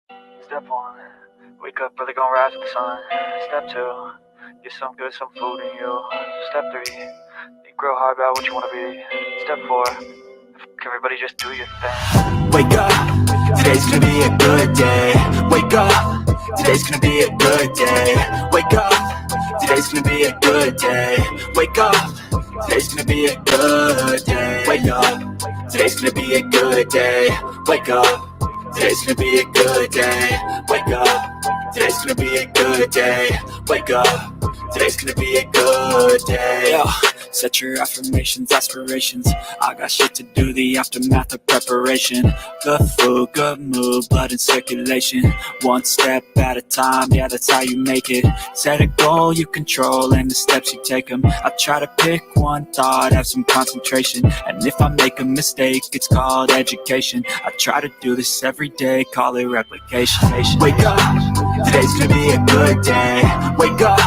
Step 1, wake up early, gonna rise with the sun. Step 2, get some good, some food in you. Step 3, think real hard about what you wanna be. Step 4, everybody just do your thing. Wake up, today's gonna be a good day. Wake up, today's gonna be a good day. Wake up, today's gonna be a good day. Wake up, today's gonna be a good day. Wake up, today's gonna be a good day. Wake up, today's gonna be a good day. Wake up, today's gonna be a good day. Wake up, today's gonna be a good day. Yo, set your affirmations, aspirations. I got shit to do, the aftermath of preparation. Good food, good mood, blood in circulation. One step at a time, yeah, that's how you make it. Set a goal you control and the steps you take them. I try to pick one thought, have some concentration. And if I make a mistake, it's called education. I try to do this every day, call it replication. Wake up, today's gonna be a good day. Wake up,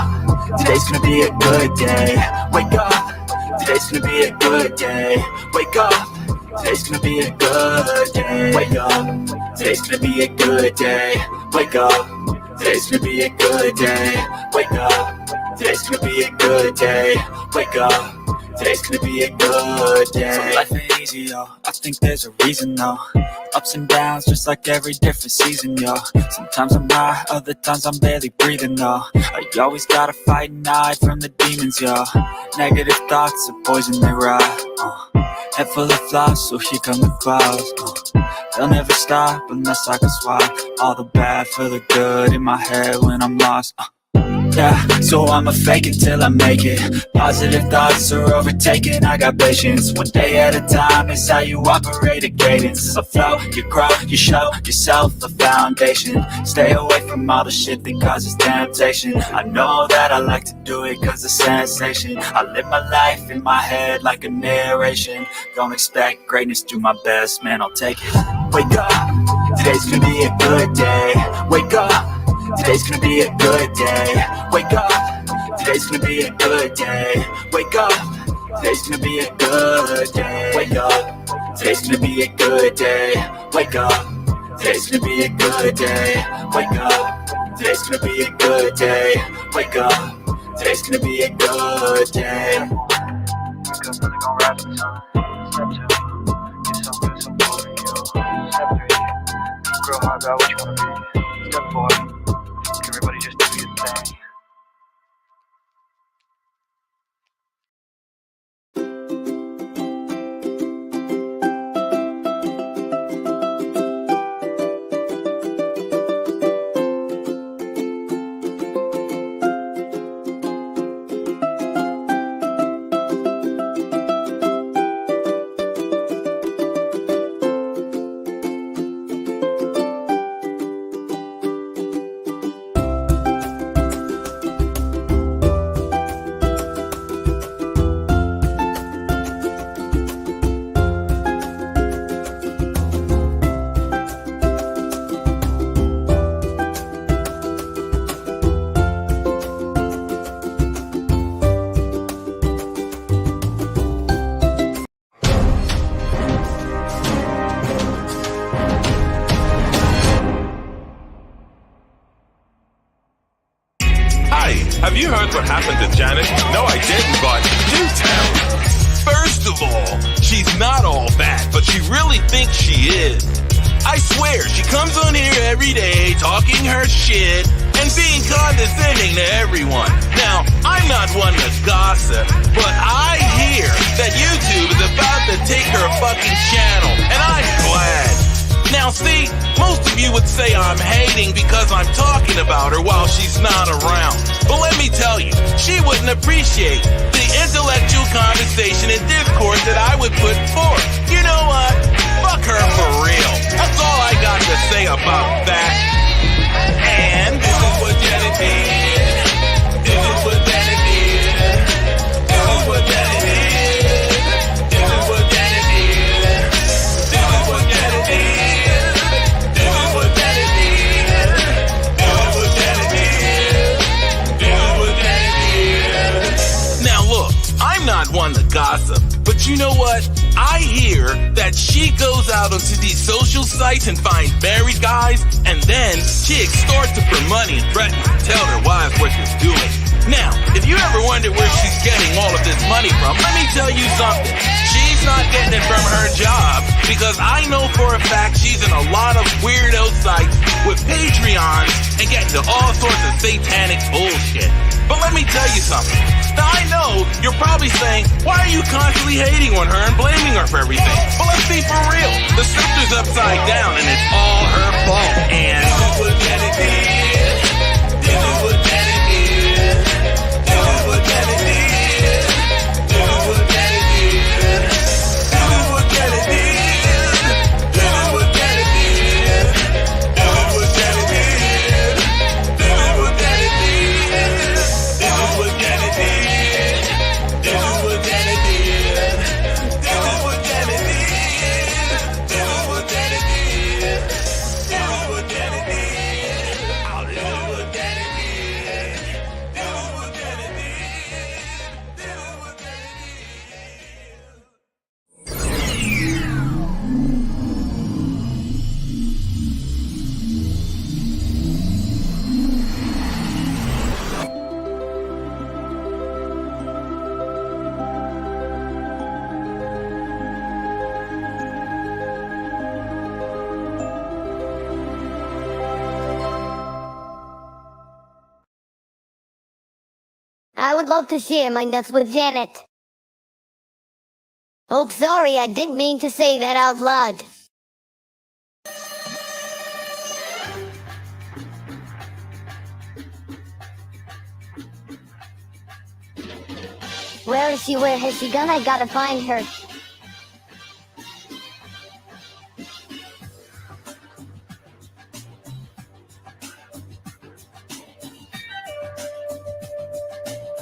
today's gonna be a good day. Wake up, today's gonna be a good day. Wake up, today's gonna be a good day. Wake up, today's gonna be a good day. Wake up, today's gonna be a good day. Wake up, today's gonna be a good day. Wake up, today's gonna be a good day. So life ain't easy, yo. I think there's a reason, though. Ups and downs, just like every different season, yo. Sometimes I'm high, other times I'm barely breathing, though. You always gotta fight and hide from the demons, yo. Negative thoughts are poison, they rot. Head full of flies, so here come the clouds. They'll never stop unless I can swap all the bad for the good in my head when I'm lost. Yeah, so I'ma fake it till I make it. Positive thoughts are overtaken, I got patience. One day at a time is how you operate a cadence. So flow, you grow, you show yourself a foundation. Stay away from all the shit that causes temptation. I know that I like to do it cause it's sensation. I live my life in my head like a narration. Don't expect greatness, do my best, man, I'll take it. Wake up, today's gonna be a good day. Wake up, today's gonna be a good day. Wake up, today's gonna be a good day. Wake up, today's gonna be a good day. Wake up, today's gonna be a good day. Wake up, today's gonna be a good day. Wake up, today's gonna be a good day. Wake up, today's gonna be a good day. Wake up early, gonna rise with the sun. Step 2, get some good, some food in you. Step 3, think real hard about what you wanna be. Step 4, everybody just do your thing. Have you heard what happened to Janet? No, I didn't, but do tell. First of all, she's not all that, but she really thinks she is. I swear, she comes on here every day talking her shit and being condescending to everyone. Now, I'm not one to gossip, but I hear that YouTube is about to take her fucking channel, and I'm glad. Now see, most of you would say I'm hating because I'm talking about her while she's not around. But let me tell you, she wouldn't appreciate the intellectual conversation and discourse that I would put forth. You know what? Fuck her for real. That's all I got to say about that. And this is what Janet did. This is what Janet did. This is what Janet did. This is what Janet did. This is what Janet did. Not one to gossip, but you know what? I hear that she goes out onto these social sites and finds married guys, and then she extorts them for money and threatens to tell their wives what she's doing. Now, if you ever wonder where she's getting all of this money from, let me tell you something. She's not getting it from her job, because I know for a fact she's in a lot of weirdo sites with Patreons and getting to all sorts of satanic bullshit. But let me tell you something. Now, I know you're probably saying, why are you constantly hating on her and blaming her for everything? Well, let's be for real. The scepter's upside down and it's all her fault. And look at it is. This is what Daddy did. This is what Daddy did. This is what Daddy did. This is what Daddy did. This is what Daddy did. This is what Daddy did. This is what Daddy did. This is what Daddy did. This is what Daddy did. This is what Daddy did. This is what Daddy did. This is what Daddy did. This is what Daddy did. This is what Daddy did. This is what Daddy I would love to share my nuts with Janet. Oh, sorry, I didn't mean to say that out loud. Where is she? Where has she gone? I gotta find her.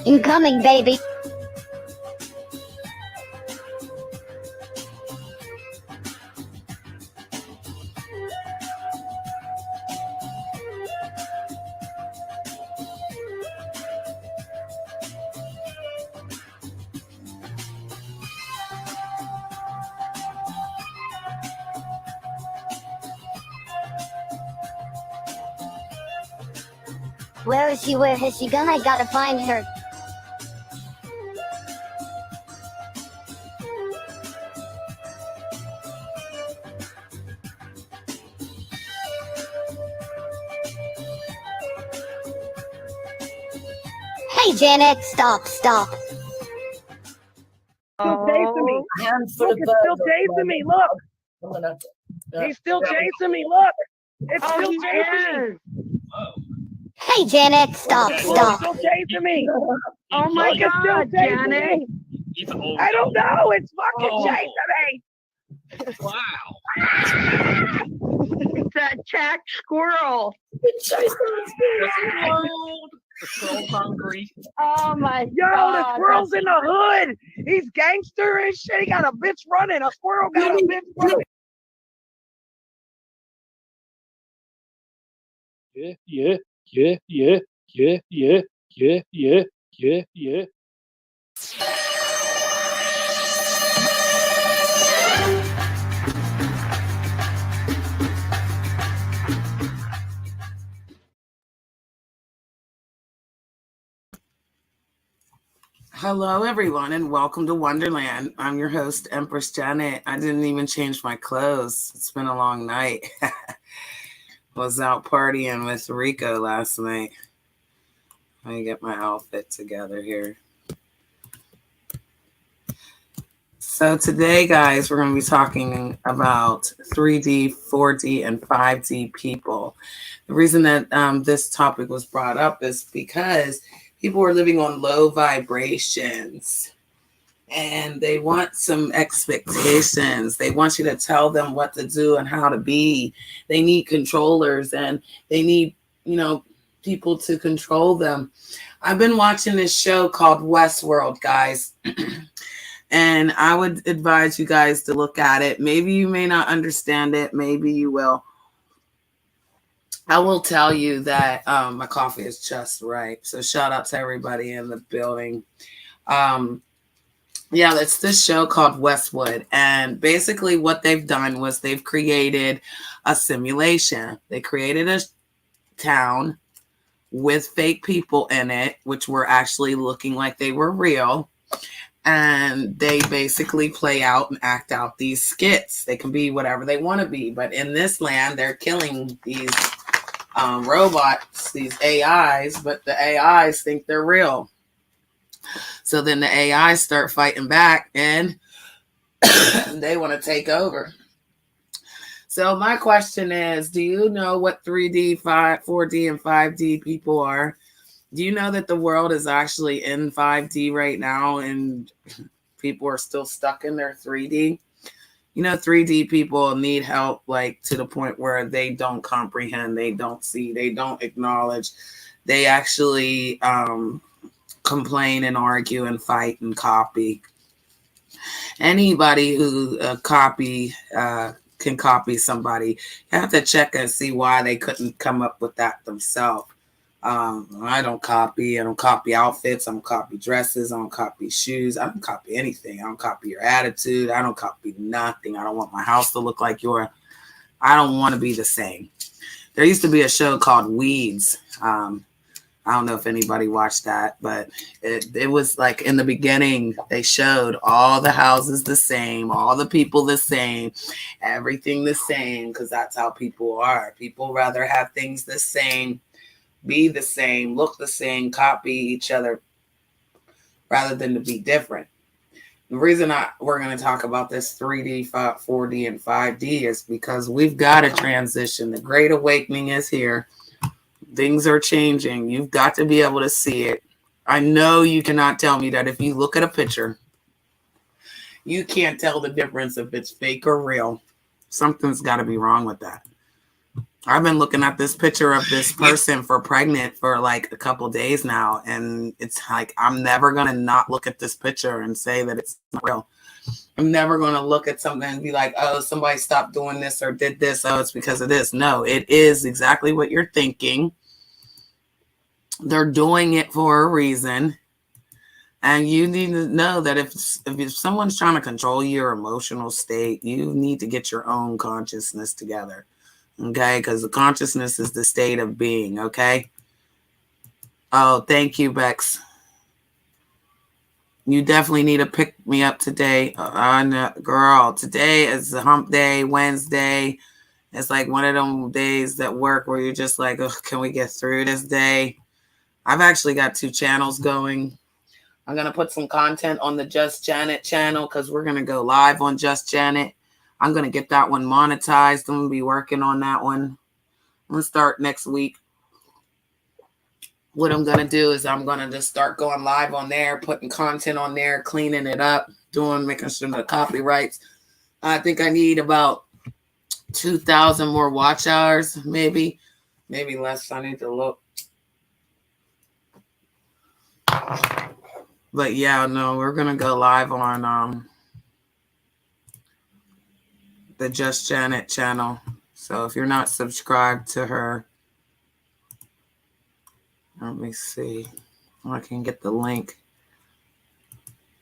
Incoming, baby. Where is she? Where has she gone? I gotta find her. Hey, Janet, stop. Still chasing me. Look, it's still chasing me. Look. He's still chasing me. Look. It's still chasing me. Hey, Janet, stop. It's still chasing me. Oh my Look, it's still God, chasing Janet. me. I don't know. It's fucking chasing me. Wow. It's that attack squirrel. The squirrel's hungry. Oh my Yo, God. the squirrel's in the hood. He's gangster and shit. He got a bitch running. A squirrel got a bitch running. Yeah. Hello, everyone, and welcome to Wonderland. I'm your host, Empress Janet. I didn't even change my clothes. It's been a long night. Was out partying with Rico last night. Let me get my outfit together here. So today, guys, we're going to be talking about 3D, 4D, and 5D people. The reason that this topic was brought up is because people are living on low vibrations and they want some expectations. They want you to tell them what to do and how to be. They need controllers and they need, people to control them. I've been watching this show called Westworld, guys. And I would advise you guys to look at it. Maybe you may not understand it. Maybe you will. I will tell you that my coffee is just right. So shout out to everybody in the building. Yeah, it's this show called Westwood. And basically what they've done was they've created a simulation. They created a town with fake people in it, which were actually looking like they were real. And they basically play out and act out these skits. They can be whatever they want to be. But in this land, they're killing these robots, these AIs, but the AIs think they're real. So then the AIs start fighting back and they want to take over. So my question is, do you know what 3D, 4D, and 5D people are? Do you know that the world is actually in 5D right now and people are still stuck in their 3D? You know, 3D people need help, like to the point where they don't comprehend, they don't see, they don't acknowledge. They actually complain and argue and fight and copy. Anybody who can copy somebody, you have to check and see why they couldn't come up with that themselves. I don't copy outfits, I don't copy dresses, I don't copy shoes, I don't copy anything. I don't copy your attitude, I don't copy nothing. I don't want my house to look like yours. I don't want to be the same. There used to be a show called Weeds. I don't know if anybody watched that, but it was like in the beginning, they showed all the houses the same, all the people the same, everything the same, because that's how people are. People rather have things the same, be the same, look the same, copy each other, rather than to be different. The reason we're going to talk about this 3D, 4D, and 5D is because we've got to transition. The Great Awakening is here. Things are changing. You've got to be able to see it. I know you cannot tell me that if you look at a picture, you can't tell the difference if it's fake or real. Something's got to be wrong with that. I've been looking at this picture of this person pregnant for like a couple days now, and it's like I'm never going to not look at this picture and say that it's not real. I'm never going to look at something and be like, oh, somebody stopped doing this or did this. Oh, it's because of this. No, it is exactly what you're thinking. They're doing it for a reason. And you need to know that if someone's trying to control your emotional state, you need to get your own consciousness together. Okay? Because the consciousness is the state of being. Okay? Oh, thank you, Bex. You definitely need to pick me up today. Girl, today is the hump day, Wednesday. It's like one of them days that work where you're just like, oh, can we get through this day? I've actually got 2 channels going. I'm going to put some content on the Just Janet channel because we're going to go live on Just Janet. I'm going to get that one monetized. I'm going to be working on that one. I'm going to start next week. What I'm going to do is I'm going to just start going live on there, putting content on there, cleaning it up, making sure the copyrights. I think I need about 2,000 more watch hours, maybe less. I need to look. But yeah, no, we're going to go live on the Just Janet channel. So if you're not subscribed to her, let me see if I can get the link.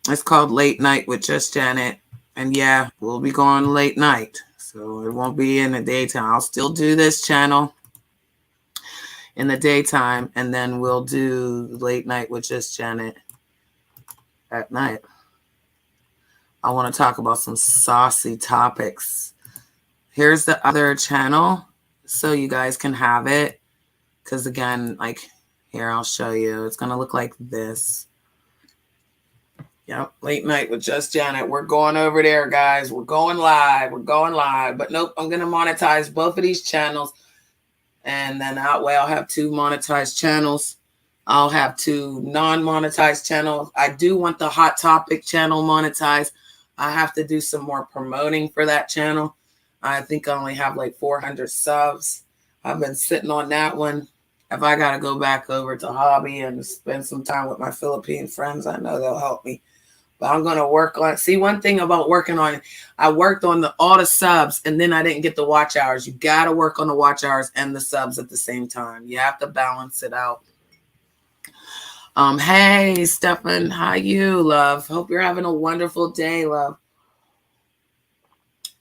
It's called Late Night with Just Janet. And yeah, we'll be going late night. So it won't be in the daytime. I'll still do this channel in the daytime. And then we'll do Late Night with Just Janet at night. I want to talk about some saucy topics. Here's the other channel so you guys can have it. Because again, like here, I'll show you. It's going to look like this. Yep, Late Night with Just Janet. We're going over there, guys. We're going live. But nope, I'm going to monetize both of these channels. And then that way I'll have 2 monetized channels. I'll have 2 non-monetized channels. I do want the Hot Topic channel monetized. I have to do some more promoting for that channel. I think I only have like 400 subs. I've been sitting on that one. If I got to go back over to Hobby and spend some time with my Philippine friends, I know they'll help me. But I'm going to work on it. See, one thing about working on it, I worked on all the subs, and then I didn't get the watch hours. You got to work on the watch hours and the subs at the same time. You have to balance it out. Hey, Stefan, how you, love? Hope you're having a wonderful day, love.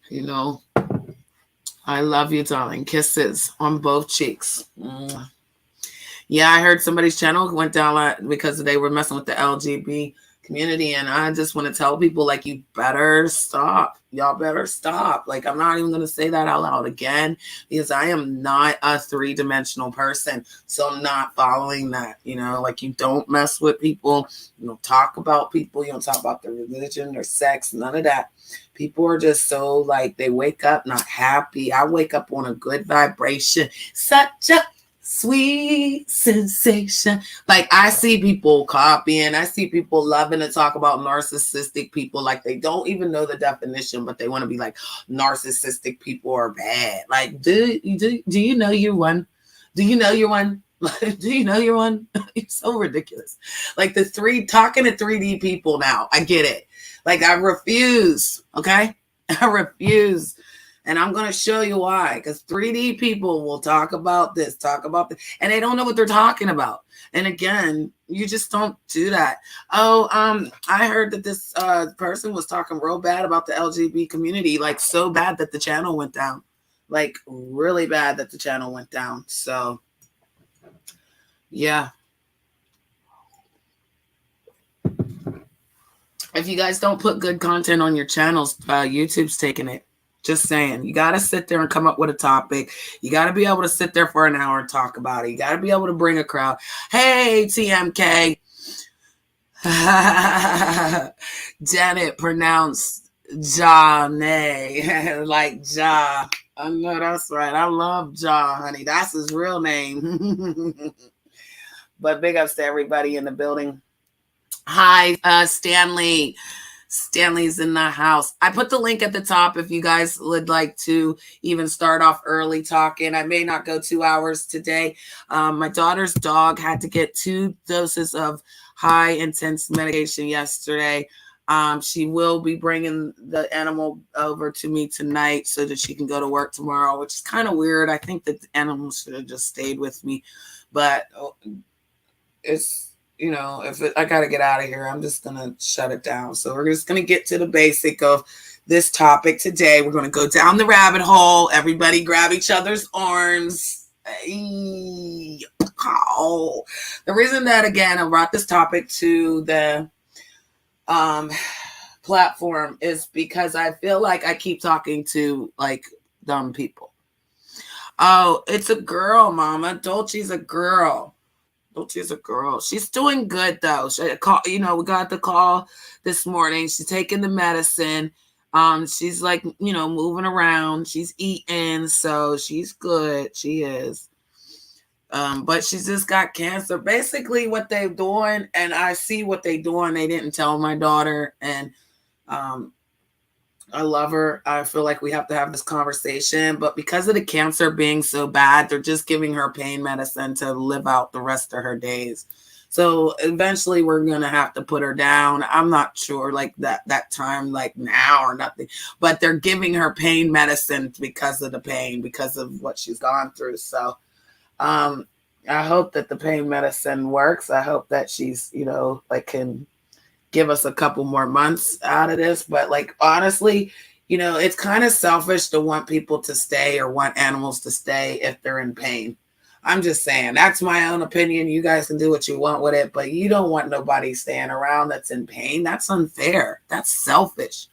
You know, I love you, darling. Kisses on both cheeks. Mwah. Yeah, I heard somebody's channel went down because they were messing with the LGBT community, and I just want to tell people, like, you better stop. Y'all better stop. Like, I'm not even going to say that out loud again because I am not a three-dimensional person, so I'm not following that. You know, like, you don't mess with people. You don't talk about people. You don't talk about their religion, their sex, none of that. People are just so, like, they wake up not happy. I wake up on a good vibration. Such a sweet sensation. Like, I see people copying. I see people loving to talk about narcissistic people. Like, they don't even know the definition, but they want to be like, narcissistic people are bad. Like, do you know you're one? Do you know you're one? Do you know you're one? It's so ridiculous. Like, talking to 3D people now. I get it. Like, I refuse. Okay. I refuse. And I'm going to show you why, because 3D people will talk about this, and they don't know what they're talking about. And again, you just don't do that. Oh, I heard that this person was talking real bad about the LGBT community, like so bad that the channel went down, like really bad that the channel went down. So, yeah. If you guys don't put good content on your channels, YouTube's taking it. Just saying, you got to sit there and come up with a topic. You got to be able to sit there for an hour and talk about it. You got to be able to bring a crowd. Hey, TMK. Janet pronounced Ja-nay. Like Ja. I know that's right. I love Ja, honey. That's his real name. But big ups to everybody in the building. Hi, Stanley. Stanley's in the house. I put the link at the top if you guys would like to even start off early talking. I may not go 2 hours today. My daughter's dog had to get 2 doses of high intense medication yesterday. She will be bringing the animal over to me tonight so that she can go to work tomorrow, which is kind of weird. I think that the animal should have just stayed with me, but it's, you know, I got to get out of here, I'm just going to shut it down. So we're just going to get to the basic of this topic today. We're going to go down the rabbit hole. Everybody grab each other's arms. Oh. The reason that, again, I brought this topic to the platform is because I feel like I keep talking to, like, dumb people. Oh, it's a girl, Mama. Dolce's a girl. She's a girl. She's doing good though. We got the call this morning. She's taking the medicine. She's like, moving around. She's eating, so she's good. She is. But she's just got cancer. Basically, what they're doing, and I see what they're doing. They didn't tell my daughter, and I love her. I feel like we have to have this conversation, but because of the cancer being so bad, they're just giving her pain medicine to live out the rest of her days. So eventually we're going to have to put her down. I'm not sure like that time, like now or nothing, but they're giving her pain medicine because of the pain, because of what she's gone through. So I hope that the pain medicine works. I hope that she's, can give us a couple more months out of this. But like, honestly, it's kind of selfish to want people to stay or want animals to stay if they're in pain. I'm just saying, that's my own opinion. You guys can do what you want with it, but you don't want nobody staying around that's in pain. That's unfair. That's selfish.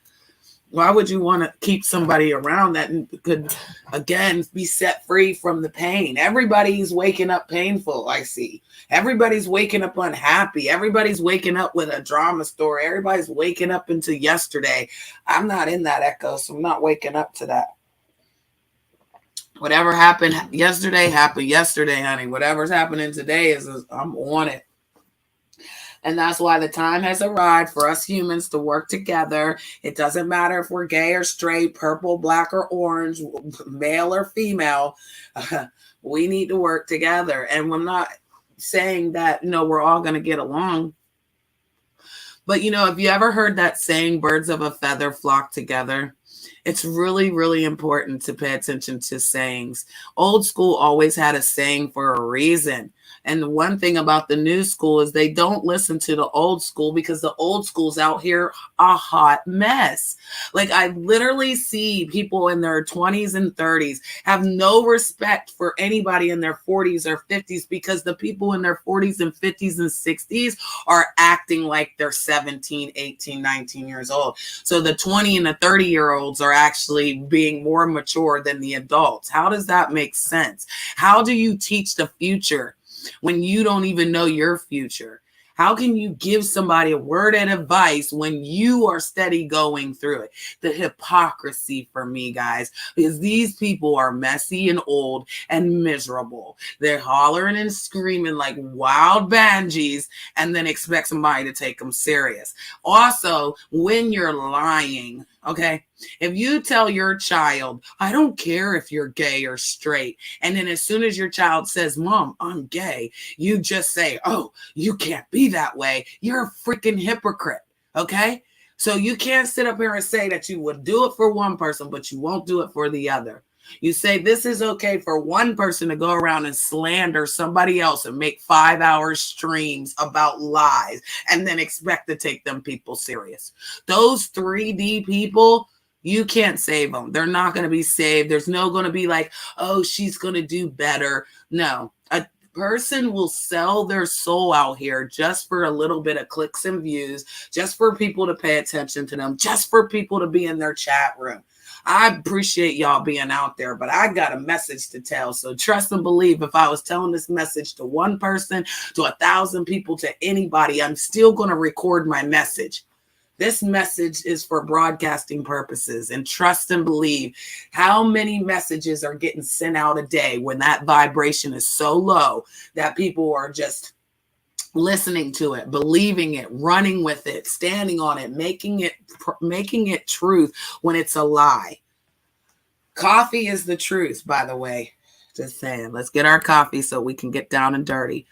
Why would you want to keep somebody around that could, again, be set free from the pain? Everybody's waking up painful, I see. Everybody's waking up unhappy. Everybody's waking up with a drama story. Everybody's waking up into yesterday. I'm not in that echo, so I'm not waking up to that. Whatever happened yesterday, honey. Whatever's happening today I'm on it. And that's why the time has arrived for us humans to work together. It doesn't matter if we're gay or straight, purple, black, or orange, male or female. We need to work together. And I'm not saying that, we're all going to get along. But, have you ever heard that saying, birds of a feather flock together? It's really, really important to pay attention to sayings. Old school always had a saying for a reason. And the one thing about the new school is they don't listen to the old school, because the old school's out here a hot mess. Like, I literally see people in their 20s and 30s have no respect for anybody in their 40s or 50s, because the people in their 40s and 50s and 60s are acting like they're 17, 18, 19 years old. So the 20 and the 30-year-olds are actually being more mature than the adults. How does that make sense? How do you teach the future when you don't even know your future? How can you give somebody a word of advice when you are steady going through it? The hypocrisy for me, guys, because these people are messy and old and miserable. They're hollering and screaming like wild banshees and then expect somebody to take them serious. Also, when you're lying, okay, if you tell your child, I don't care if you're gay or straight, and then as soon as your child says, Mom, I'm gay, you just say, oh, you can't be that way. You're a freaking hypocrite, okay? So you can't sit up here and say that you would do it for one person, but you won't do it for the other. You say this is okay for one person to go around and slander somebody else and make 5-hour streams about lies and then expect to take them people serious. Those 3D people, you can't save them. They're not going to be saved. There's no going to be like, oh, she's going to do better. No, a person will sell their soul out here just for a little bit of clicks and views, just for people to pay attention to them, just for people to be in their chat room. I appreciate y'all being out there, but I got a message to tell. So trust and believe, if I was telling this message to one person, to 1,000 people, to anybody, I'm still going to record my message. This message is for broadcasting purposes, and trust and believe. How many messages are getting sent out a day when that vibration is so low that people are just listening to it, believing it, running with it, standing on it, making it truth when it's a lie. Coffee is the truth, by the way. Just saying, let's get our coffee so we can get down and dirty.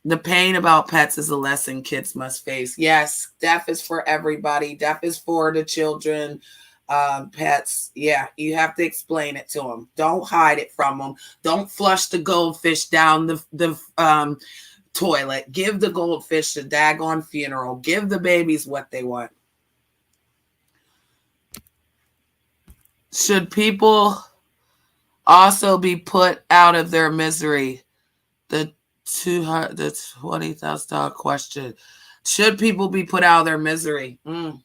The pain about pets is a lesson kids must face. Yes, deaf is for everybody. Deaf is for the children. Pets, yeah, you have to explain it to them. Don't hide it from them. Don't flush the goldfish down the toilet. Give the goldfish a daggone funeral. Give the babies what they want. Should people also be put out of their misery? The $20,000 question. Should people be put out of their misery? Good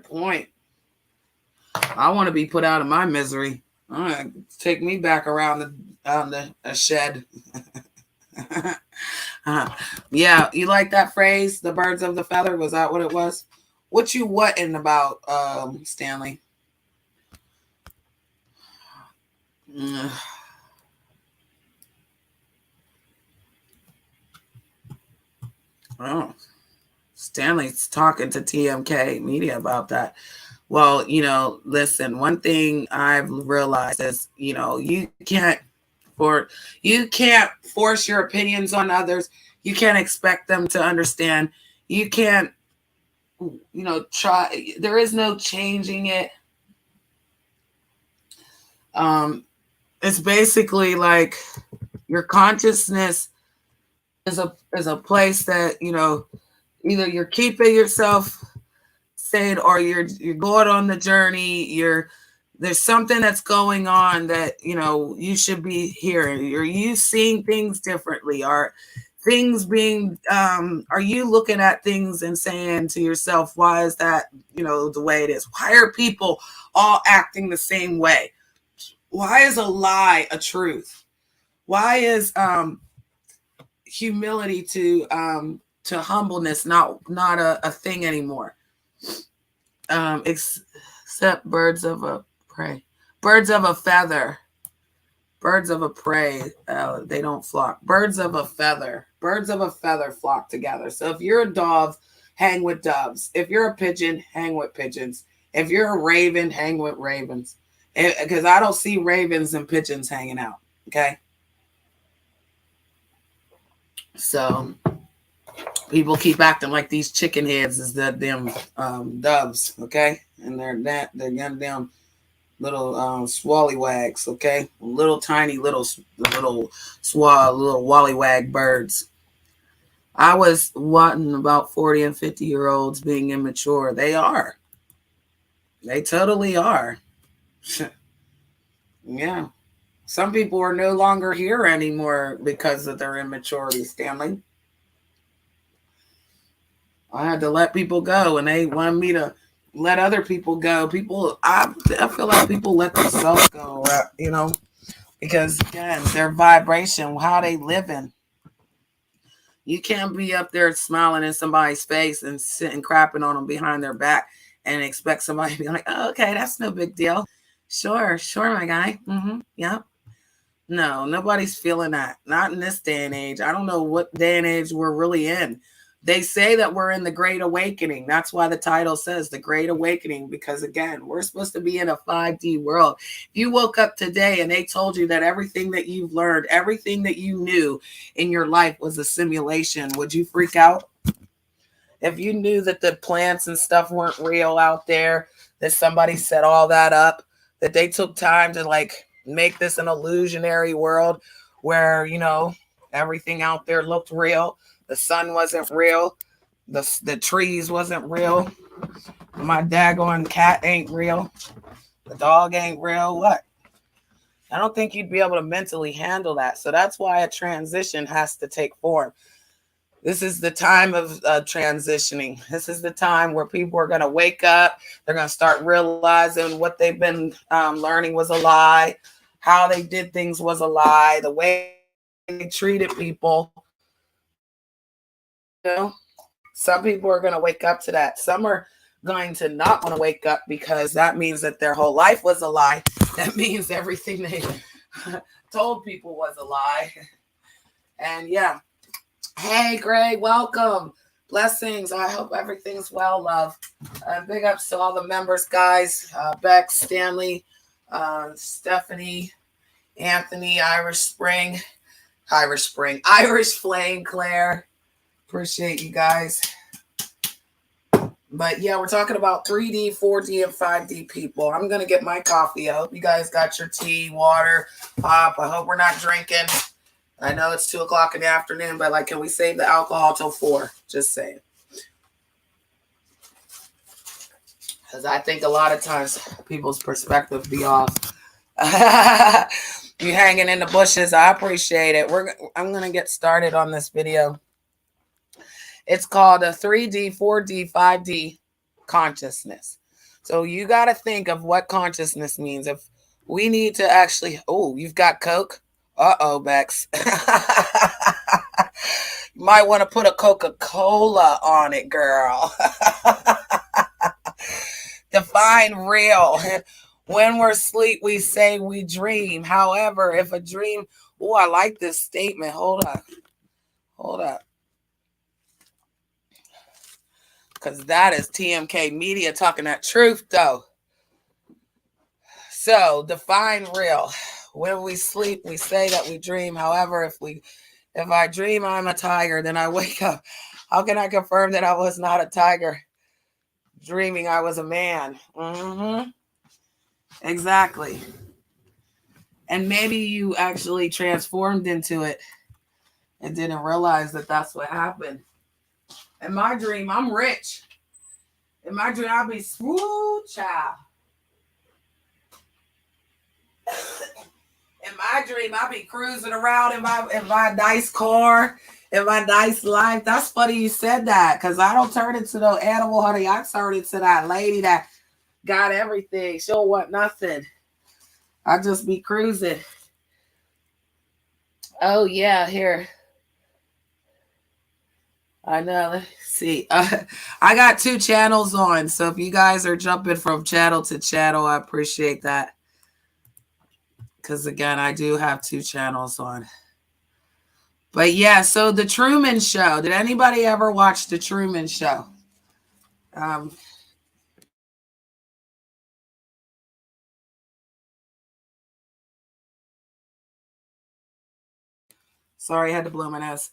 point. I want to be put out of my misery. All right, take me back around the shed. Yeah, you like that phrase? The birds of the feather. Was that what it was? What you whatting about, Stanley? Oh, Stanley's talking to TMK Media about that. Well, listen, one thing I've realized is, you can't force your opinions on others. You can't expect them to understand. You can't, try. There is no changing it. It's basically like your consciousness is a place that, either you're keeping yourself sane or you're going on the journey. There's something that's going on that, you should be hearing. Are you seeing things differently? Are things being, are you looking at things and saying to yourself, why is that, the way it is? Why are people all acting the same way? Why is a lie a truth? Why is humility to humbleness not a thing anymore? Except birds of a prey. Birds of a feather. Birds of a prey, they don't flock. Birds of a feather. Birds of a feather flock together. So if you're a dove, hang with doves. If you're a pigeon, hang with pigeons. If you're a raven, hang with ravens. Because I don't see ravens and pigeons hanging out. Okay? So people keep acting like these chicken heads is them doves, okay? And they're goddamn swallywags, okay? Little tiny little wallywag birds. I was wanting about 40 and 50-year-olds being immature. They are. They totally are. Yeah. Some people are no longer here anymore because of their immaturity, Stanley. I had to let people go, and they wanted me to let other people go. I feel like people let themselves go, because, again, their vibration, how they living. You can't be up there smiling in somebody's face and sitting crapping on them behind their back and expect somebody to be like, oh, okay, that's no big deal. Sure, my guy. Yep. No, nobody's feeling that. Not in this day and age. I don't know what day and age we're really in. They say that we're in the Great Awakening. That's why the title says the Great Awakening, because, again, we're supposed to be in a 5D world. If you woke up today and they told you that everything that you've learned, everything that you knew in your life was a simulation, would you freak out? If you knew that the plants and stuff weren't real out there, that somebody set all that up, that they took time to make this an illusionary world where, everything out there looked real. The sun wasn't real. The trees wasn't real. My daggone cat ain't real. The dog ain't real. What? I don't think you'd be able to mentally handle that. So that's why a transition has to take form. This is the time of transitioning. This is the time where people are going to wake up. They're going to start realizing what they've been learning was a lie. How they did things was a lie. The way they treated people. Some people are going to wake up to that. Some are going to not want to wake up because that means that their whole life was a lie. That means everything they told people was a lie. And yeah. Hey, Greg, welcome. Blessings. I hope everything's well, love. Big ups to all the members, guys. Beck, Stanley, Stephanie, Anthony, Irish Flame, Claire. Appreciate you guys. But yeah, we're talking about 3D, 4D, and 5D people. I'm going to get my coffee. I hope you guys got your tea, water, pop. I hope we're not drinking. I know it's 2:00 in the afternoon, but can we save the alcohol till 4? Just saying. Because I think a lot of times people's perspective be off. You hanging in the bushes. I appreciate it. I'm going to get started on this video. It's called a 3D, 4D, 5D consciousness. So you got to think of what consciousness means. If we need to actually, you've got Coke? Uh-oh, Bex. You might want to put a Coca-Cola on it, girl. Define real. When we're asleep, we say we dream. However, if a dream, I like this statement. Hold up. Because that is TMK Media talking that truth, though. So, define real. When we sleep, we say that we dream. However, if I dream I'm a tiger, then I wake up. How can I confirm that I was not a tiger? Dreaming I was a man. Exactly. And maybe you actually transformed into it and didn't realize that that's what happened. In my dream, I'm rich. In my dream, I'll be smooth, child. In my dream, I'll be cruising around in my nice car, in my nice life. That's funny you said that, because I don't turn into no animal, honey. I turn into that lady that got everything. She don't want nothing. I just be cruising. Oh, yeah, here. I know. Let's see. I got 2 channels on, so if you guys are jumping from channel to channel, I appreciate that. Because, again, I do have 2 channels on. But, yeah, so The Truman Show. Did anybody ever watch The Truman Show? Sorry, I had to blow my nose.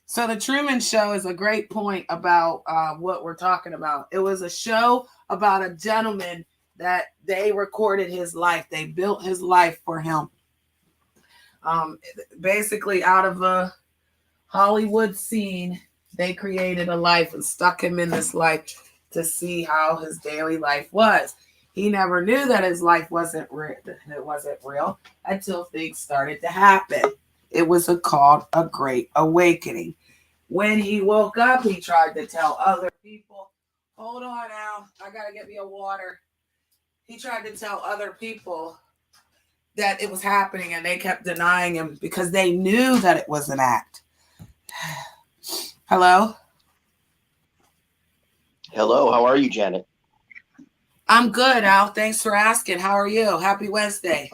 So The Truman Show is a great point about what we're talking about. It was a show about a gentleman that they recorded his life. They built his life for him. Basically, out of a Hollywood scene, they created a life and stuck him in this life to see how his daily life was. He never knew that his life wasn't real. It wasn't real until things started to happen. It was called a great awakening. When he woke up, he tried to tell other people, hold on now, I gotta get me a water. He tried to tell other people that it was happening, and they kept denying him because they knew that it was an act. Hello? Hello, how are you, Janet? I'm good, Al. Thanks for asking. How are you? Happy Wednesday.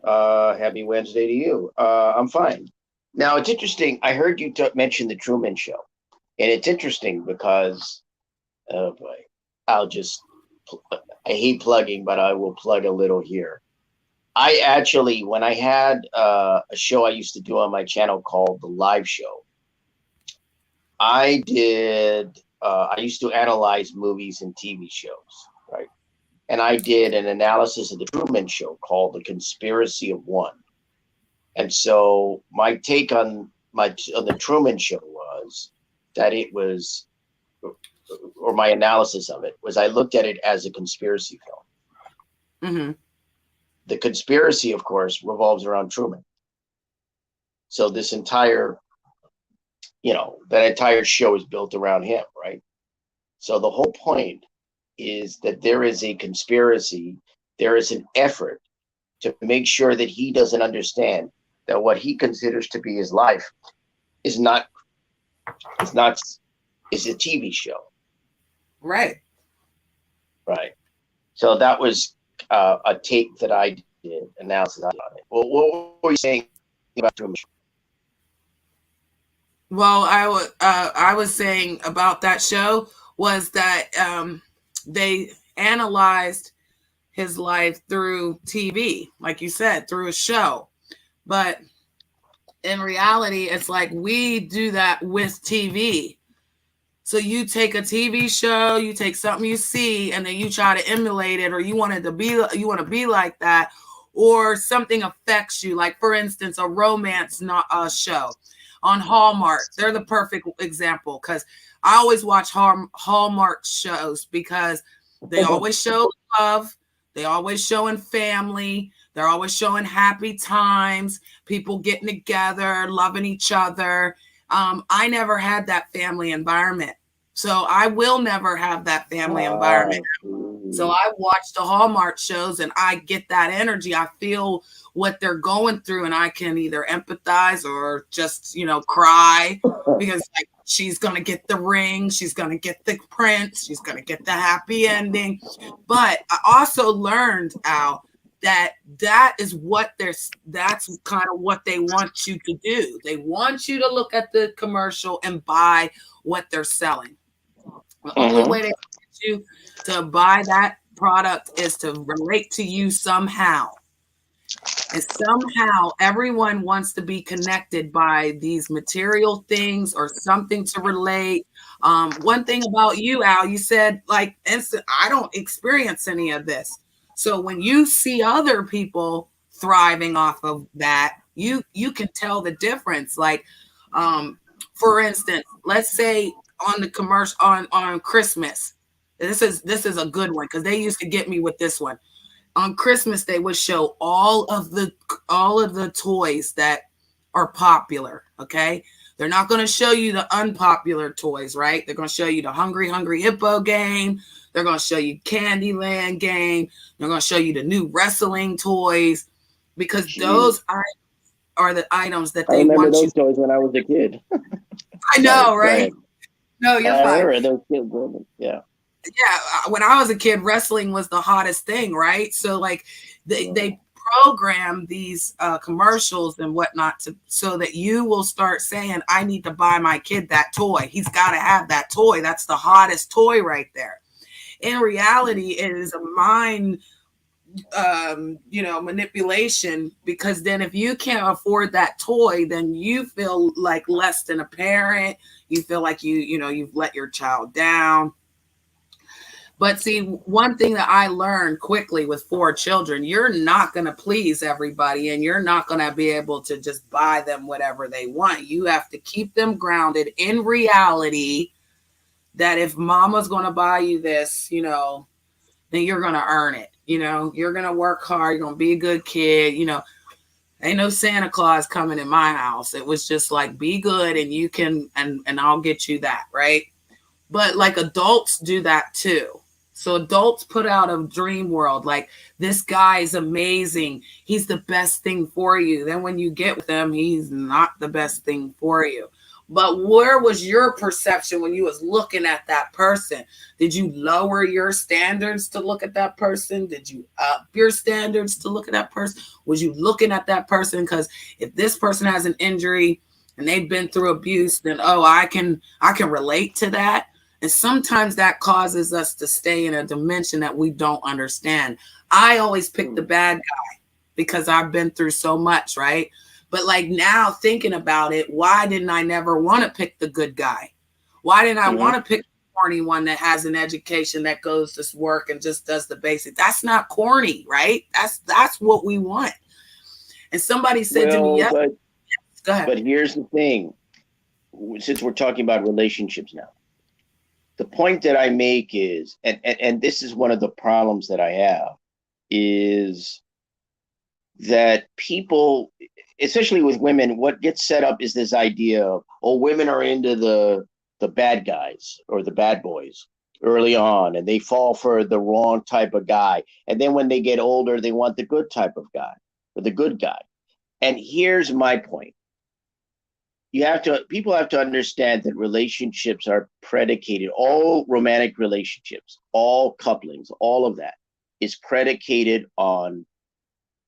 Happy Wednesday to you. I'm fine. Now, it's interesting. I heard you mention the Truman Show. And it's interesting because, oh boy, I hate plugging, but I will plug a little here. I actually, when I had a show I used to do on my channel called The Live Show, I used to analyze movies and TV shows, right? And I did an analysis of the Truman Show called The Conspiracy of One. And so my take on the Truman Show was that it was, or my analysis of it was, I looked at it as a conspiracy film. Mm-hmm. The conspiracy, of course, revolves around Truman. So this entire, that entire show is built around him, right? So the whole point is that there is a conspiracy, there is an effort to make sure that he doesn't understand that what he considers to be his life is a TV show. Right. Right. So that was a take that I did, analysis on it. Well, what were you saying about Truman? Well, I was saying about that show was that they analyzed his life through TV, like you said, through a show. But in reality, it's like we do that with TV. So you take a TV show, you take something you see, and then you try to emulate it, or you want to be like that, or something affects you. Like, for instance, a romance show on Hallmark. They're the perfect example because I always watch Hallmark shows because they always show love. They always showing family. They're always showing happy times, people getting together, loving each other. I never had that family environment. So I will never have that family environment. So I watch the Hallmark shows and I get that energy. I feel what they're going through and I can either empathize or just, cry because like she's going to get the ring. She's going to get the prince. She's going to get the happy ending. But I also learned, Al, that is what that's kind of what they want you to do. They want you to look at the commercial and buy what they're selling. The only way they get you to buy that product is to relate to you somehow. And somehow everyone wants to be connected by these material things or something to relate. One thing about you, Al, you said I don't experience any of this. So when you see other people thriving off of that, you can tell the difference. Like, for instance, let's say on the commercial on Christmas, this is a good one because they used to get me with this one. On Christmas, they would show all of the toys that are popular. Okay, they're not going to show you the unpopular toys, right? They're going to show you the Hungry Hippo game. They're going to show you Candyland game. They're going to show you the new wrestling toys because those are the items that they want you. I remember those toys when I was a kid. I know, right? No, you're fine. Those kids, yeah. Yeah, when I was a kid, wrestling was the hottest thing, right? So like they program these commercials and whatnot so that you will start saying, I need to buy my kid that toy. He's got to have that toy. That's the hottest toy right there. In reality, it is a mind manipulation, because then if you can't afford that toy, then you feel like less than a parent. You feel like you've let your child down. But see, one thing that I learned quickly with 4 children, you're not going to please everybody, and you're not going to be able to just buy them whatever they want. You have to keep them grounded in reality that if mama's going to buy you this, you know, then you're going to earn it. You know, you're going to work hard. You're going to be a good kid. You know, ain't no Santa Claus coming in my house. It was just like, be good and you can, and I'll get you that. Right. But like adults do that too. So adults put out a dream world, like this guy is amazing. He's the best thing for you. Then when you get with him, he's not the best thing for you. But where was your perception when you was looking at that person? Did you lower your standards to look at that person? Did you up your standards to look at that person? Was you looking at that person? Because if this person has an injury and they've been through abuse, then, oh, I can relate to that. And sometimes that causes us to stay in a dimension that we don't understand. I always pick the bad guy because I've been through so much, right? But like now thinking about it, why didn't I never want to pick the good guy? Why didn't I want to pick the corny one that has an education, that goes to work and just does the basics? That's not corny, right? That's what we want. And somebody said to me, yes. Go ahead. But here's the thing, since we're talking about relationships now, the point that I make is, and this is one of the problems that I have, is that people, especially with women, what gets set up is this idea of, oh, women are into the bad guys or the bad boys early on, and they fall for the wrong type of guy. And then when they get older, they want the good type of guy or the good guy. And here's my point. People have to understand that relationships are predicated, all romantic relationships, all couplings, all of that is predicated on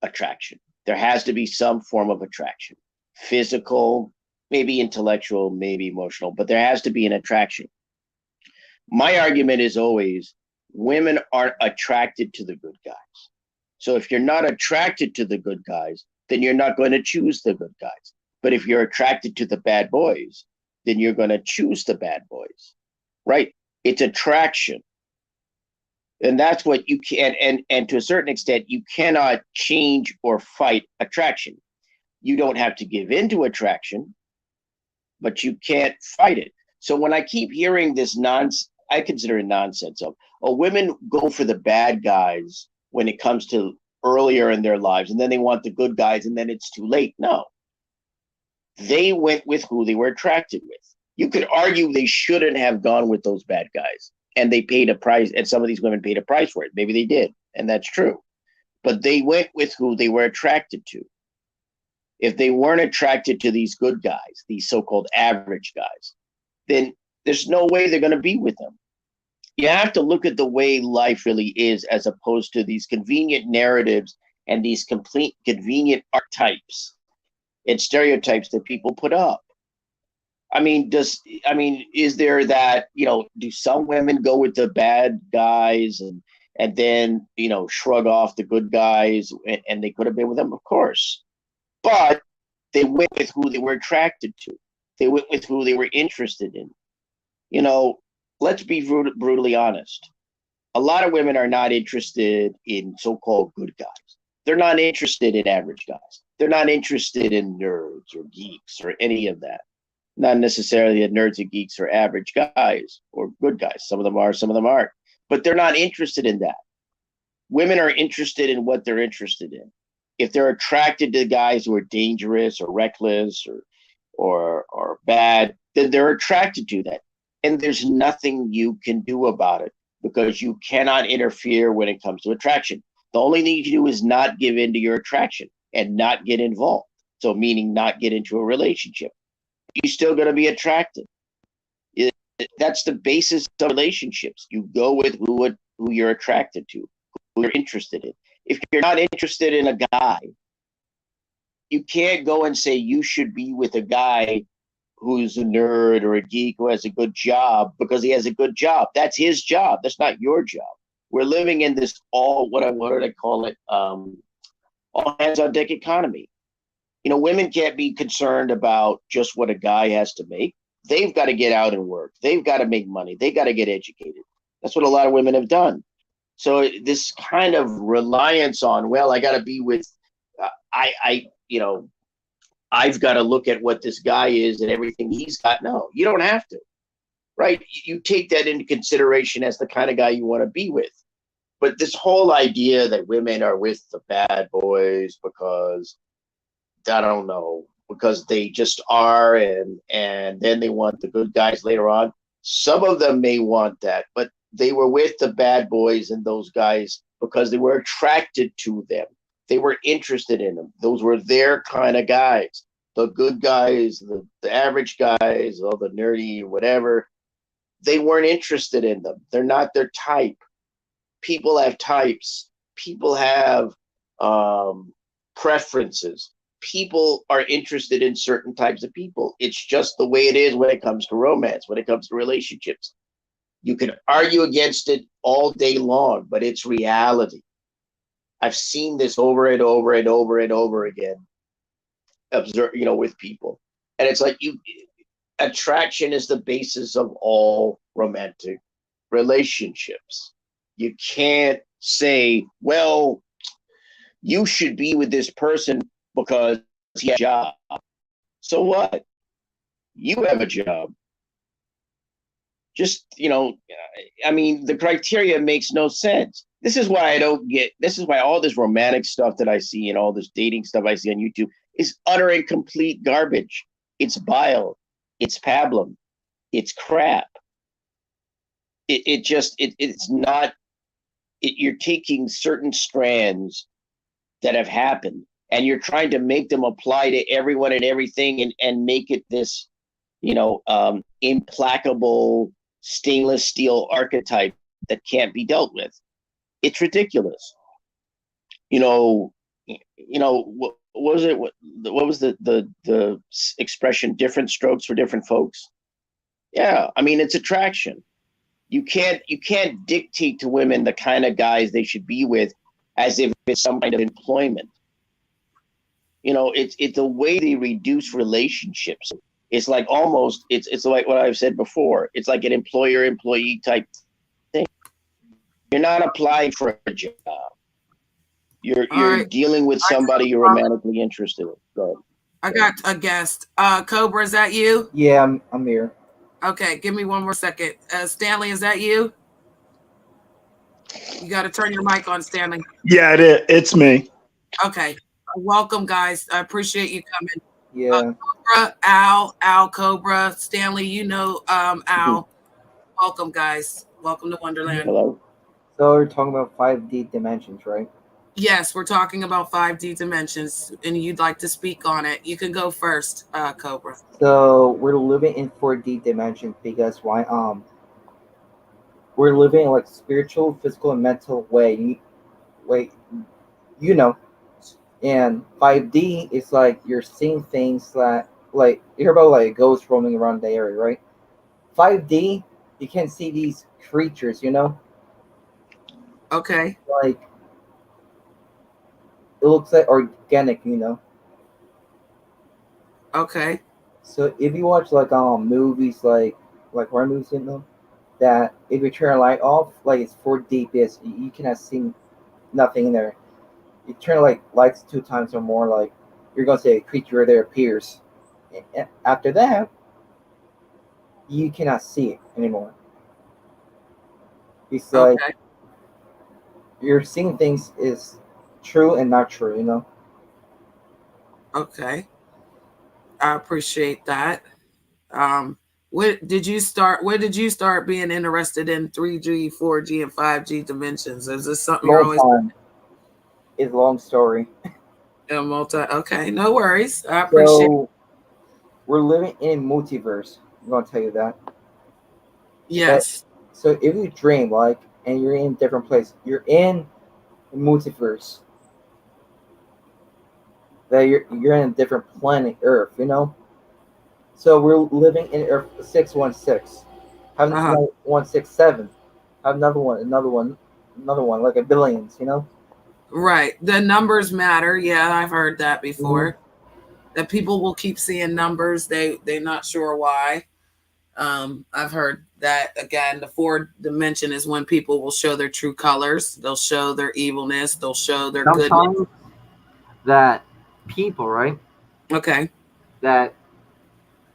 attraction. There has to be some form of attraction, physical, maybe intellectual, maybe emotional, but there has to be an attraction. My argument is always women aren't attracted to the good guys. So if you're not attracted to the good guys, then you're not going to choose the good guys. But if you're attracted to the bad boys, then you're going to choose the bad boys, right? It's attraction. And that's what you can, and to a certain extent, you cannot change or fight attraction. You don't have to give in to attraction, but you can't fight it. So when I keep hearing this I consider it nonsense of, oh, women go for the bad guys when it comes to earlier in their lives, and then they want the good guys, and then it's too late. No. They went with who they were attracted with. You could argue they shouldn't have gone with those bad guys, and they paid a price, and some of these women paid a price for it. Maybe they did, and that's true. But they went with who they were attracted to. If they weren't attracted to these good guys, these so-called average guys, then there's no way they're going to be with them. You have to look at the way life really is, as opposed to these convenient narratives and these complete convenient archetypes and stereotypes that people put up. Is there that, do some women go with the bad guys and then, shrug off the good guys and they could have been with them? Of course. But they went with who they were attracted to. They went with who they were interested in. Let's be brutally honest. A lot of women are not interested in so-called good guys. They're not interested in average guys. They're not interested in nerds or geeks or any of that. Not necessarily that nerds and geeks are average guys or good guys. Some of them are, some of them aren't. But they're not interested in that. Women are interested in what they're interested in. If they're attracted to guys who are dangerous or reckless or bad, then they're attracted to that. And there's nothing you can do about it because you cannot interfere when it comes to attraction. The only thing you can do is not give in to your attraction and not get involved. So meaning not get into a relationship. You're still going to be attracted. That's the basis of relationships. You go with who you're attracted to, who you're interested in. If you're not interested in a guy, you can't go and say you should be with a guy who's a nerd or a geek who has a good job because he has a good job. That's his job. That's not your job. We're living in this all hands on deck economy. Women can't be concerned about just what a guy has to make. They've got to get out and work. They've got to make money. They got to get educated. That's what a lot of women have done. So this kind of reliance on, well, I got to be with, I've got to look at what this guy is and everything he's got. No, you don't have to, right? You take that into consideration as the kind of guy you want to be with. But this whole idea that women are with the bad boys because, I don't know, because they just are, and then they want the good guys later on. Some of them may want that, but they were with the bad boys and those guys because they were attracted to them. They were interested in them. Those were their kind of guys. The good guys, the average guys, all the nerdy, whatever, they weren't interested in them. They're not their type. People have types. People have preferences. People are interested in certain types of people. It's just the way it is when it comes to romance, when it comes to relationships. You can argue against it all day long, but it's reality. I've seen this over and over and over and over again, with people. And it's like attraction is the basis of all romantic relationships. You can't say, well, you should be with this person because he has a job. So what? You have a job. Just, the criteria makes no sense. This is why all this romantic stuff that I see and all this dating stuff I see on YouTube is utter and complete garbage. It's bile. It's pablum. It's crap. It's not, you're taking certain strands that have happened and you're trying to make them apply to everyone and everything and make it this, implacable stainless steel archetype that can't be dealt with. It's ridiculous. What was it? What was the expression? Different strokes for different folks. Yeah, it's attraction. You can't dictate to women the kind of guys they should be with as if it's some kind of employment. It's the way they reduce relationships. It's like almost it's like what I've said before. It's like an employer-employee type thing. You're not applying for a job. You're dealing with somebody you're romantically interested in. Go ahead. I got a guest. Cobra, is that you? Yeah, I'm here. Okay, give me one more second. Stanley, is that you? You got to turn your mic on, Stanley. Yeah, it's me. Okay. Welcome, guys. I appreciate you coming. Yeah. Cobra, Al, Cobra, Stanley, Al. Welcome, guys. Welcome to Wonderland. Hello. So we're talking about 5D dimensions, right? Yes, we're talking about 5D dimensions, and you'd like to speak on it. You can go first, Cobra. So we're living in 4D dimensions because why? We're living in like spiritual, physical, and mental way. And 5D is like you're seeing things that like you hear about like ghosts roaming around the area, right? 5D, you can see these creatures, Okay. Like it looks like organic, Okay. So if you watch like movies like horror movies, that if you turn a light off, like it's 4D, because you cannot see nothing in there. You turn like lights 2 times or more, like you're gonna see a creature there appears. And after that, you cannot see it anymore. It's like you're seeing things is true and not true, Okay. I appreciate that. Where did you start being interested in 3G, 4G, and 5G dimensions? Is this something you're always It's a long story. Okay, no worries. I appreciate it. We're living in a multiverse. I'm gonna tell you that. Yes. So if you dream and you're in a different place, you're in a multiverse. That you're in a different planet, Earth, So we're living in Earth 616. Have 167. Have another one, like a billions, Right. The numbers matter. Yeah, I've heard that before. That people will keep seeing numbers. They're not sure why. I've heard that again. The fourth dimension is when people will show their true colors. They'll show their evilness. They'll show their goodness. Sometimes that people, right? Okay. That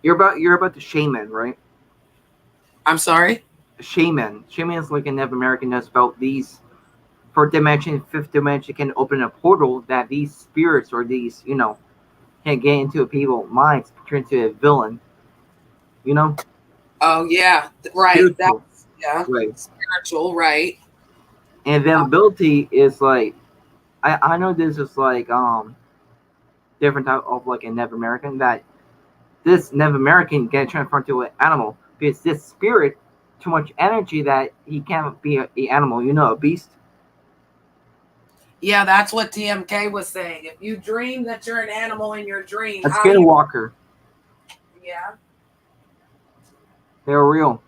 you're about the shaman, right? I'm sorry? Shaman. Shaman is like a Native American that's about these fourth dimension, fifth dimension can open a portal that these spirits or these, can get into a people's minds, turn into a villain. Oh yeah, right. Spiritual. That's Right. Spiritual, right? And the ability is like, I know this is like different type of like a Native American, that this Native American can transform into an animal because this spirit too much energy that he can't be an animal, a beast. Yeah, that's what TMK was saying. If you dream that you're an animal in your dream, A skinwalker. Yeah. They're real.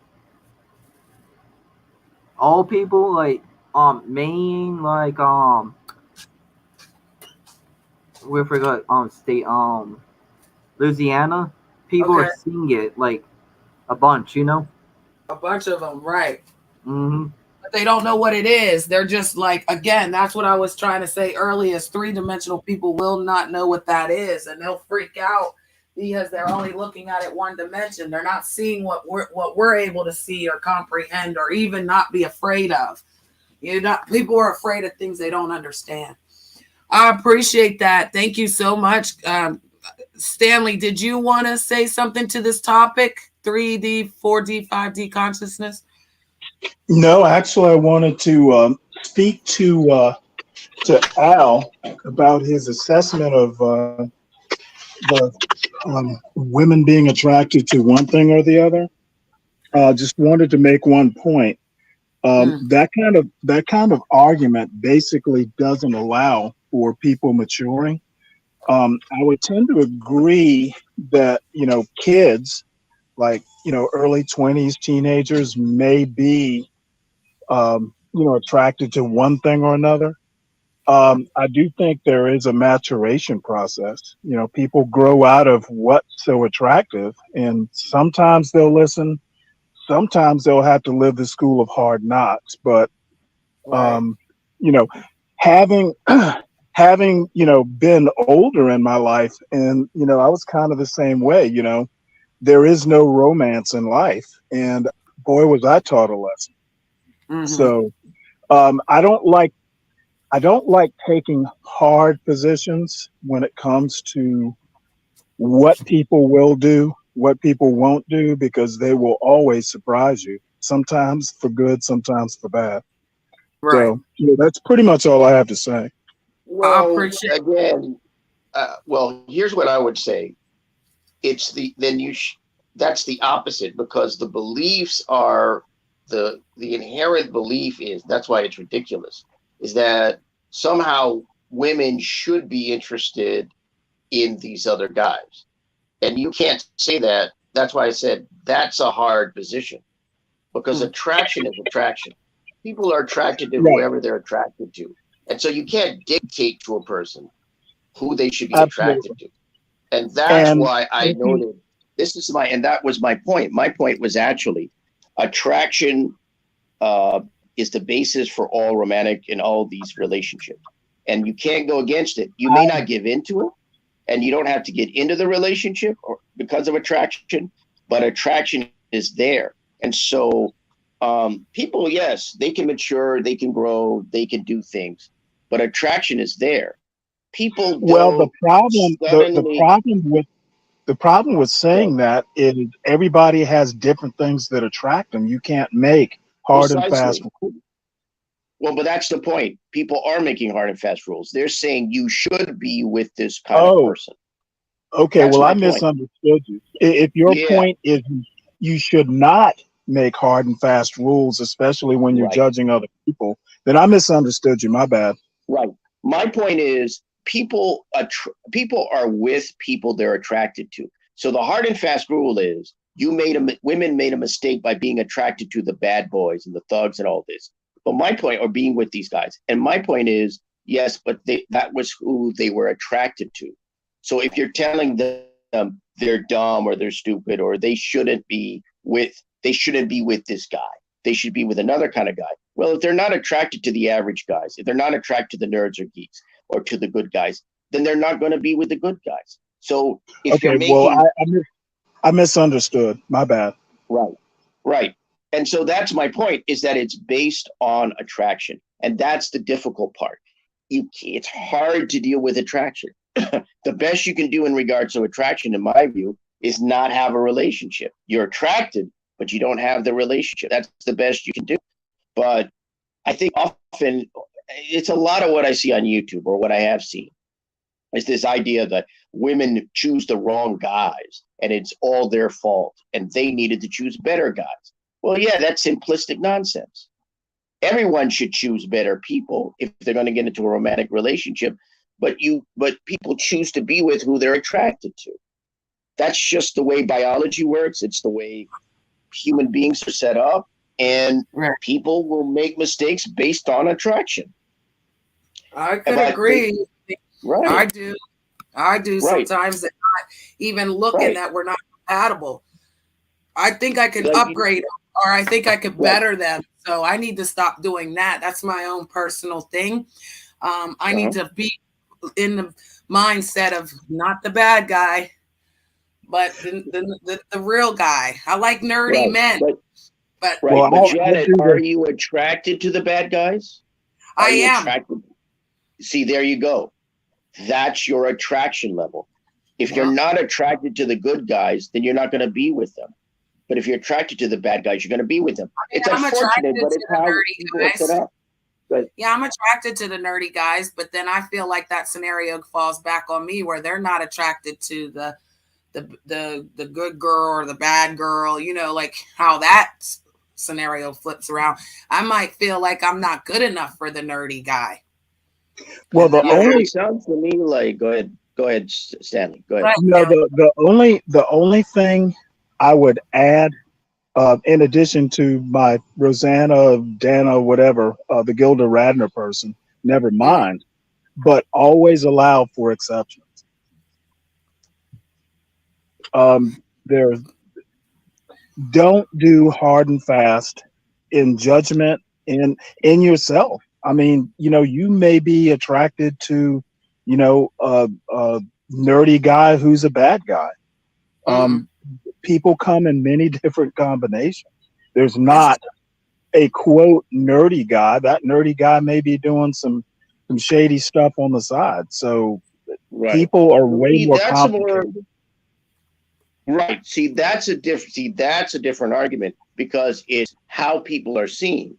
All people like Maine, like we forgot state Louisiana, people are seeing it like a bunch, A bunch of them, right? Mm-hmm. But they don't know what it is. They're just like, again, that's what I was trying to say earlier. Is three-dimensional people will not know what that is, and they'll freak out because they're only looking at it one dimension. They're not seeing what we're able to see or comprehend or even not be afraid of. People are afraid of things they don't understand. I appreciate that. Thank you so much. Stanley, did you want to say something to this topic? 3D, 4D, 5D consciousness? No, actually, I wanted to speak to Al about his assessment of the women being attracted to one thing or the other. Just wanted to make one point. That kind of argument basically doesn't allow for people maturing. I would tend to agree that kids, like early 20s, teenagers may be attracted to one thing or another. I do think there is a maturation process. People grow out of what's so attractive, and sometimes they'll listen. Sometimes they'll have to live the school of hard knocks. But having been older in my life, and I was kind of the same way. There is no romance in life, and boy, was I taught a lesson. Mm-hmm. So I don't like taking hard positions when it comes to what people will do, what people won't do, because they will always surprise you. Sometimes for good, sometimes for bad. Right. So that's pretty much all I have to say. Well, again, here's what I would say. It's that's the opposite, because the beliefs are the inherent belief is, that's why it's ridiculous, is that somehow women should be interested in these other guys. And you can't say that. That's why I said that's a hard position, because attraction is attraction. People are attracted to whoever they're attracted to. And so you can't dictate to a person who they should be attracted to. And that's why I noted and that was my point. My point was actually attraction is the basis for all romantic and all these relationships. And you can't go against it. You may not give into it, and you don't have to get into the relationship or because of attraction, but attraction is there. And so people, yes, they can mature, they can grow, they can do things, but attraction is there. People don't the problem with saying that is everybody has different things that attract them. You can't make hard and fast rules. Well, but that's the point. People are making hard and fast rules. They're saying you should be with this kind of person. Okay, that's I misunderstood you. If your point is you should not make hard and fast rules, especially when you're judging other people, then I misunderstood you. My bad. Right. My point is people are with people they're attracted to. So the hard and fast rule is women made a mistake by being attracted to the bad boys and the thugs and all this. But my point, or being with these guys, and my point is, yes, but that was who they were attracted to. So if you're telling them they're dumb or they're stupid or they shouldn't be they shouldn't be with this guy. They should be with another kind of guy. Well, if they're not attracted to the average guys, if they're not attracted to the nerds or geeks or to the good guys, then they're not going to be with the good guys. So if you're making, well, I misunderstood. My bad. Right. And so that's my point, is that it's based on attraction. And that's the difficult part. It's hard to deal with attraction. The best you can do in regards to attraction, in my view, is not have a relationship. You're attracted, but you don't have the relationship. That's the best you can do. But I think often it's a lot of what I see on YouTube, or what I have seen, is this idea that women choose the wrong guys and it's all their fault and they needed to choose better guys. Well, yeah, that's simplistic nonsense. Everyone should choose better people if they're going to get into a romantic relationship, but people choose to be with who they're attracted to. That's just the way biology works. It's the way human beings are set up, and people will make mistakes based on attraction. I could agree. Right. I do sometimes, that not even looking that we're not compatible. I think I can upgrade them, or I think I could better them. So I need to stop doing that. That's my own personal thing. I need to be in the mindset of not the bad guy, but the real guy. I like nerdy men. But Janet, are you attracted to the bad guys? I am. See, there you go. That's your attraction level. If you're not attracted to the good guys, then you're not going to be with them. But if you're attracted to the bad guys, you're going to be with them. It's unfortunate, but it's how people are set up. Yeah, I'm attracted to the nerdy guys, but then I feel like that scenario falls back on me, where they're not attracted to the good girl or the bad girl, like how that scenario flips around. I might feel like I'm not good enough for the nerdy guy. Well, it sounds to me like, go ahead, Stanley. Go ahead. The only thing I would add, in addition to my Rosanna, Dana, whatever, the Gilda Radner person, never mind, but always allow for exceptions. Don't do hard and fast in judgment in yourself. I mean, you may be attracted to, a nerdy guy who's a bad guy. People come in many different combinations. There's not a quote nerdy guy. That nerdy guy may be doing some shady stuff on the side. So people are way more complicated. Right. See, that's a different argument, because it's how people are seen.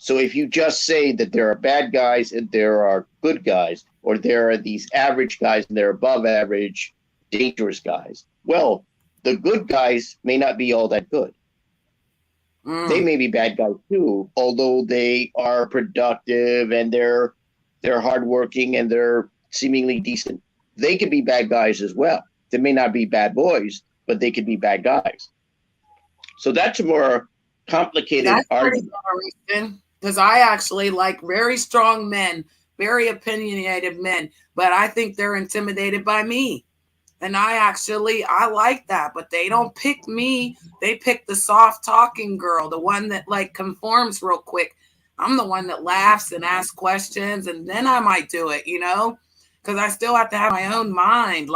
So if you just say that there are bad guys and there are good guys, or there are these average guys and there are above average, dangerous guys, well, the good guys may not be all that good. They may be bad guys too, although they are productive and they're hardworking and they're seemingly decent. They could be bad guys as well. They may not be bad boys, but they could be bad guys. So that's a more complicated argument. Because I actually like very strong men, very opinionated men, but I think they're intimidated by me. And I like that, but they don't pick me. They pick the soft talking girl, the one that conforms real quick. I'm the one that laughs and asks questions, and then I might do it, because I still have to have my own mind.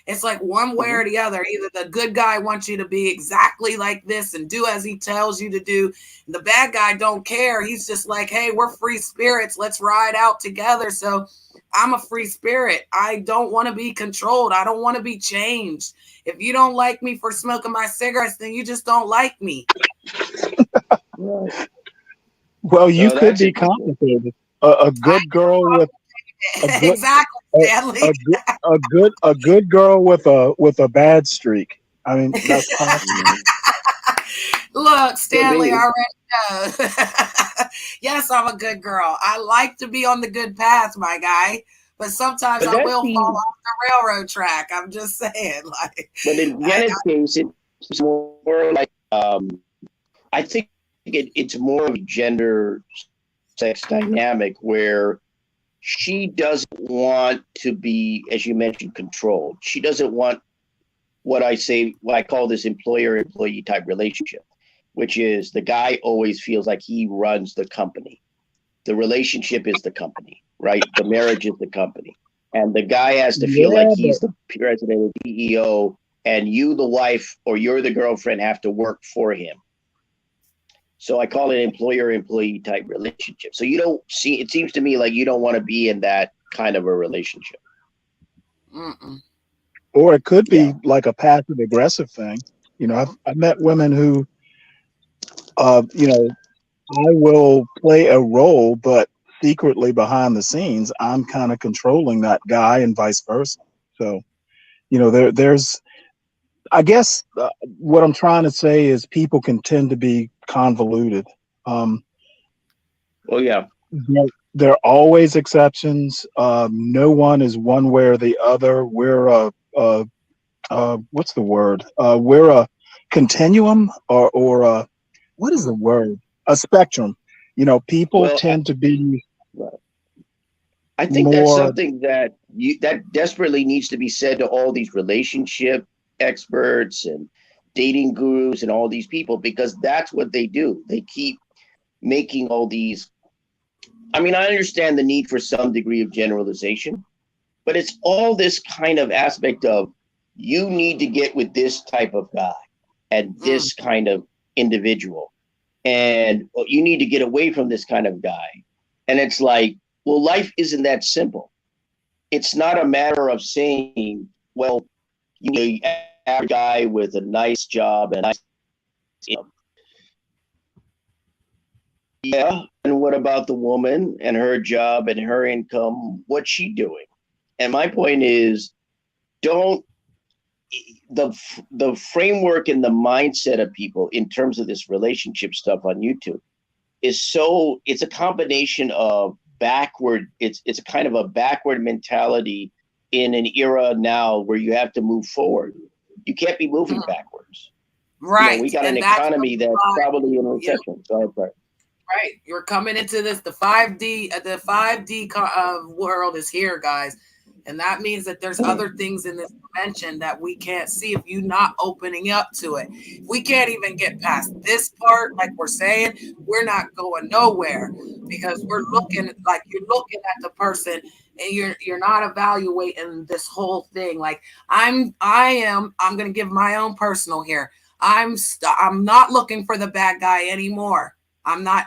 It's like one way or the other. Either the good guy wants you to be exactly like this and do as he tells you to do. And the bad guy don't care. He's just like, hey, we're free spirits. Let's ride out together. So I'm a free spirit. I don't want to be controlled. I don't want to be changed. If you don't like me for smoking my cigarettes, then you just don't like me. Well, you could be complicated. A good girl with a good girl with a bad streak. I mean, that's possible. Look, Stanley already knows. Yes, I'm a good girl. I like to be on the good path, my guy. But sometimes I will fall off the railroad track. I'm just saying, But in Janet's case, it's more like I think it's more of a gender sex dynamic where she doesn't want to be, as you mentioned, controlled. She doesn't want what I call this employer-employee type relationship, which is the guy always feels like he runs the company. The relationship is the company, right? The marriage is the company. And the guy has to feel like he's the president or CEO, and you, the wife, or you're the girlfriend, have to work for him. So I call it employer-employee type relationship. So you don't see, it seems to me like you don't want to be in that kind of a relationship. Or it could be like a passive aggressive thing. You know, I've met women who, you know, I will play a role, but secretly behind the scenes, I'm kind of controlling that guy and vice versa. So, you know, there's, I guess what I'm trying to say is people can tend to be convoluted. Oh yeah. There are always exceptions. No one is one way or the other. We're what's the word? We're a continuum or what is the word? A spectrum. You know, people tend to be. I think that's something that that desperately needs to be said to all these relationship experts and dating gurus and all these people, because that's what they do. They keep making all these. I mean, I understand the need for some degree of generalization, but it's all this kind of aspect of you need to get with this type of guy and this kind of individual, and you need to get away from this kind of guy. And it's like, well, life isn't that simple. It's not a matter of saying, well, you need a guy with a nice job and nice income. Yeah, and what about the woman and her job and her income? What's she doing? And my point is, the framework and the mindset of people in terms of this relationship stuff on YouTube is it's a combination of backward. It's a kind of a backward mentality in an era now where you have to move forward. You can't be moving backwards. Right. You know, we got an economy that's probably in recession. So right. You're coming into this, the 5D world is here, guys. And that means that there's other things in this dimension that we can't see if you're not opening up to it. We can't even get past this part, like we're saying, we're not going nowhere, because we're looking, like you're looking at the person and you're not evaluating this whole thing. Like I'm going to give my own personal here. I'm not looking for the bad guy anymore. I'm not.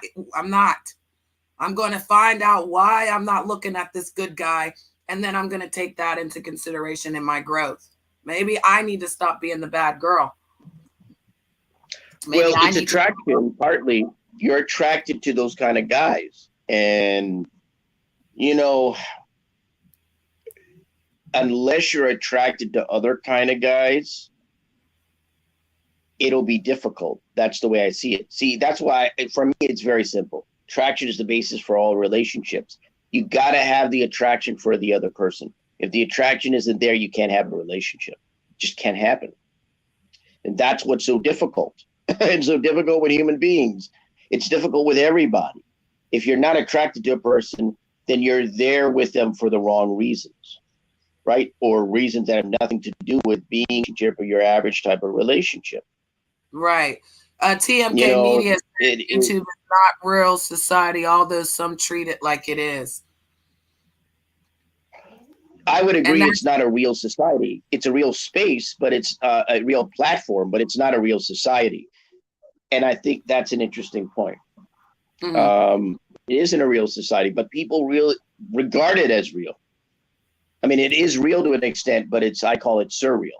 I'm going to find out why I'm not looking at this good guy. And then I'm going to take that into consideration in my growth. Maybe I need to stop being the bad girl. Well, it's attraction. Partly, you're attracted to those kind of guys. And, you know, unless you're attracted to other kind of guys, it'll be difficult. That's the way I see it. See, that's why, for me, it's very simple. Attraction is the basis for all relationships. You got to have the attraction for the other person. If the attraction isn't there, you can't have a relationship. It just can't happen. And that's what's so difficult. It's so difficult with human beings. It's difficult with everybody. If you're not attracted to a person, then you're there with them for the wrong reasons, right? Or reasons that have nothing to do with being a relationship or your average type of relationship. Right. TMK Media said YouTube is not real society, although some treat it like it is. I would agree it's not a real society. It's a real space, but it's a real platform, but it's not a real society. And I think that's an interesting point. It isn't a real society, but people really regard it as real. I mean, it is real to an extent, but I call it surreal.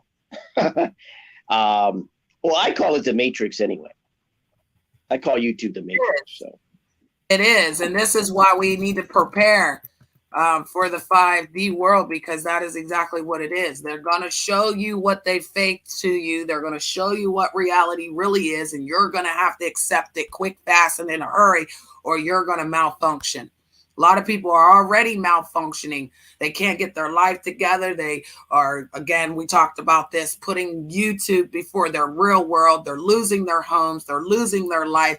Well, I call it the Matrix anyway. I call YouTube the Matrix. So it is, and this is why we need to prepare for the 5D world, because that is exactly what it is. They're going to show you what they faked to you. They're going to show you what reality really is, and you're going to have to accept it quick, fast, and in a hurry, or you're going to malfunction. A lot of people are already malfunctioning. They can't get their life together. They are, again, we talked about this, putting YouTube before their real world. They're losing their homes. They're losing their life.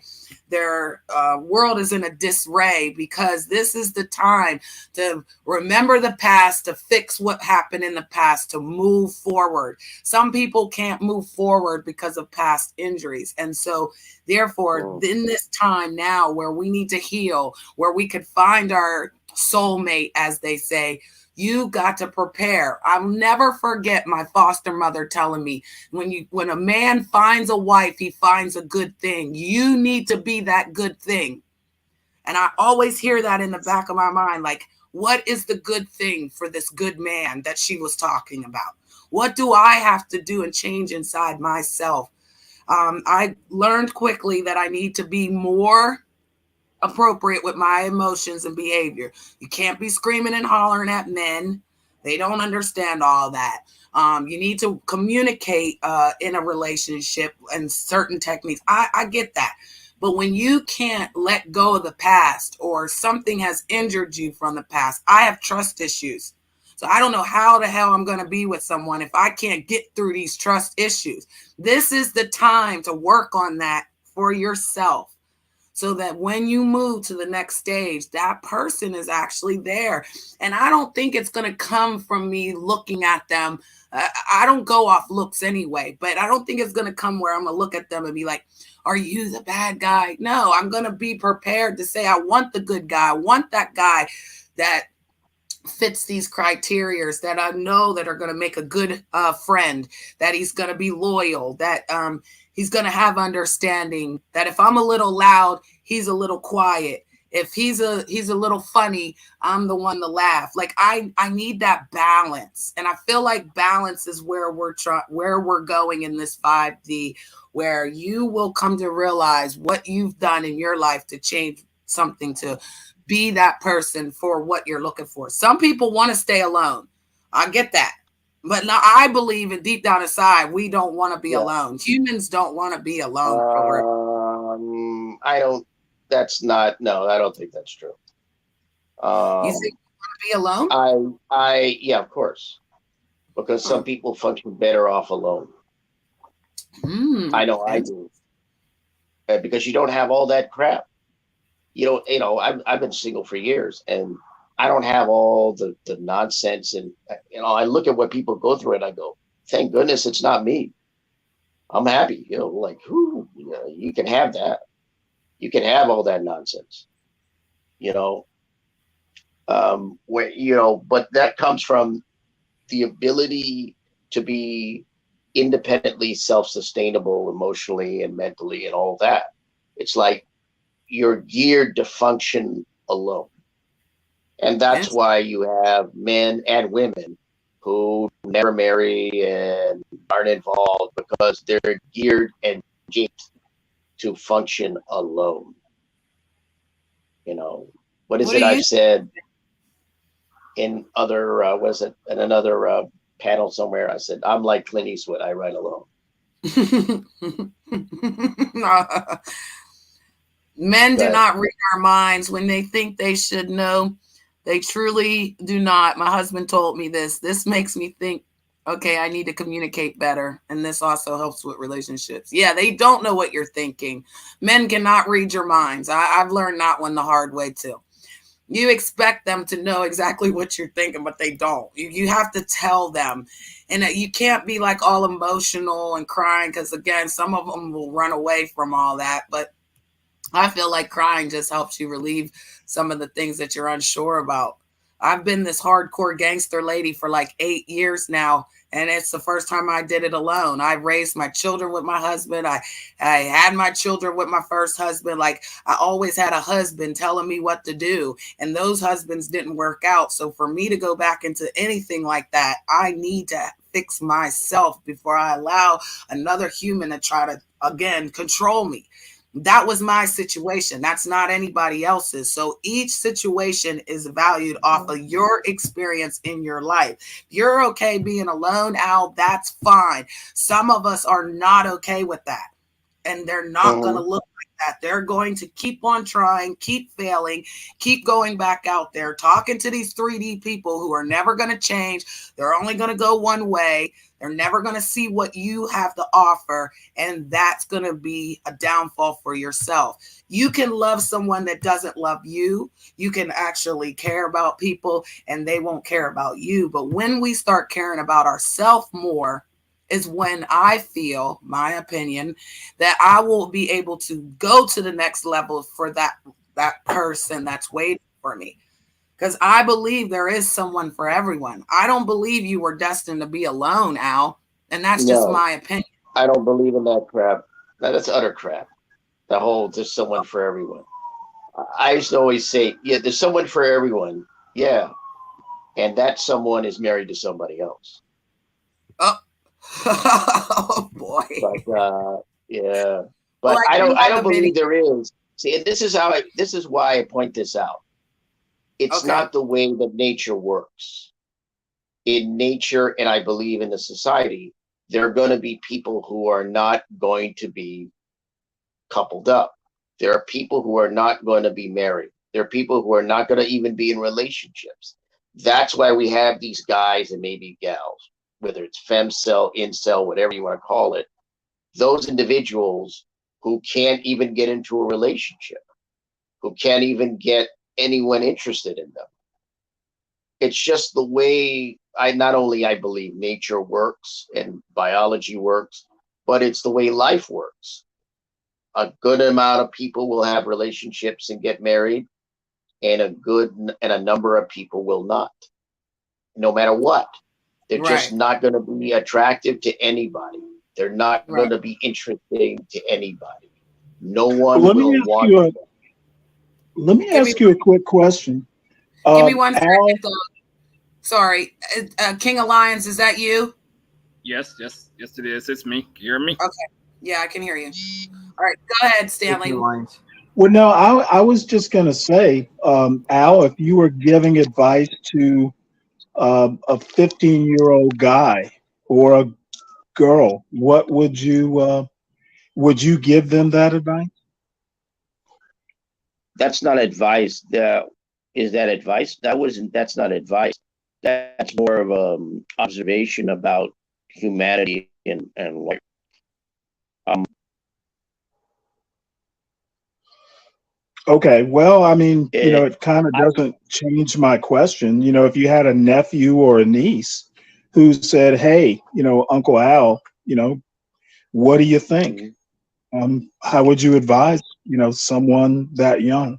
their world is in a disarray, because this is the time to remember the past, to fix what happened in the past, to move forward. Some people can't move forward because of past injuries. And so therefore, in this time now where we need to heal, where we could find our soulmate, as they say, you got to prepare. I'll never forget my foster mother telling me, when a man finds a wife, he finds a good thing. You need to be that good thing. And I always hear that in the back of my mind, like, what is the good thing for this good man that she was talking about? What do I have to do and change inside myself? I learned quickly that I need to be more appropriate with my emotions and behavior. You can't be screaming and hollering at men. They don't understand all that. You need to communicate in a relationship and certain techniques. I get that. But when you can't let go of the past, or something has injured you from the past, I have trust issues. So I don't know how the hell I'm going to be with someone if I can't get through these trust issues. This is the time to work on that for yourself, so that when you move to the next stage, that person is actually there. And I don't think it's going to come from me looking at them. I don't go off looks anyway, but I don't think it's going to come where I'm going to look at them and be like, are you the bad guy? No, I'm going to be prepared to say, I want the good guy. I want that guy that fits these criterias, that I know that are going to make a good friend, that he's going to be loyal, that he's going to have understanding, that if I'm a little loud, he's a little quiet. If he's a little funny, I'm the one to laugh. Like I need that balance. And I feel like balance is where we're going in this 5D, where you will come to realize what you've done in your life to change something, to be that person for what you're looking for. Some people want to stay alone. I get that. But now I believe in deep down inside, we don't want to be alone. Humans don't want to be alone. I don't think that's true. You think you want to be alone? Yeah, of course. Because some people function better off alone. I know I do. Because you don't have all that crap. I've been single for years, and I don't have all the nonsense. And, I look at what people go through and I go, thank goodness it's not me. I'm happy, you can have that. You can have all that nonsense, but that comes from the ability to be independently self-sustainable emotionally and mentally and all that. It's like you're geared to function alone. And that's why you have men and women who never marry and aren't involved, because they're geared and shaped to function alone. What is it I've said in other, in another panel somewhere? I said, I'm like Clint Eastwood, I ride alone. Men do not read our minds. When they think they should know, they truly do not. My husband told me this. This makes me think, okay, I need to communicate better. And this also helps with relationships. Yeah, they don't know what you're thinking. Men cannot read your minds. I've learned that one the hard way too. You expect them to know exactly what you're thinking, but they don't. You have to tell them. And you can't be like all emotional and crying, because again, some of them will run away from all that. But I feel like crying just helps you relieve some of the things that you're unsure about. I've been this hardcore gangster lady for like 8 years now, and it's the first time I did it alone. I raised my children with my husband. I had my children with my first husband. Like, I always had a husband telling me what to do, and those husbands didn't work out. So for me to go back into anything like that, I need to fix myself before I allow another human to try to, again, control me. That was my situation. That's not anybody else's. So each situation is valued off of your experience in your life. If you're okay being alone, Al, that's fine. Some of us are not okay with that. And they're not going to look like that. They're going to keep on trying, keep failing, keep going back out there, talking to these 3D people who are never going to change. They're only going to go one way. They're never going to see what you have to offer. And that's going to be a downfall for yourself. You can love someone that doesn't love you. You can actually care about people and they won't care about you. But when we start caring about ourselves more, is when I feel, my opinion, that I will be able to go to the next level for that person that's waiting for me. Because I believe there is someone for everyone. I don't believe you were destined to be alone, Al. And that's just my opinion. I don't believe in that crap. That's utter crap. The whole there's someone for everyone. I used to always say, yeah, there's someone for everyone. Yeah. And that someone is married to somebody else. Oh boy. But yeah. But I don't believe there is. See, and this is why I point this out. It's not the way that nature works. In nature, and I believe in the society, there are going to be people who are not going to be coupled up. There are people who are not going to be married. There are people who are not going to even be in relationships. That's why we have these guys and maybe gals, whether it's femcel, incel, whatever you want to call it, those individuals who can't even get into a relationship, who can't even get anyone interested in them. It's just the way I believe nature works and biology works, but it's the way life works. A good amount of people will have relationships and get married, and a number of people will not, no matter what. They're just not going to be attractive to anybody. They're not going to be interesting to anybody. No one will want them. Let me ask you a quick question. Give me one second, though. Sorry. King Alliance, is that you? Yes, it is. It's me. Can you hear me? Okay. Yeah, I can hear you. All right, go ahead, Stanley. Well, no, I was just going to say, Al, if you were giving advice to a 15-year-old guy or a girl, what would you give them that advice? That's not advice. Is that advice? That's not advice. That's more of observation about humanity and life. Okay, well, I mean, it kind of doesn't change my question. If you had a nephew or a niece who said, "Hey, Uncle Al, what do you think?" How would you advise, someone that young?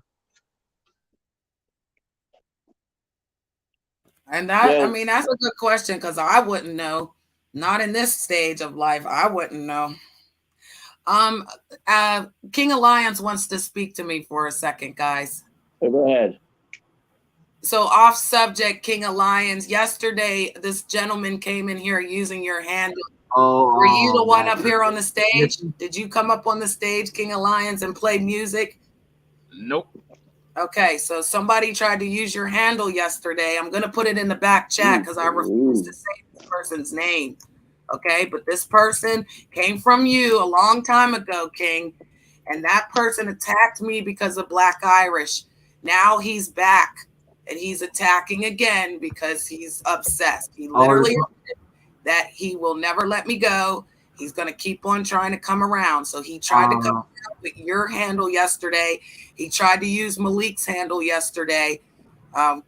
And I mean, that's a good question because I wouldn't know. Not in this stage of life, I wouldn't know. King Alliance wants to speak to me for a second, guys. Go ahead. So off subject, King Alliance. Yesterday, this gentleman came in here using your handle. Were you the one up here on the stage? Did you come up on the stage, King Alliance, and play music? Nope. Okay, so somebody tried to use your handle yesterday. I'm going to put it in the back chat because I refuse to say this person's name. Okay, but this person came from you a long time ago, King, and that person attacked me because of Black Irish. Now he's back, and he's attacking again because he's obsessed. He literally that he will never let me go. He's going to keep on trying to come around. So he tried to come around with your handle yesterday. He tried to use Malik's handle yesterday.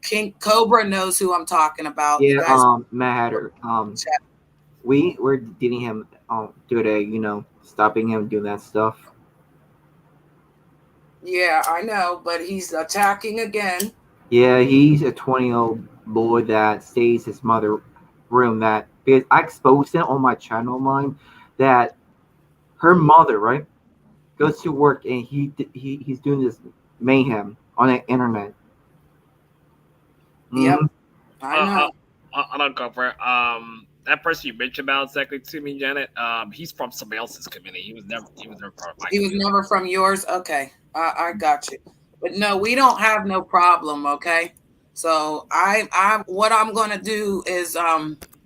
King Cobra knows who I'm talking about. Yeah, Matter. We're getting him today, stopping him doing that stuff. Yeah, I know, but he's attacking again. Yeah, he's a 20-year-old boy that stays his mother room. That because I exposed it on my channel of mine that her mother, right, goes to work and he's doing this mayhem on the internet. Yep, I know. I don't cover. That person you mentioned about exactly to me, Janet. He's from somebody else's community. He was never part of my. He was never from yours. Okay, I got you. But no, we don't have no problem. Okay, so what I'm gonna do is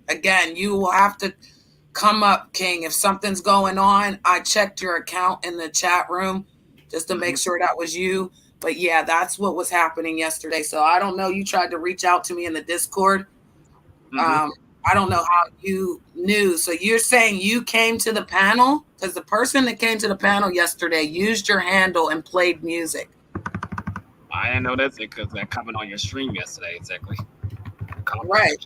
again, you will have to come up, King. If something's going on, I checked your account in the chat room. just to make sure that was you. But yeah, that's what was happening yesterday. So I don't know. You tried to reach out to me in the Discord. I don't know how you knew. So you're saying you came to the panel? Because the person that came to the panel yesterday used your handle and played music. I didn't know that's it because that comment on your stream yesterday, exactly. Right.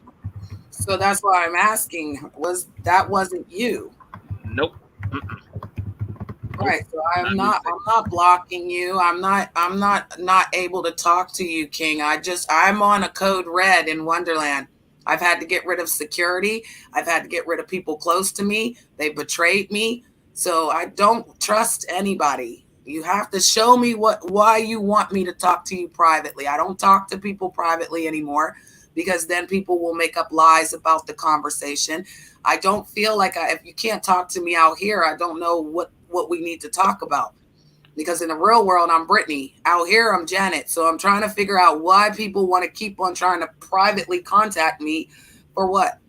So that's why I'm asking. Wasn't you? Nope. Right. So I'm not blocking you. I'm not able to talk to you, King. I'm on a code red in Wonderland. I've had to get rid of security. I've had to get rid of people close to me. They betrayed me. So I don't trust anybody. You have to show me why you want me to talk to you privately. I don't talk to people privately anymore because then people will make up lies about the conversation. I don't feel like if you can't talk to me out here, I don't know what we need to talk about. Because in the real world, I'm Brittany. Out here, I'm Janet. So I'm trying to figure out why people want to keep on trying to privately contact me for what?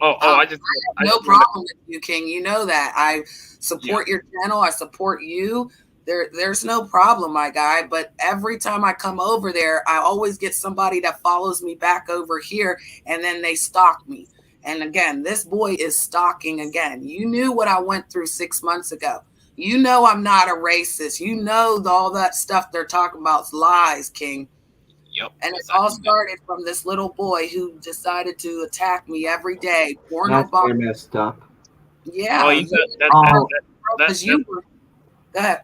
I have no problem with you, King. You know that. I support your channel. I support you. There's no problem, my guy. But every time I come over there, I always get somebody that follows me back over here, and then they stalk me. And again, this boy is stalking again. You knew what I went through 6 months ago. You know I'm not a racist. You know all that stuff they're talking about is lies, King. Yep. And it all started from this little boy who decided to attack me every day. That's very messed up. Yeah. Go ahead.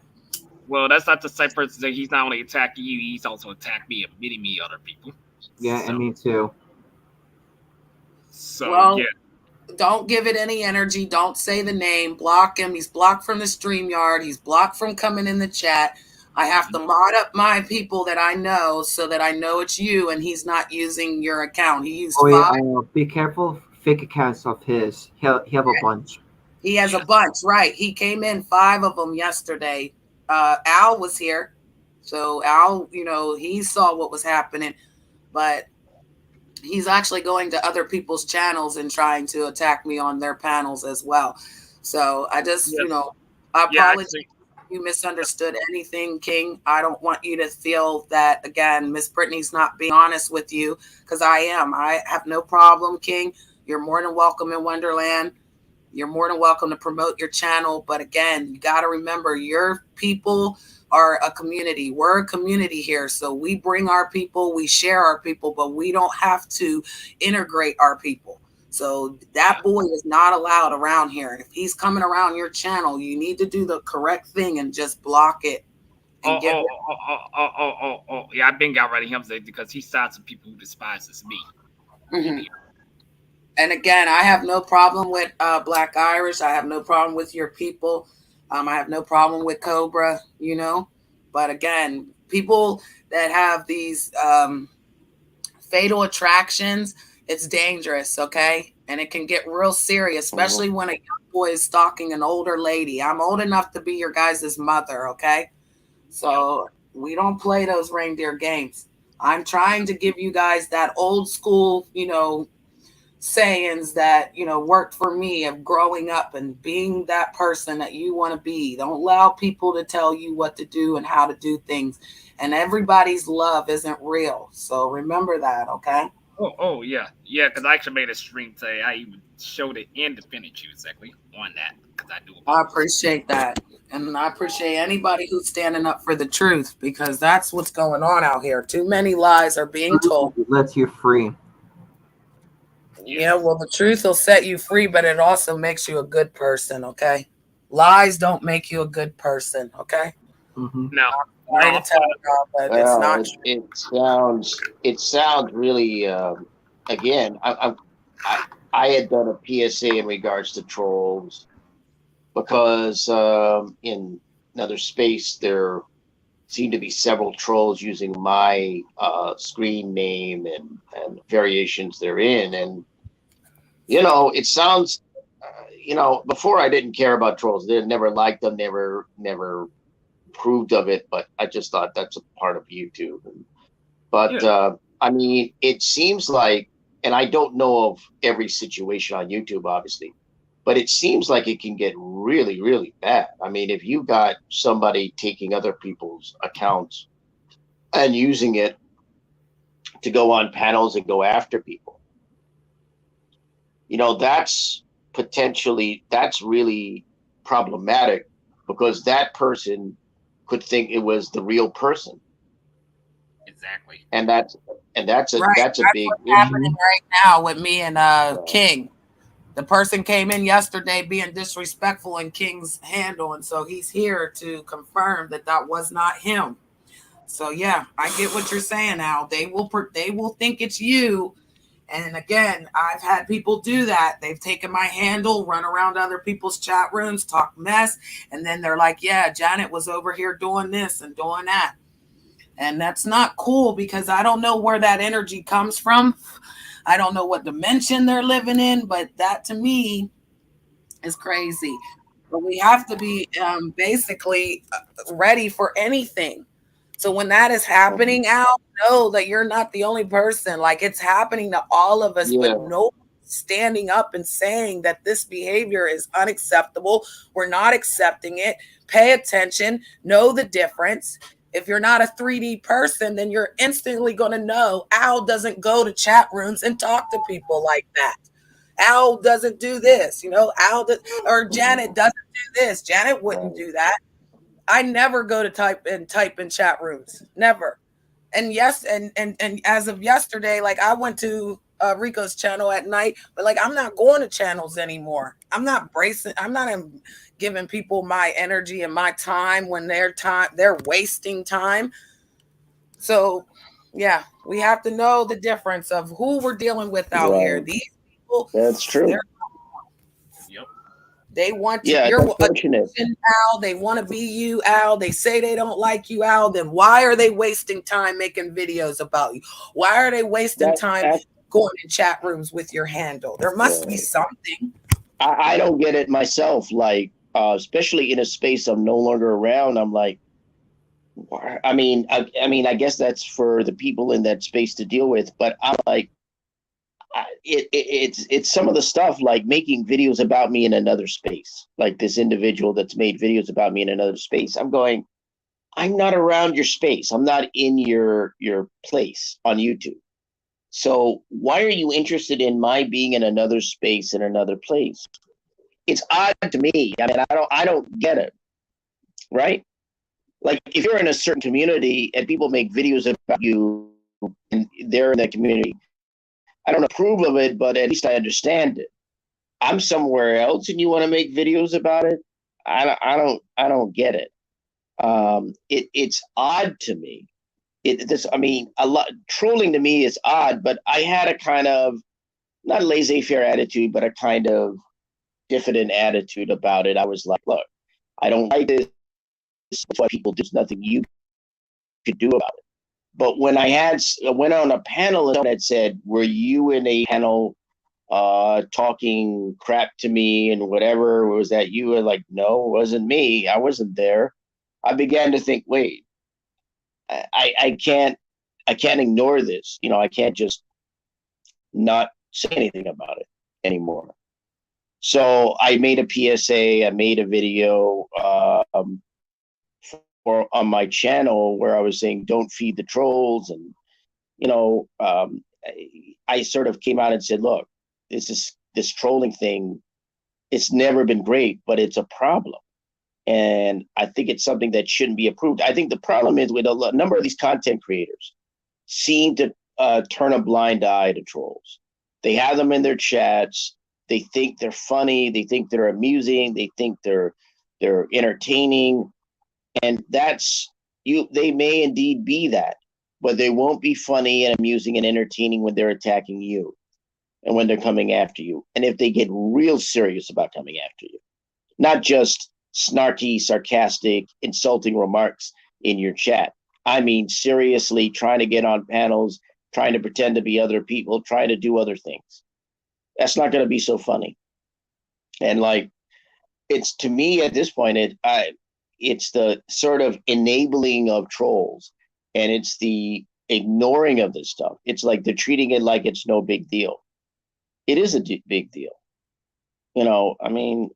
Well, that's not the same person that he's not only attacking you, he's also attacking me and many other people. Yeah, and me too. So, yeah. Don't give it any energy. Don't say the name. Block him. He's blocked from the StreamYard. He's blocked from coming in the chat. I have to mod up my people that I know so that I know it's you and he's not using your account. He used 5. Be careful, fake accounts of his. He have a bunch. He has a bunch, right? He came in 5 of them yesterday. Al was here. So Al, he saw what was happening, but he's actually going to other people's channels and trying to attack me on their panels as well. So I just, I apologize if you misunderstood anything, King. I don't want you to feel that, again, Miss Brittany's not being honest with you, because I am. I have no problem, King. You're more than welcome in Wonderland. You're more than welcome to promote your channel. But again, you got to remember, your people are a community. We're a community here. So we bring our people, we share our people, but we don't have to integrate our people. So that boy is not allowed around here. If he's coming around your channel, you need to do the correct thing and just block it. And yeah, I've been got rid of him because he sides with people who despises me. Mm-hmm. And again, I have no problem with Black Irish. I have no problem with your people. I have no problem with Cobra, But again, people that have these fatal attractions, it's dangerous, okay? And it can get real serious, especially when a young boy is stalking an older lady. I'm old enough to be your guys' mother, okay? So we don't play those reindeer games. I'm trying to give you guys that old school, sayings that worked for me of growing up and being that person that you want to be. Don't allow people to tell you what to do and how to do things, and everybody's love isn't real, so remember that, okay? Yeah, because I actually made a stream today. I even showed it and defended you exactly on that, because I appreciate that, and I appreciate anybody who's standing up for the truth, because that's what's going on out here. Too many lies are being told. It lets you free. Yeah, well, the truth will set you free, but it also makes you a good person, okay? Lies don't make you a good person, okay? Mm-hmm. No. Sorry to tell you, but it's not true. It sounds really. Again, I had done a PSA in regards to trolls, because in another space there seem to be several trolls using my screen name and variations therein, and it sounds, before I didn't care about trolls. I never liked them, never approved of it, but I just thought that's a part of YouTube. But I mean, it seems like, and I don't know of every situation on YouTube, obviously, but but it seems like it can get really, really bad. I mean, if you got somebody taking other people's accounts and using it to go on panels and go after people, that's really problematic, because that person could think it was the real person. Exactly. And that's a That's big what's issue. happening right now with me and King. The person came in yesterday being disrespectful in King's handle, and so he's here to confirm that was not him. So yeah, I get what you're saying, Al. They will think it's you. And again, I've had people do that. They've taken my handle, run around other people's chat rooms, talk mess, and then they're like, yeah, Janet was over here doing this and doing that. And that's not cool, because I don't know where that energy comes from. I don't know what dimension they're living in, but that to me is crazy. But we have to be basically ready for anything. So when that is happening, Al, know that you're not the only person. Like, it's happening to all of us, but no standing up and saying that this behavior is unacceptable. We're not accepting it. Pay attention. Know the difference. If you're not a 3D person, then you're instantly going to know Al doesn't go to chat rooms and talk to people like that. Al doesn't do this, or Janet doesn't do this. Janet wouldn't do that. I never go to type in chat rooms. Never. And yes, and as of yesterday, like, I went to Rico's channel at night, but like, I'm not going to channels anymore. I'm not giving people my energy and my time when they're wasting time. So yeah, we have to know the difference of who we're dealing with out here. These people, that's true. They want you. Yeah, you're unfortunate. Al. They want to be you, Al. They say they don't like you, Al. Then why are they wasting time making videos about you? Why are they wasting time going in chat rooms with your handle? There must be something. I don't get it myself. Like, especially in a space I'm no longer around. I'm like, I mean, I guess that's for the people in that space to deal with. But I'm like, it's some of the stuff, like making videos about me in another space, like this individual that's made videos about me in another space. I'm going, I'm not around your space. I'm not in your place on YouTube. So why are you interested in my being in another space in another place? It's odd to me. I mean, I don't get it. Right? Like, if you're in a certain community and people make videos about you and they're in that community, I don't approve of it, but at least I understand it. I'm somewhere else and you want to make videos about it? I don't get it. It's odd to me. A lot trolling to me is odd, but I had a kind of, not laissez-faire attitude, but a kind of diffident attitude about it. I was like, look, I don't like this. This is what people do. There's nothing you could do about it. But when I went on a panel and had said, were you in a panel talking crap to me and whatever, was that you? Were like, no, it wasn't me. I wasn't there. I began to think, wait, I can't ignore this. I can't just not say anything about it anymore. So I made a PSA. I made a video on my channel where I was saying, don't feed the trolls. And, I sort of came out and said, look, this trolling thing, it's never been great, but it's a problem. And I think it's something that shouldn't be approved. I think the problem is with a number of these content creators seem to turn a blind eye to trolls. They have them in their chats. They think they're funny. They think they're amusing. They think they're entertaining. And they may indeed be that, but they won't be funny and amusing and entertaining when they're attacking you and when they're coming after you. And if they get real serious about coming after you, not just snarky, sarcastic, insulting remarks in your chat. I mean, seriously trying to get on panels, trying to pretend to be other people, trying to do other things. That's not going to be so funny. And like, it's, to me at this point, it's the sort of enabling of trolls, and it's the ignoring of this stuff. It's like they're treating it like it's no big deal. It is a big deal. You know, I mean,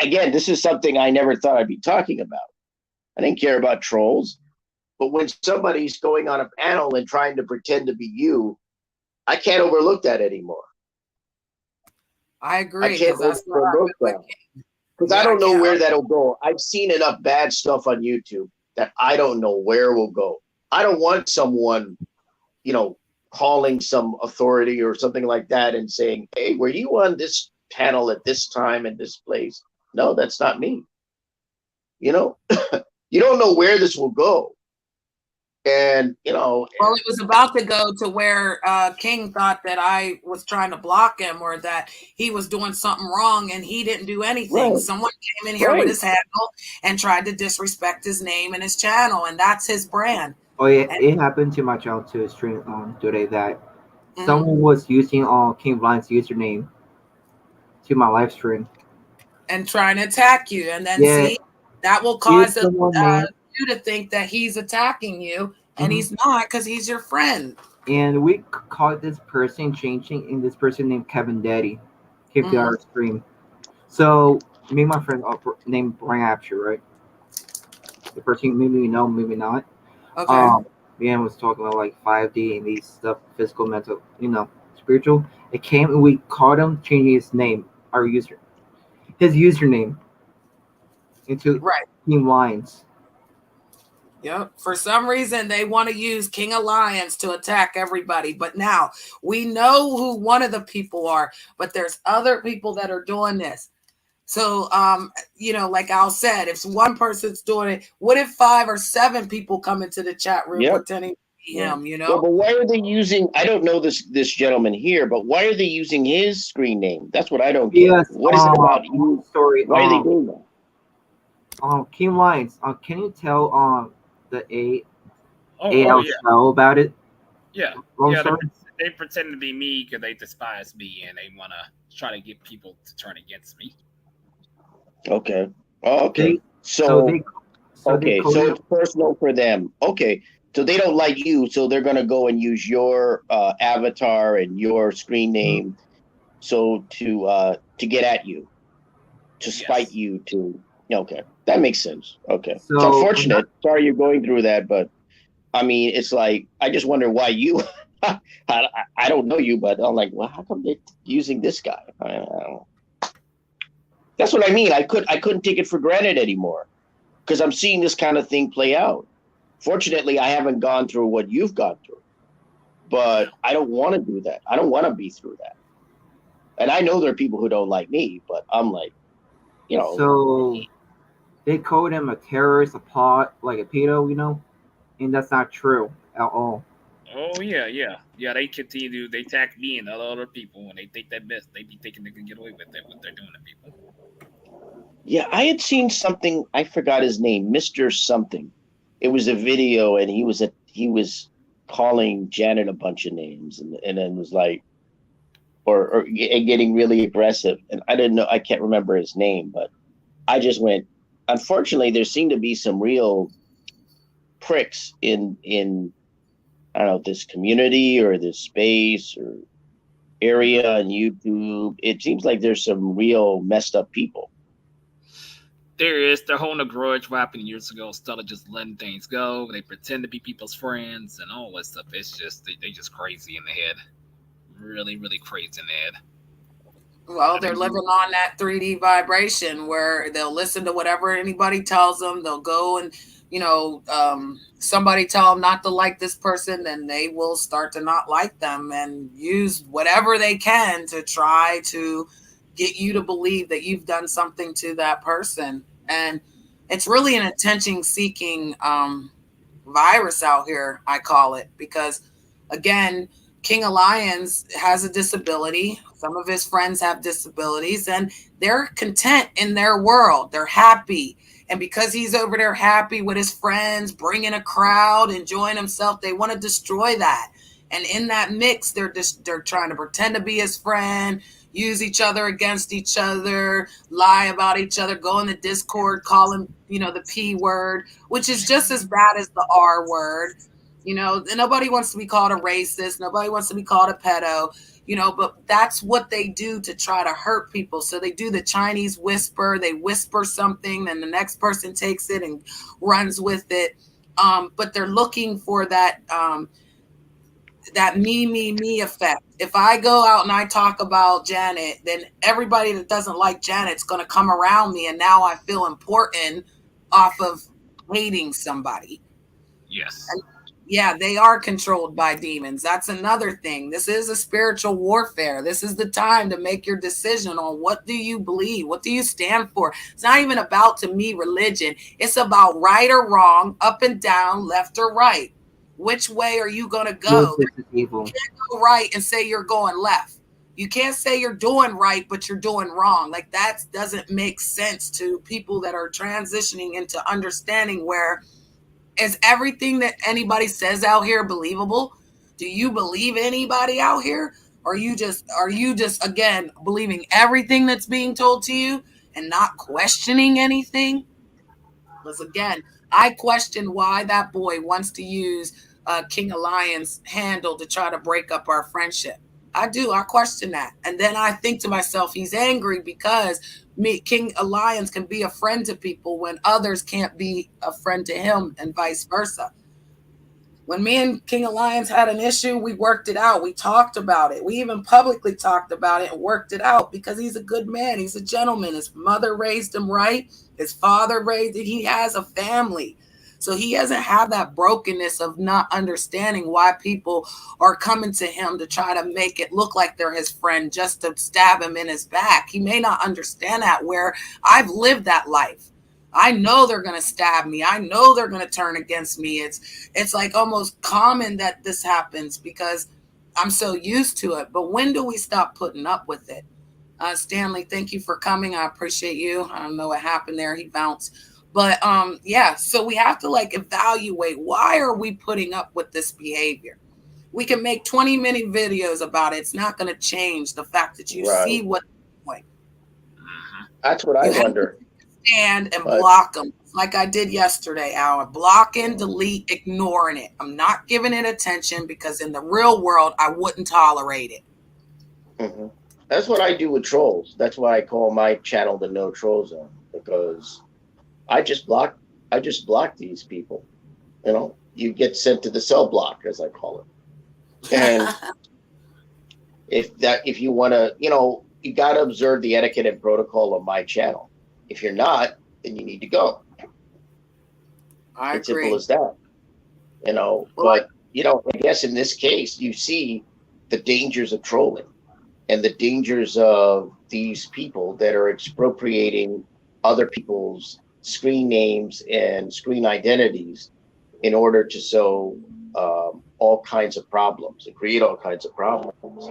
again, this is something I never thought I'd be talking about. I didn't care about trolls, but when somebody's going on a panel and trying to pretend to be you, I can't overlook that anymore. I agree. I can't overlook that because I don't know where that'll go. I've seen enough bad stuff on YouTube that I don't know where we'll go. I don't want someone, you know, calling some authority or something like that and saying, "Hey, were you on this panel at this time in this place?" No, that's not me. You know, you don't know where this will go. And, you know, well, it was about to go to where King thought that I was trying to block him or that he was doing something wrong and he didn't do anything. Right. Someone came in here with his handle and tried to disrespect his name and his channel, and that's his brand. Oh yeah, it happened to my channel too. Stream today that someone was using King Blind's username to my live stream and trying to attack you, and then see that will cause you to think that he's attacking you, and he's not, because he's your friend. And we caught this person changing, and this person named Kevin Daddy came to our stream. So me and my friend named Brian Apsher, right? The person maybe you know, maybe not. Okay. Man was talking about like 5D and these stuff, physical, mental, you know, spiritual. It came and we caught him changing his name, his username into Team Lions. Yep. For some reason, they want to use King of Lions to attack everybody. But now we know who one of the people are, but there's other people that are doing this. So, you know, like Al said, if one person's doing it, what if 5 or 7 people come into the chat room pretending to be him, you know? Well, but why are they using, I don't know this gentleman here, but why are they using his screen name? That's what I don't get. Yes, what is it about you? Story. Why are they doing that? King Lions, can you tell the yeah. about it? Yeah. They pretend to be me because they despise me and they want to try to get people to turn against me. Okay. Okay. So it's personal for them. Okay. So they don't like you, so they're gonna go and use your avatar and your screen name, so to get at you, to spite you. Okay, that makes sense. Okay, it's unfortunate. Sorry you're going through that, but I mean, it's like I just wonder why you. I don't know you, but I'm like, well, how come they're using this guy? I don't know. That's what I mean. I couldn't take it for granted anymore because I'm seeing this kind of thing play out. Fortunately, I haven't gone through what you've gone through, but I don't want to do that. I don't want to be through that. And I know there are people who don't like me, but I'm like, you know. So they called him a terrorist, a pedo, you know, and that's not true at all. Oh yeah. They continue. They attack me and other people when they think that best. They be thinking they can get away with it. What they're doing to people. Yeah, I had seen something. I forgot his name, Mr. Something. It was a video, and he was calling Janet a bunch of names, and then was like, or getting really aggressive. And I didn't know. I can't remember his name, but I just went. Unfortunately, there seemed to be some real pricks in I don't know, this community or this space or area on YouTube. It seems like there's some real messed up people. They're holding a grudge what happened years ago instead of just letting things go. They pretend to be people's friends and all that stuff. It's just they just crazy in the head. Really, really crazy in the head. Well, they're living on that 3D vibration where they'll listen to whatever anybody tells them. They'll go and, you know, somebody tell them not to like this person, then they will start to not like them and use whatever they can to try to get you to believe that you've done something to that person. And it's really an attention-seeking virus out here, I call it, because, again, King of Lions has a disability. Some of his friends have disabilities, and they're content in their world. They're happy. And because he's over there happy with his friends, bringing a crowd, enjoying himself, they want to destroy that. And in that mix, they're trying to pretend to be his friend, use each other against each other, lie about each other, go in the Discord, call him, you know, the P word, which is just as bad as the R word. You know, nobody wants to be called a racist. Nobody wants to be called a pedo. but that's what they do to try to hurt people. So they do the Chinese whisper, they whisper something, then the next person takes it and runs with it. But they're looking for that that me effect. If I go out and I talk about Janet, then everybody that doesn't like Janet's going to come around me, and now I feel important off of hating somebody. Yes. And yeah, they are controlled by demons. That's another thing. This is a spiritual warfare. This is the time to make your decision on what do you believe? What do you stand for? It's not even about, to me, religion. It's about right or wrong, up and down, left or right. Which way are you going to go? You can't go right and say you're going left. You can't say you're doing right, but you're doing wrong. Like, that doesn't make sense to people that are transitioning into understanding where is everything that anybody says out here believable? Do you believe anybody out here? Or are you just again believing everything that's being told to you and not questioning anything? Because again, I question why that boy wants to use King Alliance handle to try to break up our friendship. I do. I question that. And then I think to myself, he's angry because King Alliance can be a friend to people when others can't be a friend to him, and vice versa. When me and King Alliance had an issue, we worked it out. We talked about it. We even publicly talked about it and worked it out because he's a good man. He's a gentleman. His mother raised him right. His father raised him. He has a family. So he doesn't have that brokenness of not understanding why people are coming to him to try to make it look like they're his friend just to stab him in his back. He may not understand that, where I've lived that life. I know they're going to stab me. I know they're going to turn against me. It's like almost common that this happens because I'm so used to it. But when do we stop putting up with it? Stanley, thank you for coming. I appreciate you. I don't know what happened there. He bounced. But yeah, so we have to like evaluate, why are we putting up with this behavior? We can make 20-minute videos about it. It's not going to change the fact that you see what they're doing. That's what I wonder. Stand and block them like I did yesterday, Al. Blocking, delete, ignoring it. I'm not giving it attention because in the real world, I wouldn't tolerate it. Mm-hmm. That's what I do with trolls. That's why I call my channel the No Troll Zone, because I just block these people. You get sent to the cell block, as I call it. And if you want to, you got to observe the etiquette and protocol of my channel. If you're not, then you need to go. It's simple as that. But I guess in this case, you see the dangers of trolling and the dangers of these people that are expropriating other people's screen names and screen identities in order to sow all kinds of problems and create all kinds of problems.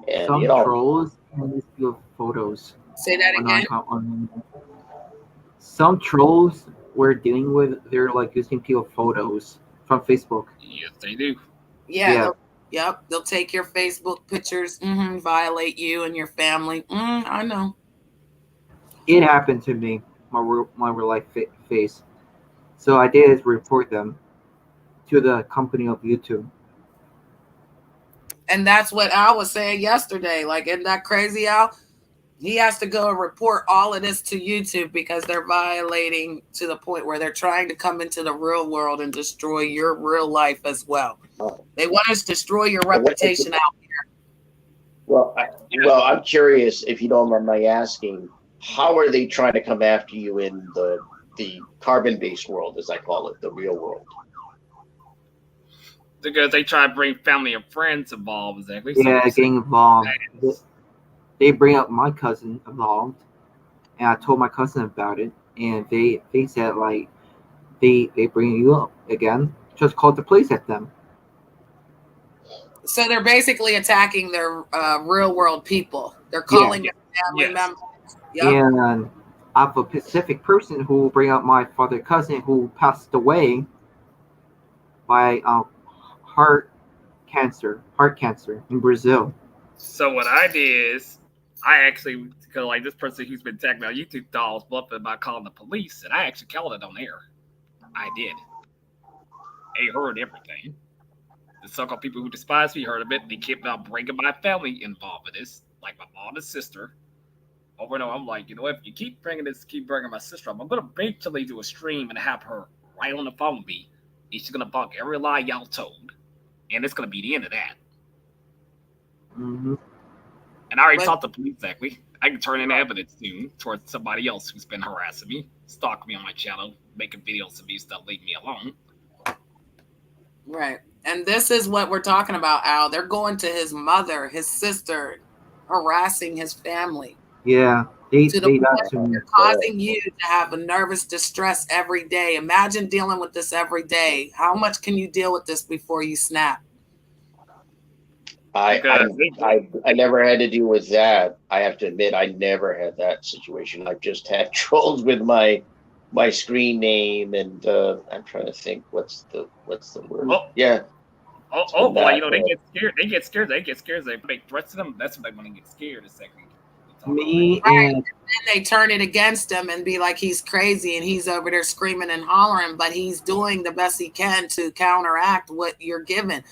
And some trolls can steal photos. Say that again. Some trolls we're dealing with, they're like using people photos from Facebook. Yes, they do. Yeah. Yep. They'll take your Facebook pictures, violate you and your family. I know. It happened to me, my real life face. So I did is report them to the company of YouTube. And that's what Al was saying yesterday. Like, isn't that crazy, Al? He has to go and report all of this to YouTube because they're violating to the point where they're trying to come into the real world and destroy your real life as well. They want us to destroy your reputation out here. Well, I'm curious, if you don't mind my asking, how are they trying to come after you in the carbon-based world, as I call it, the real world? Because they try to bring family and friends involved, exactly. Yeah, getting involved. They bring up my cousin involved, and I told my cousin about it, and they said like they bring you up again, just call the police at them. So they're basically attacking their real world people. They're calling their family members. Yep. And I have a specific person who will bring up my father cousin who passed away by heart cancer in Brazil. So what I did is I actually, because like this person who's been tagging on YouTube dolls bluffing about calling the police, and I actually called it on air. I did. They heard everything. The so-called people who despise me heard of it. They kept on bringing my family involved with this, like my mom and sister. Over and over, I'm like, you know, if you keep bringing my sister up, I'm gonna eventually do a stream and have her right on the phone with me. And she's gonna bunk every lie y'all told, and it's gonna be the end of that. Mm-hmm. And I already talked to police exactly. I can turn in evidence soon towards somebody else who's been harassing me, stalking me on my channel, making videos of me, stuff, leave me alone. Right. And this is what we're talking about, Al. They're going to his mother, his sister, harassing his family. Yeah, they they're causing you to have a nervous distress every day. Imagine dealing with this every day. How much can you deal with this before you snap? I never had to deal with that. I have to admit, I never had that situation. I've just had trolls with my screen name, and I'm trying to think what's the word. Yeah. Oh boy, you know, they get scared. They get scared. They make threats to them. That's when they want to get scared. Me right. and And then they turn it against him and be like he's crazy and he's over there screaming and hollering, but he's doing the best he can to counteract what you're given.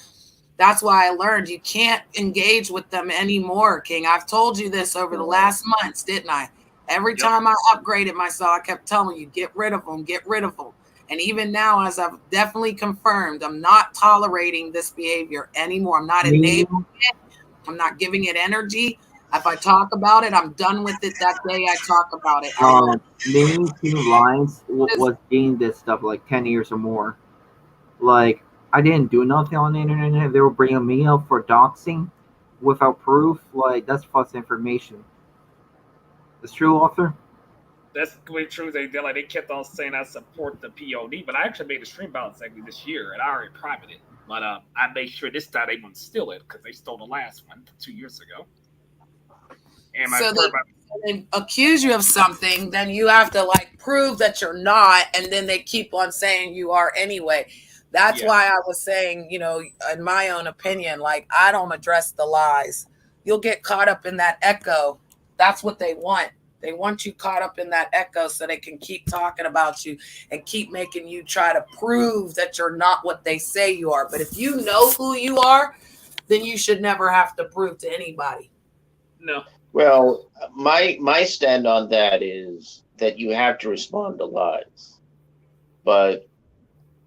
That's why I learned you can't engage with them anymore, King. I've told you this over the last months, didn't I? Every time I upgraded myself, I kept telling you, get rid of them, get rid of them. And even now, as I've definitely confirmed, I'm not tolerating this behavior anymore. I'm not enabling it. I'm not giving it energy. If I talk about it, I'm done with it that day I talk about it. Name Two Lines was doing this stuff like 10 years or more. Like, I didn't do nothing on the internet. They were bringing me up for doxing without proof. Like, that's false information. It's true, author? That's completely true. They kept on saying I support the POD, but I actually made a stream about it exactly this year, and I already privated it. But I made sure this time they wouldn't steal it because they stole the last one 2 years ago. And so they accuse you of something, then you have to like prove that you're not, and then they keep on saying you are anyway. That's why I was saying, you know, in my own opinion, like I don't address the lies. You'll get caught up in that echo. That's what they want. They want you caught up in that echo so they can keep talking about you and keep making you try to prove that you're not what they say you are. But if you know who you are, then you should never have to prove to anybody. No. Well, my stand on that is that you have to respond to lies. But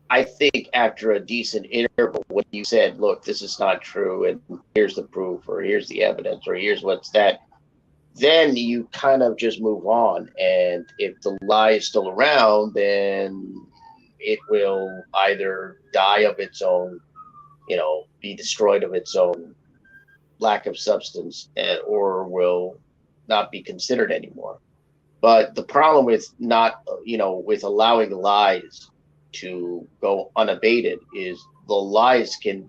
I think after a decent interval, when you said, look, this is not true, and here's the proof, or here's the evidence, or here's what's that, then you kind of just move on. And if the lie is still around, then it will either die of its own, you know, be destroyed of its own lack of substance, or will not be considered anymore. But the problem with not, you know, with allowing lies to go unabated is the lies can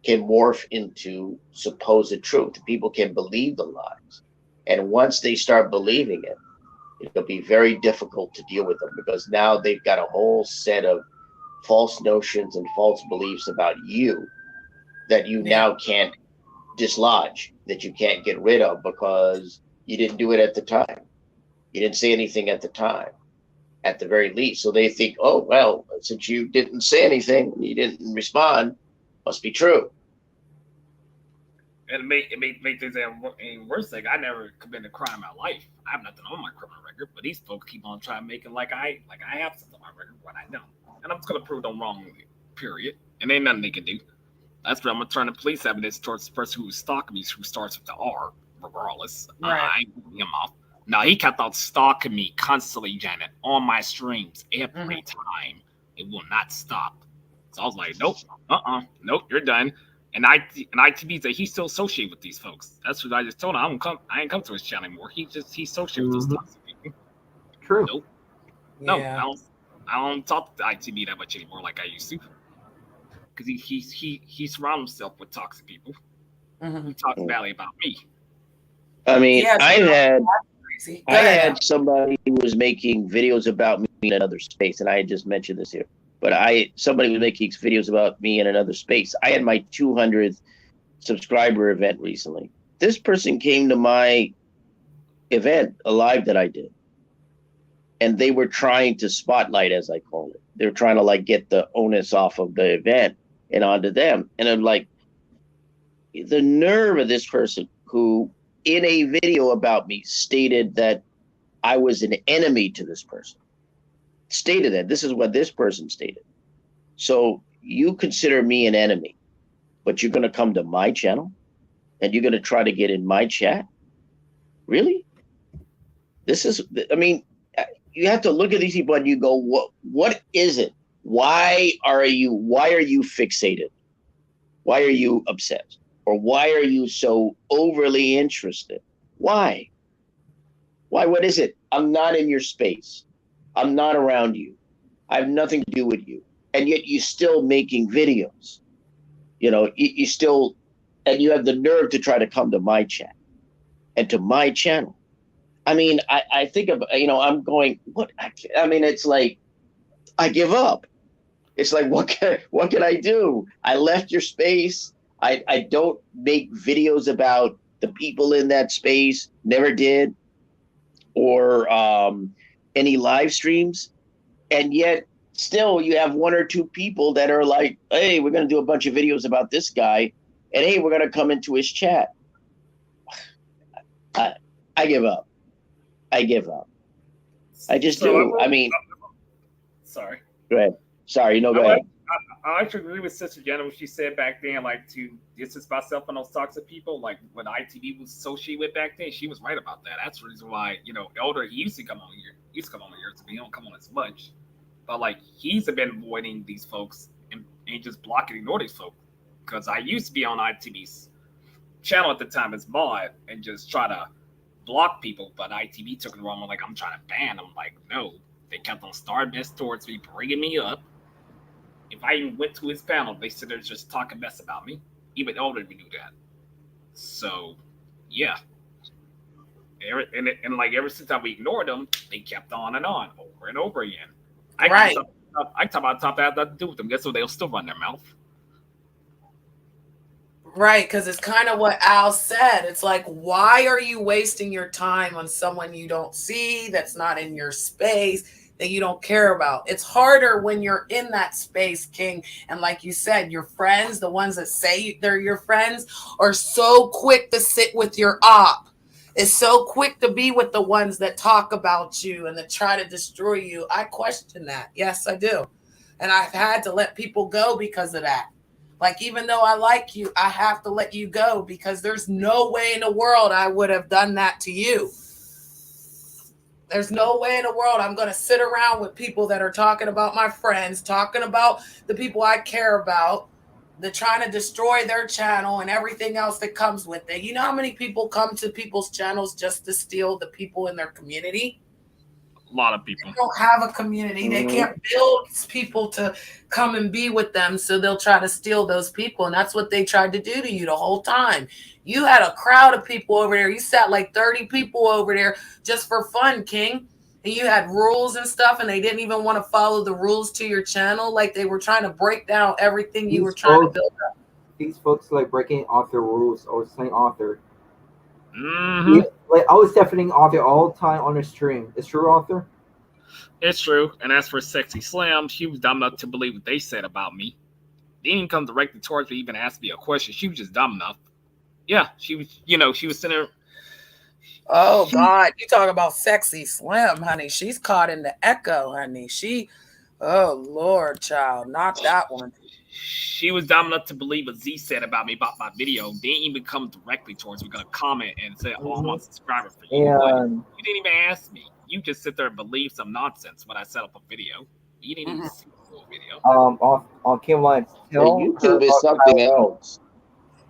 morph into supposed truth. People can believe the lies. And once they start believing it, it'll be very difficult to deal with them because now they've got a whole set of false notions and false beliefs about you that you now can't dislodge, that you can't get rid of because you didn't do it at the time. You didn't say anything at the time, at the very least. So they think, oh, well, since you didn't say anything, you didn't respond, must be true. And it made things even worse. Like I never committed a crime in my life. I have nothing on my criminal record, but these folks keep on trying to make it like I have something on my record when I don't. And I'm just gonna prove them wrong, period. And ain't nothing they can do. That's where I'm gonna turn the police evidence towards the person who's stalking me, who starts with the R, regardless. Right. I ain't getting him off. No, he kept on stalking me constantly, Janet, on my streams every time. It will not stop. So I was like, nope, nope, you're done. And ITV said he's still associated with these folks. That's what I just told him. I ain't come to his channel anymore. He's associated with those toxic people. True. Nope. No, I don't talk to ITV that much anymore like I used to. Because he surrounds himself with toxic people. He talks badly about me. I mean, I had somebody who was making videos about me in another space, and I had just mentioned this here. But somebody was making videos about me in another space. I had my 200th subscriber event recently. This person came to my event, a live that I did, and they were trying to spotlight, as I call it. They were trying to like get the onus off of the event. and onto them. And I'm like, the nerve of this person who, in a video about me, stated that I was an enemy to this person. Stated that. This is what this person stated. So you consider me an enemy, but you're going to come to my channel and you're going to try to get in my chat? Really? This is, I mean, you have to look at these people and you go, what is it? Why are you fixated? Why are you upset? Or why are you so overly interested? Why? Why? What is it? I'm not in your space. I'm not around you. I have nothing to do with you. And yet you're still making videos. You know, you still, and you have the nerve to try to come to my chat and to my channel. I mean, I think of, you know, I'm going, what? I mean, it's like, I give up. It's like, what can I do? I left your space. I don't make videos about the people in that space, never did, or any live streams. And yet still you have one or two people that are like, hey, we're going to do a bunch of videos about this guy. And hey, we're going to come into his chat. I give up. I give up. I just do. I mean, sorry. Go ahead. Sorry, no, go ahead. I actually agree with Sister Jenna what she said back then, like to distance myself from those toxic people, like what ITV was associated with back then. She was right about that. That's the reason why, you know, Elder, he used to come on here. He used to come on here, so he don't come on as much. But like he's been avoiding these folks and just block and ignore these folks. Because I used to be on ITV's channel at the time as mod and just try to block people, but ITV took it wrong. I'm like, I'm trying to ban. I'm like, no. They kept on starting this towards me, bringing me up. If I even went to his panel, they said they're just talking mess about me. Even Elder would do that. So, yeah. And like ever since we ignored them, they kept on and on, over and over again. I talk about top that nothing to do with them. Guess what? They'll still run their mouth. Right, because it's kind of what Al said. It's like, why are you wasting your time on someone you don't see, that's not in your space, that you don't care about? It's harder when you're in that space, King. And like you said, your friends, the ones that say they're your friends, are so quick to sit with your op. It's so quick to be with the ones that talk about you and that try to destroy you. I question that. Yes, I do. And I've had to let people go because of that. Like, even though I like you, I have to let you go because there's no way in the world I would have done that to you. There's no way in the world I'm going to sit around with people that are talking about my friends, talking about the people I care about, they're trying to destroy their channel and everything else that comes with it. You know how many people come to people's channels just to steal the people in their community? A lot of people. They don't have a community. They can't build people to come and be with them, so they'll try to steal those people. And that's what they tried to do to you the whole time. You had a crowd of people over there. You sat like 30 people over there just for fun, King. And you had rules and stuff, and they didn't even want to follow the rules to your channel. Like, they were trying to break down everything you were trying to build up. These folks like breaking author rules or saying author. Mm-hmm. Yeah, like I was deafening author all the time on the stream. It's true, author? It's true. And as for Sexy Slim, she was dumb enough to believe what they said about me. They didn't come directly towards me, even ask me a question. She was just dumb enough. Yeah, she was, you know, she was sitting there. Oh, God. You talk about Sexy Slim, honey. She's caught in the echo, honey. Oh, Lord, child. Not that one. She was dumb enough to believe what Z said about me, about my video. They didn't even come directly towards me, gonna comment and say, oh, I'm a subscriber for you. You didn't even ask me. You just sit there and believe some nonsense when I set up a video. You didn't even see the full video. On Kim Lines. YouTube is something else.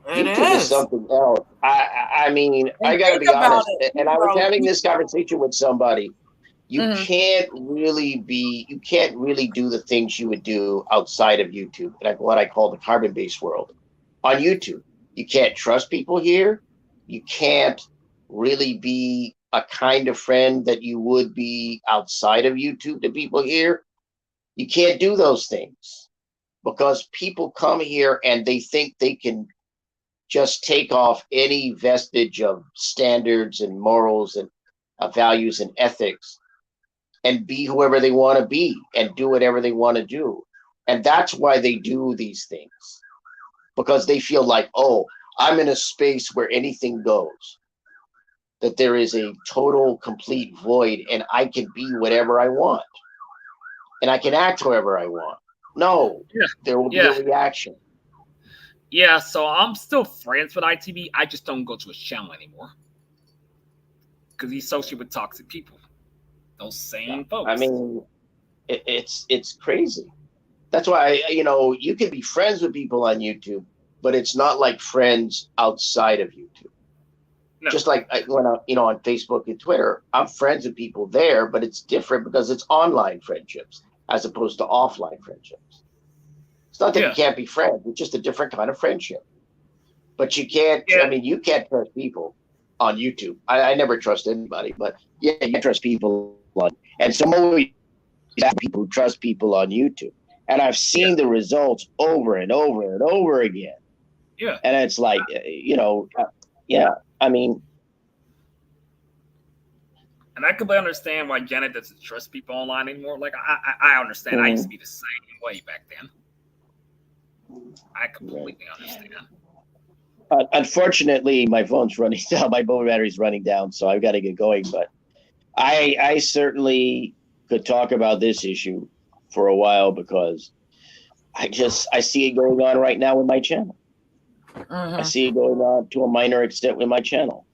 YouTube is something else. I mean, I gotta be honest. And I was having this conversation with somebody. You can't really do the things you would do outside of YouTube, like what I call the carbon-based world. On YouTube, you can't trust people here. You can't really be a kind of friend that you would be outside of YouTube to people here. You can't do those things because people come here and they think they can just take off any vestige of standards and morals and values and ethics and be whoever they want to be and do whatever they want to do. And that's why they do these things, because they feel like, oh, I'm in a space where anything goes, that there is a total, complete void, and I can be whatever I want, and I can act however I want. No, there will be a reaction. Yeah, so I'm still friends with ITV. I just don't go to his channel anymore because he associates with toxic people. Those same folks. I mean, it's crazy. That's why, you can be friends with people on YouTube, but it's not like friends outside of YouTube. No. Just like when on Facebook and Twitter, I'm friends with people there, but it's different because it's online friendships as opposed to offline friendships. It's not that you can't be friends; it's just a different kind of friendship. But you can't. I mean, you can't trust people on YouTube. I never trust anybody, but you trust people and some people who trust people on YouTube. And I've seen the results over and over and over again. Yeah. And it's like, I mean. And I completely understand why Janet doesn't trust people online anymore. Like, I understand. I used to be the same way back then. I completely understand. Unfortunately, my phone's running down. My phone battery's running down, so I've got to get going. But I certainly could talk about this issue for a while because I see it going on right now with my channel. I see it going on to a minor extent with my channel.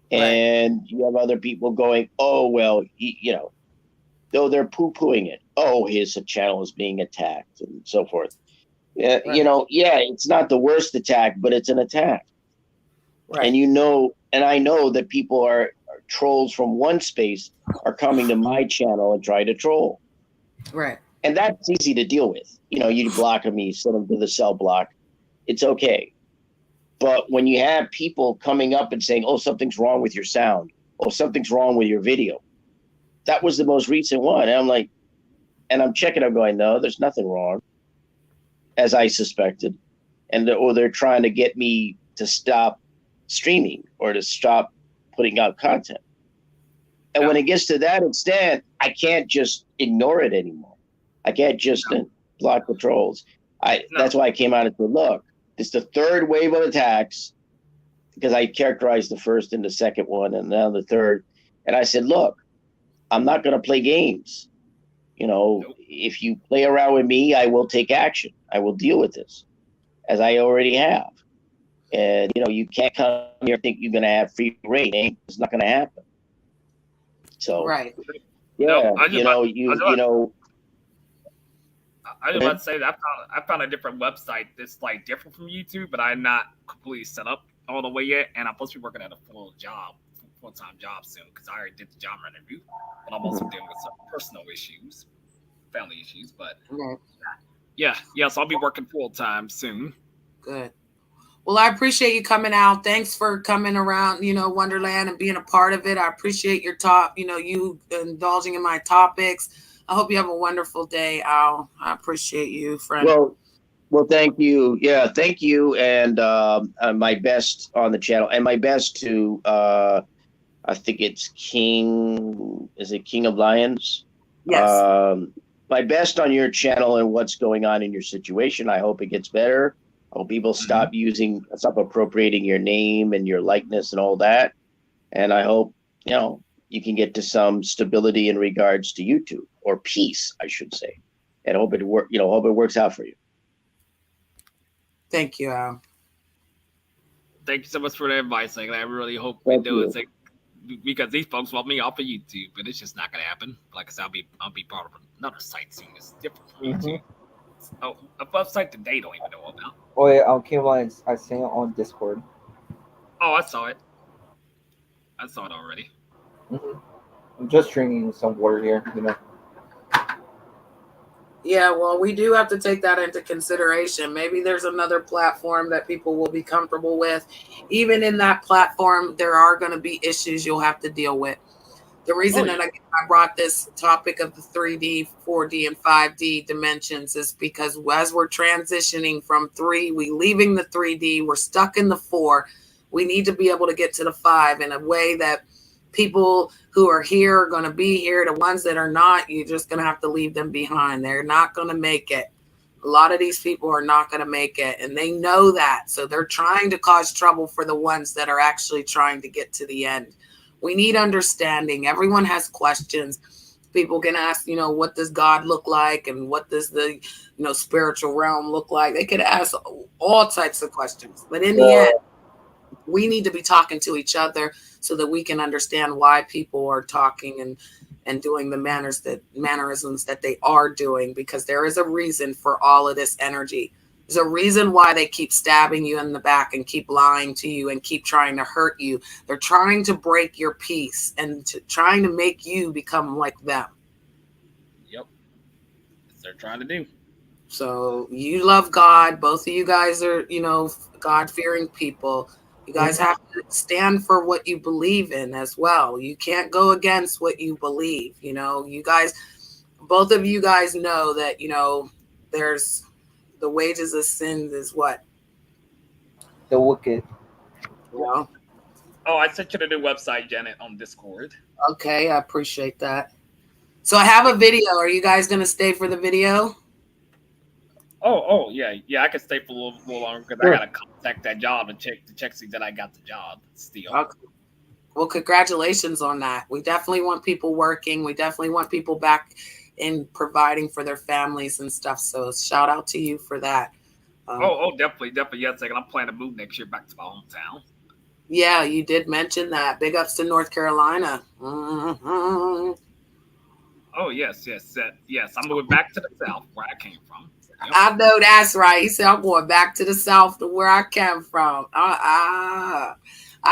And you have other people going, oh, well, though they're poo-pooing it. Oh, his channel is being attacked and so forth. It's not the worst attack, but it's an attack. Right. And I know that people are trolls from one space are coming to my channel and try to troll. Right. And that's easy to deal with. You block them, you send them to the cell block. It's okay. But when you have people coming up and saying, oh, something's wrong with your sound. Oh, something's wrong with your video. That was the most recent one. And I'm like, and I'm checking, I'm going, no, there's nothing wrong, as I suspected. Or they're trying to get me to stop streaming or to stop putting out content. And when it gets to that extent, I can't just ignore it anymore. I can't just block the trolls. That's why I came out and said, look, it's the third wave of attacks, because I characterized the first and the second one and now the third. And I said, look, I'm not going to play games. If you play around with me, I will take action. I will deal with this, as I already have. And, you can't come here and think you're going to have free reign. It's not going to happen. So, right. Yeah, I just want to say that I found a different website that's like different from YouTube, but I'm not completely set up all the way yet. And I'm supposed to be working at a full-time job soon because I already did the job interview. But I'm also dealing with some personal issues, family issues. But so I'll be working full-time soon. Good. Well, I appreciate you coming out. Thanks for coming around, Wonderland and being a part of it. I appreciate your you indulging in my topics. I hope you have a wonderful day, Al. I appreciate you, friend. Well, thank you. Yeah, thank you. And my best on the channel, and my best to, I think it's King. Is it King of Lions? Yes. My best on your channel and what's going on in your situation. I hope it gets better. I hope people stop appropriating your name and your likeness and all that. And I hope, you can get to some stability in regards to YouTube, or peace, I should say. And hope it works out for you. Thank you, Al. Thank you so much for the advice. Like, I really hope we do it. Because these folks want me off of YouTube, but it's just not going to happen. Like I said, I'll be part of another site soon. It's different from YouTube. Oh, a website that they don't even know about. Oh yeah, King Lions. I seen it on Discord. Oh, I saw it. I saw it already. I'm just drinking some water here, Yeah, well, we do have to take that into consideration. Maybe there's another platform that people will be comfortable with. Even in that platform, there are going to be issues you'll have to deal with. The reason that I brought this topic of the 3D, 4D, and 5D dimensions is because as we're transitioning from 3, we're leaving the 3D, we're stuck in the 4. We need to be able to get to the 5 in a way that people who are here are going to be here. The ones that are not, you're just going to have to leave them behind. They're not going to make it. A lot of these people are not going to make it, and they know that. So they're trying to cause trouble for the ones that are actually trying to get to the end. We need understanding. Everyone has questions. People can ask, what does God look like? And what does the, spiritual realm look like? They could ask all types of questions. But in the end, we need to be talking to each other so that we can understand why people are talking and doing the mannerisms that they are doing, because there is a reason for all of this energy. There's a reason why they keep stabbing you in the back and keep lying to you and keep trying to hurt you. They're trying to break your peace and trying to make you become like them. Yep. That's what they're trying to do. So you love God. Both of you guys are, God-fearing people. You guys have to stand for what you believe in as well. You can't go against what you believe. You guys, both of you guys know that, there's the wages of sin is what? The wicked. Oh, I sent you the new website, Janet, on Discord. Okay, I appreciate that. So I have a video. Are you guys going to stay for the video? Oh, yeah. I can stay for a little longer because I got to contact that job and check see that I got the job still. Okay. Well, congratulations on that. We definitely want people working. We definitely want people back in providing for their families and stuff. So shout out to you for that. Definitely. Yes, I'm planning to move next year back to my hometown. Yeah, you did mention that. Big ups to North Carolina. Mm-hmm. Oh, yes. I'm moving back to the South where I came from. Yep. I know that's right. He said, I'm going back to the South to where I came from. I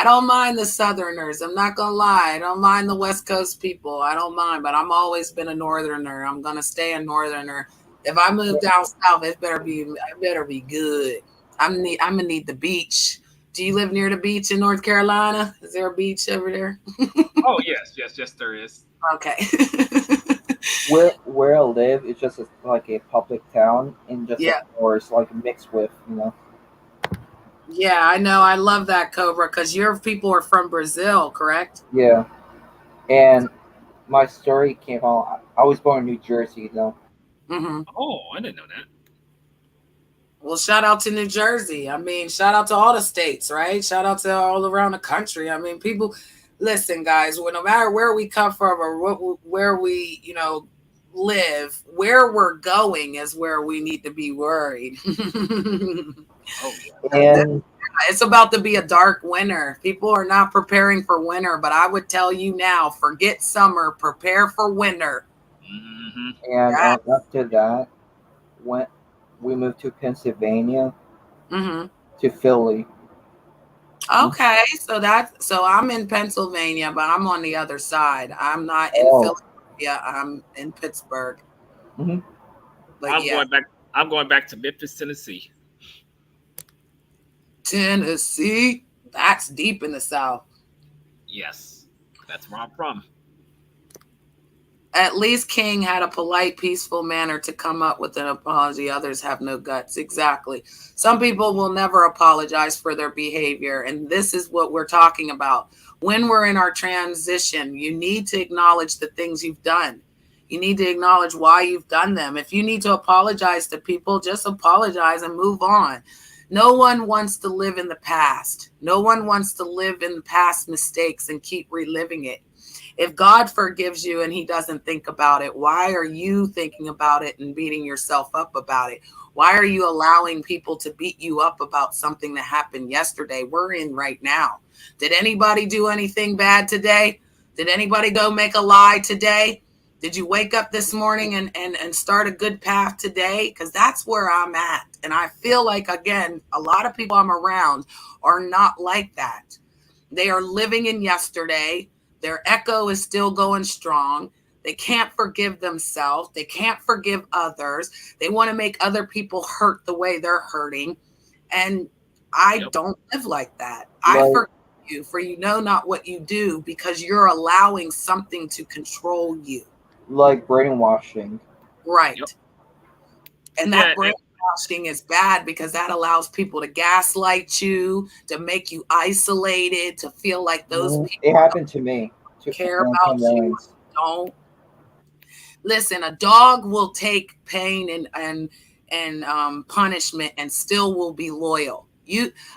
don't mind the Southerners. I'm not going to lie. I don't mind the West Coast people. I don't mind, but I'm always been a Northerner. I'm going to stay a Northerner. If I move down South, it better be good. I'm going to need the beach. Do you live near the beach in North Carolina? Is there a beach over there? Oh, yes, there is. Okay. Where I live is just like a public town, and just or it's like mixed with, Yeah, I know. I love that, Cobra, because your people are from Brazil, correct? Yeah, and my story came on. I was born in New Jersey, Mm-hmm. Oh, I didn't know that. Well, shout out to New Jersey. I mean, shout out to all the states, right? Shout out to all around the country. I mean, people, listen, guys, no matter where we come from or where we, live, where we're going is where we need to be worried. And it's about to be a dark winter. People are not preparing for winter, but I would tell you now, forget summer, prepare for winter. Mm-hmm. And after that, when we moved to Pennsylvania, to Philly. Okay, so I'm in Pennsylvania, but I'm on the other side. I'm not in Philadelphia. I'm in Pittsburgh. Mm-hmm. But I'm going back to Memphis, Tennessee. Tennessee, that's deep in the South. Yes, that's where I'm from. At least King had a polite, peaceful manner to come up with an apology. Others have no guts. Exactly. Some people will never apologize for their behavior. And this is what we're talking about. When we're in our transition, you need to acknowledge the things you've done. You need to acknowledge why you've done them. If you need to apologize to people, just apologize and move on. No one wants to live in the past. No one wants to live in past mistakes and keep reliving it. If God forgives you and he doesn't think about it, why are you thinking about it and beating yourself up about it? Why are you allowing people to beat you up about something that happened yesterday? We're in right now. Did anybody do anything bad today? Did anybody go make a lie today? Did you wake up this morning and start a good path today? Because that's where I'm at. And I feel like, again, a lot of people I'm around are not like that. They are living in yesterday. Their echo is still going strong. They can't forgive themselves. They can't forgive others. They want to make other people hurt the way they're hurting. And I don't live like that. I forgive you for you know not what you do because you're allowing something to control you. Like brainwashing. Right. Yep. And that brainwashing is bad because that allows people to gaslight you, to make you isolated, to feel like those people it happened to me. Care about you. Don't listen. A dog will take pain and and punishment and still will be loyal.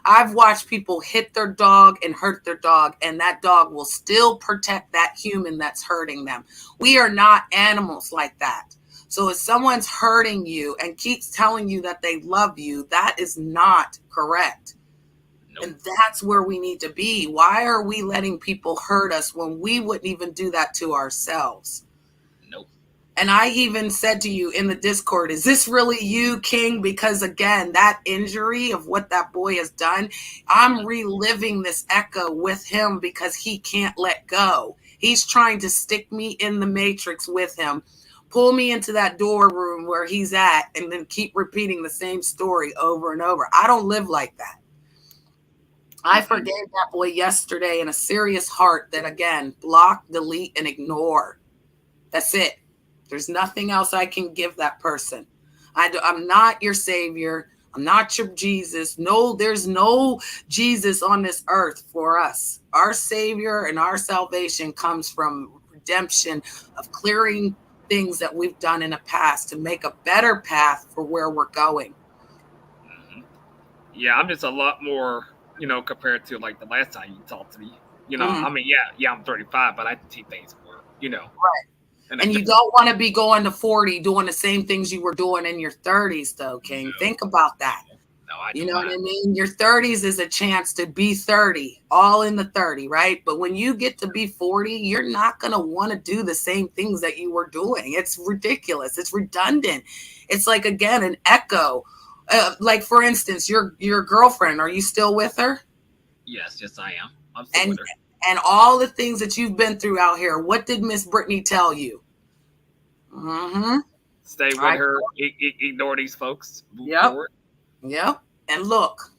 I've watched people hit their dog and hurt their dog, and that dog will still protect that human that's hurting them. We are not animals like that. So if someone's hurting you and keeps telling you that they love you, that is not correct. Nope. And that's where we need to be. Why are we letting people hurt us when we wouldn't even do that to ourselves? Nope. And I even said to you in the Discord, is this really you, King? Because again, that injury of what that boy has done, I'm reliving this echo with him because he can't let go. He's trying to stick me in the matrix with him, pull me into that door room where he's at, and then keep repeating the same story over and over. I don't live like that. I forgave that boy yesterday in a serious heart that, again, block, delete, and ignore. That's it. There's nothing else I can give that person. I'm not your savior. I'm not your Jesus. No, there's no Jesus on this earth for us. Our savior and our salvation comes from redemption of clearing things that we've done in the past to make a better path for where we're going. Yeah, I'm just a lot more, compared to like the last time you talked to me. I mean, yeah, I'm 35, but I see things more, Right. And you don't want to be going to 40 doing the same things you were doing in your 30s, though, King. No. Think about that. No, I You know what I mean? Your 30s is a chance to be 30, all in the 30, right? But when you get to be 40, you're not going to want to do the same things that you were doing. It's ridiculous. It's redundant. It's like, again, an echo. Like, for instance, your girlfriend, are you still with her? Yes, I am. I'm still with her. And all the things that you've been through out here, what did Miss Brittany tell you? Stay with her, ignore these folks. Move forward. Yep. And look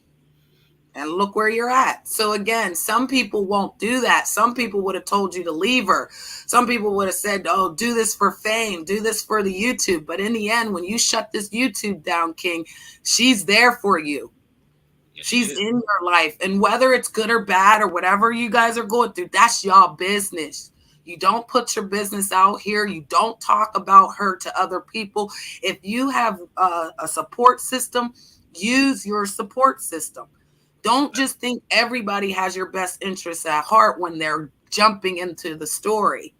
where you're at. So again, some people won't do that. Some people would have told you to leave her. Some people would have said, oh, do this for fame, do this for the YouTube. But in the end, when you shut this YouTube down, King, she's there for you. She's in your life. And whether it's good or bad or whatever you guys are going through, that's y'all business. You don't put your business out here. You don't talk about her to other people. If you have a support system, use your support system. Don't just think everybody has your best interests at heart when they're jumping into the story.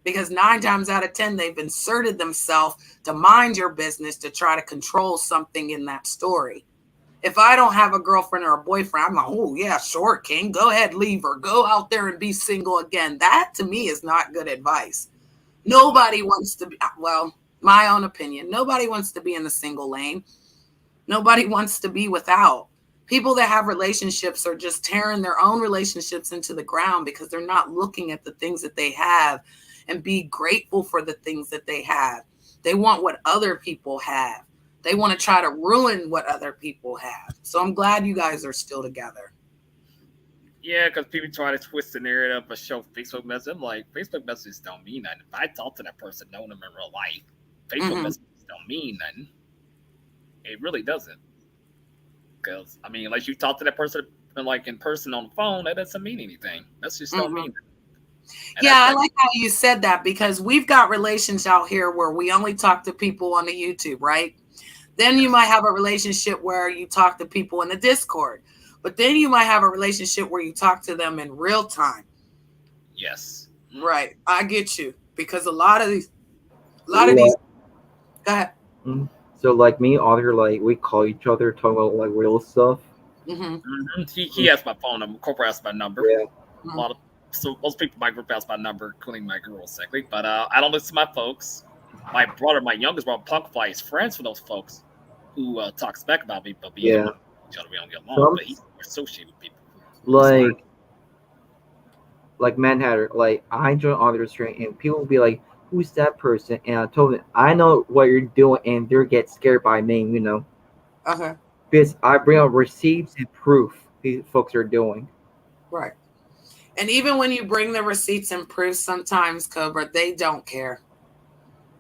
Because 9 times out of 10, they've inserted themselves to mind your business to try to control something in that story. If I don't have a girlfriend or a boyfriend, I'm like, oh, yeah, sure, King. Go ahead, leave her. Go out there and be single again. That, to me, is not good advice. Nobody wants to be, well, my own opinion, nobody wants to be in the single lane. Nobody wants to be without. People that have relationships are just tearing their own relationships into the ground because they're not looking at the things that they have and be grateful for the things that they have. They want what other people have. They want to try to ruin what other people have. So I'm glad you guys are still together. Yeah, because people try to twist the narrative or show Facebook messages. I'm like, Facebook messages don't mean nothing. If I talk to that person, know them in real life, Facebook messages don't mean nothing. It really doesn't. Because, I mean, unless you talk to that person like in person on the phone, that doesn't mean anything. That's just don't mean anything. Yeah, I like how you said that because we've got relations out here where we only talk to people on the YouTube, right? Then you might have a relationship where you talk to people in the Discord. But then you might have a relationship where you talk to them in real time. Yes. Right. I get you. Because a lot of these go ahead. So like me, Audrey, like we call each other, talk about like real stuff. He has my phone number. Corporate has my number. Yeah. So most people in my group has my number, including my girl, exactly. But I don't listen to my folks. My brother, my youngest brother, Punkfly, is friends with those folks who talks back about me, but we don't get along. But he's associated with people. Like Manhattan, like I join Audrey's stream and people will be like, who's that person? And I told them, I know what you're doing, and they get scared by me, Okay. Because I bring up receipts and proof these folks are doing. Right. And even when you bring the receipts and proof, sometimes, Cobra, they don't care.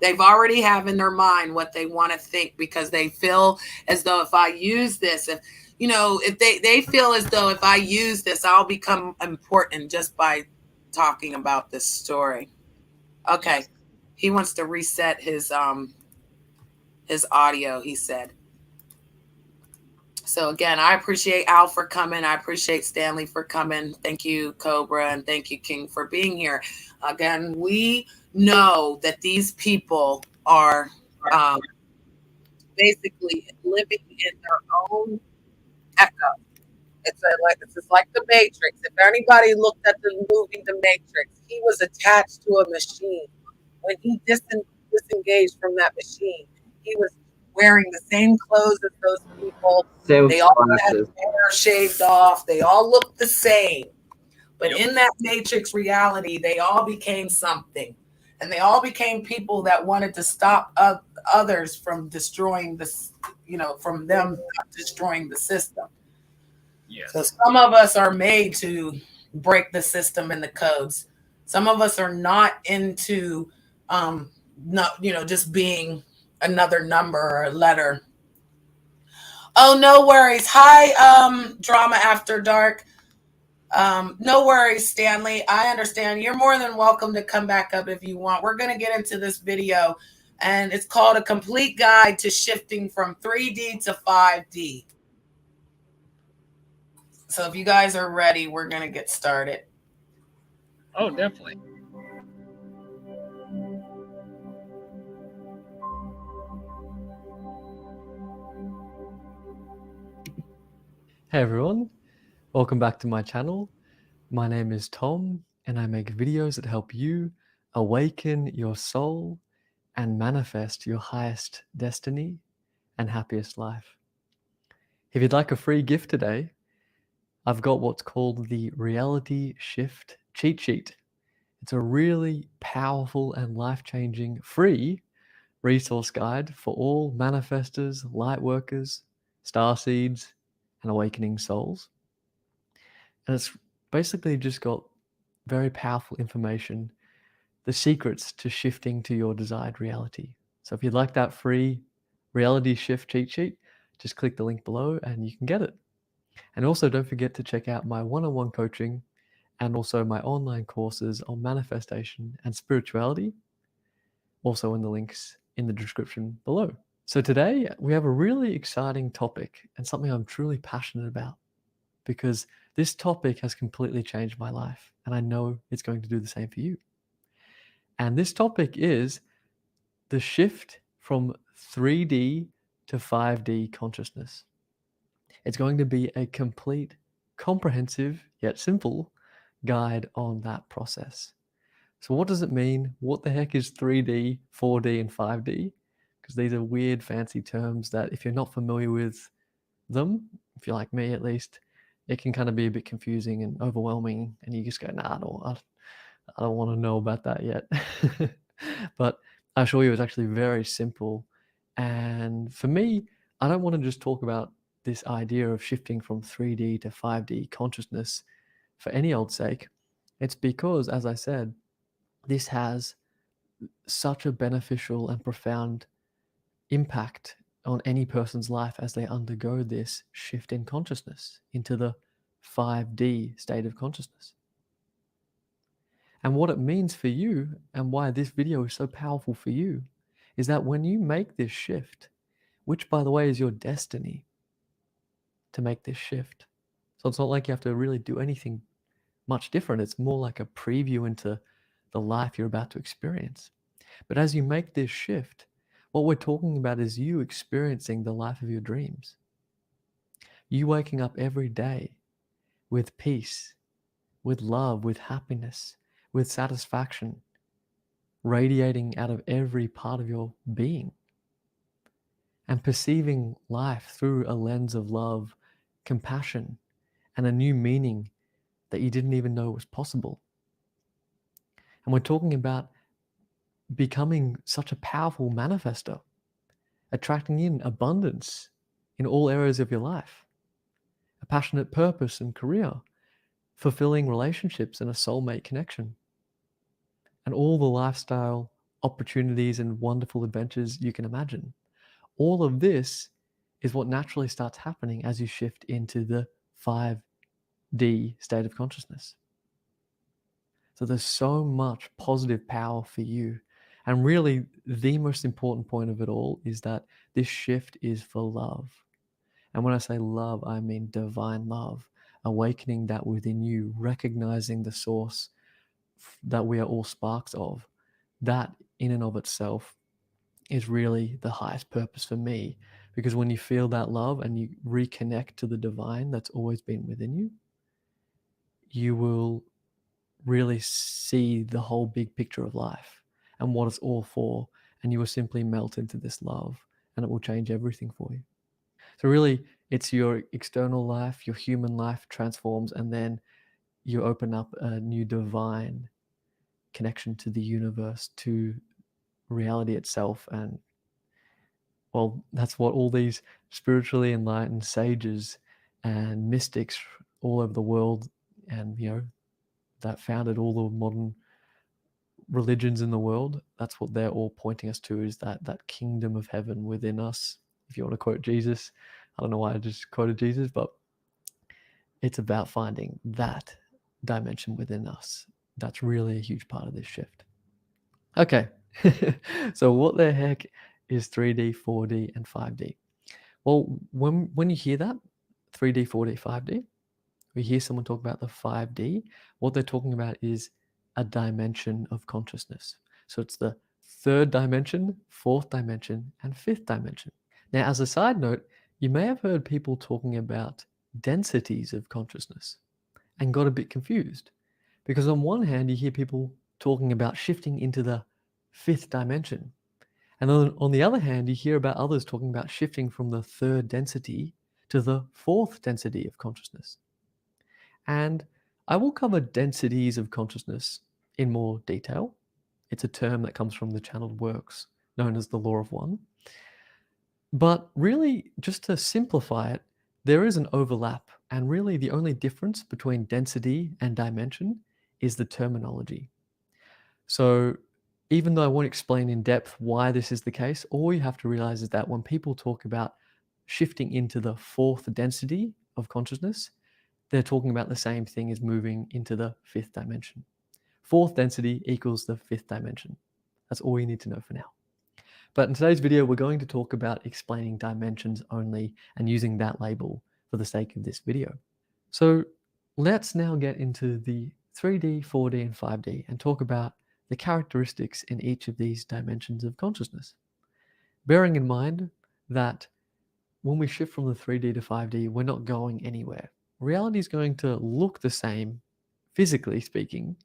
They've already have in their mind what they want to think because they feel as though if I use this, if they feel as though if I use this, I'll become important just by talking about this story. Okay. He wants to reset his audio, he said. So again, I appreciate Al for coming. I appreciate Stanley for coming. Thank you, Cobra, and thank you, King, for being here. Again, we know that these people are basically living in their own echo. It's just like the Matrix. If anybody looked at the movie The Matrix, he was attached to a machine. When he disengaged from that machine, he was wearing the same clothes as those people. Same They all had glasses. hair shaved off. They all looked the same. But in that Matrix reality, they all became something. And they all became people that wanted to stop others from destroying this, from them not destroying the system. Yes. So some of us are made to break the system and the codes. Some of us are not into just being another number or a letter. Oh, no worries. Hi, Drama After Dark. No worries, Stanley. I understand. You're more than welcome to come back up if you want. We're going to get into this video, and it's called A Complete Guide to Shifting from 3D to 5D. So if you guys are ready, we're going to get started. Oh, definitely. Hey everyone, welcome back to my channel. My name is Tom and I make videos that help you awaken your soul and manifest your highest destiny and happiest life. If you'd like a free gift today, I've got what's called the Reality Shift Cheat Sheet. It's a really powerful and life-changing free resource guide for all manifestors, light workers, starseeds, and awakening souls. And it's basically just got very powerful information, the secrets to shifting to your desired reality. So if you'd like that free reality shift cheat sheet, just click the link below and you can get it. And also don't forget to check out my one-on-one coaching and also my online courses on manifestation and spirituality, also in the links in the description below. So today we have a really exciting topic and something I'm truly passionate about, because this topic has completely changed my life, and I know it's going to do the same for you. And this topic is the shift from 3D to 5D consciousness. It's going to be a complete, comprehensive, yet simple guide on that process. So what does it mean? What the heck is 3D, 4D, and 5D? Because these are weird, fancy terms that if you're not familiar with them, if you're like me at least, it can kind of be a bit confusing and overwhelming, and you just go, nah, I don't want to know about that yet. But I assure you it's actually very simple. And for me, I don't want to just talk about this idea of shifting from 3D to 5D consciousness for any old sake. It's because, as I said, this has such a beneficial and profound impact on any person's life as they undergo this shift in consciousness into the 5D state of consciousness. And what it means for you, and why this video is so powerful for you, is that when you make this shift, which by the way is your destiny to make this shift. So it's not like you have to really do anything much different. It's more like a preview into the life you're about to experience. But as you make this shift, what we're talking about is you experiencing the life of your dreams. You waking up every day with peace, with love, with happiness, with satisfaction, radiating out of every part of your being, and perceiving life through a lens of love, compassion, and a new meaning that you didn't even know was possible. And we're talking about becoming such a powerful manifestor, attracting in abundance in all areas of your life, a passionate purpose and career, fulfilling relationships and a soulmate connection, and all the lifestyle opportunities and wonderful adventures you can imagine. All of this is what naturally starts happening as you shift into the 5D state of consciousness. So there's so much positive power for you. And really, the most important point of it all is that this shift is for love. And when I say love, I mean divine love, awakening that within you, recognizing the source that we are all sparks of. That in and of itself is really the highest purpose for me, because when you feel that love and you reconnect to the divine that's always been within you, you will really see the whole big picture of life and what it's all for, and you will simply melt into this love, and it will change everything for you. So really, it's your external life, your human life transforms, and then you open up a new divine connection to the universe, to reality itself. And well, that's what all these spiritually enlightened sages and mystics all over the world, and that founded all the modern religions in the world, that's what they're all pointing us to, is that kingdom of heaven within us. If you want to quote Jesus, I don't know why I just quoted Jesus, but it's about finding that dimension within us. That's really a huge part of this shift. Okay, so what the heck is 3D, 4D, and 5D? Well, when you hear that, 3D, 4D, 5D, we hear someone talk about the 5D, what they're talking about is a dimension of consciousness. So it's the third dimension, fourth dimension, and fifth dimension. Now, as a side note, you may have heard people talking about densities of consciousness and got a bit confused, because on one hand, you hear people talking about shifting into the fifth dimension. And then on the other hand, you hear about others talking about shifting from the third density to the fourth density of consciousness. And I will cover densities of consciousness in more detail. It's a term that comes from the channeled works known as the Law of One. But really, just to simplify it, there is an overlap. And really, the only difference between density and dimension is the terminology. So even though I won't explain in depth why this is the case, all you have to realize is that when people talk about shifting into the fourth density of consciousness, they're talking about the same thing as moving into the fifth dimension. Fourth density equals the fifth dimension. That's all you need to know for now. But in today's video, we're going to talk about explaining dimensions only and using that label for the sake of this video. So let's now get into the 3D, 4D, and 5D and talk about the characteristics in each of these dimensions of consciousness. Bearing in mind that when we shift from the 3D to 5D, we're not going anywhere. Reality is going to look the same, physically speaking,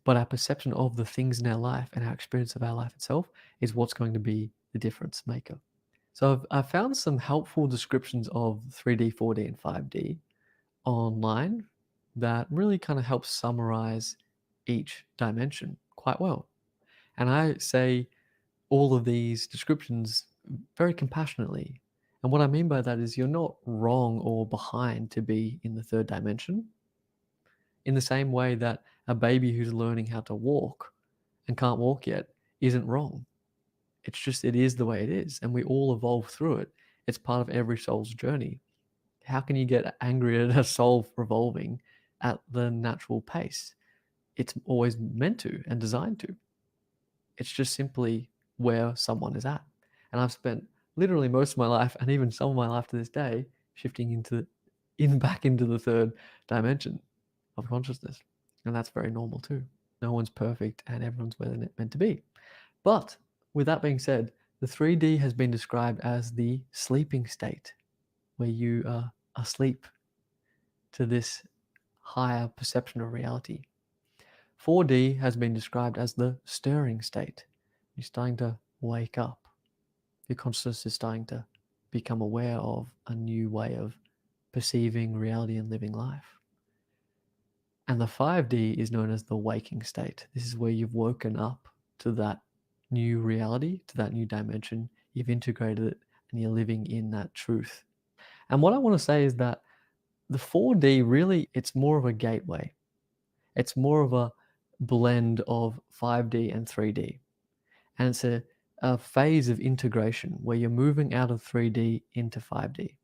but our perception of the things in our life and our experience of our life itself is what's going to be the difference maker. So I've found some helpful descriptions of 3D, 4D, and 5D online that really kind of helps summarize each dimension quite well. And I say all of these descriptions very compassionately. And what I mean by that is you're not wrong or behind to be in the third dimension, in the same way that a baby who's learning how to walk and can't walk yet isn't wrong. It's just, it is the way it is. And we all evolve through it. It's part of every soul's journey. How can you get angry at a soul revolving at the natural pace? It's always meant to and designed to. It's just simply where someone is at. And I've spent literally most of my life, and even some of my life to this day, shifting back into the third dimension of consciousness. And that's very normal too. No one's perfect and everyone's where they're meant to be. But with that being said, the 3D has been described as the sleeping state, where you are asleep to this higher perception of reality. 4D has been described as the stirring state. You're starting to wake up. Your consciousness is starting to become aware of a new way of perceiving reality and living life. And the 5D is known as the waking state. This is where you've woken up to that new reality, to that new dimension. You've integrated it and you're living in that truth. And what I want to say is that the 4D really, it's more of a gateway. It's more of a blend of 5D and 3D. And it's a phase of integration where you're moving out of 3D into 5D.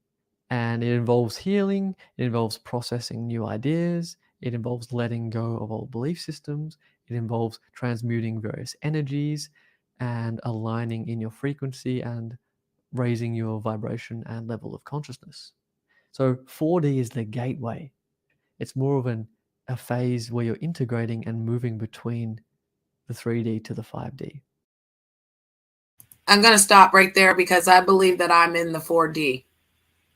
And it involves healing, it involves processing new ideas, it involves letting go of old belief systems, it involves transmuting various energies and aligning in your frequency and raising your vibration and level of consciousness. So 4D is the gateway. It's more of a phase where you're integrating and moving between the 3D to the 5D. I'm going to stop right there because I believe that I'm in the 4D.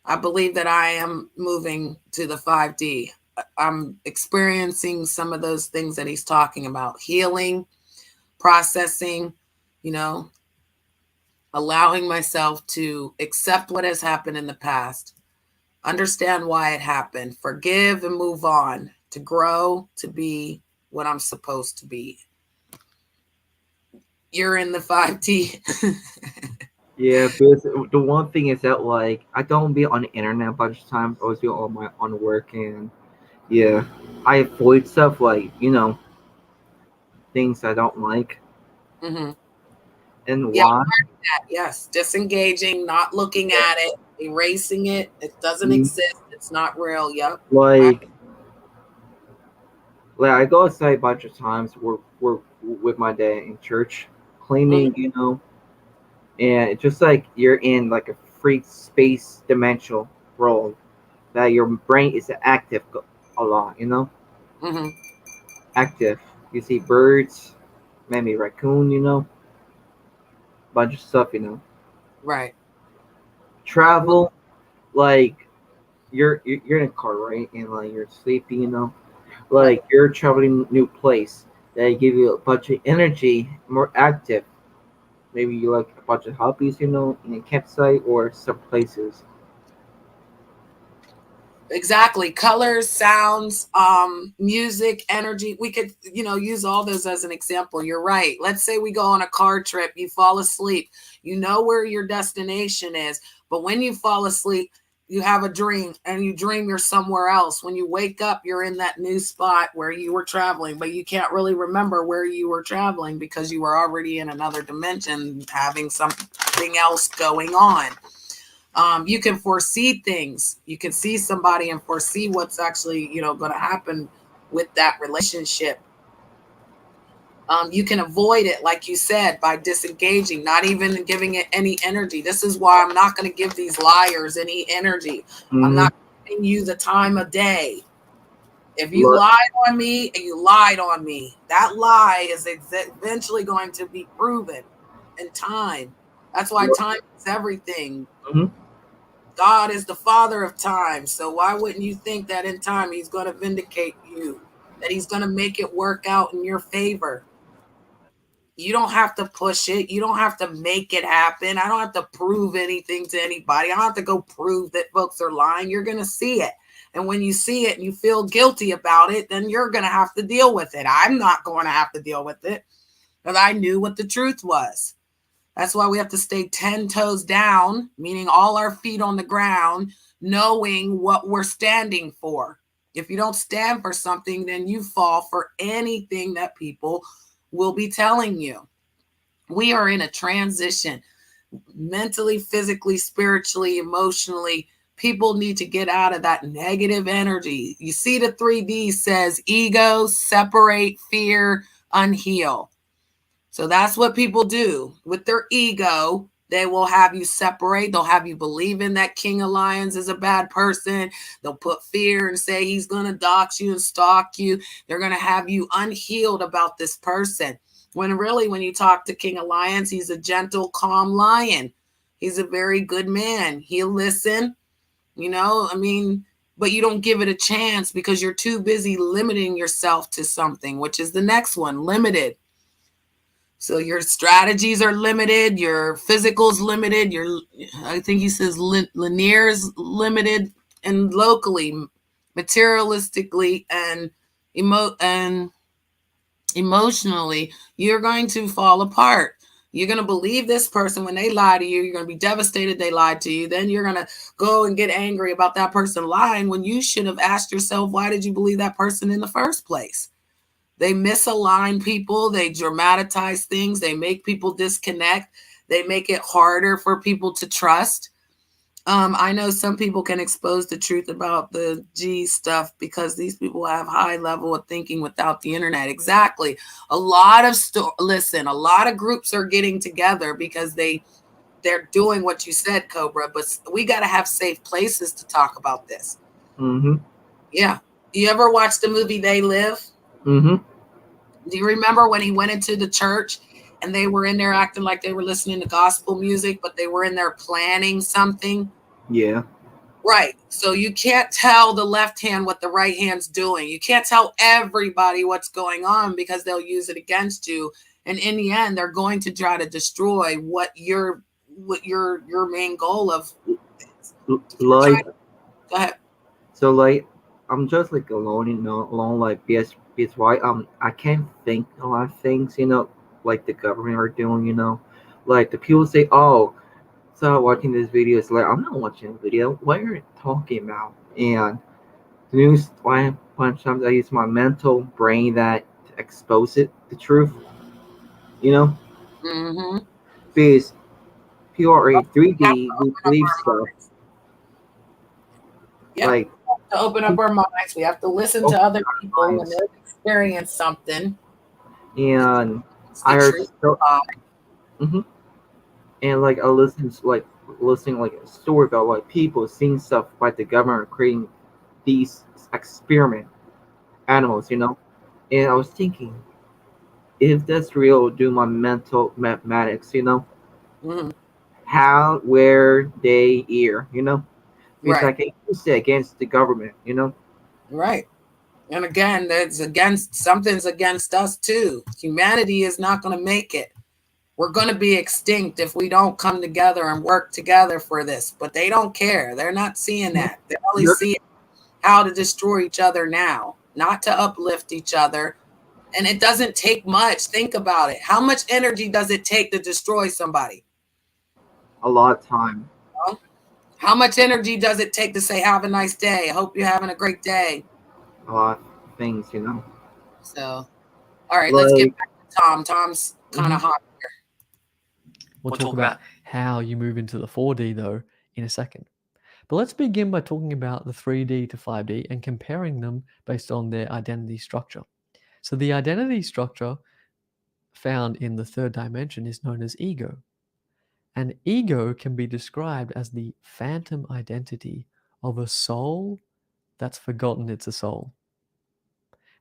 I believe that I am moving to the 5D. I'm experiencing some of those things that he's talking about: healing, processing, you know, allowing myself to accept what has happened in the past, understand why it happened, forgive and move on, to grow, to be what I'm supposed to be. You're in the 5D. Yeah, because the one thing is that, like, I don't be on the internet a bunch of times. I always be on work, and yeah, I avoid stuff like, things I don't like. Mm-hmm. And Yeah, why? that. Yes, disengaging, not looking at it, erasing it. It doesn't exist. It's not real. Yep. Like I go outside a bunch of times. We're with my dad in church, cleaning, and it's just like you're in like a free space dimensional world that your brain is active a lot, Mm-hmm. active. You see birds, maybe raccoon, bunch of stuff, Right. Travel, like you're in a car, right? And like you're sleepy, like you're traveling new place. They give you a bunch of energy, more active. Maybe you like a bunch of hobbies, in a campsite or some places. Exactly. Colors, sounds, music, energy. We could, use all those as an example. You're right. Let's say we go on a car trip, you fall asleep. You know where your destination is, but when you fall asleep, you have a dream and you dream you're somewhere else. When you wake up, you're in that new spot where you were traveling, but you can't really remember where you were traveling because you were already in another dimension having something else going on. You can foresee things. You can see somebody and foresee what's actually, going to happen with that relationship. You can avoid it, like you said, by disengaging, not even giving it any energy. This is why I'm not going to give these liars any energy. Mm-hmm. I'm not giving you the time of day. If you lied on me and you lied on me, that lie is eventually going to be proven in time. That's why time is everything. Mm-hmm. God is the father of time. So why wouldn't you think that in time he's going to vindicate you, that he's going to make it work out in your favor? You don't have to push it. You don't have to make it happen. I don't have to prove anything to anybody. I don't have to go prove that folks are lying. You're going to see it. And when you see it and you feel guilty about it, then you're going to have to deal with it. I'm not going to have to deal with it because I knew what the truth was. That's why we have to stay 10 toes down, meaning all our feet on the ground, knowing what we're standing for. If you don't stand for something, then you fall for anything that people will be telling you. We are in a transition mentally, physically, spiritually, emotionally. People need to get out of that negative energy. You see, the 3D says ego, separate, fear, unheal. So that's what people do with their ego. They will have you separate. They'll have you believe in that King of Lions is a bad person. They'll put fear and say he's going to dox you and stalk you. They're going to have you unhealed about this person. When really, when you talk to King of Lions, he's a gentle, calm lion. He's a very good man. He'll listen, but you don't give it a chance because you're too busy limiting yourself to something, which is the next one, limited. So your strategies are limited, your physical's limited, I think he says linear is limited, and locally, materialistically, and emotionally, you're going to fall apart. You're going to believe this person when they lie to you. You're going to be devastated they lied to you. Then you're going to go and get angry about that person lying when you should have asked yourself, why did you believe that person in the first place? They misalign people. They dramatize things. They make people disconnect. They make it harder for people to trust. I know some people can expose the truth about the G stuff because these people have high level of thinking without the internet. Exactly. A lot of groups are getting together because they they're doing what you said, Cobra, but we got to have safe places to talk about this. Mm-hmm. Yeah. You ever watch the movie They Live? Mm-hmm. Do you remember when he went into the church and they were in there acting like they were listening to gospel music, but they were in there planning something? Yeah. Right. So you can't tell the left hand what the right hand's doing. You can't tell everybody what's going on because they'll use it against you. And in the end, they're going to try to destroy what your main goal of. Like, go ahead. So like, I'm just like alone, alone. Like, because why? I can't think a lot of things, like the government are doing. Like the people say, oh, start watching this video. It's like, I'm not watching the video. What are you talking about? And the news, why sometimes I use my mental brain that to expose the truth, Mm-hmm. because people are in 3D, we believe stuff. Yeah, like, to open up our minds. We have to listen to other people when they've experienced something. And I heard and like I listened like a story about like people seeing stuff like the government creating these experiment animals, And I was thinking, if that's real, do my mental mathematics, Mm-hmm. How were they here, Because Right. I can use it against the government, Right. And again, something's against us too. Humanity is not going to make it. We're going to be extinct if we don't come together and work together for this. But they don't care. They're not seeing that. They're only seeing how to destroy each other now, not to uplift each other. And it doesn't take much. Think about it. How much energy does it take to destroy somebody? A lot of time. How much energy does it take to say, have a nice day? I hope you're having a great day. A lot of things, So, all right, let's get back to Tom. Tom's kind of hot here. We'll talk about how you move into the 4D, though, in a second. But let's begin by talking about the 3D to 5D and comparing them based on their identity structure. So the identity structure found in the third dimension is known as ego. And ego can be described as the phantom identity of a soul that's forgotten it's a soul.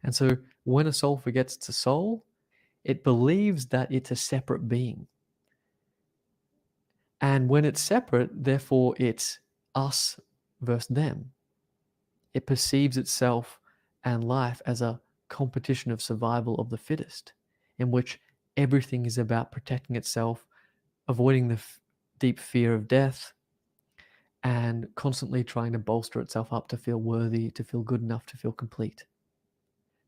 And so when a soul forgets it's a soul, it believes that it's a separate being. And when it's separate, therefore it's us versus them. It perceives itself and life as a competition of survival of the fittest, in which everything is about protecting itself, avoiding the deep fear of death, and constantly trying to bolster itself up to feel worthy, to feel good enough, to feel complete.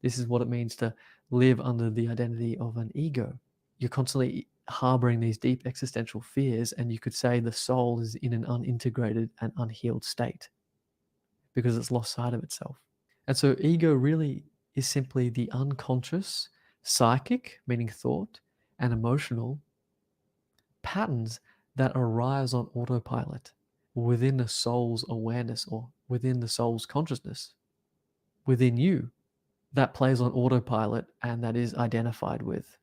This is what it means to live under the identity of an ego. You're constantly harboring these deep existential fears, and you could say the soul is in an unintegrated and unhealed state because it's lost sight of itself. And so ego really is simply the unconscious, psychic, meaning thought, and emotional patterns that arise on autopilot within the soul's awareness or within the soul's consciousness within you that plays on autopilot and that is identified with.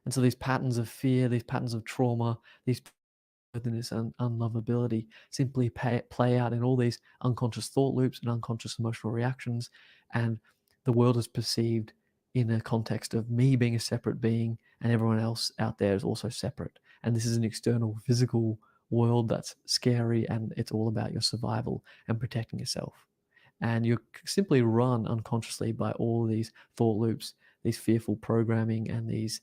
And so these patterns of fear, these patterns of trauma, these worthiness and unlovability simply play out in all these unconscious thought loops and unconscious emotional reactions. And the world is perceived in a context of me being a separate being and everyone else out there is also separate. And this is an external physical world that's scary, and it's all about your survival and protecting yourself. And you're simply run unconsciously by all these thought loops, these fearful programming, and these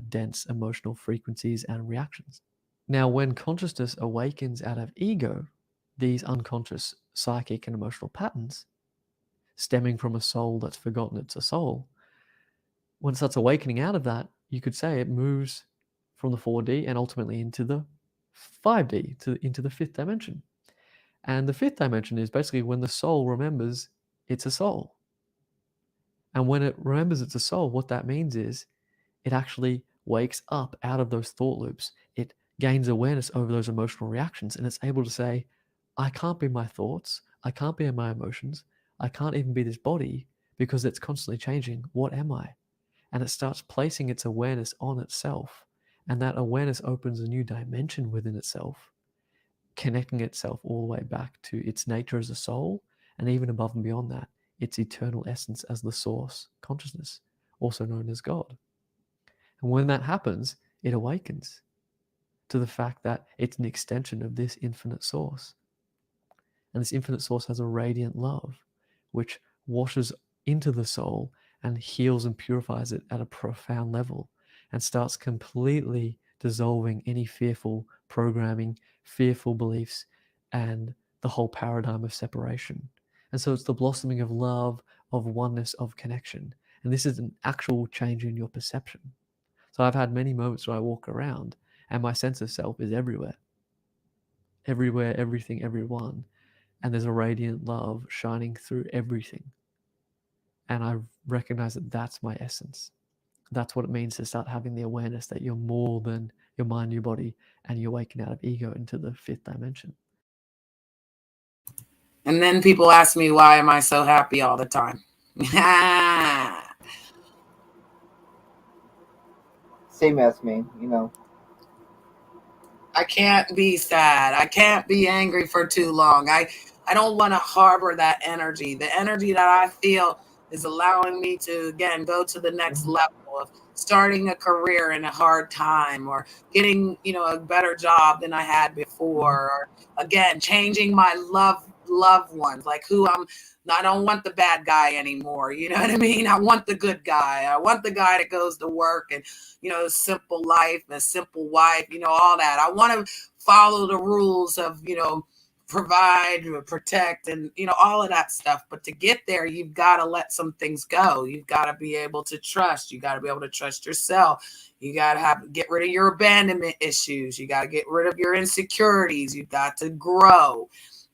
dense emotional frequencies and reactions. Now, when consciousness awakens out of ego, these unconscious psychic and emotional patterns, stemming from a soul that's forgotten it's a soul, when it starts awakening out of that, you could say it moves from the 4D and ultimately into the 5D, into the fifth dimension. And the fifth dimension is basically when the soul remembers it's a soul. And when it remembers it's a soul, what that means is it actually wakes up out of those thought loops. It gains awareness over those emotional reactions, and it's able to say, I can't be my thoughts, I can't be my emotions, I can't even be this body because it's constantly changing. What am I? And it starts placing its awareness on itself And that awareness opens a new dimension within itself, connecting itself all the way back to its nature as a soul, and even above and beyond that, its eternal essence as the source consciousness, also known as God. And when that happens, it awakens to the fact that it's an extension of this infinite source. And this infinite source has a radiant love, which washes into the soul and heals and purifies it at a profound level, and starts completely dissolving any fearful programming, fearful beliefs, and the whole paradigm of separation. And so it's the blossoming of love, of oneness, of connection. And this is an actual change in your perception. So I've had many moments where I walk around and my sense of self is everywhere. Everywhere, everything, everyone. And there's a radiant love shining through everything. And I recognize that that's my essence. That's what it means to start having the awareness that you're more than your mind, your body, and you're waking out of ego into the fifth dimension. And then people ask me, why am I so happy all the time? Same as me, you know. I can't be sad. I can't be angry for too long. I don't want to harbor that energy. The energy that I feel is allowing me to, again, go to the next level of starting a career in a hard time, or getting, a better job than I had before, or again, changing my loved ones, like I don't want the bad guy anymore. You know what I mean? I want the good guy. I want the guy that goes to work and, a simple life, a simple wife, all that. I want to follow the rules of, provide, protect, and, all of that stuff. But to get there, you've got to let some things go. You've got to be able to trust. You got to be able to trust yourself. You got to get rid of your abandonment issues. You got to get rid of your insecurities. You've got to grow.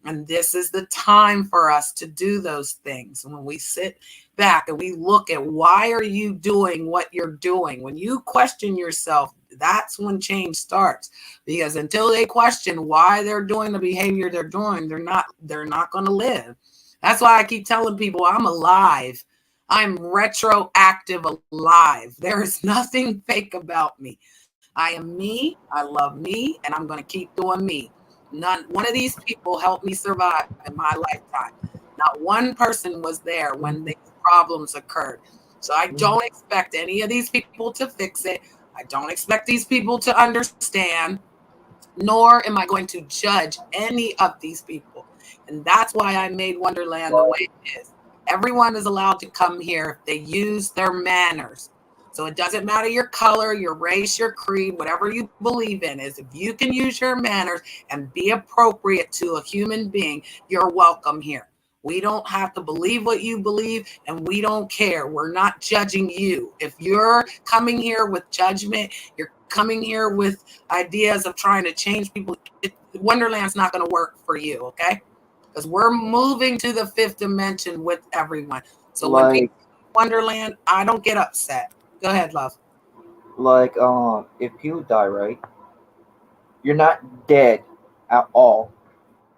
And this is the time for us to do those things. When we sit back and we look at, why are you doing what you're doing? When you question yourself, that's when change starts. Because until they question why they're doing the behavior they're doing, they're not going to live. That's why I keep telling people I'm alive. I'm retroactive alive. There is nothing fake about me. I am me. I love me, and I'm going to keep doing me. One of these people helped me survive in my lifetime. Not one person was there when these problems occurred. So I don't expect any of these people to fix it. I don't expect these people to understand, nor am I going to judge any of these people. And that's why I made Wonderland the way it is. Everyone is allowed to come here if they use their manners. So it doesn't matter your color, your race, your creed, whatever you believe in, is if you can use your manners and be appropriate to a human being, you're welcome here. We don't have to believe what you believe, and we don't care. We're not judging you. If you're coming here with judgment, you're coming here with ideas of trying to change people, Wonderland's not going to work for you, okay? Because we're moving to the fifth dimension with everyone. So when people Wonderland, I don't get upset. Go ahead, love. If you die, right, you're not dead at all.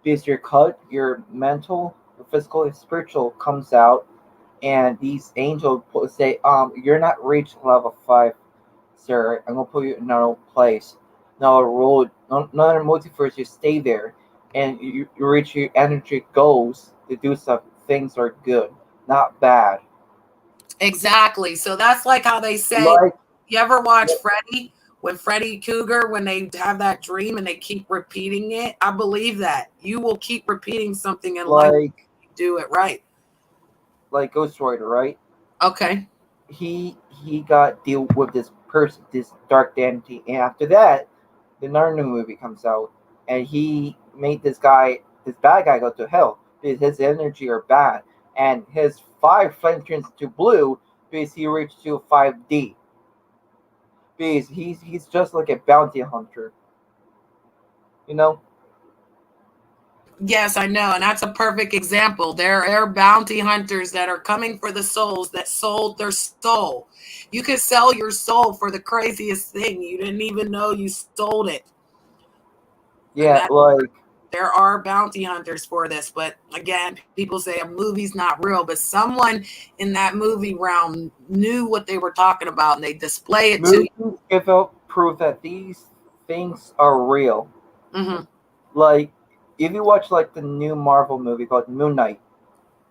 Because your mental, your physical, and spiritual comes out, and these angels say, you're not reached level 5, sir. I'm gonna put you in another place, another road, another multiverse. You stay there, and you reach your energy goals to do some things are good, not bad. Exactly. So that's like how they say, you ever watch Freddy? When Freddy Cougar, when they have that dream and they keep repeating it, I believe that. You will keep repeating something in life, do it right. Like Ghost Rider, right? Okay. He got deal with this person, this dark entity, and after that, the Narnia movie comes out, and he made this bad guy, go to hell because his energy are bad, and his 5 flame turns to blue because he reached to 5D. Because he's just like a bounty hunter, Yes, I know, and that's a perfect example. There are bounty hunters that are coming for the souls that sold their soul. You could sell your soul for the craziest thing. You didn't even know you sold it. Yeah, there are bounty hunters for this, but again, people say a movie's not real, but someone in that movie realm knew what they were talking about, and they display it to you. Movies give out prove that these things are real. Mm-hmm. Like, if you watch like the new Marvel movie called Moon Knight,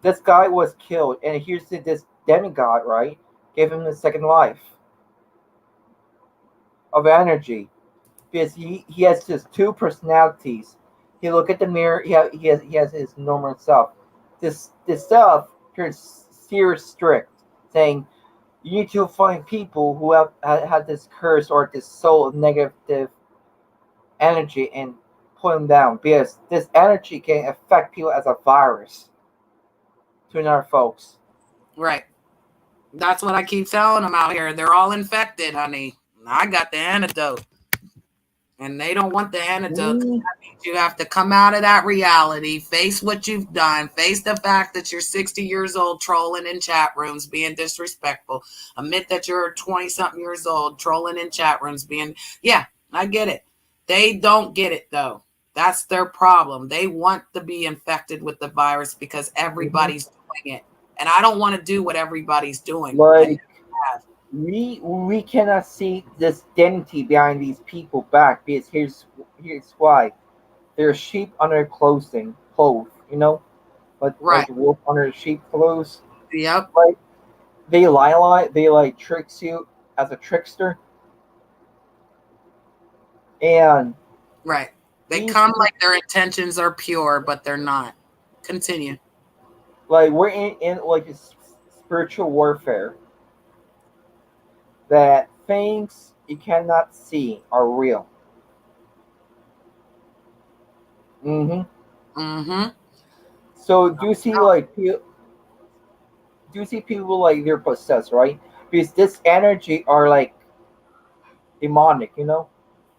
this guy was killed, and here's this demigod, right? Gave him a second life of energy, because he has just two personalities. He look at the mirror. He has his normal self. This self turns serious strict, saying you need to find people who have had this curse or this soul of negative energy and put them down, because this energy can affect people as a virus to another folks. Right. That's what I keep telling them out here. They're all infected, honey. I got the antidote. And they don't want the antidote. That means you have to come out of that reality, face what you've done, face the fact that you're 60 years old trolling in chat rooms, being disrespectful. Admit that you're 20-something years old trolling in chat rooms, yeah, I get it. They don't get it, though. That's their problem. They want to be infected with the virus because everybody's doing it. And I don't want to do what everybody's doing. Like, we cannot see this identity behind these people back, because here's why. They're sheep under clothing, you know? Like wolf under sheep clothes. Yep. Like, they lie a lot, they like tricks you as a trickster. And right. They come like their intentions are pure, but they're not. Continue. Like, we're in like a spiritual warfare. That things you cannot see are real. So do you see people like they're possessed, right? Because this energy are like demonic, you know?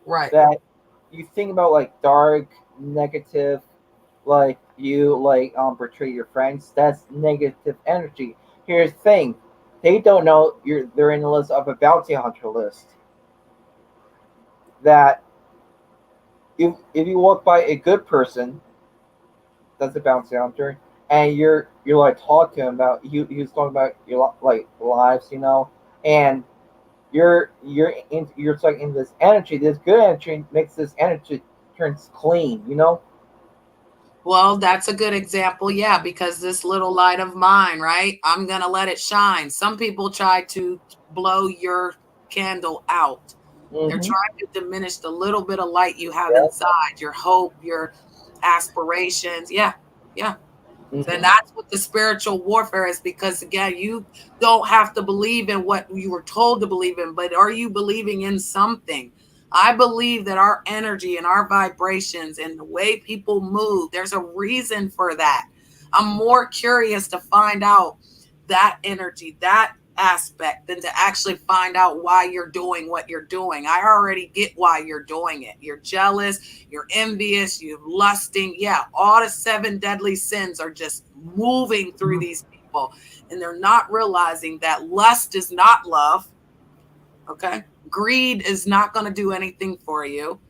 Right. That you think about like dark, negative, like you like betray your friends. That's negative energy. Here's the thing. They don't know they're in the list of a bounty hunter list. That if you walk by a good person, that's a bounty hunter, and you're like talking about he's talking about your like lives, you know, and you're like in this energy. This good energy makes this energy turns clean, you know. Well, that's a good example, yeah, because this little light of mine, right? I'm going to let it shine. Some people try to blow your candle out. They're trying to diminish the little bit of light you have inside, your hope, your aspirations. Yeah. And that's what the spiritual warfare is, because, again, you don't have to believe in what you were told to believe in, but are you believing in something? I believe that our energy and our vibrations and the way people move, there's a reason for that. I'm more curious to find out that energy, that aspect, than to actually find out why you're doing what you're doing. I already get why you're doing it. You're jealous, you're envious, you're lusting. Yeah, all the 7 deadly sins are just moving through these people, and they're not realizing that lust is not love. Okay? Greed is not going to do anything for you.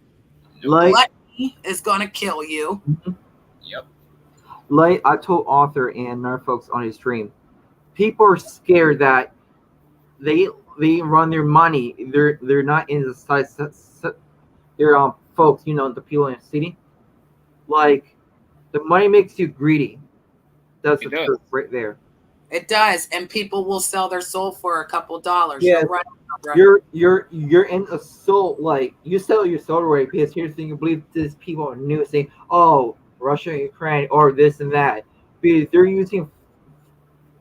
Gluttony is going to kill you. Yep. Like I told Arthur and our folks on his stream, people are scared that they run their money. They're not in the size. They're folks, you know, the people in the city. Like, the money makes you greedy. That's the truth right there. It does, and people will sell their soul for a couple dollars. Yeah, you're right. You're in a soul, like you sell your soul away, because here's the thing: you believe these people are new, saying, "Oh, Russia and Ukraine," or this and that, because they're using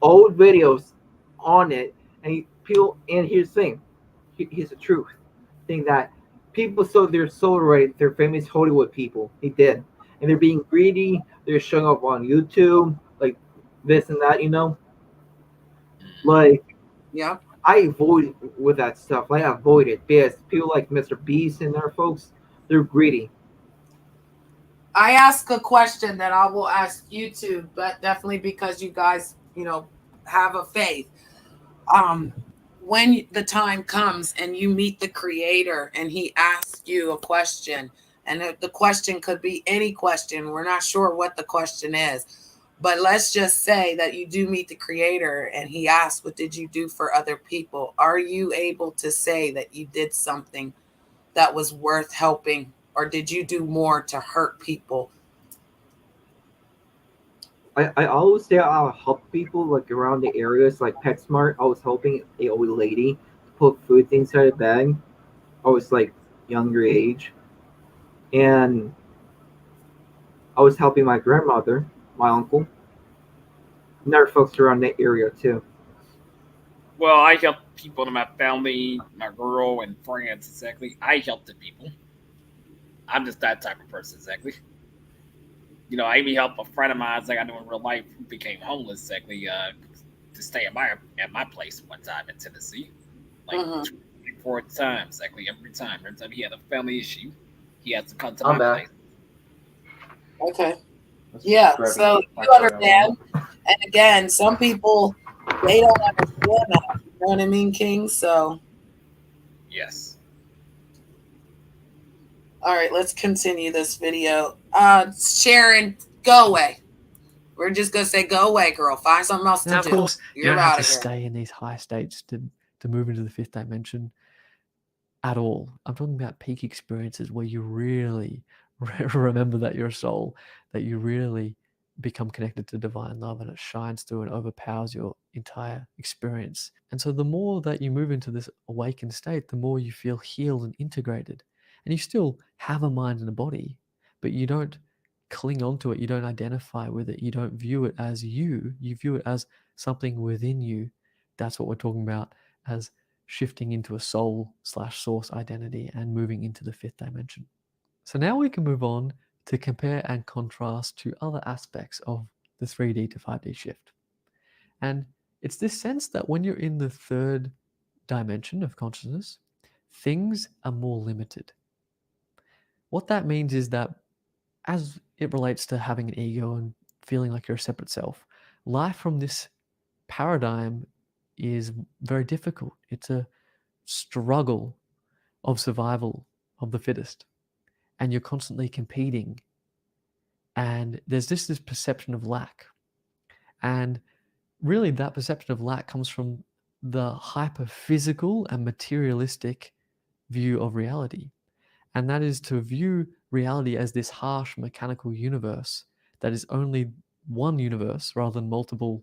old videos on it, and people. And here's the thing: here's the truth: thing that people sold their soul away. They're famous Hollywood people. They did, and they're being greedy. They're showing up on YouTube, like this and that, you know, like. Yeah. I avoid with that stuff. I avoid it because people like Mr. Beast and their folks, they're greedy. I ask a question that I will ask you too, but definitely because you guys, you know, have a faith. When the time comes and you meet the creator and he asks you a question, and the question could be any question. We're not sure what the question is. But let's just say that you do meet the creator and he asks, what did you do for other people? Are you able to say that you did something that was worth helping, or did you do more to hurt people? I always say I'll help people like around the areas like PetSmart. I was helping a old lady put food inside a bag. I was like younger age, and I was helping my grandmother, my uncle, and other folks around that area too. Well, I help people in my family, my girl, and friends. Exactly, I help the people. I'm just that type of person. Exactly. I even helped a friend of mine like I knew in real life who became homeless. Exactly. To stay at my place one time in Tennessee, like 4 times. Exactly. Every time he had a family issue, he has to come to my place. Okay. Yeah, so you understand. And again, some people, they don't understand that. You know what I mean, King? So. Yes. All right, let's continue this video. Sharon, go away. We're just going to say, go away, girl. Find something else to do. Of course, you don't have to here. stay in these high states to move into the fifth dimension at all. I'm talking about peak experiences where you really remember that you're a soul, that you really become connected to divine love, and it shines through and overpowers your entire experience. And so the more that you move into this awakened state, the more you feel healed and integrated. And you still have a mind and a body, but you don't cling onto it. You don't identify with it. You don't view it as you. You view it as something within you. That's what we're talking about as shifting into a soul/source identity and moving into the fifth dimension. So now we can move on to compare and contrast to other aspects of the 3D to 5D shift. And it's this sense that when you're in the third dimension of consciousness, things are more limited. What that means is that as it relates to having an ego and feeling like you're a separate self, life from this paradigm is very difficult. It's a struggle of survival of the fittest, and you're constantly competing, and there's this perception of lack, and really that perception of lack comes from the hyper physical and materialistic view of reality, and that is to view reality as this harsh mechanical universe that is only one universe rather than multiple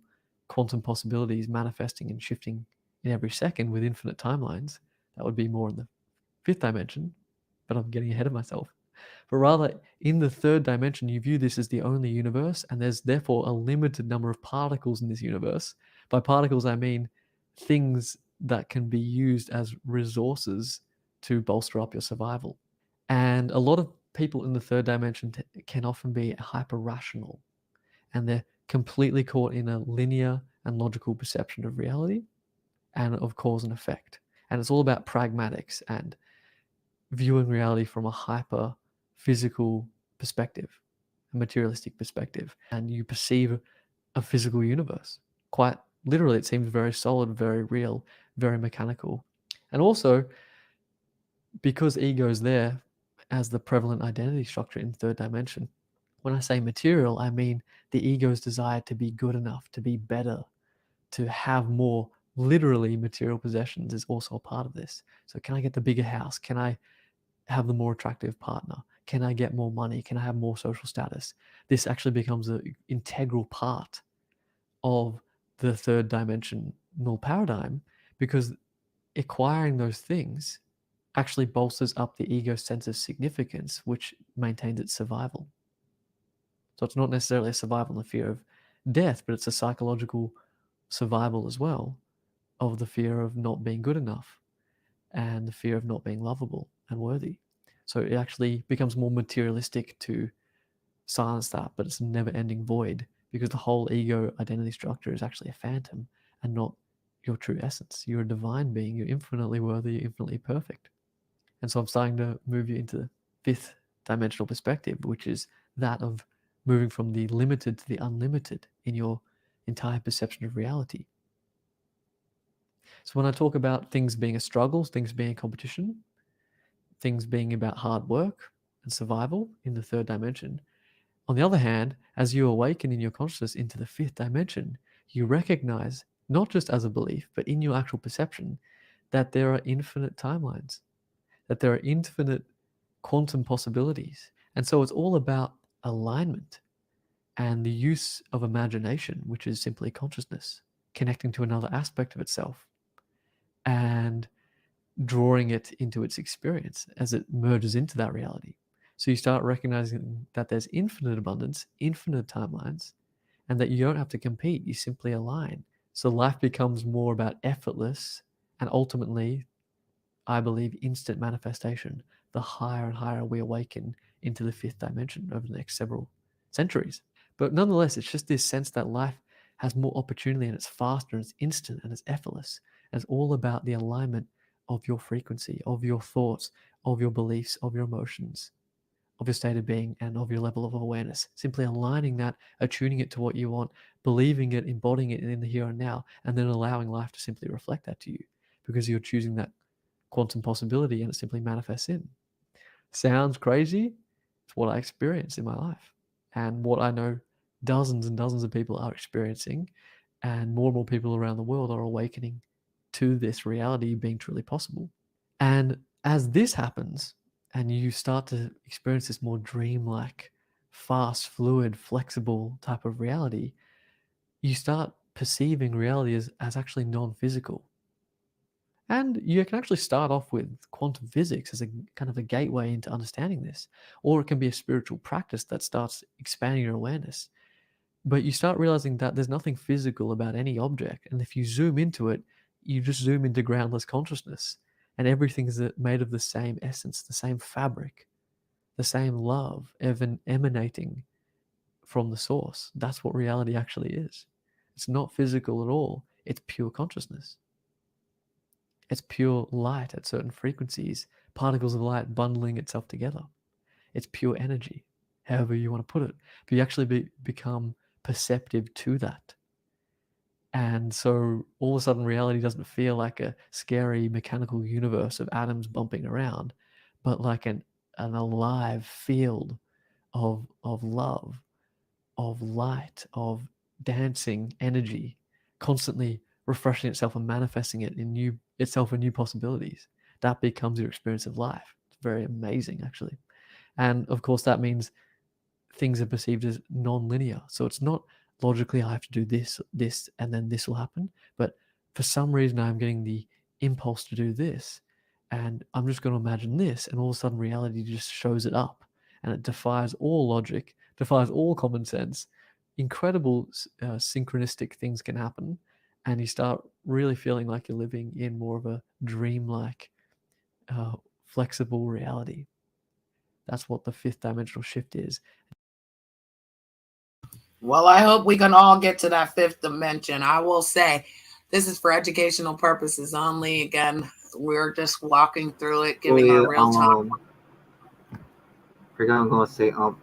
quantum possibilities manifesting and shifting in every second with infinite timelines. That would be more in the fifth dimension, but I'm getting ahead of myself. But rather, in the third dimension, you view this as the only universe, and there's therefore a limited number of particles in this universe. By particles, I mean things that can be used as resources to bolster up your survival. And a lot of people in the third dimension can often be hyper rational, and they're completely caught in a linear and logical perception of reality and of cause and effect. And it's all about pragmatics and viewing reality from a hyper physical perspective, a materialistic perspective. And you perceive a physical universe. Quite literally, it seems very solid, very real, very mechanical. And also, because ego is there as the prevalent identity structure in third dimension, when I say material, I mean the ego's desire to be good enough, to be better, to have more literally material possessions is also a part of this. So can I get the bigger house? Can I have the more attractive partner? Can I get more money? Can I have more social status? This actually becomes an integral part of the third dimensional paradigm, because acquiring those things actually bolsters up the ego's sense of significance, which maintains its survival. So it's not necessarily a survival in the fear of death, but it's a psychological survival as well of the fear of not being good enough and the fear of not being lovable and worthy. So it actually becomes more materialistic to silence that, but it's a never-ending void, because the whole ego identity structure is actually a phantom and not your true essence. You're a divine being. You're infinitely worthy. You're infinitely perfect. And so I'm starting to move you into the fifth dimensional perspective, which is that of moving from the limited to the unlimited in your entire perception of reality. So when I talk about things being a struggle, things being a competition, things being about hard work and survival in the third dimension, on the other hand, as you awaken in your consciousness into the fifth dimension, you recognize, not just as a belief, but in your actual perception, that there are infinite timelines, that there are infinite quantum possibilities. And so it's all about alignment and the use of imagination, which is simply consciousness, connecting to another aspect of itself and drawing it into its experience as it merges into that reality. So you start recognizing that there's infinite abundance, infinite timelines, and that you don't have to compete, you simply align. So life becomes more about effortless and ultimately, I believe, instant manifestation, the higher and higher we awaken into the fifth dimension over the next several centuries. But nonetheless, it's just this sense that life has more opportunity and it's faster and it's instant and it's effortless. And it's all about the alignment of your frequency, of your thoughts, of your beliefs, of your emotions, of your state of being, and of your level of awareness. Simply aligning that, attuning it to what you want, believing it, embodying it in the here and now, and then allowing life to simply reflect that to you because you're choosing that quantum possibility and it simply manifests in. Sounds crazy? It's what I experience in my life and what I know dozens and dozens of people are experiencing, and more people around the world are awakening to this reality being truly possible. And as this happens and you start to experience this more dreamlike, fast, fluid, flexible type of reality, you start perceiving reality as actually non-physical. And you can actually start off with quantum physics as a kind of a gateway into understanding this, or it can be a spiritual practice that starts expanding your awareness. But you start realizing that there's nothing physical about any object, and if you zoom into it, you just zoom into groundless consciousness, and everything is made of the same essence, the same fabric, the same love, even emanating from the source. That's what reality actually is. It's not physical at all. It's pure consciousness. It's pure light at certain frequencies, particles of light bundling itself together. It's pure energy, however you want to put it. But you actually become perceptive to that. And so all of a sudden reality doesn't feel like a scary mechanical universe of atoms bumping around, but like an alive field of love, of light, of dancing energy, constantly refreshing itself and manifesting it in new possibilities. That becomes your experience of life. It's very amazing, actually. And of course, that means things are perceived as non-linear. So it's not logically I have to do this, and then this will happen. But for some reason, I'm getting the impulse to do this, and I'm just going to imagine this, and all of a sudden reality just shows it up, and it defies all logic, defies all common sense. Incredible synchronistic things can happen, and you start really feeling like you're living in more of a dreamlike, flexible reality. That's what the fifth dimensional shift is. Well, I hope we can all get to that fifth dimension. I will say this is for educational purposes only. Again, we're just walking through it, giving our real time. I forgot I'm going to say, do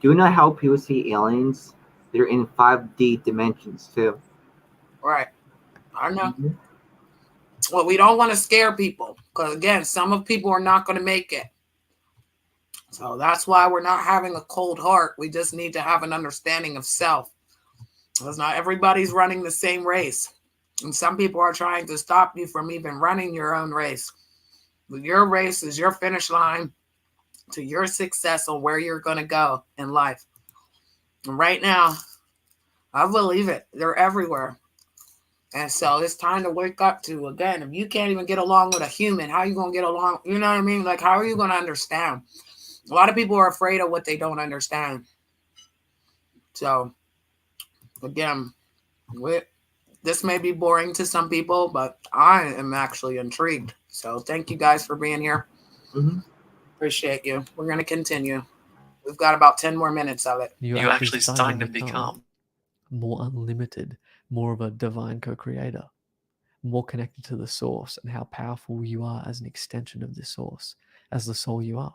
you know how people see aliens? They're in 5D dimensions too. Right. I know. Mm-hmm. Well, we don't want to scare people because, again, some of people are not going to make it. So that's why we're not having a cold heart. We just need to have an understanding of self. Because not everybody's running the same race. And some people are trying to stop you from even running your own race. But your race is your finish line to your success on where you're going to go in life. And right now, I believe it. They're everywhere. And so it's time to wake up to, again, if you can't even get along with a human, how are you going to get along? You know what I mean? Like, how are you going to understand? A lot of people are afraid of what they don't understand. So, again, this may be boring to some people, but I am actually intrigued. So thank you guys for being here. Mm-hmm. Appreciate you. We're going to continue. We've got about 10 more minutes of it. You're actually starting to become more unlimited, more of a divine co-creator, more connected to the source and how powerful you are as an extension of this source, as the soul you are.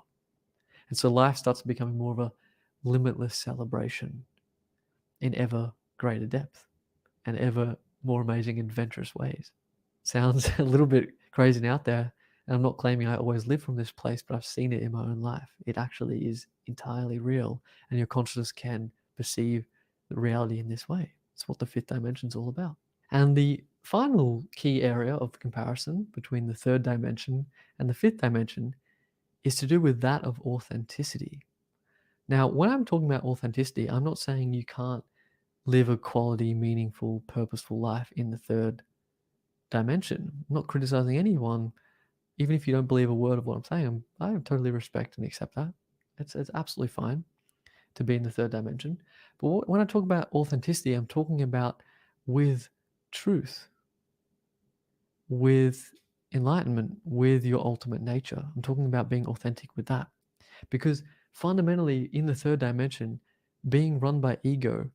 And so life starts becoming more of a limitless celebration in ever greater depth and ever more amazing, adventurous ways. Sounds a little bit crazy and out there, and I'm not claiming I always live from this place, but I've seen it in my own life. It actually is entirely real, and your consciousness can perceive the reality in this way. It's what the fifth dimension is all about. And the final key area of comparison between the third dimension and the fifth dimension is to do with that of authenticity. Now, when I'm talking about authenticity, I'm not saying you can't live a quality, meaningful, purposeful life in the third dimension. I'm not criticizing anyone, even if you don't believe a word of what I'm saying. I totally respect and accept that. It's absolutely fine to be in the third dimension. But when I talk about authenticity, I'm talking about with truth, with enlightenment, with your ultimate nature. I'm talking about being authentic with that. Because fundamentally, in the third dimension, being run by ego,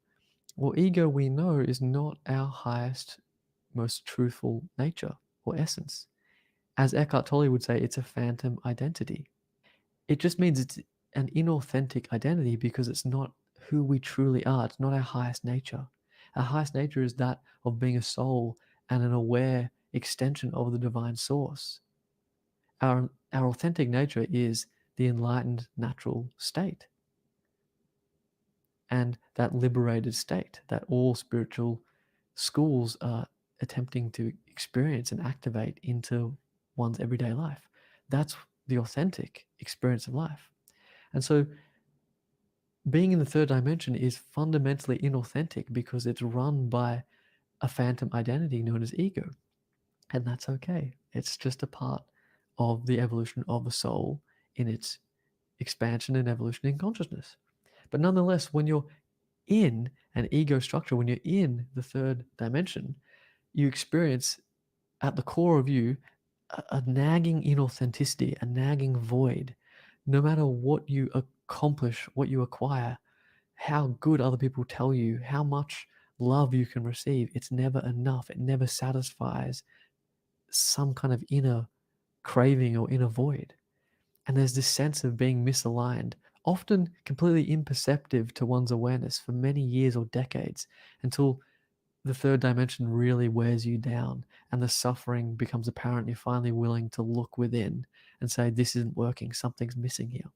well, ego we know is not our highest, most truthful nature or essence. As Eckhart Tolle would say, it's a phantom identity. It just means it's an inauthentic identity because it's not who we truly are. It's not our highest nature. Our highest nature is that of being a soul and an aware extension of the divine source. Our authentic nature is the enlightened natural state and that liberated state that all spiritual schools are attempting to experience and activate into one's everyday life. That's the authentic experience of life. And so being in the third dimension is fundamentally inauthentic because it's run by a phantom identity known as ego. And that's okay. It's just a part of the evolution of a soul in its expansion and evolution in consciousness. But nonetheless, when you're in an ego structure, when you're in the third dimension, you experience at the core of you a nagging inauthenticity, a nagging void. No matter what you accomplish, what you acquire, how good other people tell you, how much love you can receive, it's never enough. It never satisfies some kind of inner craving or inner void. And there's this sense of being misaligned, often completely imperceptive to one's awareness for many years or decades until the third dimension really wears you down and the suffering becomes apparent. You're finally willing to look within and say, this isn't working, something's missing here.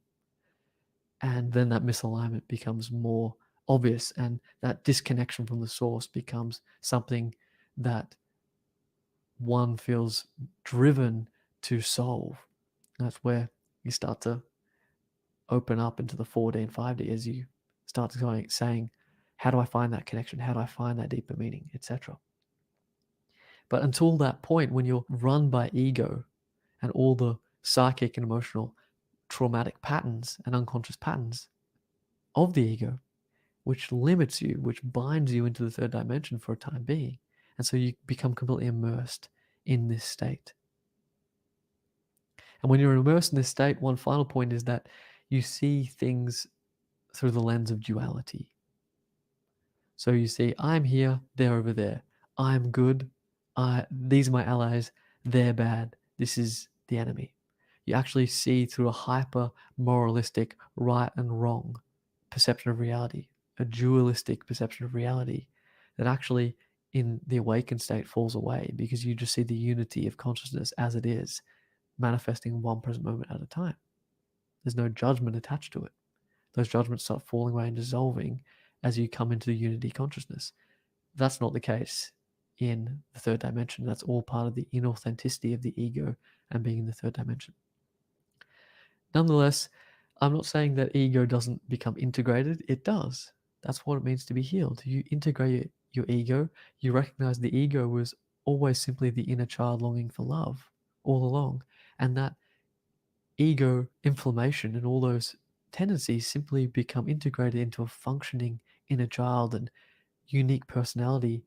And then that misalignment becomes more obvious and that disconnection from the source becomes something that one feels driven to solve. That's where you start to open up into the 4D and 5D as you start saying, how do I find that connection? How do I find that deeper meaning, etc. But until that point, when you're run by ego and all the psychic and emotional traumatic patterns and unconscious patterns of the ego, which limits you, which binds you into the third dimension for a time being. And so you become completely immersed in this state. And when you're immersed in this state, one final point is that you see things through the lens of duality. So you see, I'm here, they're over there. I'm good. These are my allies. They're bad. This is the enemy. You actually see through a hyper moralistic right and wrong perception of reality, a dualistic perception of reality that actually in the awakened state falls away because you just see the unity of consciousness as it is, manifesting one present moment at a time. There's no judgment attached to it. Those judgments start falling away and dissolving as you come into the unity consciousness. That's not the case in the third dimension. That's all part of the inauthenticity of the ego and being in the third dimension. Nonetheless, I'm not saying that ego doesn't become integrated. It does. That's what it means to be healed. You integrate your ego. You recognize the ego was always simply the inner child longing for love all along. And that ego inflammation and all those tendencies simply become integrated into a functioning inner child and unique personality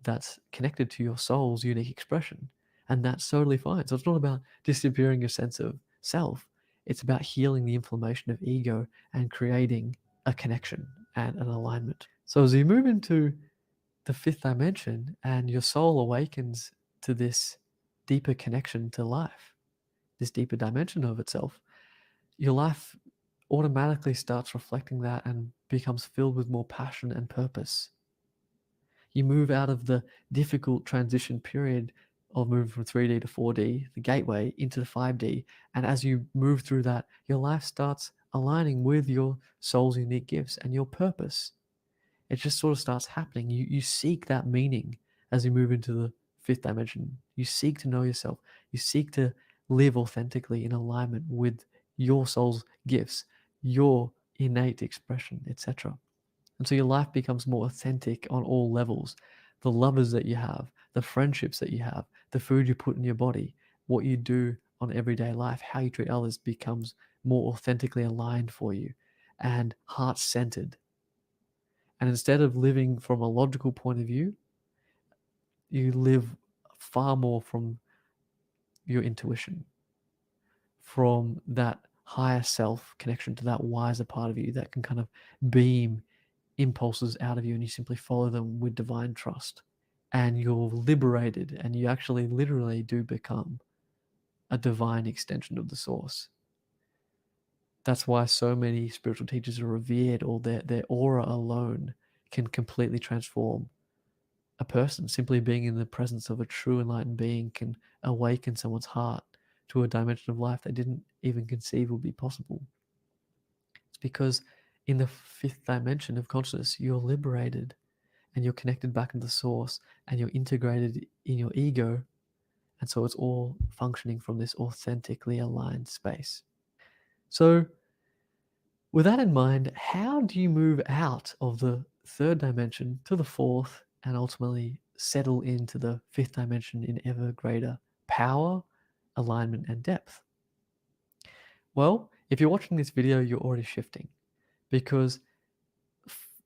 that's connected to your soul's unique expression. And that's totally fine. So it's not about disappearing your sense of self. It's about healing the inflammation of ego and creating a connection and an alignment. So as you move into the fifth dimension and your soul awakens to this deeper connection to life, this deeper dimension of itself, your life automatically starts reflecting that and becomes filled with more passion and purpose. You move out of the difficult transition period of moving from 3D to 4D, the gateway, into the 5D. And as you move through that, your life starts aligning with your soul's unique gifts and your purpose. It just sort of starts happening. You seek that meaning as you move into the fifth dimension. You seek to know yourself. You seek to live authentically in alignment with your soul's gifts, your innate expression, etc. And so your life becomes more authentic on all levels. The lovers that you have, the friendships that you have, the food you put in your body, what you do on everyday life, how you treat others becomes more authentically aligned for you and heart-centered. And instead of living from a logical point of view, you live far more from your intuition, from that higher self connection to that wiser part of you that can kind of beam impulses out of you, and you simply follow them with divine trust. And you're liberated, and you actually literally do become a divine extension of the source. That's why so many spiritual teachers are revered, or their aura alone can completely transform a person. Simply being in the presence of a true enlightened being can awaken someone's heart to a dimension of life they didn't even conceive would be possible. It's because in the fifth dimension of consciousness, you're liberated and you're connected back into the source, and you're integrated in your ego. And so it's all functioning from this authentically aligned space. So with that in mind, how do you move out of the third dimension to the fourth and ultimately settle into the fifth dimension in ever greater power, alignment, and depth? Well, if you're watching this video, you're already shifting, because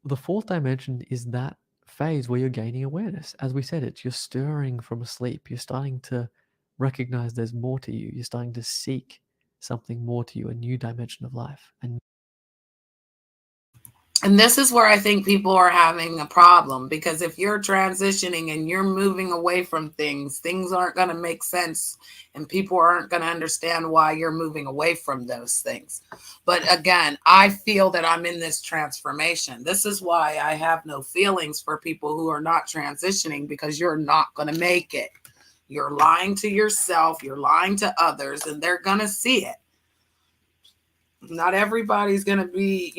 the fourth dimension is that phase where you're gaining awareness. As we said, you're stirring from asleep. You're starting to recognize there's more to you. You're starting to seek something more to you, a new dimension of life. And this is where I think people are having a problem, because if you're transitioning and you're moving away from things, things aren't going to make sense, and people aren't going to understand why you're moving away from those things. But again, I feel that I'm in this transformation. This is why I have no feelings for people who are not transitioning, because you're not going to make it. You're lying to yourself, you're lying to others, and they're going to see it. Not everybody's going to be,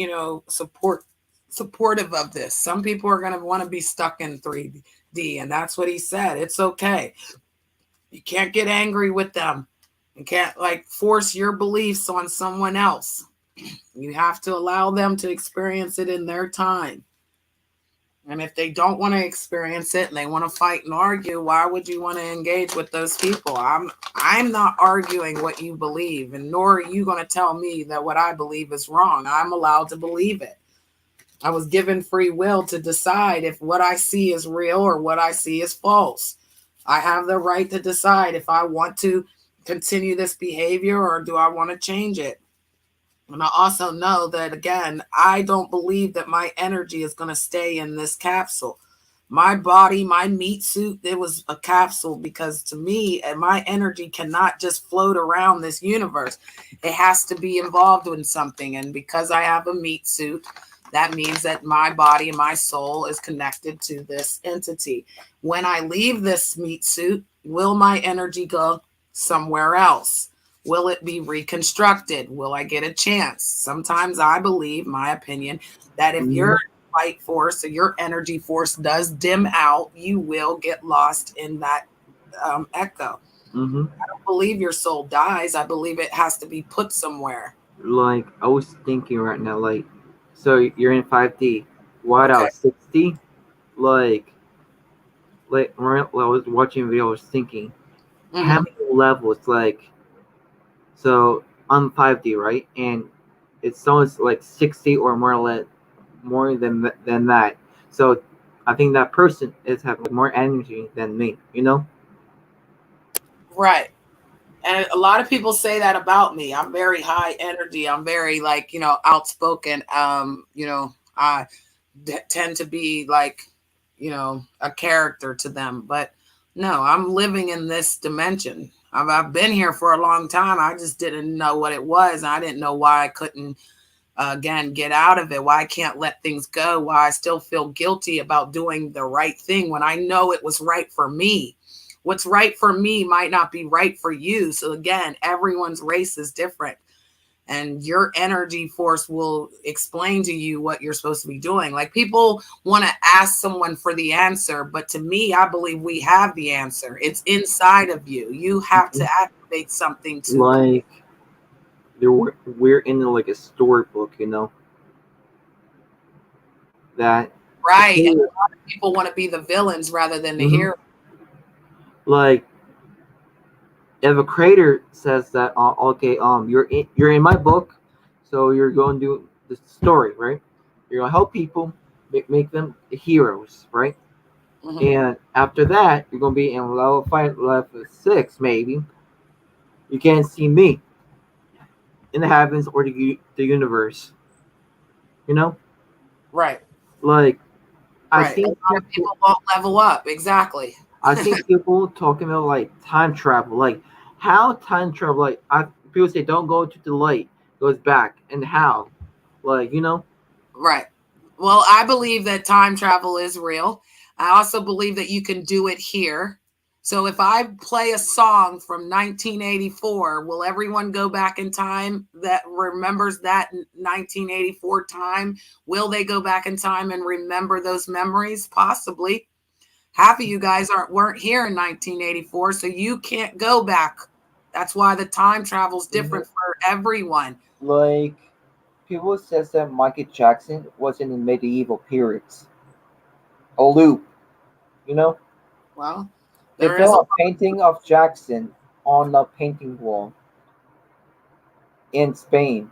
supportive of this. Some people are going to want to be stuck in 3D, and that's what he said. It's okay. You can't get angry with them. You can't force your beliefs on someone else. You have to allow them to experience it in their time. And if they don't want to experience it and they want to fight and argue, why would you want to engage with those people? I'm not arguing what you believe, and nor are you going to tell me that what I believe is wrong. I'm allowed to believe it. I was given free will to decide if what I see is real or what I see is false. I have the right to decide if I want to continue this behavior or do I want to change it. And I also know that, again, I don't believe that my energy is going to stay in this capsule. My body, my meat suit, it was a capsule, because to me, my energy cannot just float around this universe. It has to be involved in something. And because I have a meat suit, that means that my body and my soul is connected to this entity. When I leave this meat suit, will my energy go somewhere else? Will it be reconstructed? Will I get a chance? Sometimes I believe, my opinion, that if your light force or your energy force does dim out, you will get lost in that echo. I don't believe your soul dies. I believe it has to be put somewhere. I was thinking right now, so you're in 5D. What else? 6D? When I was watching a video, I was thinking, how many levels? So on 5D, right? And it's almost 60 or more than that. So I think that person is having more energy than me, Right. And a lot of people say that about me. I'm very high energy. I'm very outspoken. I tend to be a character to them. But no, I'm living in this dimension. I've been here for a long time. I just didn't know what it was. I didn't know why I couldn't, get out of it, why I can't let things go, why I still feel guilty about doing the right thing when I know it was right for me. What's right for me might not be right for you. So again, everyone's race is different. And your energy force will explain to you what you're supposed to be doing. People want to ask someone for the answer. But to me, I believe we have the answer. It's inside of you. You have to activate something to. we're in like a storybook, you know. That right, and a lot of people want to be the villains rather than the hero. Like, if a creator says that, okay, you're in my book, so you're going to do the story, right? You're gonna help people, make them heroes, right? And after that, you're gonna be in level 5, level 6, maybe. You can't see me in the heavens or the universe, you know. Right. Like, I Right. think A lot of people won't level up. Exactly. I see people talking about like time travel, like how time travel. Like, people say, don't go to the light, goes back, and how, like, you know. Right. Well, I believe that time travel is real. I also believe that you can do it here. So if I play a song from 1984, will everyone go back in time that remembers that 1984 time? Will they go back in time and remember those memories? Possibly. Half of you guys weren't here in 1984, so you can't go back. That's why the time travel is different for everyone. Like, people says that Michael Jackson was in the medieval periods. A loop, you know? Well, they there is built a painting of Jackson on the painting wall in Spain.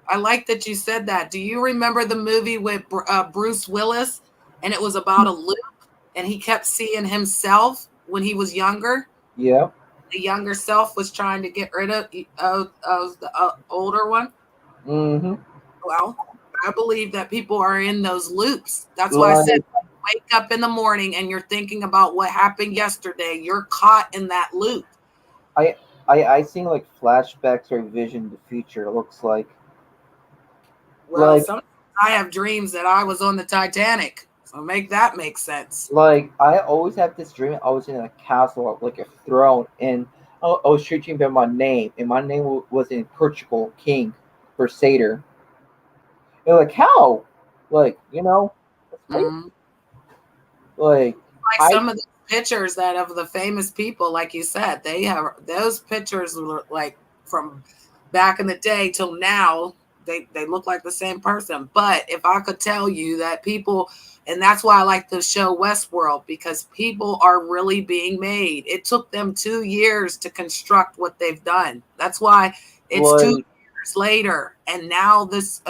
I like that you said that. Do you remember the movie with Bruce Willis, and it was about a loop, and he kept seeing himself when he was younger? Yeah. The younger self was trying to get rid of the older one. Mm-hmm. Well, I believe that people are in those loops. That's why I said, wake up in the morning and you're thinking about what happened yesterday. You're caught in that loop. I seen like flashbacks or vision the future. It looks like. Well, sometimes I have dreams that I was on the Titanic. So make that make sense. Like, I always have this dream. I was in a castle, like a throne, and I was searching by my name, and my name was in Portugal, King Crusader. And like, how? Like, you know? Like some of the pictures that of the famous people, like you said, they have those pictures like from back in the day till now. They look like the same person. But if I could tell you that people, and that's why I like the show Westworld, because people are really being made. It took them 2 years to construct what they've done. That's why it's 2 years later. And now this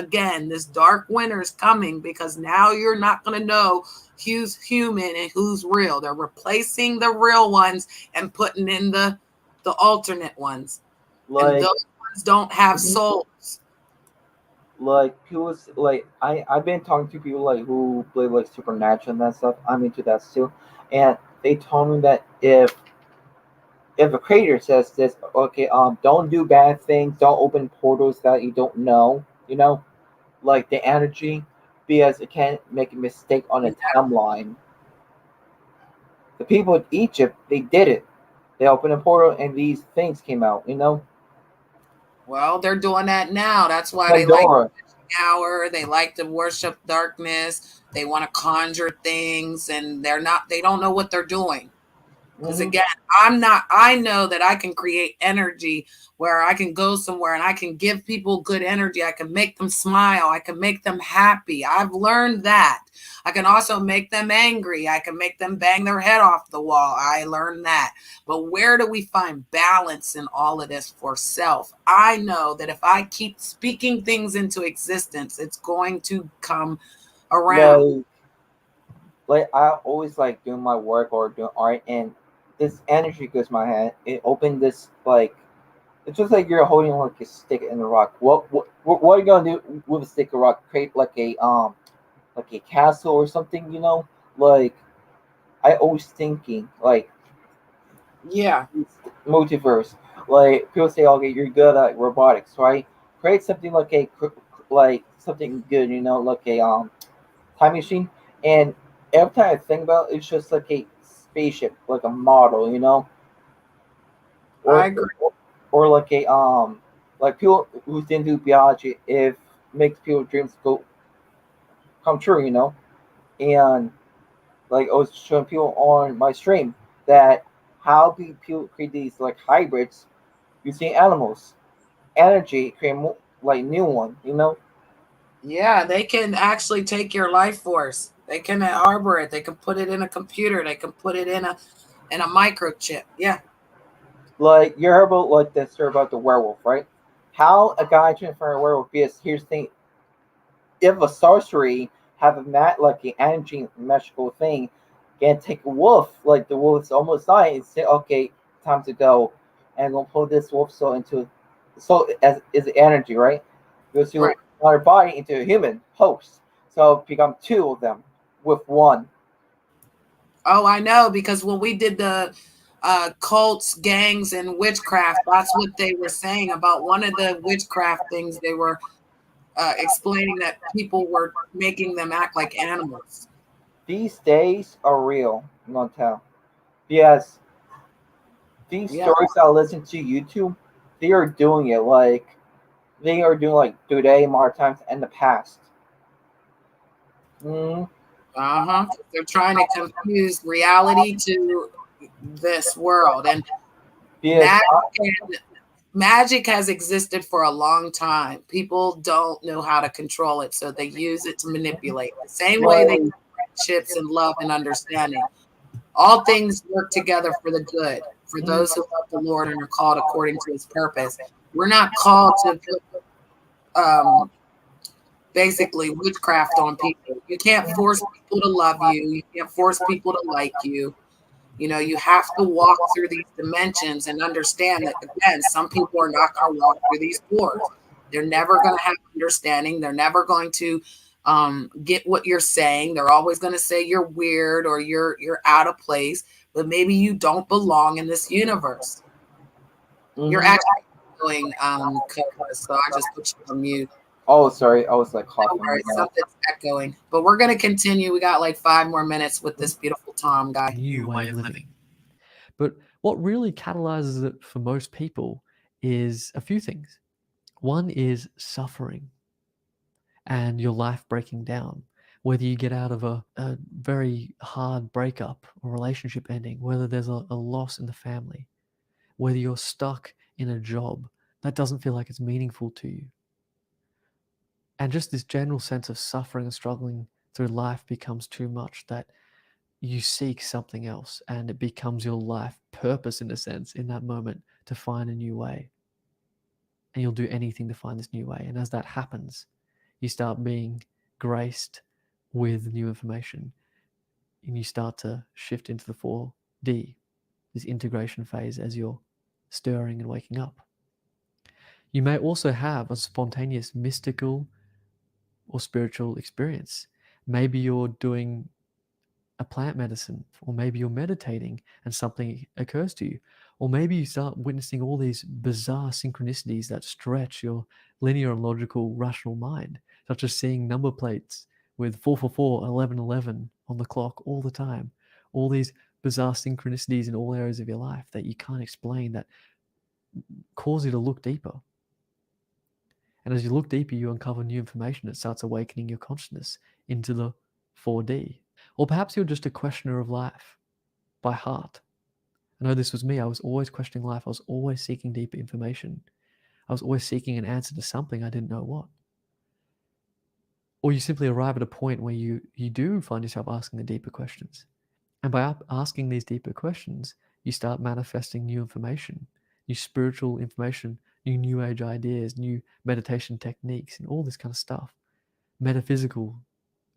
dark winter is coming, because now you're not going to know who's human and who's real. They're replacing the real ones and putting in the alternate ones. And those ones don't have souls. Like, people, like, I've been talking to people like who play like Supernatural and that stuff. I'm into that too, and they told me that if a creator says this, okay, don't do bad things, don't open portals that you don't know, you know, like the energy, because it can't make a mistake on a timeline. The people in Egypt, they did it. They opened a portal and these things came out, you know. Well, they're doing that now. That's why they like hour. They like to worship darkness. They want to conjure things, and they don't know what they're doing. Because again, I know that I can create energy where I can go somewhere and I can give people good energy. I can make them smile. I can make them happy. I've learned that. I can also make them angry. I can make them bang their head off the wall. I learned that. But where do we find balance in all of this for self? I know that if I keep speaking things into existence, it's going to come around. Like I always like doing my work or doing art, and this energy goes my hand. It opened this, like, it's just like you're holding like a stick in a rock. What are you gonna do with a stick of rock? Create like a castle or something, you know? Like, I always thinking like, multiverse. Like, people say, okay, you're good at robotics, right? Create something like something good, you know, like a time machine. And every time I think about it, it's just like a spaceship, like a model, you know. I agree. Or like a like people who didn't do biology, if makes people's dreams come true, you know. And like, I was showing people on my stream that how do people create these like hybrids You see animals, energy create like new one. Yeah, they can actually take your life force. They can harbor it. They can put it in a computer. They can put it in a microchip. Yeah. Like you heard about like the story about the werewolf, right? How a guy transferring a werewolf is here's the thing. If a sorcery have a like an energy magical thing, can take a wolf, like the wolf's almost dying, and say, okay, time to go, and we'll pull this wolf soul into soul as is energy, right? Goes to another body into a human host. So become two of them with one. Oh, I know, because when we did the cults, gangs, and witchcraft, that's what they were saying about one of the witchcraft things. They were explaining that people were making them act like animals. These days are real, I'm gonna tell. Yes, these stories I listen to YouTube, they are doing it like they are doing like today, modern times, and the past. They're trying to confuse reality to this world, and magic has existed for a long time. People don't know how to control it, so they use it to manipulate. The same way they use friendships and love and understanding. All things work together for the good, for those who love the Lord and are called according to his purpose. We're not called to put basically witchcraft on people. You can't force people to love you. You can't force people to like you. You know, you have to walk through these dimensions and understand that, again, some people are not going to walk through these doors. They're never going to have understanding. They're never going to get what you're saying. They're always going to say you're weird or you're out of place, but maybe you don't belong in this universe. You're actually doing COPPA, so I just put you on mute. Oh, sorry. I was like coughing. Don't worry, something's echoing. But we're going to continue. We got like 5 more minutes with this beautiful Tom guy. New way of living. But what really catalyzes it for most people is a few things. One is suffering and your life breaking down. Whether you get out of a very hard breakup or relationship ending, whether there's a loss in the family, whether you're stuck in a job that doesn't feel like it's meaningful to you. And just this general sense of suffering and struggling through life becomes too much that you seek something else, and it becomes your life purpose, in a sense, in that moment, to find a new way. And you'll do anything to find this new way. And as that happens, you start being graced with new information, and you start to shift into the 4D, this integration phase, as you're stirring and waking up. You may also have a spontaneous mystical or spiritual experience. Maybe you're doing a plant medicine, or maybe you're meditating and something occurs to you, or maybe you start witnessing all these bizarre synchronicities that stretch your linear and logical rational mind, such as seeing number plates with 444, 1111 on the clock all the time. All these bizarre synchronicities in all areas of your life that you can't explain, that cause you to look deeper. And as you look deeper, you uncover new information that starts awakening your consciousness into the 4D. Or perhaps you're just a questioner of life by heart. I know this was me. I was always questioning life. I was always seeking deeper information. I was always seeking an answer to something I didn't know what. Or you simply arrive at a point where you do find yourself asking the deeper questions. And by asking these deeper questions, you start manifesting new information, new spiritual information, new age ideas, new meditation techniques, and all this kind of stuff. Metaphysical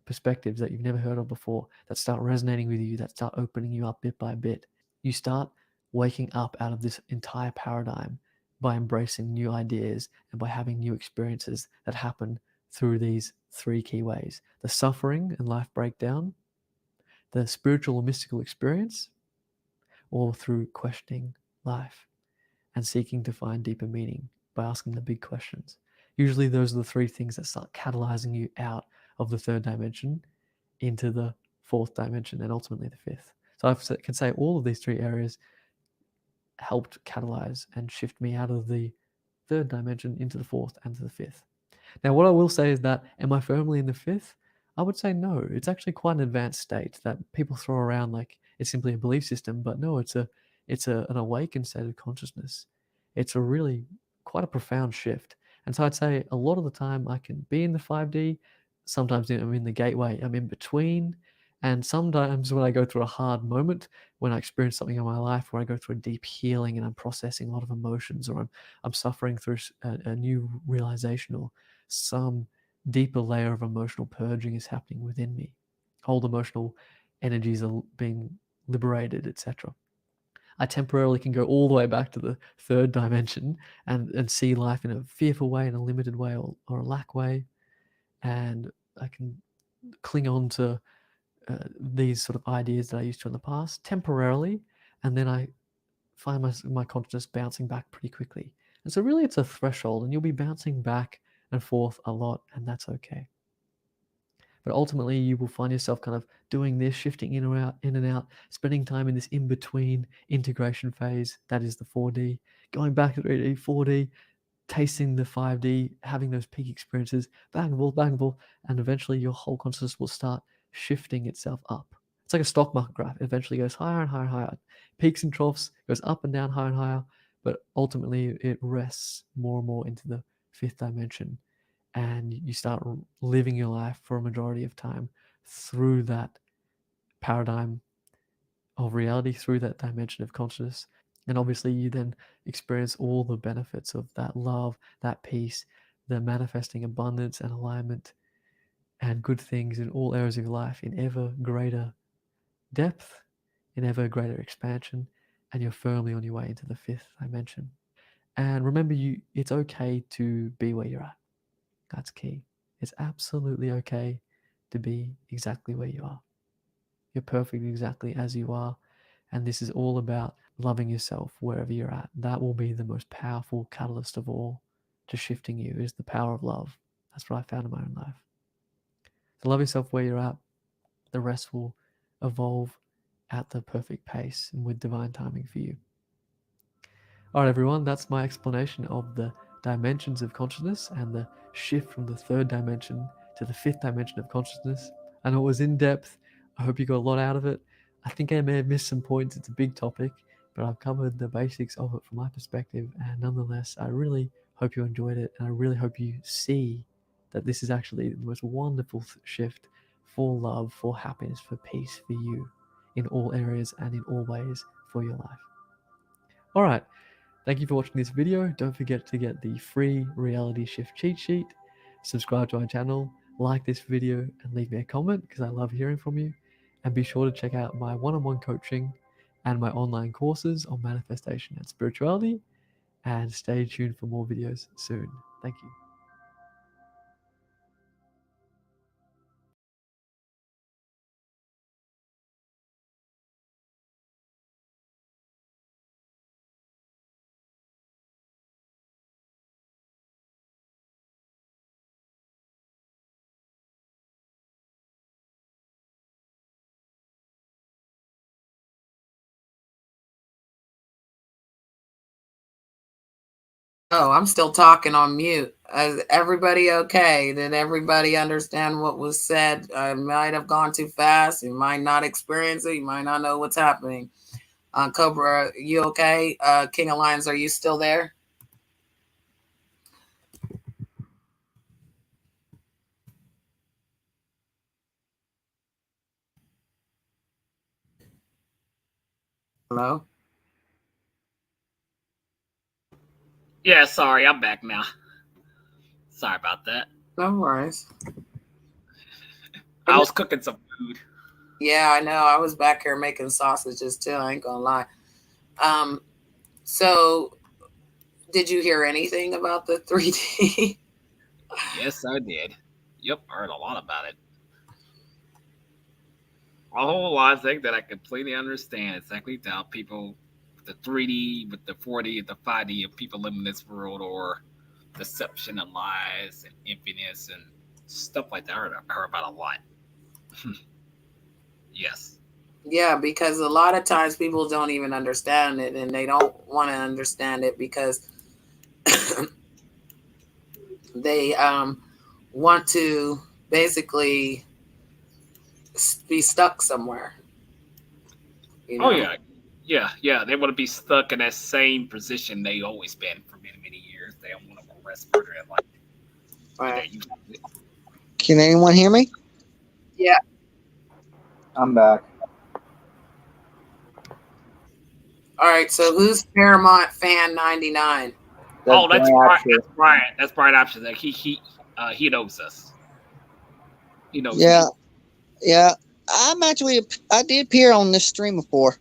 perspectives that you've never heard of before, that start resonating with you, that start opening you up bit by bit. You start waking up out of this entire paradigm by embracing new ideas and by having new experiences that happen through these 3 key ways: the suffering and life breakdown, the spiritual or mystical experience, or through questioning life and seeking to find deeper meaning by asking the big questions. Usually those are the 3 things that start catalyzing you out of the 3rd dimension into the 4th dimension, and ultimately the 5th. So I can say all of these 3 areas helped catalyze and shift me out of the 3rd dimension into the 4th and to the 5th. Now, what I will say is that, am I firmly in the 5th? I would say no. It's actually quite an advanced state that people throw around like it's simply a belief system, but no, it's an awakened state of consciousness. it's a really quite a profound shift. And so I'd say a lot of the time I can be in the 5D, sometimes I'm in the gateway, I'm in between, and sometimes when I go through a hard moment, when I experience something in my life where I go through a deep healing and I'm processing a lot of emotions, or I'm suffering through a new realization, or some deeper layer of emotional purging is happening within me. Old emotional energies are being liberated, etc. I temporarily can go all the way back to the third dimension and see life in a fearful way, in a limited way, or a lack way. And I can cling on to these sort of ideas that I used to in the past temporarily, and then I find my consciousness bouncing back pretty quickly. And so really it's a threshold, and you'll be bouncing back and forth a lot, and that's okay. But ultimately you will find yourself kind of doing this, shifting in and out, spending time in this in-between integration phase, that is the 4D, going back to 3D, 4D, tasting the 5D, having those peak experiences, back and forth, and eventually your whole consciousness will start shifting itself up. It's like a stock market graph. It eventually goes higher and higher and higher. Peaks and troughs, goes up and down, higher and higher, but ultimately it rests more and more into the 5th dimension, and you start living your life for a majority of time through that paradigm of reality, through that dimension of consciousness. And obviously you then experience all the benefits of that love, that peace, the manifesting abundance and alignment and good things in all areas of your life in ever greater depth, in ever greater expansion, and you're firmly on your way into the 5th dimension. And remember, it's okay to be where you're at. That's key. It's absolutely okay to be exactly where you are. You're perfect exactly as you are. And this is all about loving yourself wherever you're at. That will be the most powerful catalyst of all to shifting you, is the power of love. That's what I found in my own life. So love yourself where you're at. The rest will evolve at the perfect pace and with divine timing for you. All right, everyone, that's my explanation of the dimensions of consciousness and the shift from the 3rd dimension to the 5th dimension of consciousness. I know it was in depth. I hope you got a lot out of it. I think I may have missed some points. It's a big topic, but I've covered the basics of it from my perspective. And nonetheless, I really hope you enjoyed it. And I really hope you see that this is actually the most wonderful shift for love, for happiness, for peace for you in all areas and in all ways for your life. All right. Thank you for watching this video. Don't forget to get the free reality shift cheat sheet. Subscribe to our channel, like this video, and leave me a comment because I love hearing from you. And be sure to check out my one-on-one coaching and my online courses on manifestation and spirituality. And stay tuned for more videos soon. Thank you. Oh, I'm still talking on mute. Is everybody okay? Did everybody understand what was said? I might have gone too fast. You might not experience it. You might not know what's happening. Cobra, you okay? King of Lions, are you still there? Hello? Yeah, sorry, I'm back now. Sorry about that. No worries. I was cooking some food. Yeah, I know. I was back here making sausages too. I ain't gonna lie. So did you hear anything about the 3D? Yes, I did. Yep, I heard a lot about it. A whole lot of things that I completely understand exactly how people with the 3D, with the 4D, the 5D of people living in this world, or deception and lies and emptiness and stuff like that. I heard about a lot. Yes. Yeah, because a lot of times people don't even understand it, and they don't want to understand it because they want to basically be stuck somewhere. You know? Oh yeah, Yeah, they want to be stuck in that same position they always been for many, many years. They don't want to progress further in life. Right. Can anyone hear me? Yeah. I'm back. All right. So who's Paramount fan 99? Oh, that's Brian. That's Brian. That's Brian Option. Like he knows us. He knows. Yeah, yeah. I did appear on this stream before.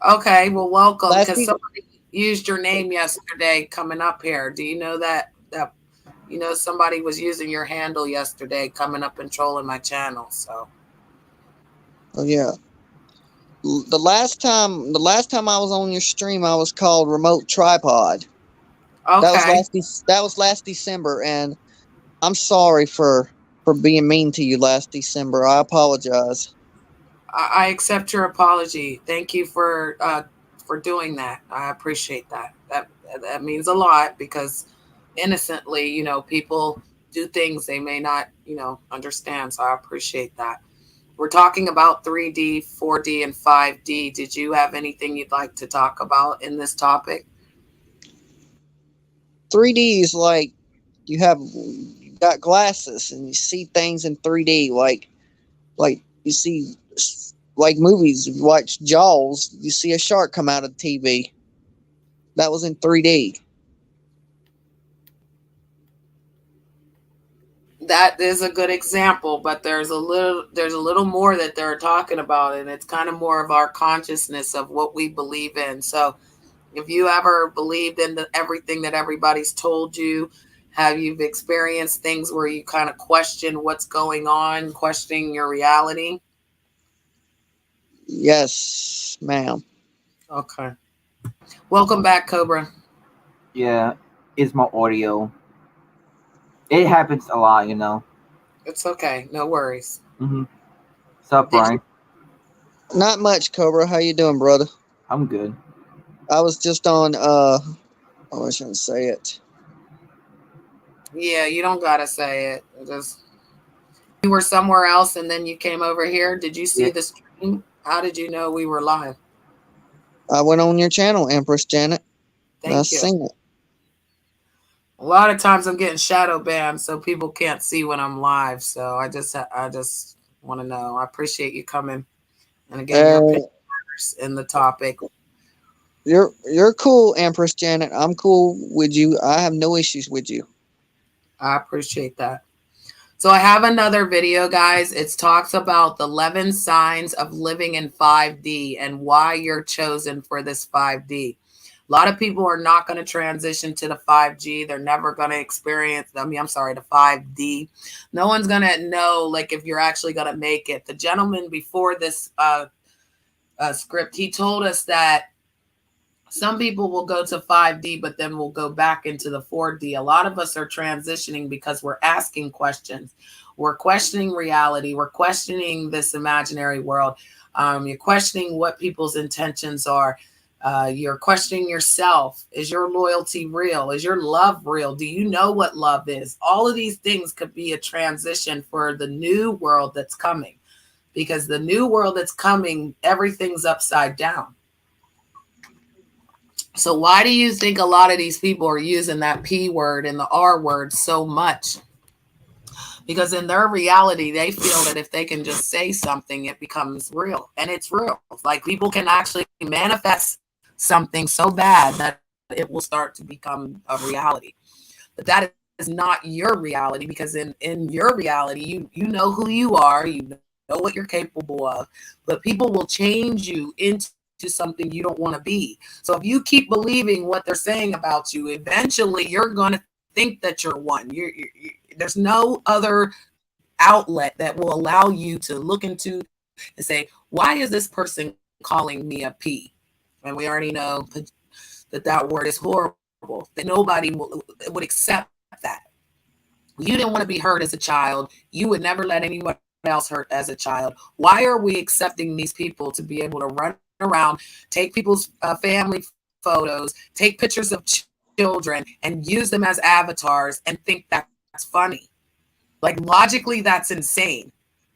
Okay, well, welcome. Last Because week- somebody used your name yesterday coming up here. Do you know that somebody was using your handle yesterday coming up and trolling my channel? So. Oh yeah. The last time I was on your stream, I was called Remote Tripod. Okay. That was last December, and I'm sorry for being mean to you last December. I apologize. I accept your apology. Thank you for doing that. I appreciate that. That means a lot because innocently, people do things they may not, understand. So I appreciate that. We're talking about 3D, 4D, and 5D. Did you have anything you'd like to talk about in this topic? 3D is like you got glasses and you see things in 3D, like you see, like movies. You watch Jaws, you see a shark come out of the TV. That was in 3D. That is a good example, but there's a little more that they're talking about, and it's kind of more of our consciousness of what we believe in. So if you ever believed in everything that everybody's told you, have you experienced things where you kind of question what's going on, questioning your reality? Yes, ma'am. Okay. Welcome back, Cobra. Yeah, it's my audio. It happens a lot, It's okay. No worries. Mm-hmm. What's up, Brian? Not much, Cobra. How you doing, brother? I'm good. I was just on I shouldn't say it. Yeah, you don't gotta say it. You were somewhere else and then you came over here. Did you see the stream? How did you know we were live? I went on your channel, Empress Janet. Thank you. Seen it. A lot of times I'm getting shadow banned, so people can't see when I'm live. So I just want to know. I appreciate you coming and again your opinion in the topic. You're cool, Empress Janet. I'm cool with you. I have no issues with you. I appreciate that. So I have another video, guys. It talks about the 11 signs of living in 5D and why you're chosen for this 5D. A lot of people are not going to transition to the 5G. They're never going to experience, the 5D. No one's going to know, like, if you're actually going to make it. The gentleman before this script, he told us that some people will go to 5D, but then we'll go back into the 4D. A lot of us are transitioning because we're asking questions. We're questioning reality. We're questioning this imaginary world. You're questioning what people's intentions are. You're questioning yourself. Is your loyalty real? Is your love real? Do you know what love is? All of these things could be a transition for the new world that's coming, because the new world that's coming, everything's upside down. So why do you think a lot of these people are using that P word and the R word so much? Because in their reality, they feel that if they can just say something, it becomes real. And it's real. Like, people can actually manifest something so bad that it will start to become a reality. But that is not your reality, because in your reality, you know who you are, you know what you're capable of, but people will change you into something you don't want to be. So if you keep believing what they're saying about you, eventually you're going to think that you're one. There's no other outlet that will allow you to look into and say, why is this person calling me a P? And we already know that word is horrible, that nobody would accept that. You didn't want to be hurt as a child. You would never let anyone else hurt as a child. Why are we accepting these people to be able to run around, take people's family photos, take pictures of children, and use them as avatars and think that's funny? Like, logically, that's insane,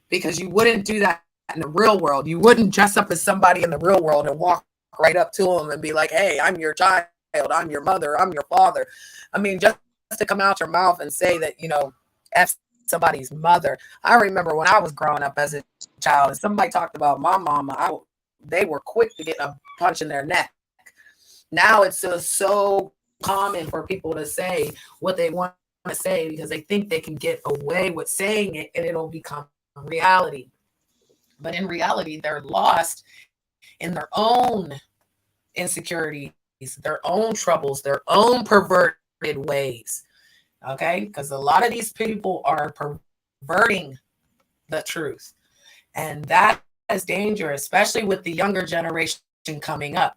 because you wouldn't do that in the real world. You wouldn't dress up as somebody in the real world and walk right up to them and be like, hey, I'm your child, I'm your mother, I'm your father. I mean, just to come out your mouth and say that, you know, F somebody's mother. I remember when I was growing up as a child and somebody talked about my mama, they were quick to get a punch in their neck. Now it's just so common for people to say what they want to say because they think they can get away with saying it and it'll become reality. But in reality, they're lost in their own insecurities, their own troubles, their own perverted ways. Okay? Because a lot of these people are perverting the truth. And that is dangerous, especially with the younger generation coming up.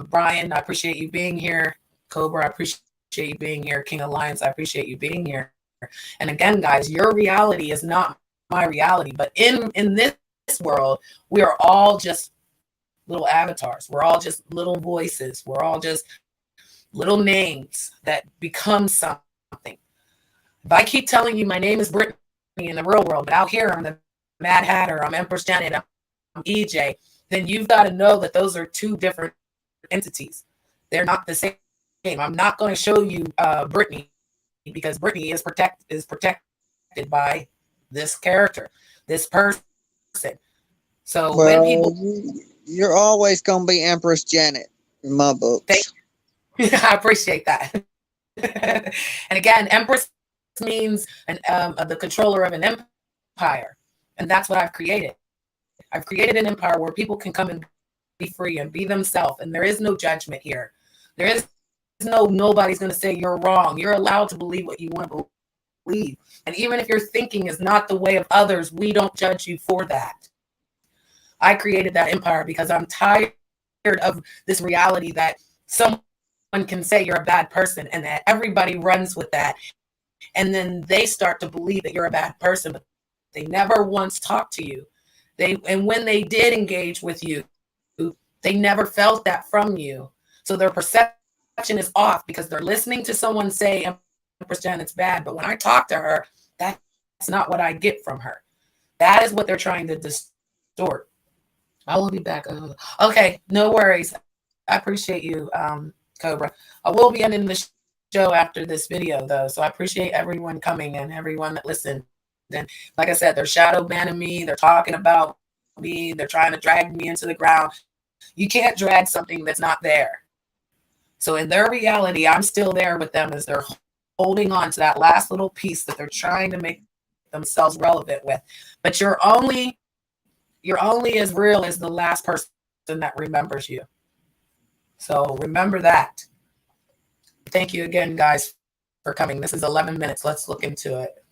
Brian, I appreciate you being here. Cobra, I appreciate you being here. King Alliance, I appreciate you being here. And again, guys, your reality is not my reality. But in this world, we are all just little avatars. We're all just little voices. We're all just little names that become something. If I keep telling you my name is Brittany in the real world, but out here I'm the Mad Hatter, I'm Empress Janet, I'm EJ, then you've got to know that those are two different entities. They're not the same. I'm not going to show you Brittany because Brittany is protected by this character, this person. So when people, you're always going to be Empress Janet in my books. I appreciate that. And again, Empress means the controller of an empire, and that's what I've created. I've created an empire where people can come and be free and be themselves, and there is no judgment here. There is nobody's going to say you're wrong. You're allowed to believe what you want to believe, and even if your thinking is not the way of others, we don't judge you for that. I created that empire because I'm tired of this reality that someone can say you're a bad person and that everybody runs with that, and then they start to believe that you're a bad person, but they never once talked to you. And when they did engage with you, they never felt that from you. So their perception is off because they're listening to someone say Empress Janet's bad, but when I talk to her, that's not what I get from her. That is what they're trying to distort. I will be back. Okay, no worries. I appreciate you, Cobra. I will be ending the show after this video, though, so I appreciate everyone coming and everyone that listened. And like I said, they're shadow banning me. They're talking about me. They're trying to drag me into the ground. You can't drag something that's not there. So in their reality, I'm still there with them as they're holding on to that last little piece that they're trying to make themselves relevant with. But you're only as real as the last person that remembers you. So remember that. Thank you again, guys, for coming. This is 11 minutes. Let's look into it.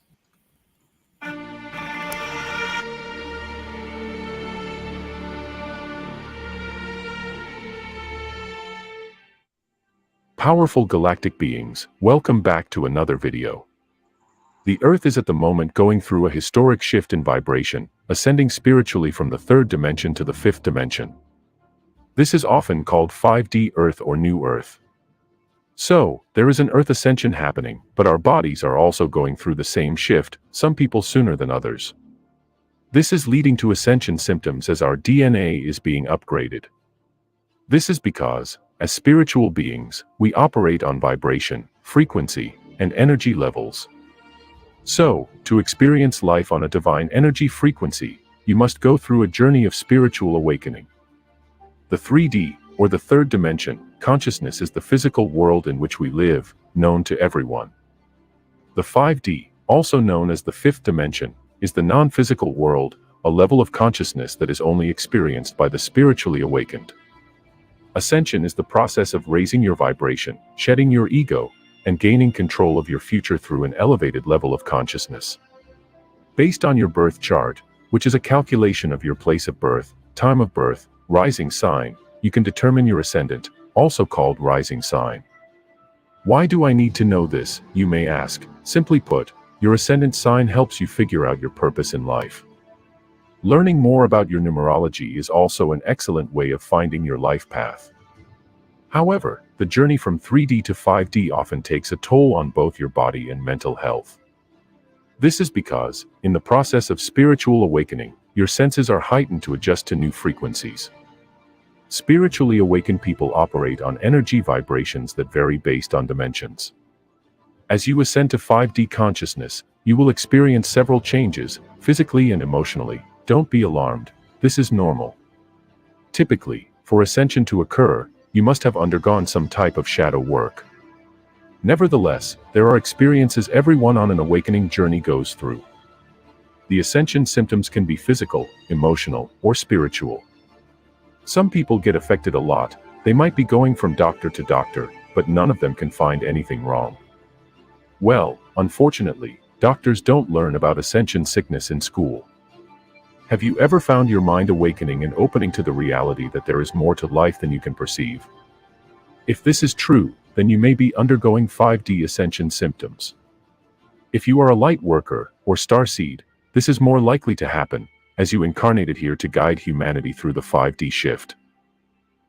Powerful galactic beings, welcome back to another video. The Earth is at the moment going through a historic shift in vibration, ascending spiritually from the third dimension to the fifth dimension. This is often called 5D Earth or New Earth. So, there is an Earth ascension happening, but our bodies are also going through the same shift, some people sooner than others. This is leading to ascension symptoms as our DNA is being upgraded. This is because, as spiritual beings, we operate on vibration, frequency, and energy levels. So, to experience life on a divine energy frequency, you must go through a journey of spiritual awakening. The 3D, or the third dimension, consciousness is the physical world in which we live, known to everyone. The 5D, also known as the fifth dimension, is the non-physical world, a level of consciousness that is only experienced by the spiritually awakened. Ascension is the process of raising your vibration, shedding your ego, and gaining control of your future through an elevated level of consciousness. Based on your birth chart, which is a calculation of your place of birth, time of birth, rising sign, you can determine your ascendant, also called rising sign. Why do I need to know this, you may ask? Simply put, your ascendant sign helps you figure out your purpose in life. Learning more about your numerology is also an excellent way of finding your life path. However, the journey from 3D to 5D often takes a toll on both your body and mental health. This is because, in the process of spiritual awakening, your senses are heightened to adjust to new frequencies. Spiritually awakened people operate on energy vibrations that vary based on dimensions. As you ascend to 5D consciousness, you will experience several changes, physically and emotionally. Don't be alarmed. This is normal. Typically, for ascension to occur, you must have undergone some type of shadow work. Nevertheless, there are experiences everyone on an awakening journey goes through. The ascension symptoms can be physical, emotional, or spiritual. Some people get affected a lot. They might be going from doctor to doctor, but none of them can find anything wrong. Well, unfortunately, doctors don't learn about ascension sickness in school. Have you ever found your mind awakening and opening to the reality that there is more to life than you can perceive? If this is true, then you may be undergoing 5D ascension symptoms. If you are a light worker, or starseed, this is more likely to happen, as you incarnated here to guide humanity through the 5D shift.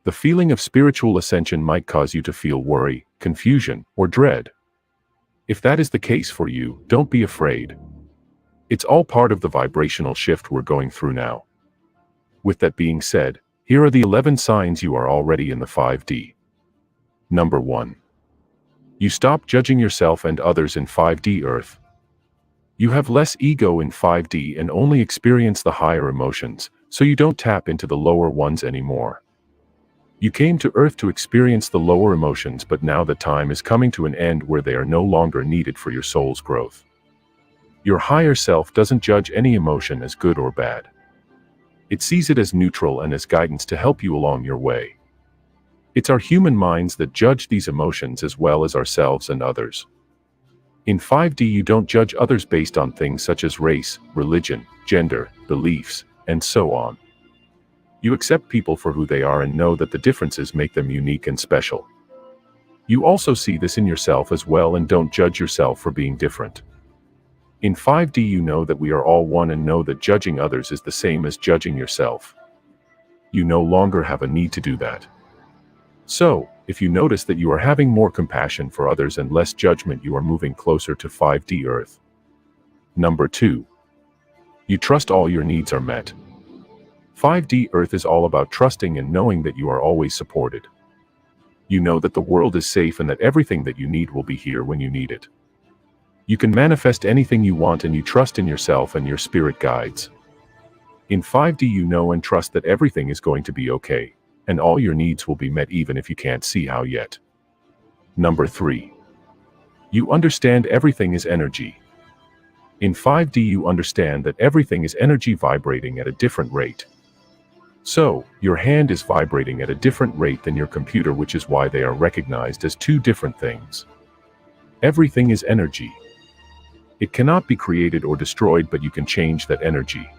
The feeling of spiritual ascension might cause you to feel worry, confusion, or dread. If that is the case for you, don't be afraid. It's all part of the vibrational shift we're going through now. With that being said, here are the 11 signs you are already in the 5D. Number 1. You stop judging yourself and others in 5D Earth. You have less ego in 5D and only experience the higher emotions, so you don't tap into the lower ones anymore. You came to Earth to experience the lower emotions, but now the time is coming to an end where they are no longer needed for your soul's growth. Your higher self doesn't judge any emotion as good or bad. It sees it as neutral and as guidance to help you along your way. It's our human minds that judge these emotions as well as ourselves and others. In 5D, you don't judge others based on things such as race, religion, gender, beliefs, and so on. You accept people for who they are and know that the differences make them unique and special. You also see this in yourself as well and don't judge yourself for being different. In 5D, you know that we are all one and know that judging others is the same as judging yourself. You no longer have a need to do that. So, if you notice that you are having more compassion for others and less judgment, you are moving closer to 5D Earth. Number 2. You trust all your needs are met. 5D Earth is all about trusting and knowing that you are always supported. You know that the world is safe and that everything that you need will be here when you need it. You can manifest anything you want and you trust in yourself and your spirit guides. In 5D, you know and trust that everything is going to be okay, and all your needs will be met even if you can't see how yet. Number 3. You understand everything is energy. In 5D, you understand that everything is energy vibrating at a different rate. So, your hand is vibrating at a different rate than your computer, which is why they are recognized as two different things. Everything is energy. It cannot be created or destroyed, but you can change that energy.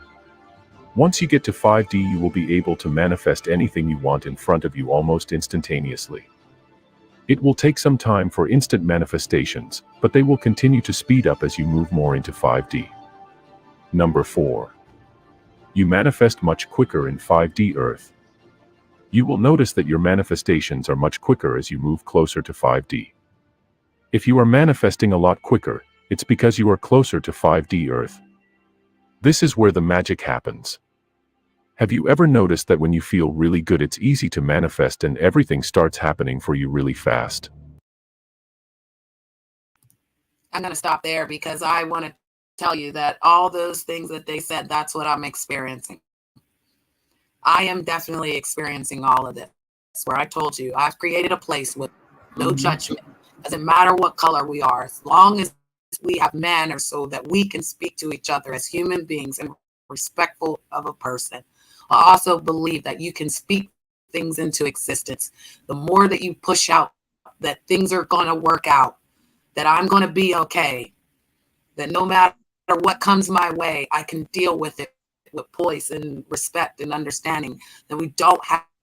Once you get to 5D, you will be able to manifest anything you want in front of you almost instantaneously. It will take some time for instant manifestations, but they will continue to speed up as you move more into 5D. Number 4. You manifest much quicker in 5D Earth. You will notice that your manifestations are much quicker as you move closer to 5D. If you are manifesting a lot quicker, it's because you are closer to 5D Earth. This is where the magic happens. Have you ever noticed that when you feel really good, it's easy to manifest and everything starts happening for you really fast? I'm going to stop there because I want to tell you that all those things that they said, that's what I'm experiencing. I am definitely experiencing all of this. Where I told you, I've created a place with no judgment. Doesn't matter what color we are, as long as we have manners so that we can speak to each other as human beings and respectful of a person. I also believe that you can speak things into existence. The more that you push out that things are going to work out, that I'm going to be okay, that no matter what comes my way, I can deal with it with poise and respect and understanding, that we don't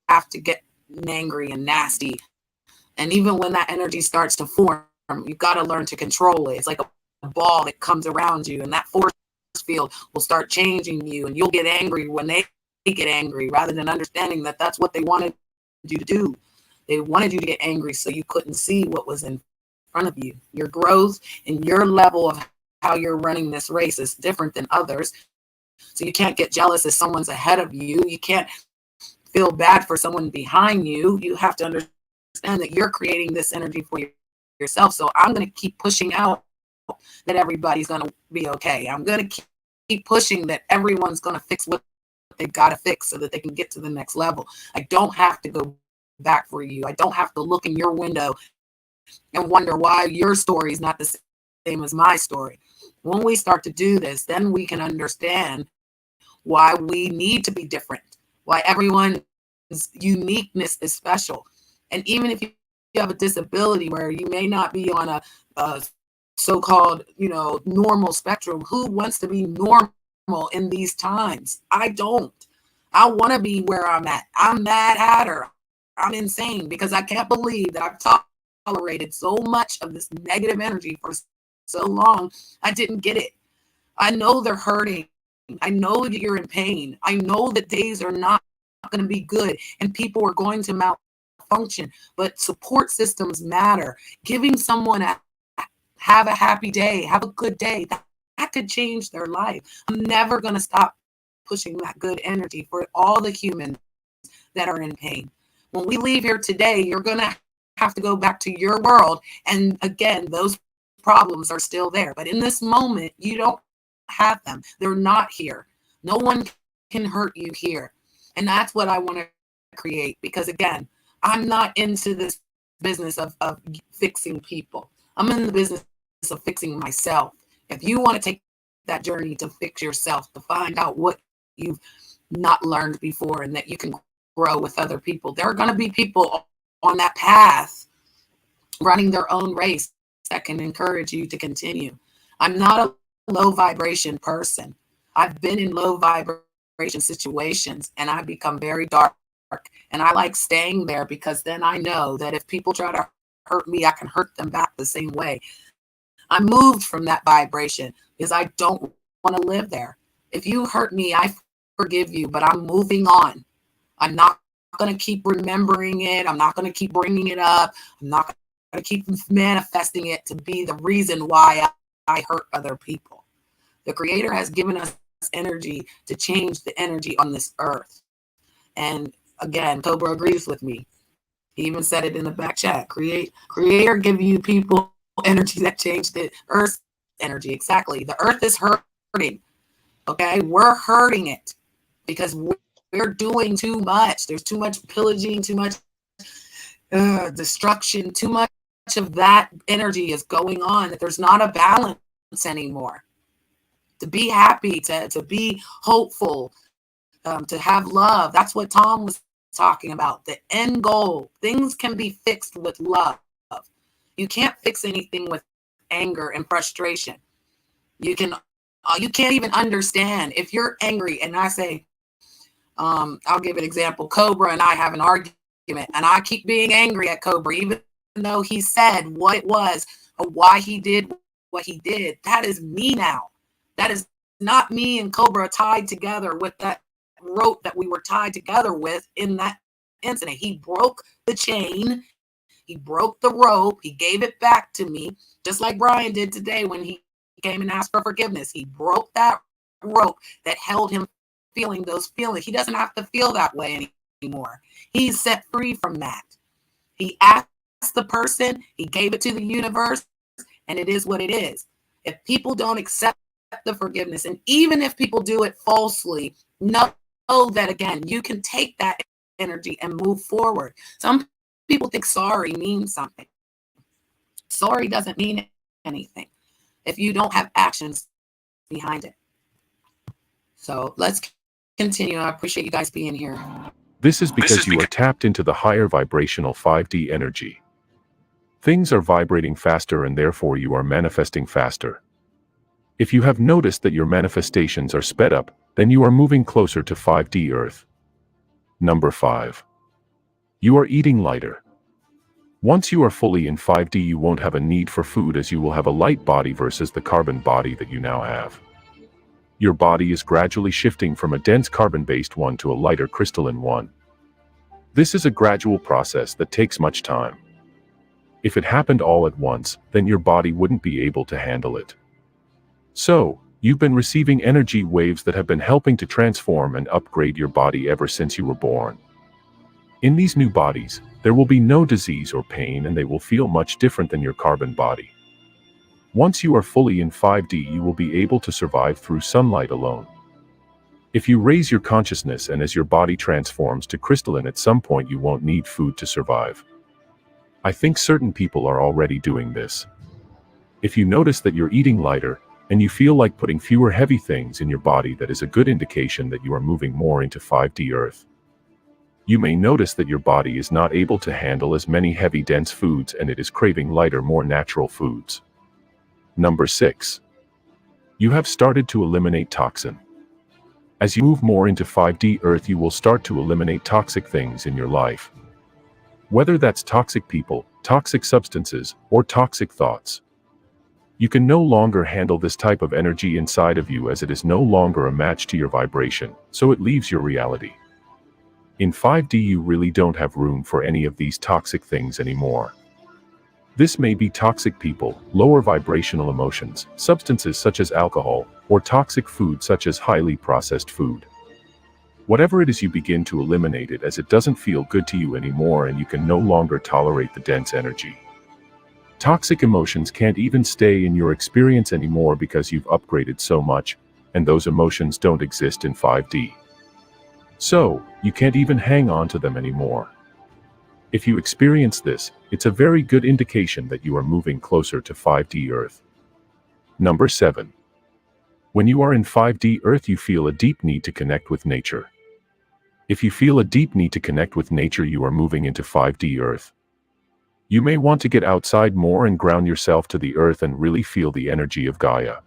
have to get angry and nasty. And even when that energy starts to form, you've got to learn to control it. It's like a ball that comes around you, and that force field will start changing you, and you'll get angry when they get angry, rather than understanding that that's what they wanted you to do. They wanted you to get angry so you couldn't see what was in front of you. Your growth and your level of how you're running this race is different than others. So you can't get jealous if someone's ahead of you. You can't feel bad for someone behind you. You have to understand that you're creating this energy for yourself. So I'm going to keep pushing out that everybody's going to be okay. I'm going to keep pushing that everyone's going to fix what they've got to fix so that they can get to the next level. I don't have to go back for you. I don't have to look in your window and wonder why your story is not the same as my story. When we start to do this, then we can understand why we need to be different, why everyone's uniqueness is special. And even if you have a disability where you may not be on a so-called, normal spectrum, who wants to be normal in these times? I don't. I want to be where I'm at. I'm Mad Hatter. I'm insane because I can't believe that I've tolerated so much of this negative energy for so long. I didn't get it. I know they're hurting. I know that you're in pain. I know that days are not going to be good and people are going to malfunction, but support systems matter. Giving someone have a happy day, have a good day, that could change their life. I'm never going to stop pushing that good energy for all the humans that are in pain. When we leave here today, you're going to have to go back to your world. And again, those problems are still there. But in this moment, you don't have them. They're not here. No one can hurt you here. And that's what I want to create. Because again, I'm not into this business of fixing people. I'm in the business of fixing myself. If you want to take that journey to fix yourself, to find out what you've not learned before and that you can grow with other people, there are going to be people on that path running their own race that can encourage you to continue. I'm not a low vibration person. I've been in low vibration situations and I've become very dark, and I like staying there because then I know that if people try to hurt me, I can hurt them back the same way. I moved from that vibration because I don't want to live there. If you hurt me, I forgive you, but I'm moving on. I'm not going to keep remembering it. I'm not going to keep bringing it up. I'm not going to keep manifesting it to be the reason why I hurt other people. The Creator has given us energy to change the energy on this earth. And again, Cobra agrees with me. He even said it in the back chat. Creator give you people energy that change the earth's energy. Exactly. The earth is hurting. Okay, we're hurting it because we're doing too much. There's too much pillaging, too much destruction, too much of that energy is going on that there's not a balance anymore. To be happy, to be hopeful, to have love. That's what Tom was talking about. The end goal. Things can be fixed with love. You can't fix anything with anger and frustration. You can't even understand if you're angry. And I say, I'll give an example. Cobra and I have an argument, and I keep being angry at Cobra, even though he said what it was or why he did what he did. That is me now. That is not me and Cobra tied together with that rope that we were tied together with in that incident. He broke the chain. He broke the rope. He gave it back to me, just like Brian did today when he came and asked for forgiveness. He broke that rope that held him feeling those feelings. He doesn't have to feel that way anymore. He's set free from that. He asked the person, he gave it to the universe, and it is what it is. If people don't accept the forgiveness, and even if people do it falsely, know that, again, you can take that energy and move forward. Some people think sorry means something. Sorry doesn't mean anything if you don't have actions behind it. So let's continue. I appreciate you guys being here. This is because you are tapped into the higher vibrational 5D energy. Things are vibrating faster and therefore you are manifesting faster. If you have noticed that your manifestations are sped up, then you are moving closer to 5D Earth. Number 5. You are eating lighter. Once you are fully in 5D, you won't have a need for food as you will have a light body versus the carbon body that you now have. Your body is gradually shifting from a dense carbon-based one to a lighter crystalline one. This is a gradual process that takes much time. If it happened all at once, then your body wouldn't be able to handle it. So, you've been receiving energy waves that have been helping to transform and upgrade your body ever since you were born. In these new bodies, there will be no disease or pain, and they will feel much different than your carbon body. Once you are fully in 5D, you will be able to survive through sunlight alone. If you raise your consciousness and as your body transforms to crystalline, at some point you won't need food to survive. I think certain people are already doing this. If you notice that you're eating lighter, and you feel like putting fewer heavy things in your body, that is a good indication that you are moving more into 5D Earth. You may notice that your body is not able to handle as many heavy dense foods and it is craving lighter, more natural foods. Number 6. You have started to eliminate toxin. As you move more into 5D Earth, you will start to eliminate toxic things in your life. Whether that's toxic people, toxic substances, or toxic thoughts. You can no longer handle this type of energy inside of you, as it is no longer a match to your vibration, so it leaves your reality. In 5D, you really don't have room for any of these toxic things anymore. This may be toxic people, lower vibrational emotions, substances such as alcohol, or toxic food such as highly processed food. Whatever it is, you begin to eliminate it as it doesn't feel good to you anymore, and you can no longer tolerate the dense energy. Toxic emotions can't even stay in your experience anymore because you've upgraded so much, and those emotions don't exist in 5D. So, you can't even hang on to them anymore. If you experience this, it's a very good indication that you are moving closer to 5D Earth. Number 7. When you are in 5D Earth, you feel a deep need to connect with nature. If you feel a deep need to connect with nature, you are moving into 5D Earth. You may want to get outside more and ground yourself to the earth and really feel the energy of Gaia.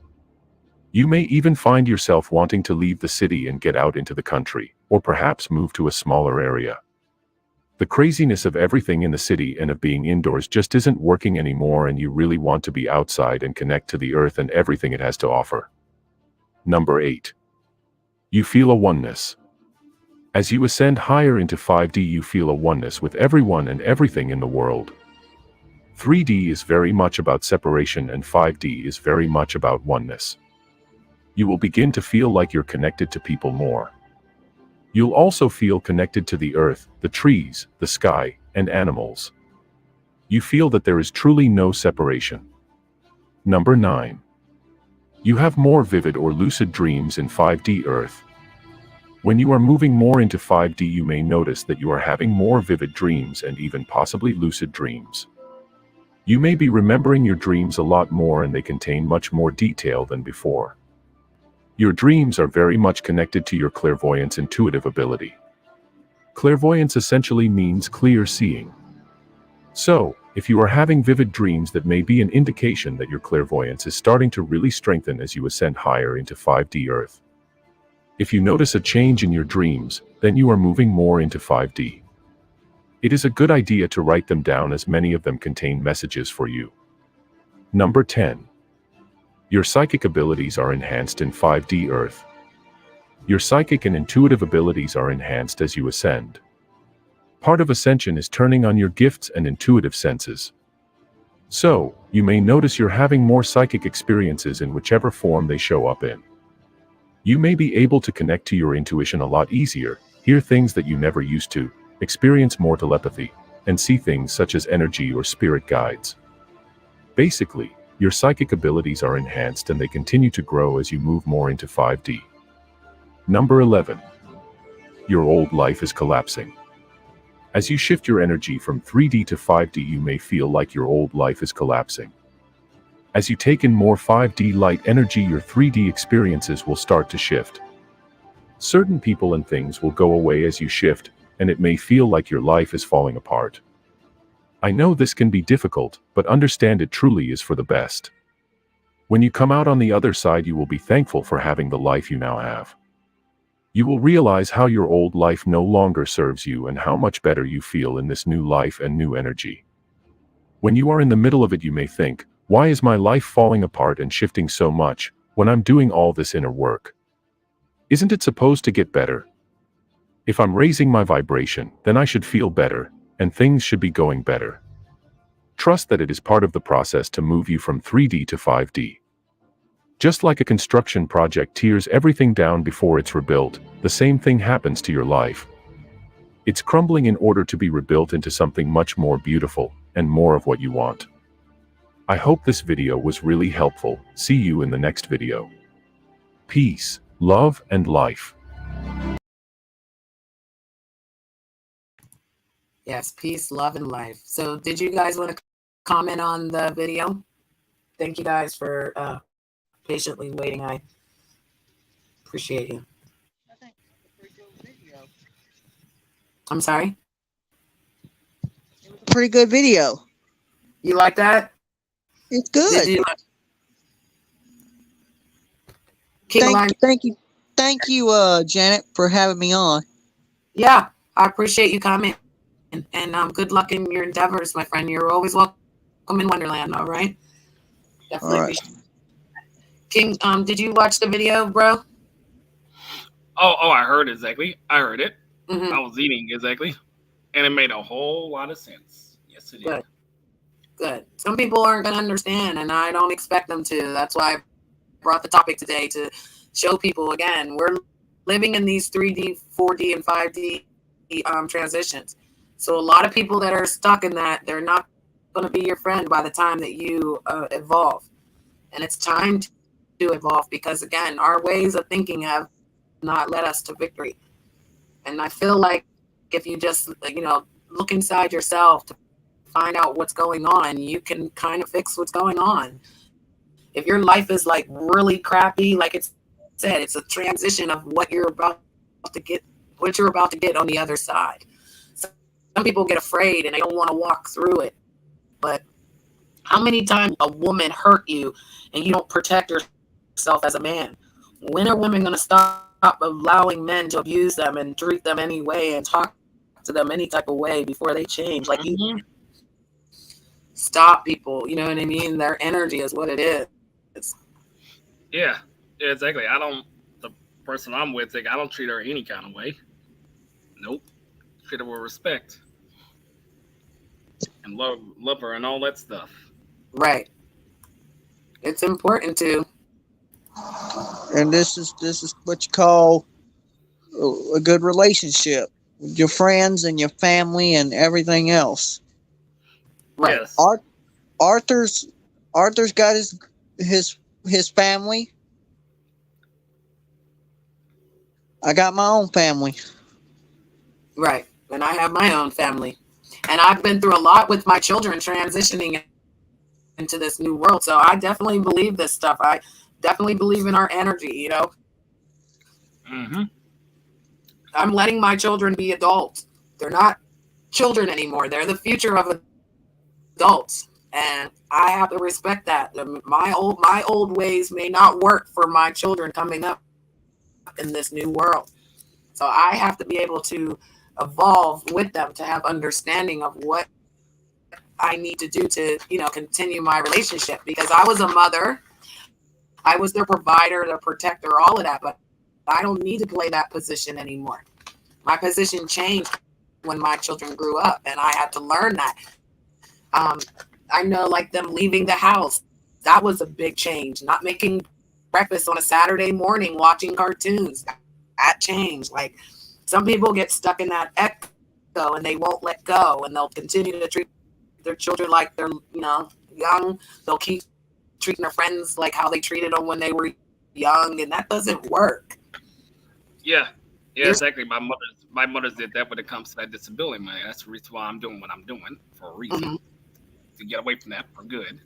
You may even find yourself wanting to leave the city and get out into the country, or perhaps move to a smaller area. The craziness of everything in the city and of being indoors just isn't working anymore, and you really want to be outside and connect to the earth and everything it has to offer. Number 8. You feel a oneness. As you ascend higher into 5D, you feel a oneness with everyone and everything in the world. 3D is very much about separation, and 5D is very much about oneness. You will begin to feel like you're connected to people more. You'll also feel connected to the earth, the trees, the sky, and animals. You feel that there is truly no separation. Number 9. You have more vivid or lucid dreams in 5D Earth. When you are moving more into 5D, you may notice that you are having more vivid dreams and even possibly lucid dreams. You may be remembering your dreams a lot more, and they contain much more detail than before. Your dreams are very much connected to your clairvoyance intuitive ability. Clairvoyance essentially means clear seeing. So, if you are having vivid dreams, that may be an indication that your clairvoyance is starting to really strengthen as you ascend higher into 5D Earth. If you notice a change in your dreams, then you are moving more into 5D. It is a good idea to write them down, as many of them contain messages for you. Number 10. Your psychic abilities are enhanced in 5D Earth. Your psychic and intuitive abilities are enhanced as you ascend. Part of ascension is turning on your gifts and intuitive senses. So, you may notice you're having more psychic experiences in whichever form they show up in. You may be able to connect to your intuition a lot easier, hear things that you never used to, experience more telepathy, and see things such as energy or spirit guides. Basically, your psychic abilities are enhanced and they continue to grow as you move more into 5D. Number 11. Your old life is collapsing. As you shift your energy from 3D to 5D, you may feel like your old life is collapsing. As you take in more 5D light energy, your 3D experiences will start to shift. Certain people and things will go away as you shift, and it may feel like your life is falling apart. I know this can be difficult, but understand it truly is for the best. When you come out on the other side, you will be thankful for having the life you now have. You will realize how your old life no longer serves you and how much better you feel in this new life and new energy. When you are in the middle of it, you may think, why is my life falling apart and shifting so much when I'm doing all this inner work? Isn't it supposed to get better? If I'm raising my vibration, then I should feel better, and things should be going better. Trust that it is part of the process to move you from 3D to 5D. Just like a construction project tears everything down before it's rebuilt, the same thing happens to your life. It's crumbling in order to be rebuilt into something much more beautiful and more of what you want. I hope this video was really helpful. See you in the next video. Peace, love, and life. Yes, peace, love, and life. So did you guys want to comment on the video? Thank you guys for patiently waiting. I appreciate you. I'm sorry? Pretty good video. You like that? It's good. Did you Thank you, Janet, for having me on. Yeah, I appreciate you coming. And good luck in your endeavors, my friend. You're always welcome in Wonderland, all right? Definitely. All right. King, did you watch the video, bro? Oh, I heard exactly. I heard it. Mm-hmm. I was eating exactly. And it made a whole lot of sense. Yes, it did. Good. Some people aren't going to understand, and I don't expect them to. That's why I brought the topic today, to show people, again, we're living in these 3D, 4D, and 5D transitions. So a lot of people that are stuck in that, they're not going to be your friend by the time that you evolve. And it's time to evolve because, again, our ways of thinking have not led us to victory. And I feel like if you just, look inside yourself to find out what's going on, you can kind of fix what's going on. If your life is like really crappy, like it's said, it's a transition of what you're about to get on the other side. Some people get afraid and they don't want to walk through it. But how many times a woman hurt you and you don't protect yourself as a man? When are women going to stop allowing men to abuse them and treat them any way and talk to them any type of way before they change? Like, you stop people, you know what I mean? Their energy is what it is. Yeah, exactly. The person I'm with, I don't treat her any kind of way. Nope. Treat her with respect. And love her and all that stuff. Right. It's important to. And this is what you call a good relationship with your friends and your family and everything else. Right. Yes. Arthur's got his family. I got my own family. Right. And I have my own family. And I've been through a lot with my children transitioning into this new world. So I definitely believe this stuff. I definitely believe in our energy, Mm-hmm. I'm letting my children be adults. They're not children anymore. They're the future of adults. And I have to respect that. My old ways may not work for my children coming up in this new world. So I have to be able to evolve with them, to have understanding of what I need to do to, continue my relationship. Because I was a mother, I was their provider, their protector, all of that. But I don't need to play that position anymore. My position changed when my children grew up, and I had to learn that. I know, like, them leaving the house, that was a big change. Not making breakfast on a Saturday morning, watching cartoons, that changed. Like, some people get stuck in that echo and they won't let go, and they'll continue to treat their children like they're, young. They'll keep treating their friends like how they treated them when they were young, and that doesn't work. Yeah, exactly. My mother's did that when it comes to that disability money. That's the reason why I'm doing what I'm doing, for a reason. Mm-hmm. To get away from that for good.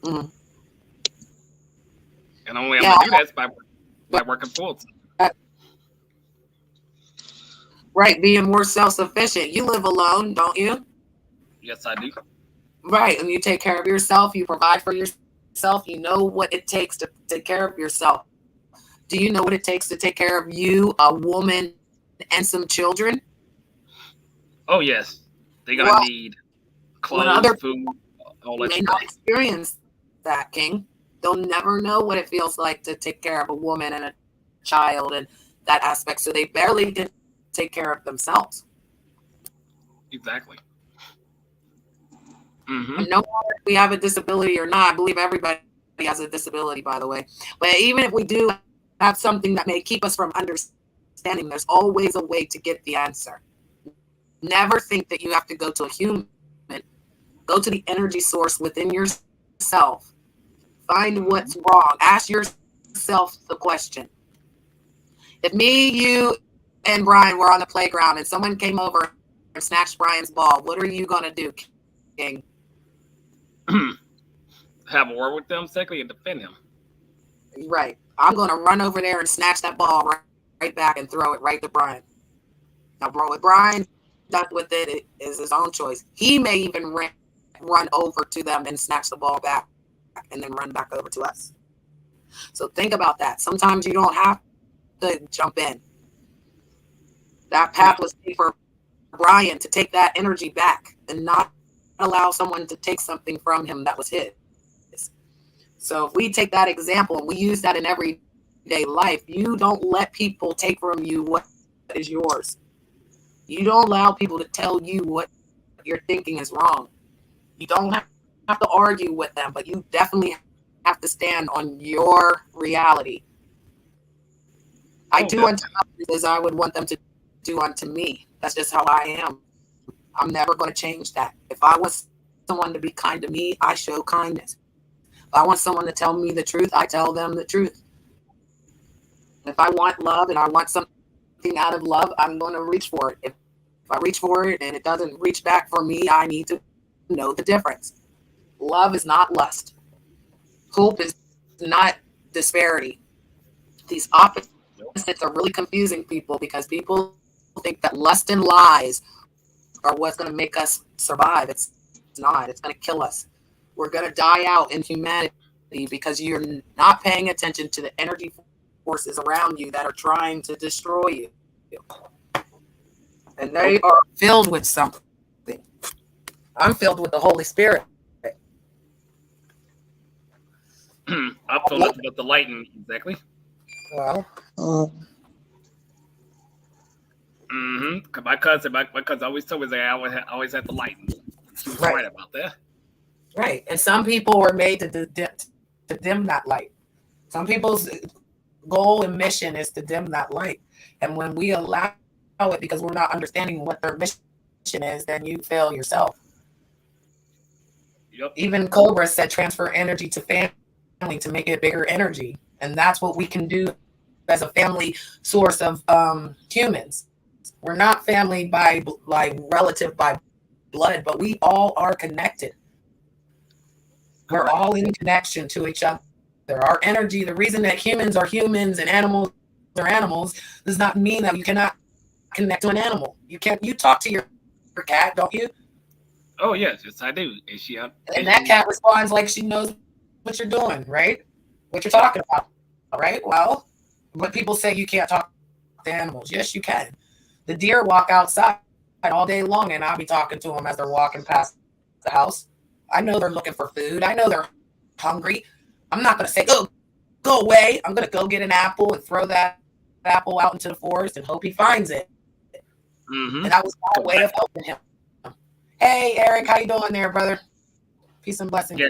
Mm-hmm. And only I'm gonna do that is by working full time. Right, being more self-sufficient. You live alone, don't you? Yes, I do. Right, and you take care of yourself. You provide for yourself. You know what it takes to take care of yourself. Do you know what it takes to take care of you, a woman, and some children? Oh, yes. They're going to need clothes, food, all that may stuff. not experience that, King. They'll never know what it feels like to take care of a woman and a child and that aspect. So they barely can take care of themselves. Exactly. Mm-hmm. And no matter if we have a disability or not, I believe everybody has a disability, by the way. But even if we do have something that may keep us from understanding, there's always a way to get the answer. Never think that you have to go to a human. Go to the energy source within yourself. Find what's wrong. Ask yourself the question. If me, you, and Brian were on the playground and someone came over and snatched Brian's ball, what are you going to do, King? Have a word with them, secondly, and defend him. Right. I'm going to run over there and snatch that ball right back and throw it right to Brian. Now, bro, what Brian does with it is his own choice. He may even run over to them and snatch the ball back and then run back over to us. So think about that. Sometimes you don't have to jump in. That path was for Brian to take that energy back and not allow someone to take something from him that was his. So if we take that example and we use that in everyday life, you don't let people take from you what is yours. You don't allow people to tell you what you're thinking is wrong. You don't have to argue with them, but you definitely have to stand on your reality. I do unto others as I would want them to do unto me. That's just how I am. I'm never going to change that. If I want someone to be kind to me, I show kindness. If I want someone to tell me the truth, I tell them the truth. If I want love and I want something out of love, I'm going to reach for it. If I reach for it and it doesn't reach back for me, I need to know the difference. Love is not lust. Hope is not disparity. These opposites are really confusing people because people think that lust and lies are what's going to make us survive. It's not. It's going to kill us. We're going to die out in humanity because you're not paying attention to the energy forces around you that are trying to destroy you. And they are filled with something. I'm filled with the Holy Spirit. I'm filled nothing but the light, exactly. Well, My cousin always told me that I always had the light. She was right about that. Right, and some people were made to dim that light. Some people's goal and mission is to dim that light, and when we allow it because we're not understanding what their mission is, then you fail yourself. Yep. Even Cobra said transfer energy to family to make it bigger energy, and that's what we can do as a family source of humans. We're not family by relative by blood, but we all are connected. We're all in connection to each other. Our energy, the reason that humans are humans and animals are animals does not mean that you cannot connect to an animal. You talk to your cat, don't you? Oh yes, I do. And that cat responds like she knows what you're doing, right? What you're talking about, right? Well, when people say you can't talk to animals, yes, you can. The deer walk outside all day long, and I'll be talking to them as they're walking past the house. I know they're looking for food. I know they're hungry. I'm not going to say, go away. I'm going to go get an apple and throw that apple out into the forest and hope he finds it. And that was my way of helping him. Hey, Eric, how you doing there, brother? Peace and blessings.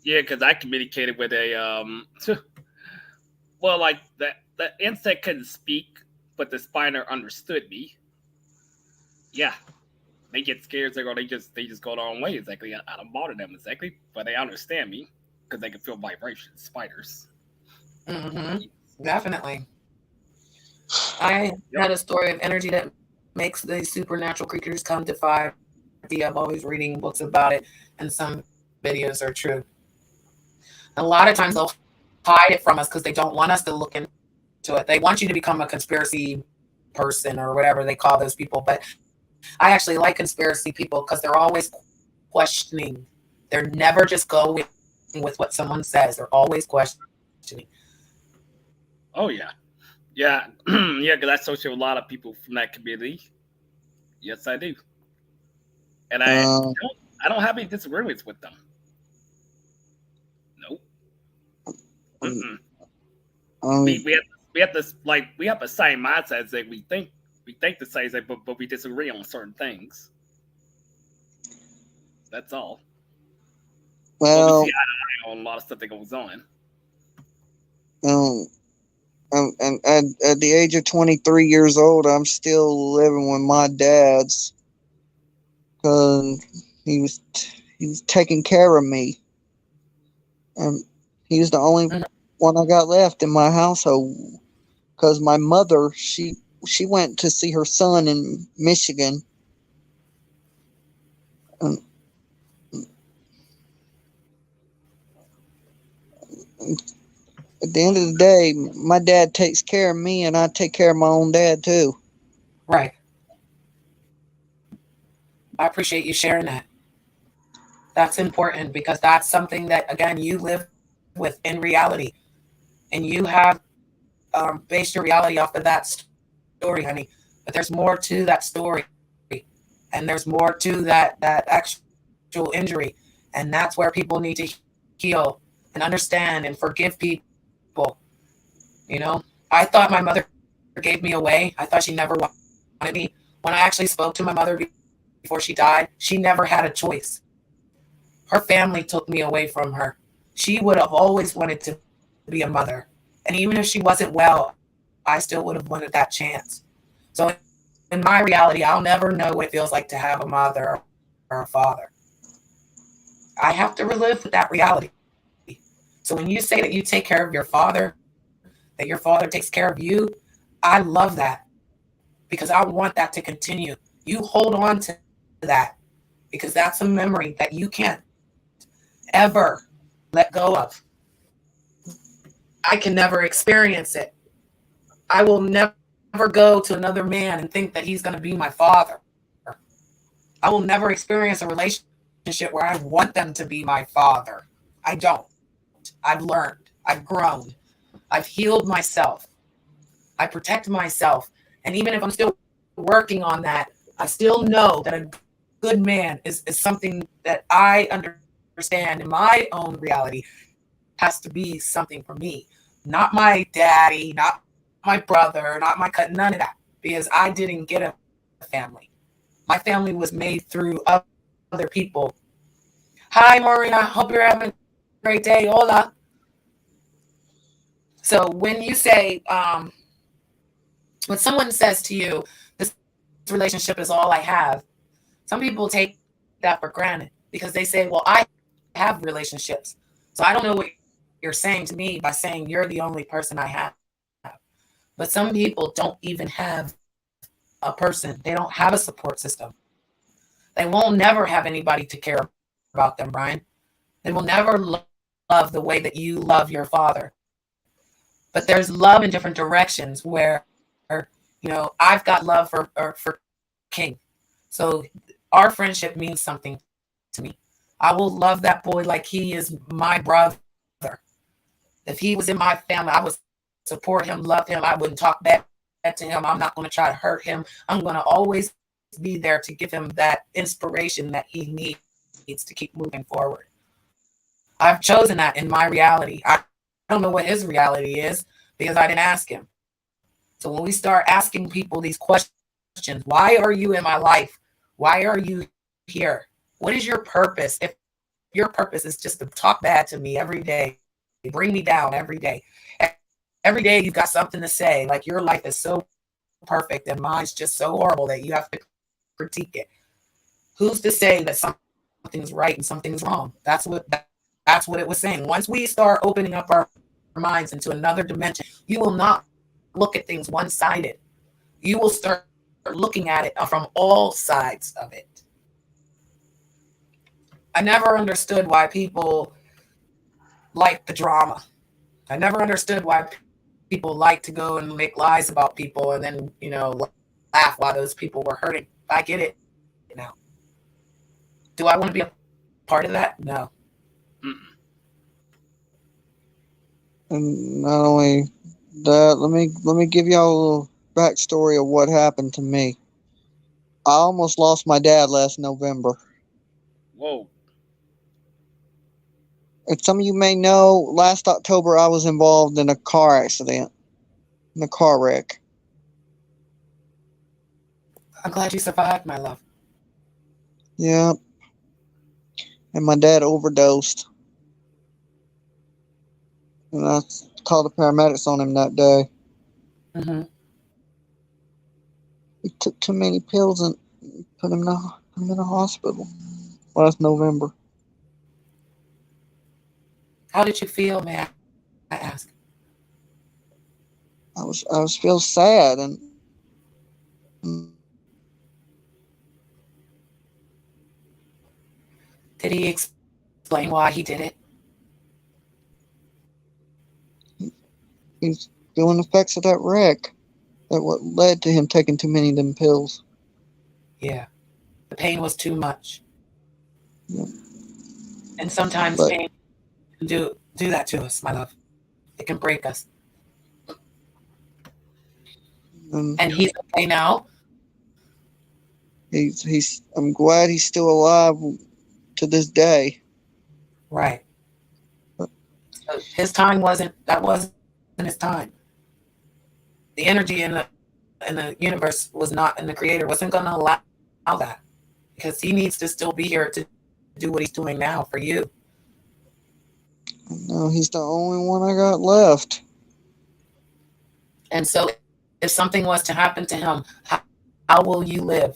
Yeah, because I communicated with a well, like the insect couldn't speak, but the spider understood me. Yeah, they get scared. They just go their own way. Exactly, I don't bother them exactly, but they understand me because they can feel vibrations. Spiders. Definitely. I had a story of energy that makes these supernatural creatures come to 5D. I'm always reading books about it, and some videos are true. A lot of times they'll hide it from us because they don't want us to look into it. They want you to become a conspiracy person or whatever they call those people. But I actually like conspiracy people because they're always questioning. They're never just going with what someone says. They're always questioning. Oh yeah. Yeah, yeah, because I associate with a lot of people from that community. Yes, I do, and I don't have any disagreements with them. Nope. We have this we have the same mindset that we think the same thing, but we disagree on certain things. That's all. Well, we see eye to eye on a lot of stuff that goes on. And at the age of 23 years old, I'm still living with my dad's because he was taking care of me, and he's the only one I got left in my household. Because my mother, she went to see her son in Michigan. And at the end of the day, my dad takes care of me, and I take care of my own dad too. Right. I appreciate you sharing that. That's important because that's something that, again, you live with in reality, and you have based your reality off of that story, honey. But there's more to that story, and there's more to that actual injury, and that's where people need to heal and understand and forgive people. You know, I thought my mother gave me away. I thought she never wanted me. When I actually spoke to my mother before she died, she never had a choice. Her family took me away from her. She would have always wanted to be a mother. And even if she wasn't well, I still would have wanted that chance. So in my reality, I'll never know what it feels like to have a mother or a father. I have to relive that reality. So when you say that you take care of your father, that your father takes care of you, I love that because I want that to continue. You hold on to that because that's a memory that you can't ever let go of. I can never experience it. I will never go to another man and think that he's going to be my father. I will never experience a relationship where I want them to be my father. I don't. I've learned. I've grown. I've healed myself. I protect myself. And even if I'm still working on that, I still know that a good man is something that I understand in my own reality has to be something for me. Not my daddy, not my brother, not my cousin, none of that. Because I didn't get a family. My family was made through other people. Hi, Maureen. I hope you're having a great day. Hola. So when you say, when someone says to you, this relationship is all I have, some people take that for granted because they say, well, I have relationships. So I don't know what you're saying to me by saying you're the only person I have. But some people don't even have a person. They don't have a support system. They won't never have anybody to care about them, Brian. They will never love the way that you love your father. But there's love in different directions where, you know, I've got love for King. So our friendship means something to me. I will love that boy like he is my brother. If he was in my family, I would support him, love him. I wouldn't talk bad to him. I'm not going to try to hurt him. I'm going to always be there to give him that inspiration that he needs to keep moving forward. I've chosen that in my reality. I don't know what his reality is because I didn't ask him. So when we start asking people these questions, why are you in my life? Why are you here? What is your purpose? If your purpose is just to talk bad to me every day, bring me down every day. Every day you've got something to say, like your life is so perfect and mine's just so horrible that you have to critique it. Who's to say that something's right and something's wrong? That's what it was saying. Once we start opening up our minds into another dimension, you will not look at things one-sided. You will start looking at it from all sides of it. I never understood why people like the drama. I never understood why people like to go and make lies about people and then, you know, laugh while those people were hurting. I get it now. Do I want to be a part of that? No. And not only that, let me give y'all a little backstory of what happened to me. I almost lost my dad last November. Whoa. And some of you may know, last October I was involved in a car accident, in a car wreck. I'm glad you survived, my love. Yeah. And my dad overdosed. And I called the paramedics on him that day. Mm-hmm. He took too many pills and put him in a hospital last November. How did you feel, may I ask? I was feel sad and Did he explain why he did it? he's feeling the effects of that wreck. That what led to him taking too many of them pills. Yeah. The pain was too much. Yeah. And sometimes pain can do that to us, my love. It can break us. And he's okay now? I'm glad he's still alive to this day. Right. So his time wasn't his time. The energy in the universe was not, and the creator wasn't going to allow that, because he needs to still be here to do what he's doing now for you. No, he's the only one I got left. And so if something was to happen to him, how will you live?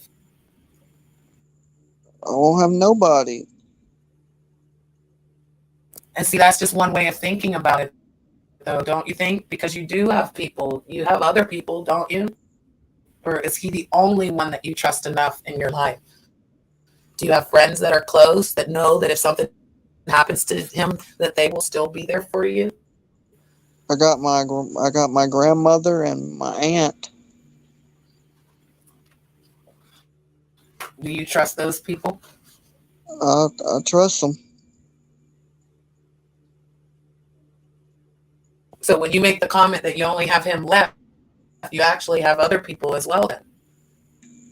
I won't have nobody. And see, that's just one way of thinking about it, though, don't you think? Because you do have people, you have other people, don't you? Or is he the only one that you trust enough in your life? Do you have friends that are close that know that if something happens to him, that they will still be there for you? I got my grandmother and my aunt. Do you trust those people? I trust them. So when you make the comment that you only have him left, you actually have other people as well then.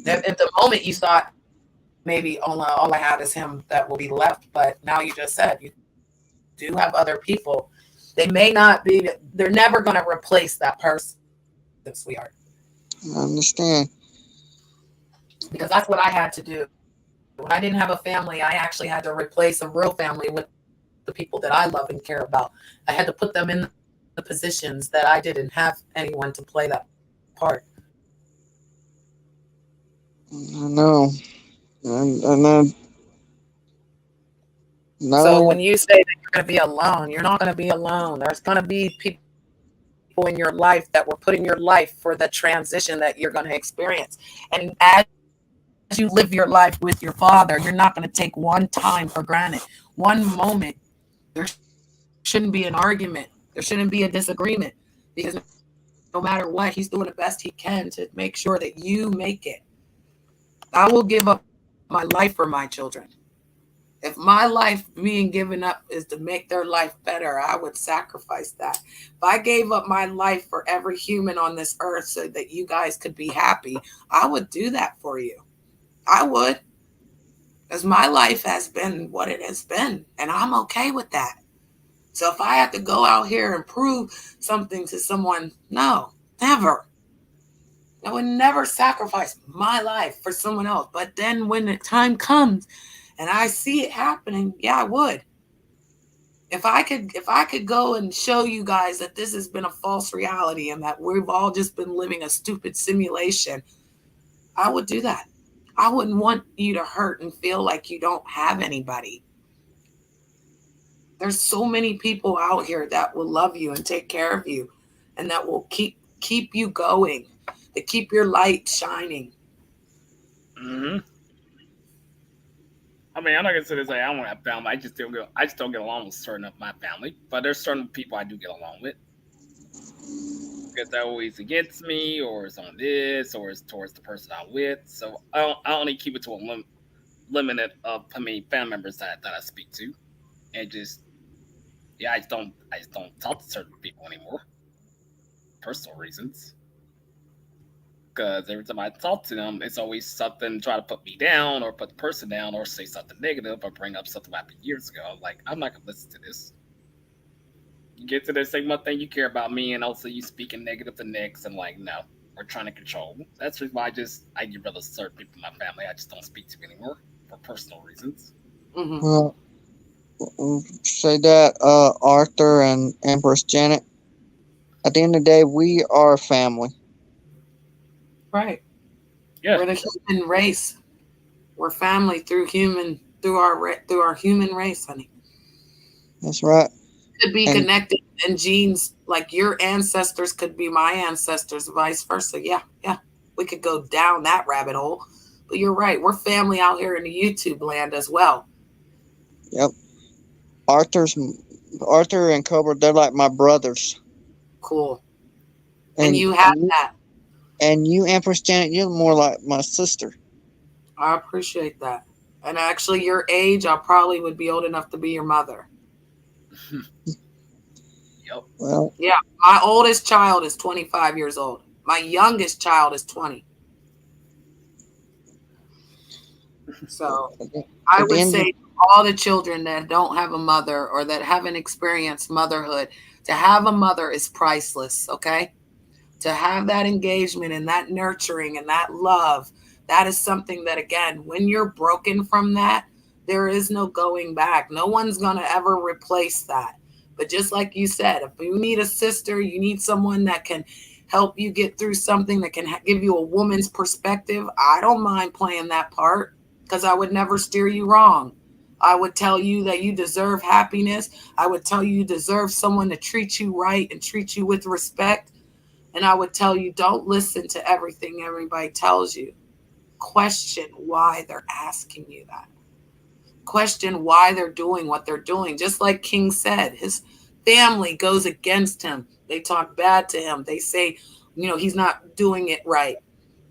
At the moment you thought maybe all I have is him that will be left, but now you just said you do have other people. They may not be, they're never going to replace that person, sweetheart. I understand. Because that's what I had to do. When I didn't have a family, I actually had to replace a real family with the people that I love and care about. I had to put them in the positions that I didn't have anyone to play that part. I know. I know. So when you say that you're going to be alone, you're not going to be alone. There's going to be people in your life that were put in your life for the transition that you're going to experience. And as you live your life with your father, you're not going to take one time for granted. One moment, there shouldn't be an argument. There shouldn't be a disagreement, because no matter what, he's doing the best he can to make sure that you make it. I will give up my life for my children. If my life being given up is to make their life better, I would sacrifice that. If I gave up my life for every human on this earth so that you guys could be happy, I would do that for you. I would. Because my life has been what it has been, and I'm okay with that. So if I have to go out here and prove something to someone, no, never. I would never sacrifice my life for someone else. But then when the time comes and I see it happening, yeah, I would. If I could go and show you guys that this has been a false reality and that we've all just been living a stupid simulation, I would do that. I wouldn't want you to hurt and feel like you don't have anybody. There's so many people out here that will love you and take care of you and that will keep you going, to keep your light shining. Mm-hmm. I mean, I'm not gonna say this. Like, I don't want to have family. I just don't get along with certain of my family. But there's certain people I do get along with, because they're always against me, or it's on this, or it's towards the person I'm with. So I only keep it to a limited of how many family members that I speak to, and just I just don't talk to certain people anymore, personal reasons. Because every time I talk to them, it's always something try to put me down or put the person down or say something negative or bring up something happened years ago. Like, I'm not gonna listen to this. You get to this, say one thing, you care about me, and also you speaking negative the next, and like, no, we're trying to control. That's the reason why I get rid of certain people in my family. I just don't speak to anymore for personal reasons. Mm-hmm. Well, say that Arthur and Empress Janet. At the end of the day, we are family. Right. Yeah. We're the human race. We're family through our human race, honey. That's right. Could be And connected in genes, like your ancestors could be my ancestors, vice versa. Yeah. We could go down that rabbit hole. But you're right. We're family out here in the YouTube land as well. yep, Arthur and Cobra, they're like my brothers. Cool. And you have that. And you, Empress Janet, you're more like my sister. I appreciate that. And actually, your age, I probably would be old enough to be your mother. Yep. Well, yeah, my oldest child is 25 years old. My youngest child is 20. So I would say to all the children that don't have a mother or that haven't experienced motherhood, to have a mother is priceless, okay? To have that engagement and that nurturing and that love, that is something that, again, when you're broken from that, there is no going back. No one's going to ever replace that. But just like you said, if you need a sister, you need someone that can help you get through something, that can give you a woman's perspective, I don't mind playing that part, because I would never steer you wrong. I would tell you that you deserve happiness. I would tell you deserve someone to treat you right and treat you with respect. And I would tell you, don't listen to everything everybody tells you. Question why they're asking you that. Question why they're doing what they're doing. Just like King said, his family goes against him. They talk bad to him. They say, he's not doing it right.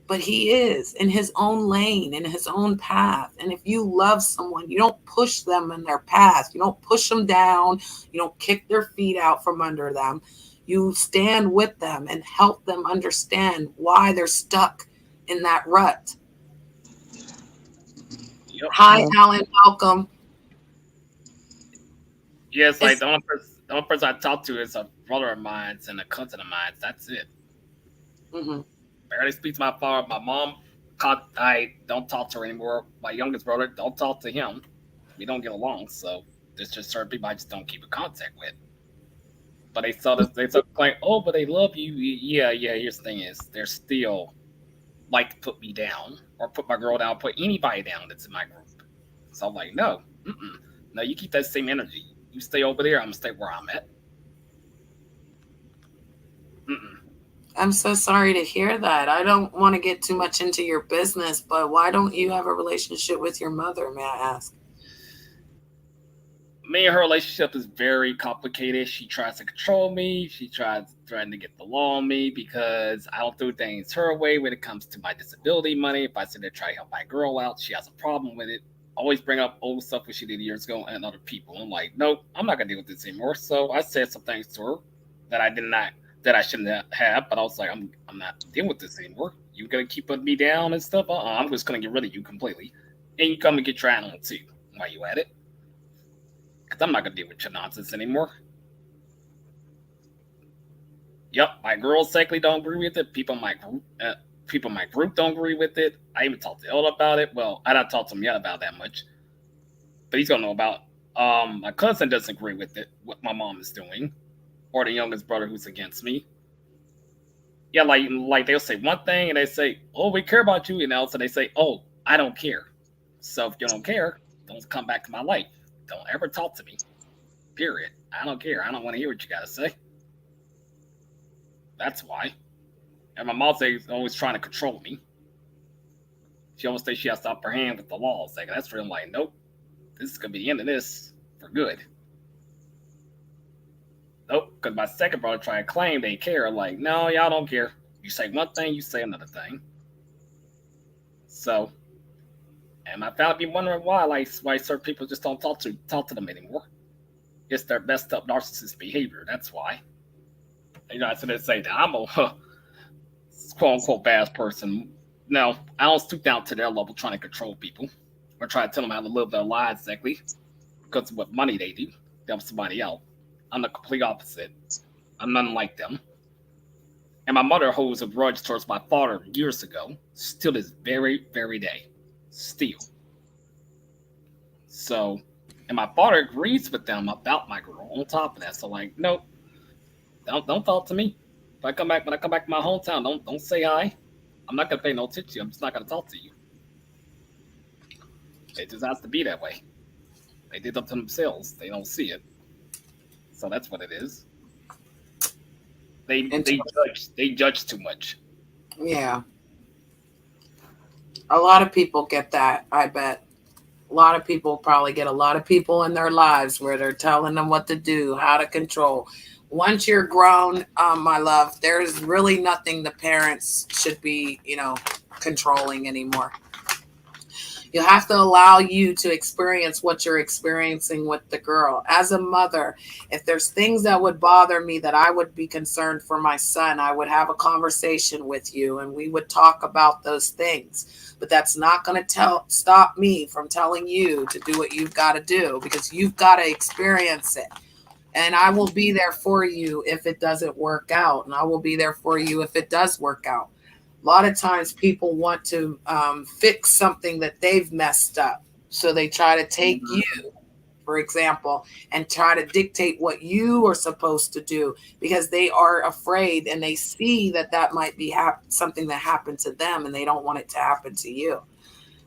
But he is in his own lane, in his own path. And if you love someone, you don't push them in their path. You don't push them down. You don't kick their feet out from under them. You stand with them and help them understand why they're stuck in that rut. Yep. Hi, Alan. Welcome. Yes, like the only person I talk to is a brother of mine and a cousin of mine. That's it. Mm-hmm. Barely speak to my father. My mom, I don't talk to her anymore. My youngest brother, don't talk to him. We don't get along, so there's just certain people I just don't keep in contact with. But they still claim, oh, but they love you. Yeah. Here's the thing: is they're still like to put me down or put my girl down, put anybody down that's in my group. So I'm like, no, no, you keep that same energy. You stay over there. I'm gonna stay where I'm at. I'm so sorry to hear that. I don't want to get too much into your business, but why don't you have a relationship with your mother, may I ask? Me and her relationship is very complicated. She tries to control me. She tries threatening to get the law on me because I don't do things her way when it comes to my disability money. If I sit there try to help my girl out, she has a problem with it. Always bring up old stuff that she did years ago and other people. I'm like, nope, I'm not gonna deal with this anymore. So I said some things to her that I shouldn't have, but I was like, I'm not dealing with this anymore. You gonna keep putting me down and stuff? I'm just gonna get rid of you completely, and you come and get your animal too while you at it. Because I'm not going to deal with your nonsense anymore. Yep, my girls exactly don't agree with it. People in my group don't agree with it. I even talked to El about it. Well, I don't talk to him yet about that much. But he's going to know about my cousin doesn't agree with it, what my mom is doing. Or the youngest brother who's against me. Yeah, like they'll say one thing and they say, oh, we care about you. And also they say, oh, I don't care. So if you don't care, don't come back to my life. Don't ever talk to me. Period. I don't care. I don't want to hear what you got to say. That's why. And my mom says always trying to control me. She always thinks she has the upper hand with the laws. Like, that's real. I'm like, nope. This is going to be the end of this for good. Nope. Because my second brother tried to claim they care. Like, no, y'all don't care. You say one thing, you say another thing. So, and my family be wondering why certain people just don't talk to them anymore. It's their messed up narcissist behavior. That's why. So they say that I'm a quote unquote bad person. No, I don't stoop down to their level trying to control people or try to tell them how to live their lives exactly because of what money they do. They help somebody else. I'm the complete opposite. I'm nothing like them. And my mother holds a grudge towards my father years ago, still this very, very day. Still. So, and my father agrees with them about my girl on top of that. So, like, nope, don't talk to me. When I come back to my hometown, don't say hi. I'm not gonna pay no attention to you. I'm just not gonna talk to you. It just has to be that way. They did up to themselves. They don't see it. So that's what it is. They judge too much. Yeah. A lot of people get that, I bet. A lot of people probably get a lot of people in their lives where they're telling them what to do, how to control. Once you're grown, my love, there's really nothing the parents should be, controlling anymore. You have to allow you to experience what you're experiencing with the girl. As a mother, if there's things that would bother me that I would be concerned for my son, I would have a conversation with you and we would talk about those things. But that's not going to stop me from telling you to do what you've got to do, because you've got to experience it. And I will be there for you if it doesn't work out. And I will be there for you if it does work out. A lot of times people want to fix something that they've messed up. So they try to take you, for example, and try to dictate what you are supposed to do, because they are afraid and they see that that might be something that happened to them and they don't want it to happen to you.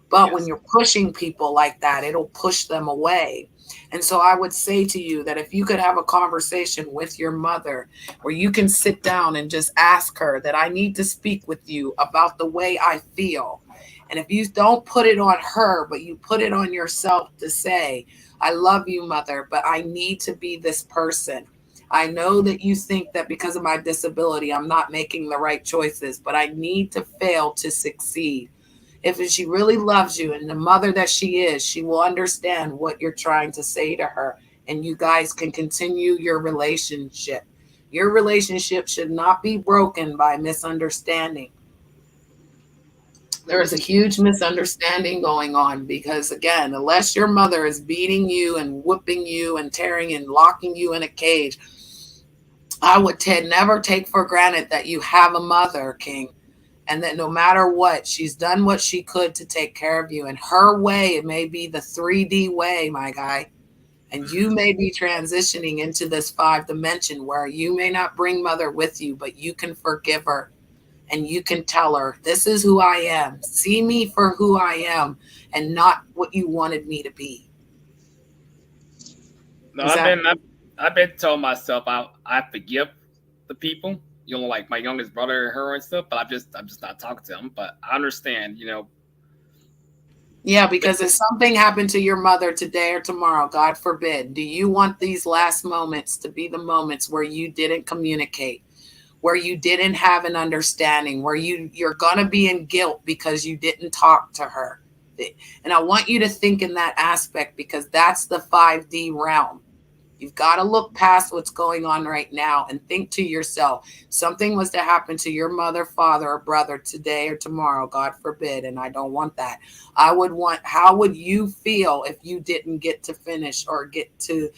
But when you're pushing people like that, it'll push them away. And so I would say to you that if you could have a conversation with your mother where you can sit down and just ask her that I need to speak with you about the way I feel. And if you don't put it on her, but you put it on yourself to say, I love you, mother, but I need to be this person. I know that you think that because of my disability, I'm not making the right choices, but I need to fail to succeed. If she really loves you and the mother that she is, she will understand what you're trying to say to her, and you guys can continue your relationship. Your relationship should not be broken by misunderstanding. There is a huge misunderstanding going on because, again, unless your mother is beating you and whooping you and tearing and locking you in a cage, I would never take for granted that you have a mother, King. And that no matter what, she's done what she could to take care of you. And her way, it may be the 3D way, my guy. And you may be transitioning into this 5 dimension where you may not bring mother with you, but you can forgive her. And you can tell her, this is who I am. See me for who I am and not what you wanted me to be. No, I've been telling myself I forgive the people. Like my youngest brother, her and stuff, but I'm just not talking to them. But I understand, Yeah, because if something happened to your mother today or tomorrow, God forbid, do you want these last moments to be the moments where you didn't communicate, where you didn't have an understanding, where you're going to be in guilt because you didn't talk to her? And I want you to think in that aspect, because that's the 5D realm. You've got to look past what's going on right now and think to yourself, something was to happen to your mother, father, or brother today or tomorrow, God forbid, and I don't want that. How would you feel if you didn't get to finish or get to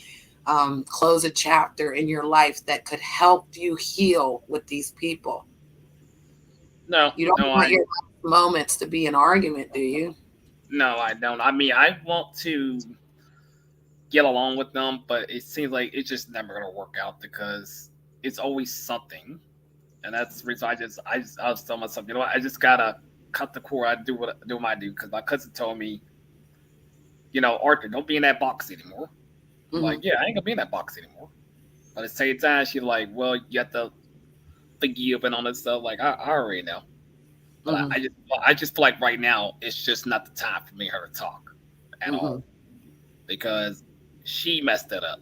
close a chapter in your life that could help you heal with these people? No. You don't want your moments to be an argument, do you? No, I don't. I mean, I want to get along with them, but it seems like it's just never gonna work out because it's always something, and that's the reason I was telling myself, you know what, I just gotta cut the cord. I do what I do because my cousin told me, Arthur, don't be in that box anymore. I'm like, yeah, I ain't gonna be in that box anymore. But at the same time, she's like, well, you have to forgive and all that stuff. Like I already know, but I just feel like right now it's just not the time for me and her to talk at all, because she messed it up.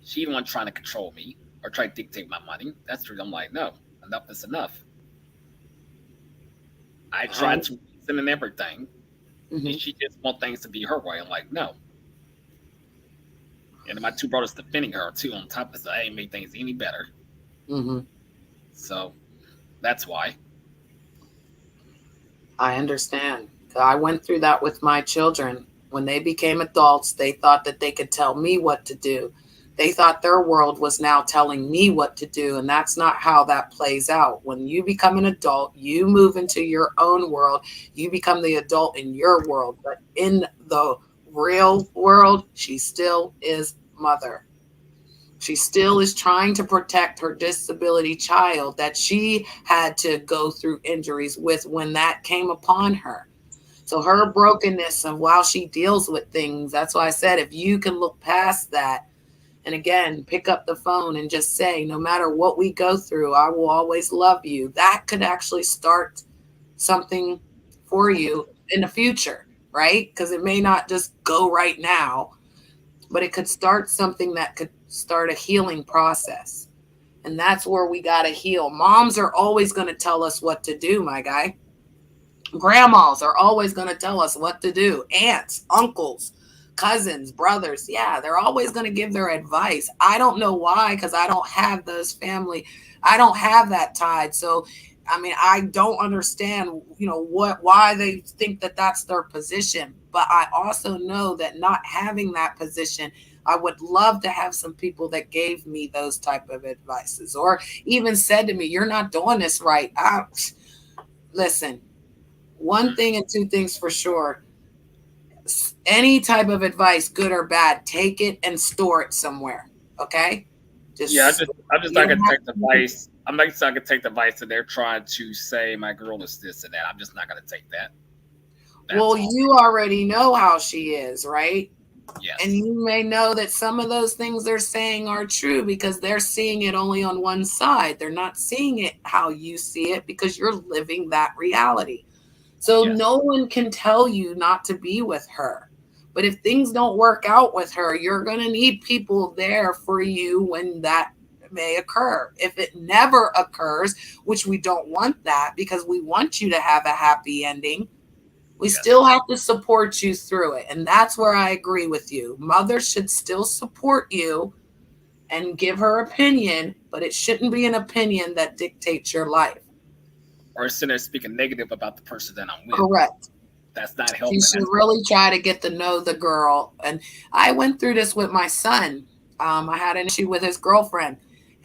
She the one trying to control me or try to dictate my money. That's true. I'm like, no, enough is enough. I tried to reason and everything, and she just want things to be her way. I'm like, no. And my 2 brothers defending her too. On top of that, I ain't made things any better. So that's why. I understand. I went through that with my children. When they became adults, they thought that they could tell me what to do. They thought their world was now telling me what to do, and that's not how that plays out. When you become an adult, you move into your own world. You become the adult in your world. But in the real world, she still is mother. She still is trying to protect her disability child that she had to go through injuries with when that came upon her. So her brokenness and while she deals with things, that's why I said, if you can look past that and again, pick up the phone and just say, no matter what we go through, I will always love you. That could actually start something for you in the future, right? Because it may not just go right now, but it could start something that could start a healing process. And that's where we got to heal. Moms are always going to tell us what to do, my guy. Grandmas are always going to tell us what to do. Aunts, uncles, cousins, brothers. Yeah, they're always going to give their advice. I don't know why, because I don't have those family. I don't have that tied. So, I mean, I don't understand, why they think that that's their position. But I also know that not having that position, I would love to have some people that gave me those type of advices or even said to me, you're not doing this right. Listen, one thing and two things for sure. Any type of advice, good or bad, take it and store it somewhere. Okay? I'm just not gonna take the advice. I'm not gonna take the advice that they're trying to say my girl is this and that. I'm just not gonna take that. Well, you already know how she is, right? Yes. And you may know that some of those things they're saying are true because they're seeing it only on one side. They're not seeing it how you see it because you're living that reality. So no one can tell you not to be with her. But if things don't work out with her, you're going to need people there for you when that may occur. If it never occurs, which we don't want that because we want you to have a happy ending, we still have to support you through it. And that's where I agree with you. Mothers should still support you and give her opinion, but it shouldn't be an opinion that dictates your life. Or sitting there speaking negative about the person that I'm with. Correct. That's not helping. You should really try to get to know the girl. And I went through this with my son. I had an issue with his girlfriend.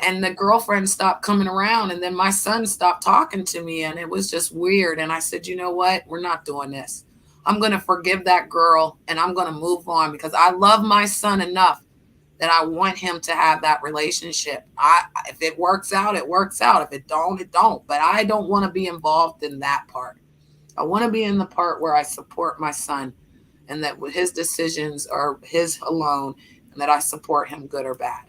And the girlfriend stopped coming around. And then my son stopped talking to me. And it was just weird. And I said, you know what? We're not doing this. I'm going to forgive that girl. And I'm going to move on because I love my son enough that I want him to have that relationship. If it works out, it works out. If it don't, it don't. But I don't want to be involved in that part. I want to be in the part where I support my son and that his decisions are his alone and that I support him good or bad.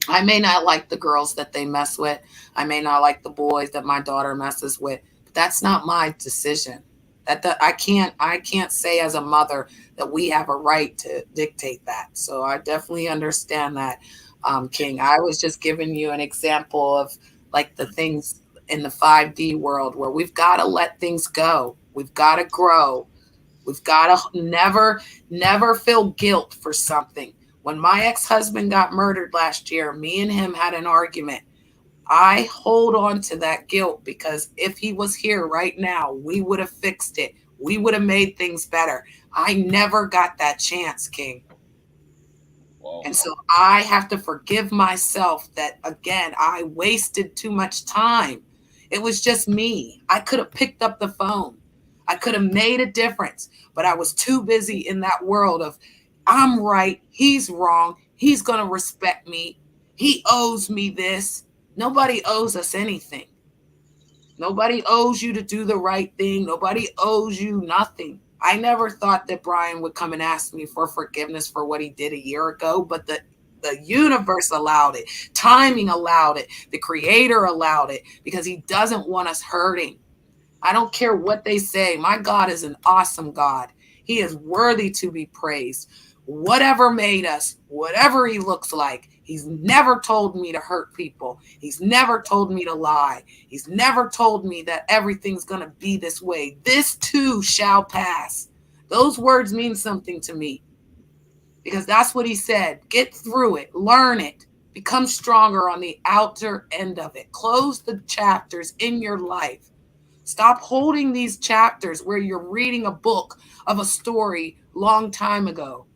I may not like the girls that they mess with. I may not like the boys that my daughter messes with. But that's not my decision. I can't say as a mother that we have a right to dictate that. So I definitely understand that, King. I was just giving you an example of like the things in the 5D world where we've got to let things go. We've got to grow. We've got to never feel guilt for something. When my ex-husband got murdered last year, me and him had an argument. I hold on to that guilt because if he was here right now, we would have fixed it. We would have made things better. I never got that chance, King. Whoa. And so I have to forgive myself that, again, I wasted too much time. It was just me. I could have picked up the phone. I could have made a difference, but I was too busy in that world of I'm right, he's wrong, he's going to respect me, he owes me this. Nobody owes us anything. Nobody owes you to do the right thing. Nobody owes you nothing. I never thought that Brian would come and ask me for forgiveness for what he did a year ago, but the universe allowed it. Timing allowed it. The creator allowed it because he doesn't want us hurting. I don't care what they say. My God is an awesome God. He is worthy to be praised. Whatever made us, whatever he looks like, he's never told me to hurt people. He's never told me to lie. He's never told me that everything's going to be this way. This too shall pass. Those words mean something to me because that's what he said. Get through it. Learn it. Become stronger on the outer end of it. Close the chapters in your life. Stop holding these chapters where you're reading a book of a story long time ago.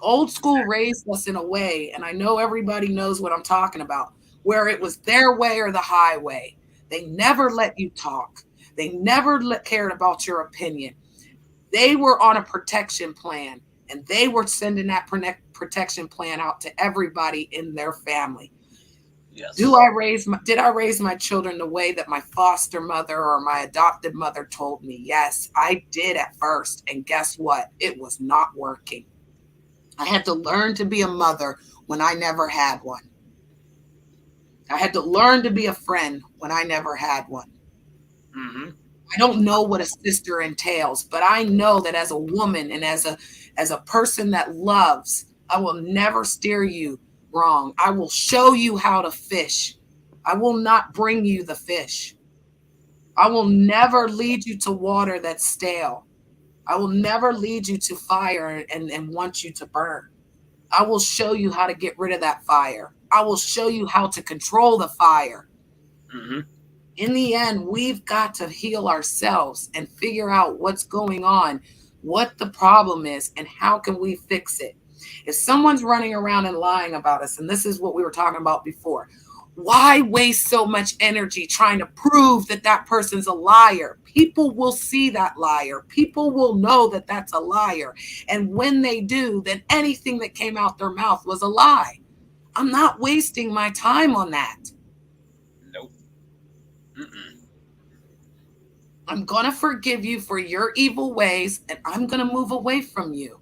Old school raised us in a way, and I know everybody knows what I'm talking about, where it was their way or the highway. They never let you talk. They never cared about your opinion. They were on a protection plan, And they were sending that protection plan out to everybody in their family. Yes. Did I raise my children the way that my foster mother or my adopted mother told me? Yes, I did at first. And guess what? It was not working. I had to learn to be a mother when I never had one. I had to learn to be a friend when I never had one. Mm-hmm. I don't know what a sister entails, but I know that as a woman and as a person that loves, I will never steer you wrong. I will show you how to fish. I will not bring you the fish. I will never lead you to water that's stale. I will never lead you to fire and want you to burn. I will show you how to get rid of that fire. I will show you how to control the fire. Mm-hmm. In the end, we've got to heal ourselves and figure out what's going on, what the problem is, and how can we fix it. If someone's running around and lying about us, and this is what we were talking about before, why waste so much energy trying to prove that that person's a liar? People will see that liar. People will know that that's a liar. And when they do, then anything that came out their mouth was a lie. I'm not wasting my time on that. Nope. Mm-mm. I'm going to forgive you for your evil ways, and I'm going to move away from you.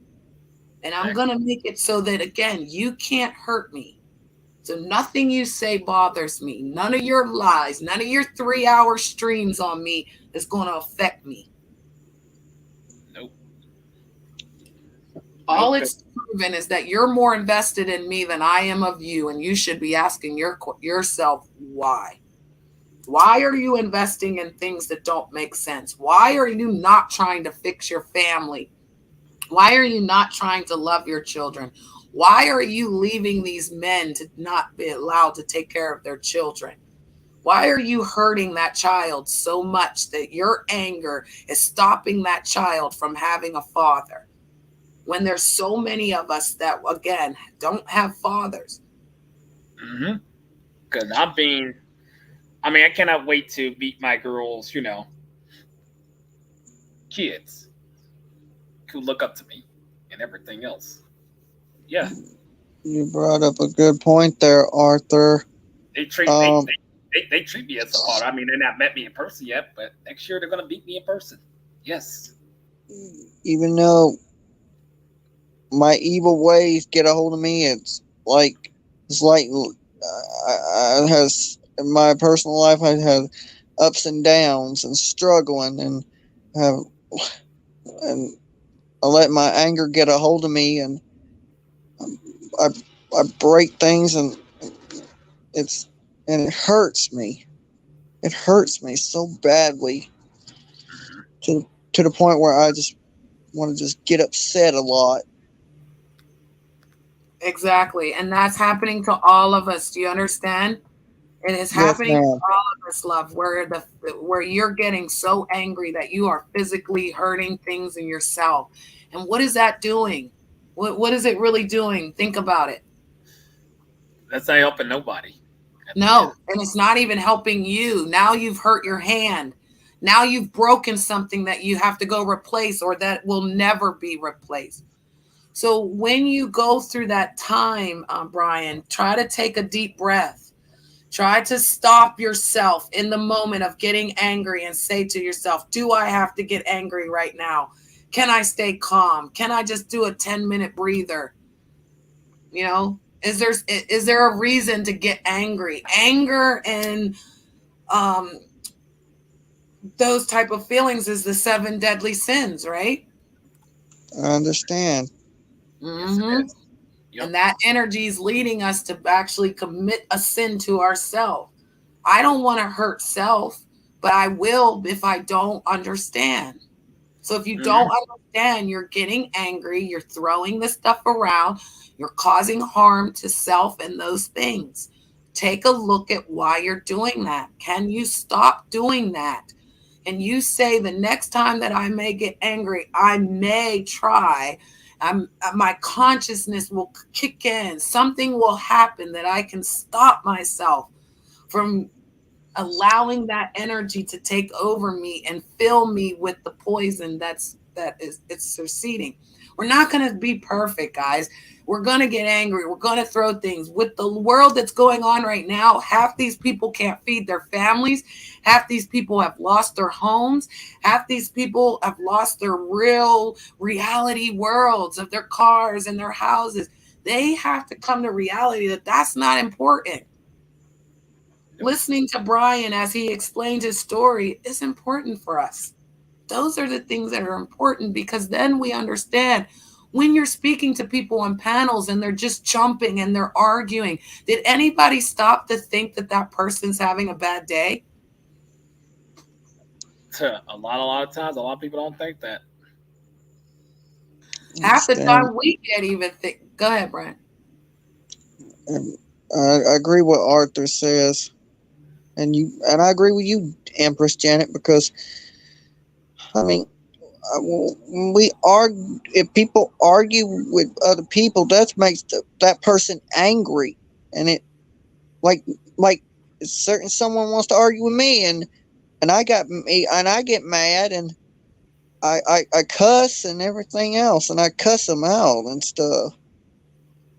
And I'm going to make it so that, again, you can't hurt me. So nothing you say bothers me. None of your lies, none of your 3-hour streams on me is going to affect me. Nope. All it's proven is that you're more invested in me than I am of you, and you should be asking yourself why. Why are you investing in things that don't make sense? Why are you not trying to fix your family? Why are you not trying to love your children? Why are you leaving these men to not be allowed to take care of their children? Why are you hurting that child so much that your anger is stopping that child from having a father? When there's so many of us that, again, don't have fathers. Mm-hmm. Because I cannot wait to meet my girls, kids who look up to me and everything else. Yeah. You brought up a good point there, Arthur. They treat they treat me as a father. They're not met me in person yet, but next year they're gonna meet me in person. Yes. Even though my evil ways get a hold of me, it's like I has in my personal life I have ups and downs and struggling and I let my anger get a hold of me and I break things and it hurts me. It hurts me so badly to the point where I just want to just get upset a lot. Exactly. And that's happening to all of us. Do you understand? It is happening to all of us, love, where you're getting so angry that you are physically hurting things in yourself. And what is that doing? What is it really doing? Think about it. That's not helping nobody. No, and it's not even helping you. Now you've hurt your hand. Now you've broken something that you have to go replace or that will never be replaced. So when you go through that time, Brian, try to take a deep breath. Try to stop yourself in the moment of getting angry and say to yourself, do I have to get angry right now? Can I stay calm? Can I just do a 10-minute breather? Is there a reason to get angry? Anger and those type of feelings is the 7 deadly sins, right? I understand. Mm-hmm. Yep. And that energy is leading us to actually commit a sin to ourselves. I don't want to hurt self, but I will if I don't understand. So if you don't understand, you're getting angry, you're throwing this stuff around, you're causing harm to self and those things. Take a look at why you're doing that. Can you stop doing that? And you say, the next time that I may get angry, I may try. My consciousness will kick in. Something will happen that I can stop myself from allowing that energy to take over me and fill me with the poison it's succeeding. We're not going to be perfect, guys. We're going to get angry. We're going to throw things. With the world that's going on right now, half these people can't feed their families. Half these people have lost their homes. Half these people have lost their real reality worlds of their cars and their houses. They have to come to reality that that's not important. Listening to Brian as he explained his story is important for us. Those are the things that are important, because then we understand when you're speaking to people on panels and they're just jumping and they're arguing. Did anybody stop to think that that person's having a bad day? A lot of times, a lot of people don't think that. Half the time we can't even think. Go ahead, Brian. I agree with Arthur says, and I agree with you, Empress Janet, because I mean, if people argue with other people, that makes that person angry, and it like someone wants to argue with me, and I get mad, and I cuss and everything else, and I cuss them out and stuff.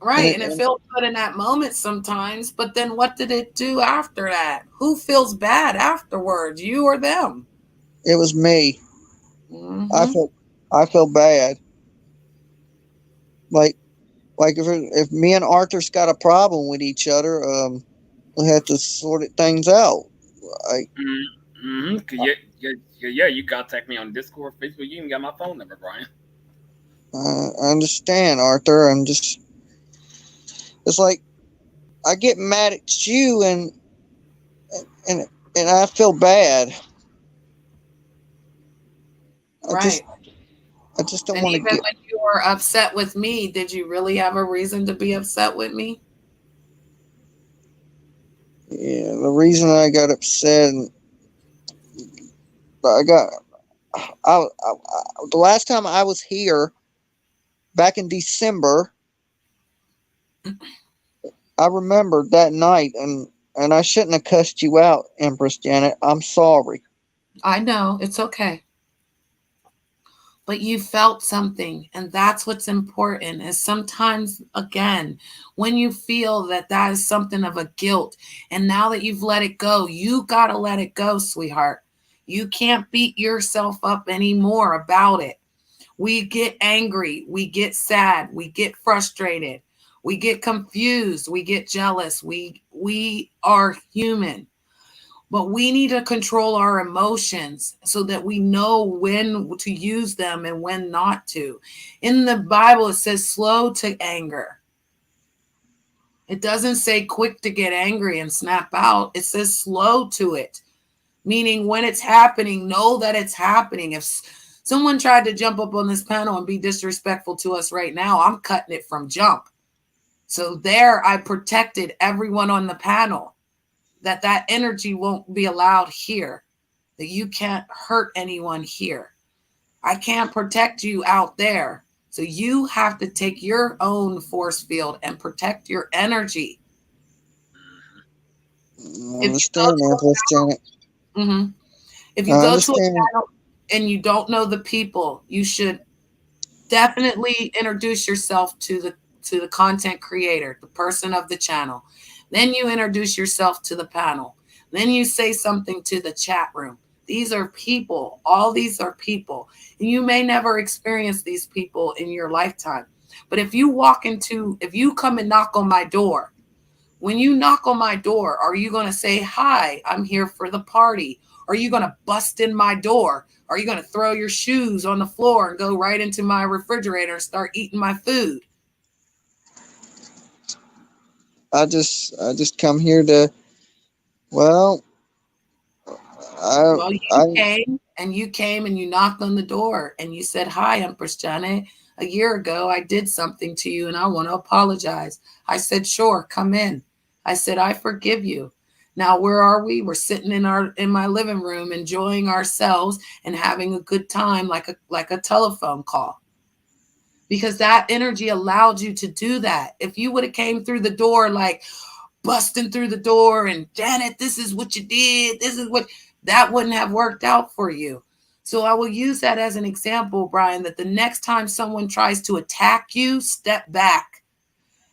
Right, and it feels good in that moment sometimes, but then what did it do after that? Who feels bad afterwards, you or them? It was me. Mm-hmm. I feel bad. Like if me and Arthur's got a problem with each other, we have to sort things out. Yeah, you contact me on Discord, Facebook. You even got my phone number, Brian. I understand, Arthur. It's like I get mad at you, and I feel bad. Right. I just don't want to get. When you were upset with me, did you really have a reason to be upset with me? Yeah, the reason I got upset, the last time I was here, back in December, I remember that night, and I shouldn't have cussed you out, Empress Janet. I'm sorry. I know, it's okay. But you felt something, and that's what's important. Is sometimes, again, when you feel that is something of a guilt, and now that you've let it go, you got to let it go, sweetheart. You can't beat yourself up anymore about it. We get angry, we get sad, we get frustrated, we get confused, we get jealous. We are human. But we need to control our emotions so that we know when to use them and when not to. In the Bible, it says slow to anger. It doesn't say quick to get angry and snap out. It says slow to it, meaning when it's happening, know that it's happening. If someone tried to jump up on this panel and be disrespectful to us right now, I'm cutting it from jump. So there, I protected everyone on the panel. That energy won't be allowed here, that you can't hurt anyone here. I can't protect you out there. So you have to take your own force field and protect your energy. I understand, Empress Janet. If you go to a panel and you don't know the people, you should definitely introduce yourself to the content creator, the person of the channel. Then you introduce yourself to the panel. Then you say something to the chat room. These are people. All these are people. And you may never experience these people in your lifetime. But if you come and knock on my door, when you knock on my door, are you going to say, hi, I'm here for the party? Are you going to bust in my door? Are you going to throw your shoes on the floor and go right into my refrigerator and start eating my food? I just come here to, you came and you knocked on the door and you said, hi, Empress Janet. A year ago, I did something to you and I want to apologize. I said, sure, come in. I said, I forgive you. Now, where are we? We're sitting in my living room, enjoying ourselves and having a good time, like a telephone call. Because that energy allowed you to do that. If you would have came through the door, like busting through the door and Janet, this is what you did. That wouldn't have worked out for you. So I will use that as an example, Brian, that the next time someone tries to attack you, step back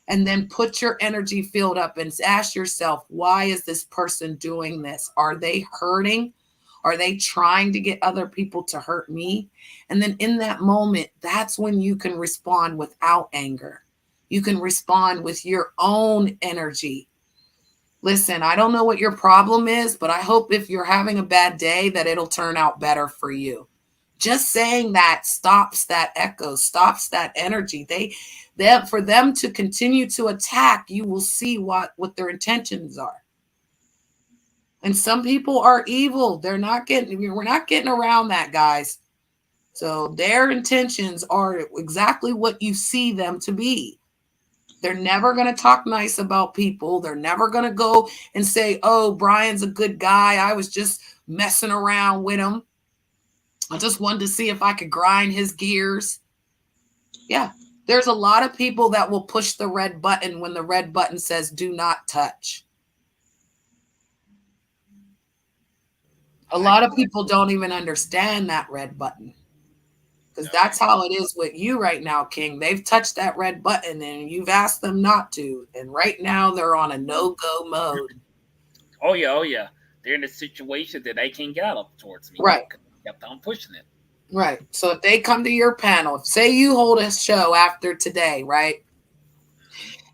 and then put your energy field up and ask yourself, why is this person doing this? Are they hurting? Are they trying to get other people to hurt me? And then in that moment, that's when you can respond without anger. You can respond with your own energy. Listen, I don't know what your problem is, but I hope if you're having a bad day that it'll turn out better for you. Just saying that stops that echo, stops that energy. For them to continue to attack, you will see what their intentions are. And some people are evil. We're not getting around that, guys. So their intentions are exactly what you see them to be. They're never going to talk nice about people. They're never going to go and say, oh, Brian's a good guy. I was just messing around with him. I just wanted to see if I could grind his gears. Yeah, there's a lot of people that will push the red button when the red button says do not touch. A lot of people don't even understand that red button. Because that's how it is with you right now, King. They've touched that red button and you've asked them not to. And right now they're on a no-go mode. Oh, yeah. They're in a situation that they can't get out of towards me. Right. Kept on pushing it. Right. So if they come to your panel, say you hold a show after today, right?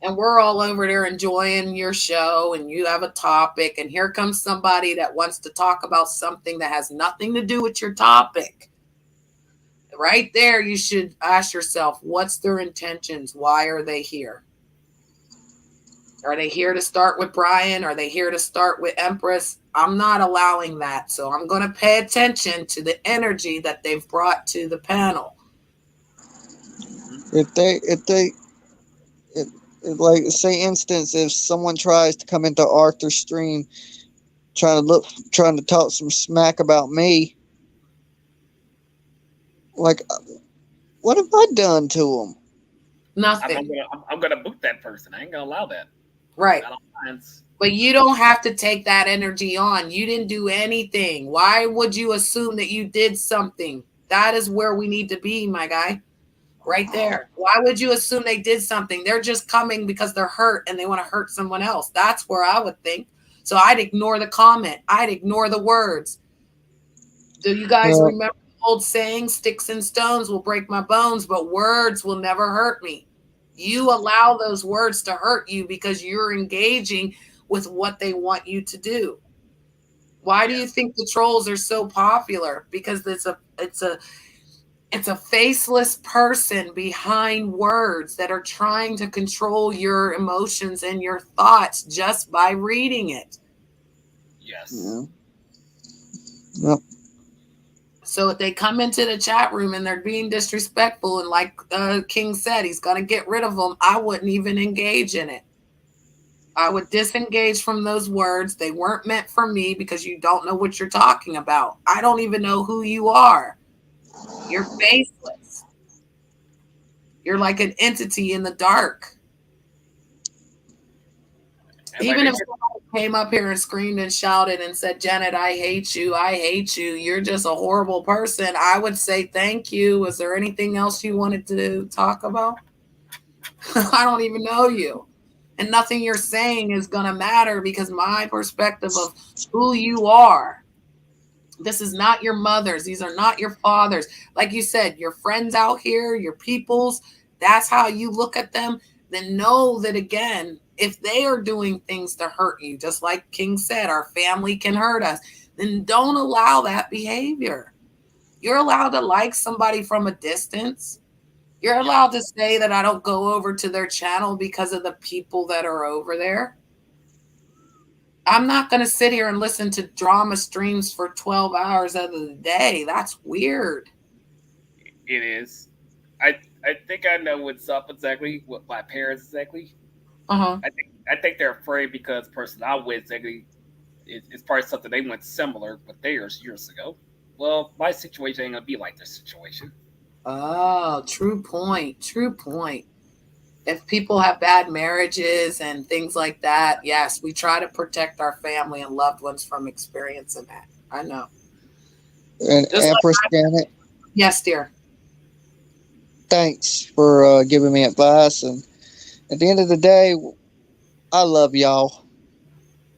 And we're all over there enjoying your show and you have a topic and here comes somebody that wants to talk about something that has nothing to do with your topic. Right there, you should ask yourself, what's their intentions? Why are they here? Are they here to start with Brian? Are they here to start with Empress? I'm not allowing that. So I'm going to pay attention to the energy that they've brought to the panel. Like, say instance, if someone tries to come into Arthur's stream trying to talk some smack about me, like, what have I done to them? Nothing. I'm gonna boot that person. I ain't gonna allow that. Right. But you don't have to take that energy on. You didn't do anything. Why would you assume that you did something? That is where we need to be, my guy. Right there. Why would you assume they did something? They're just coming because they're hurt and they want to hurt someone else. That's where I would think. So I'd ignore the comment. I'd ignore the words. Do you guys remember the old saying, sticks and stones will break my bones, but words will never hurt me? You allow those words to hurt you because you're engaging with what they want you to do. Why do you think the trolls are so popular? Because it's a faceless person behind words that are trying to control your emotions and your thoughts just by reading it. Yes. Yep. So if they come into the chat room and they're being disrespectful, and like King said, he's going to get rid of them, I wouldn't even engage in it. I would disengage from those words. They weren't meant for me because you don't know what you're talking about. I don't even know who you are. You're faceless. You're like an entity in the dark. Even if someone came up here and screamed and shouted and said, Janet, I hate you. You're just a horrible person. I would say, thank you. Was there anything else you wanted to talk about? I don't even know you. And nothing you're saying is going to matter because my perspective of who you are. This is not your mothers. These are not your fathers. Like you said, your friends out here, your peoples, that's how you look at them. Then know that, again, if they are doing things to hurt you, just like King said, our family can hurt us, then don't allow that behavior. You're allowed to like somebody from a distance. You're allowed to say that I don't go over to their channel because of the people that are over there. I'm not going to sit here and listen to drama streams for 12 hours out of the day. That's weird. It is. I think I know what's up exactly, what my parents exactly. Uh-huh. I think they're afraid because the person I'm with exactly it's probably something they went similar with theirs years ago. Well, my situation ain't gonna be like their situation. Oh, true point. True point. If people have bad marriages and things like that, yes, we try to protect our family and loved ones from experiencing that. I know. And Just Empress Janet, yes, dear. thanks for giving me advice. And at the end of the day, I love y'all.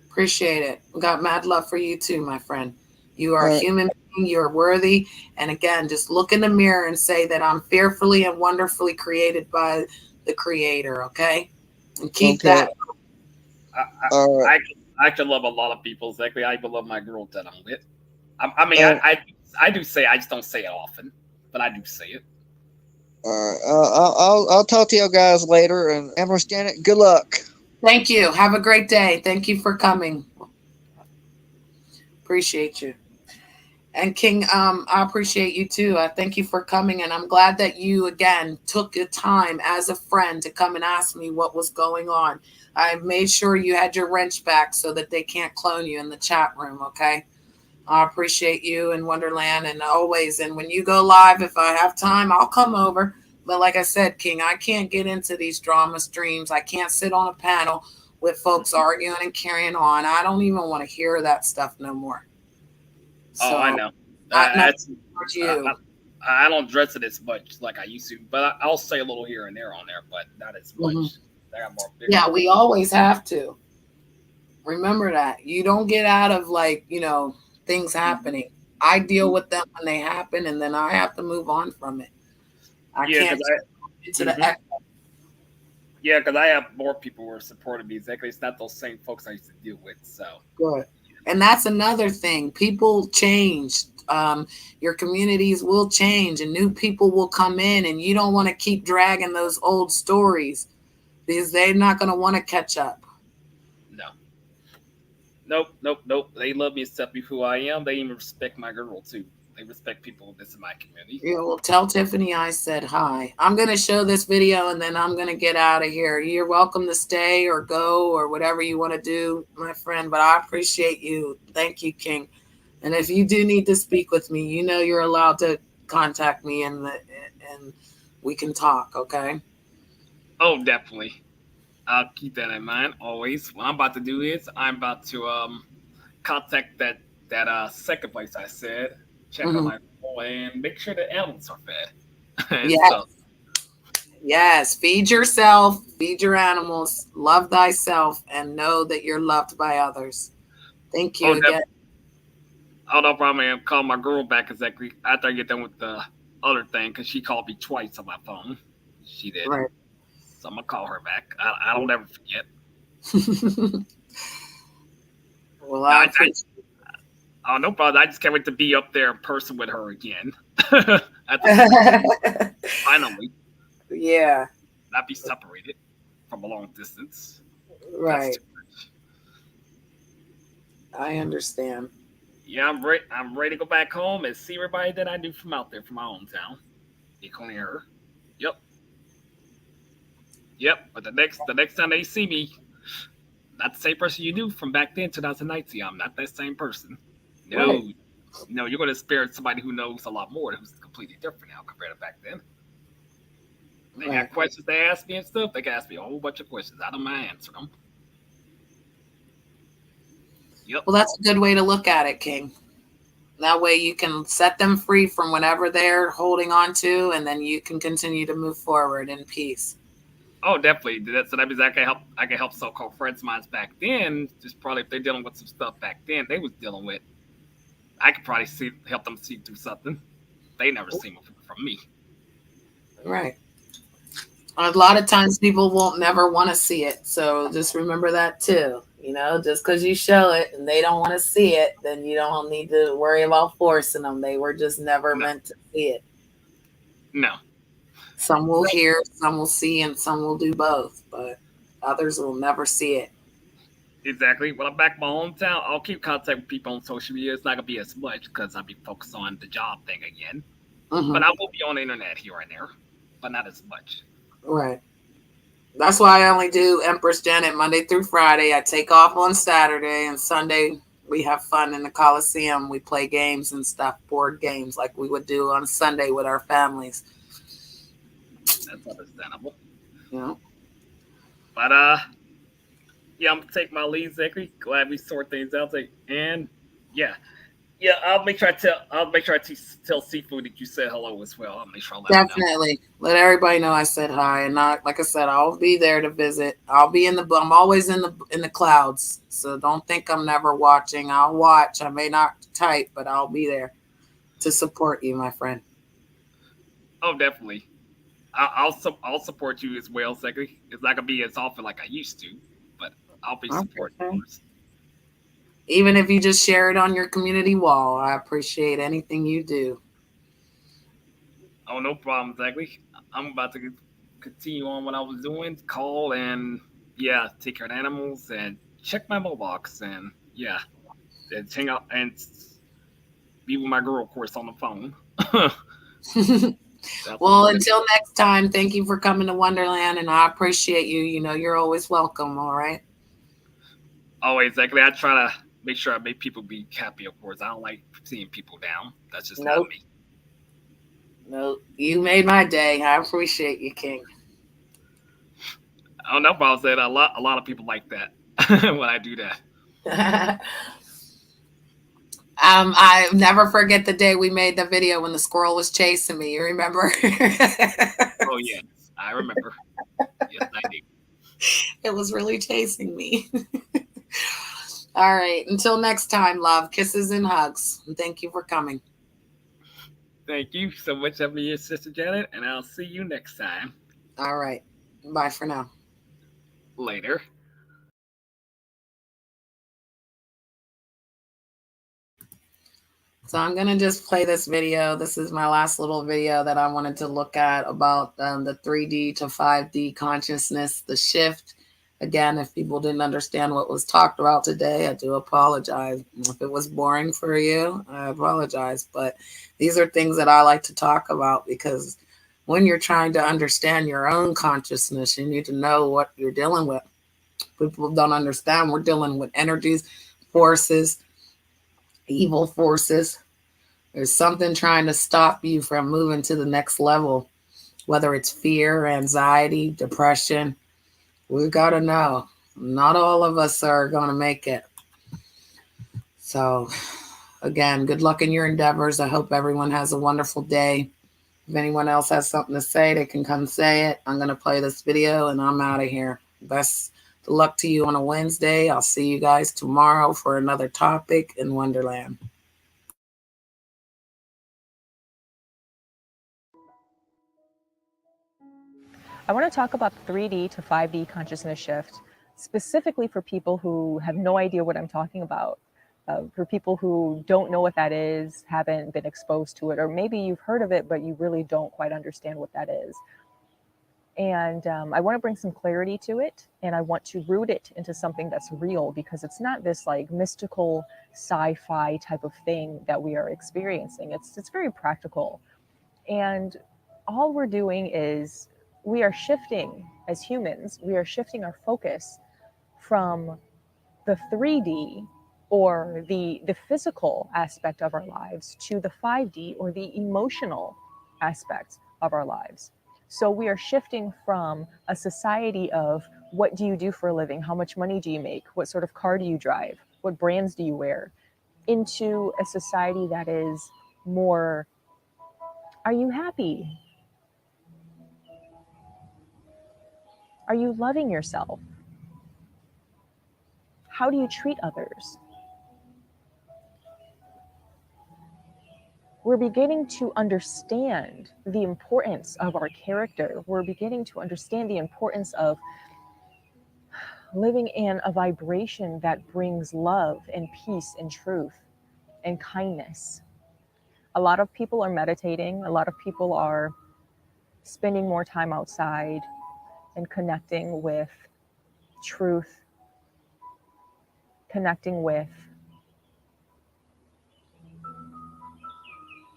Appreciate it. We got mad love for you too, my friend. You are All a right. human being. You're worthy. And again, just look in the mirror and say that I'm fearfully and wonderfully created by the Creator. Okay, and keep Okay. that. All right. I can love a lot of people. Exactly. I even love my girl that I'm with. I do say, I just don't say it often, but I do say it. All right. I'll talk to you guys later. And Empress Janet, good luck. Thank you. Have a great day. Thank you for coming. Appreciate you. And King, I appreciate you too. I thank you for coming, and I'm glad that you again took the time as a friend to come and ask me what was going on. I made sure you had your wrench back so that they can't clone you in the chat room. Okay, I appreciate you in Wonderland, and always. And when you go live, if I have time, I'll come over. But like I said, King, I can't get into these drama streams. I can't sit on a panel with folks arguing and carrying on. I don't even want to hear that stuff no more. So, I know. I don't dress it as much like I used to, but I'll say a little here and there on there, but not as much. I got more bigger. Yeah, we always have to. Remember that. You don't get out of things happening. I deal with them when they happen, and then I have to move on from it. I can't into the echo. Yeah, because I have more people who are supporting me. Exactly. It's not those same folks I used to deal with. So good. And that's another thing. People change. Your communities will change, and new people will come in, and you don't want to keep dragging those old stories because they're not going to want to catch up. Nope. They love me and accept me who I am. They even respect my girl too. They respect people that's in my community. Yeah, well, tell Tiffany I said hi. I'm going to show this video, and then I'm going to get out of here. You're welcome to stay or go or whatever you want to do, my friend, but I appreciate you. Thank you, King. And if you do need to speak with me, you're allowed to contact me, and we can talk, okay? Oh, definitely. I'll keep that in mind always. What I'm about to do is I'm about to contact that second place I said, check on my phone, and make sure the animals are fed. Yes. Yes. Feed yourself, feed your animals, love thyself, and know that you're loved by others. Thank you again. Oh, no problem, man. Call my girl back exactly after I get done with the other thing, because she called me twice on my phone. She did. Right. So I'm going to call her back. I don't ever forget. Well, no problem. I just can't wait to be up there in person with her again. Finally. Yeah. Not be separated from a long distance. Right. I understand. Yeah, I'm ready to go back home and see everybody that I knew from out there, from my hometown, including her. Yep. But the next time they see me, not the same person you knew from back then, 2019. I'm not that same person. No. Right. No, you're going to spare somebody who knows a lot more, who's completely different now compared to back then. They got questions they ask me and stuff. They can ask me a whole bunch of questions. I don't mind answering them. Yep. Well, that's a good way to look at it, King. That way you can set them free from whatever they're holding on to, and then you can continue to move forward in peace. Oh, definitely. So that means I can help so-called friends of mine back then. Just probably if they're dealing with some stuff back then they was dealing with, I could probably help them see through something they never seen from me. Right. A lot of times people won't never want to see it. So just remember that too. Just because you show it and they don't want to see it, then you don't need to worry about forcing them. They were just never meant to see it. No. Some will hear, some will see, and some will do both, but others will never see it. Exactly. When I'm back in my hometown, I'll keep contact with people on social media. It's not going to be as much because I'll be focused on the job thing again. But I will be on the internet here and there, but not as much. Right. That's why I only do Empress Janet Monday through Friday. I take off on Saturday, and Sunday we have fun in the Coliseum. We play games and stuff, board games like we would do on Sunday with our families. That's understandable. Yeah. But yeah, I'm gonna take my leave, Zachary. Glad we sort things out. And yeah, Yeah, I'll make sure I tell Seafood that you said hello as well. I'll make sure I let him know. Definitely. Let everybody know I said hi. And not, like I said, I'll be there to visit. I'm always in the clouds. So don't think I'm never watching. I'll watch. I may not type, but I'll be there to support you, my friend. Oh, definitely. I'll support you as well, Zachary. It's not gonna be as often like I used to, but I'll be supporting Okay. yours. Even if you just share it on your community wall, I appreciate anything you do. Oh, no problem, Zachary. I'm about to continue on what I was doing, call and yeah, take care of animals and check my mailbox and yeah, and hang out and be with my girl, of course, on the phone. Well, until next time, thank you for coming to Wonderland, and I appreciate you. You know, you're always welcome. All right. Always, Zachary. I try to make sure I make people be happy. Of course, I don't like seeing people down. That's just not me. No, you made my day. I appreciate you, King. I don't know if I'll say that. A lot of people like that when I do that. I never forget the day we made the video when the squirrel was chasing me. You remember? Oh yes, I remember. Yes, I do. It was really chasing me. All right. Until next time, love. Kisses and hugs. And thank you for coming. Thank you so much, your Sister Janet, and I'll see you next time. All right. Bye for now. Later. So I'm going to just play this video. This is my last little video that I wanted to look at about the 3D to 5D consciousness, the shift. Again, if people didn't understand what was talked about today, I do apologize. If it was boring for you, I apologize. But these are things that I like to talk about because when you're trying to understand your own consciousness, you need to know what you're dealing with. People don't understand. We're dealing with energies, forces, evil forces. There's something trying to stop you from moving to the next level, whether it's fear, anxiety, depression. We got to know. Not all of us are going to make it. So, again, good luck in your endeavors. I hope everyone has a wonderful day. If anyone else has something to say, they can come say it. I'm going to play this video and I'm out of here. Best of luck to you on a Wednesday. I'll see you guys tomorrow for another topic in Wonderland. I want to talk about the 3D to 5D consciousness shift, specifically for people who have no idea what I'm talking about, for people who don't know what that is, haven't been exposed to it, or maybe you've heard of it, but you really don't quite understand what that is. And I want to bring some clarity to it, and I want to root it into something that's real, because it's not this like mystical sci-fi type of thing that we are experiencing. It's very practical. And all we're doing is we are shifting as humans, we are shifting our focus from the 3D or the physical aspect of our lives to the 5D or the emotional aspect of our lives. So we are shifting from a society of what do you do for a living? How much money do you make? What sort of car do you drive? What brands do you wear? Into a society that is more, are you happy? Are you loving yourself? How do you treat others? We're beginning to understand the importance of our character. We're beginning to understand the importance of living in a vibration that brings love and peace and truth and kindness. A lot of people are meditating. A lot of people are spending more time outside and connecting with truth, connecting with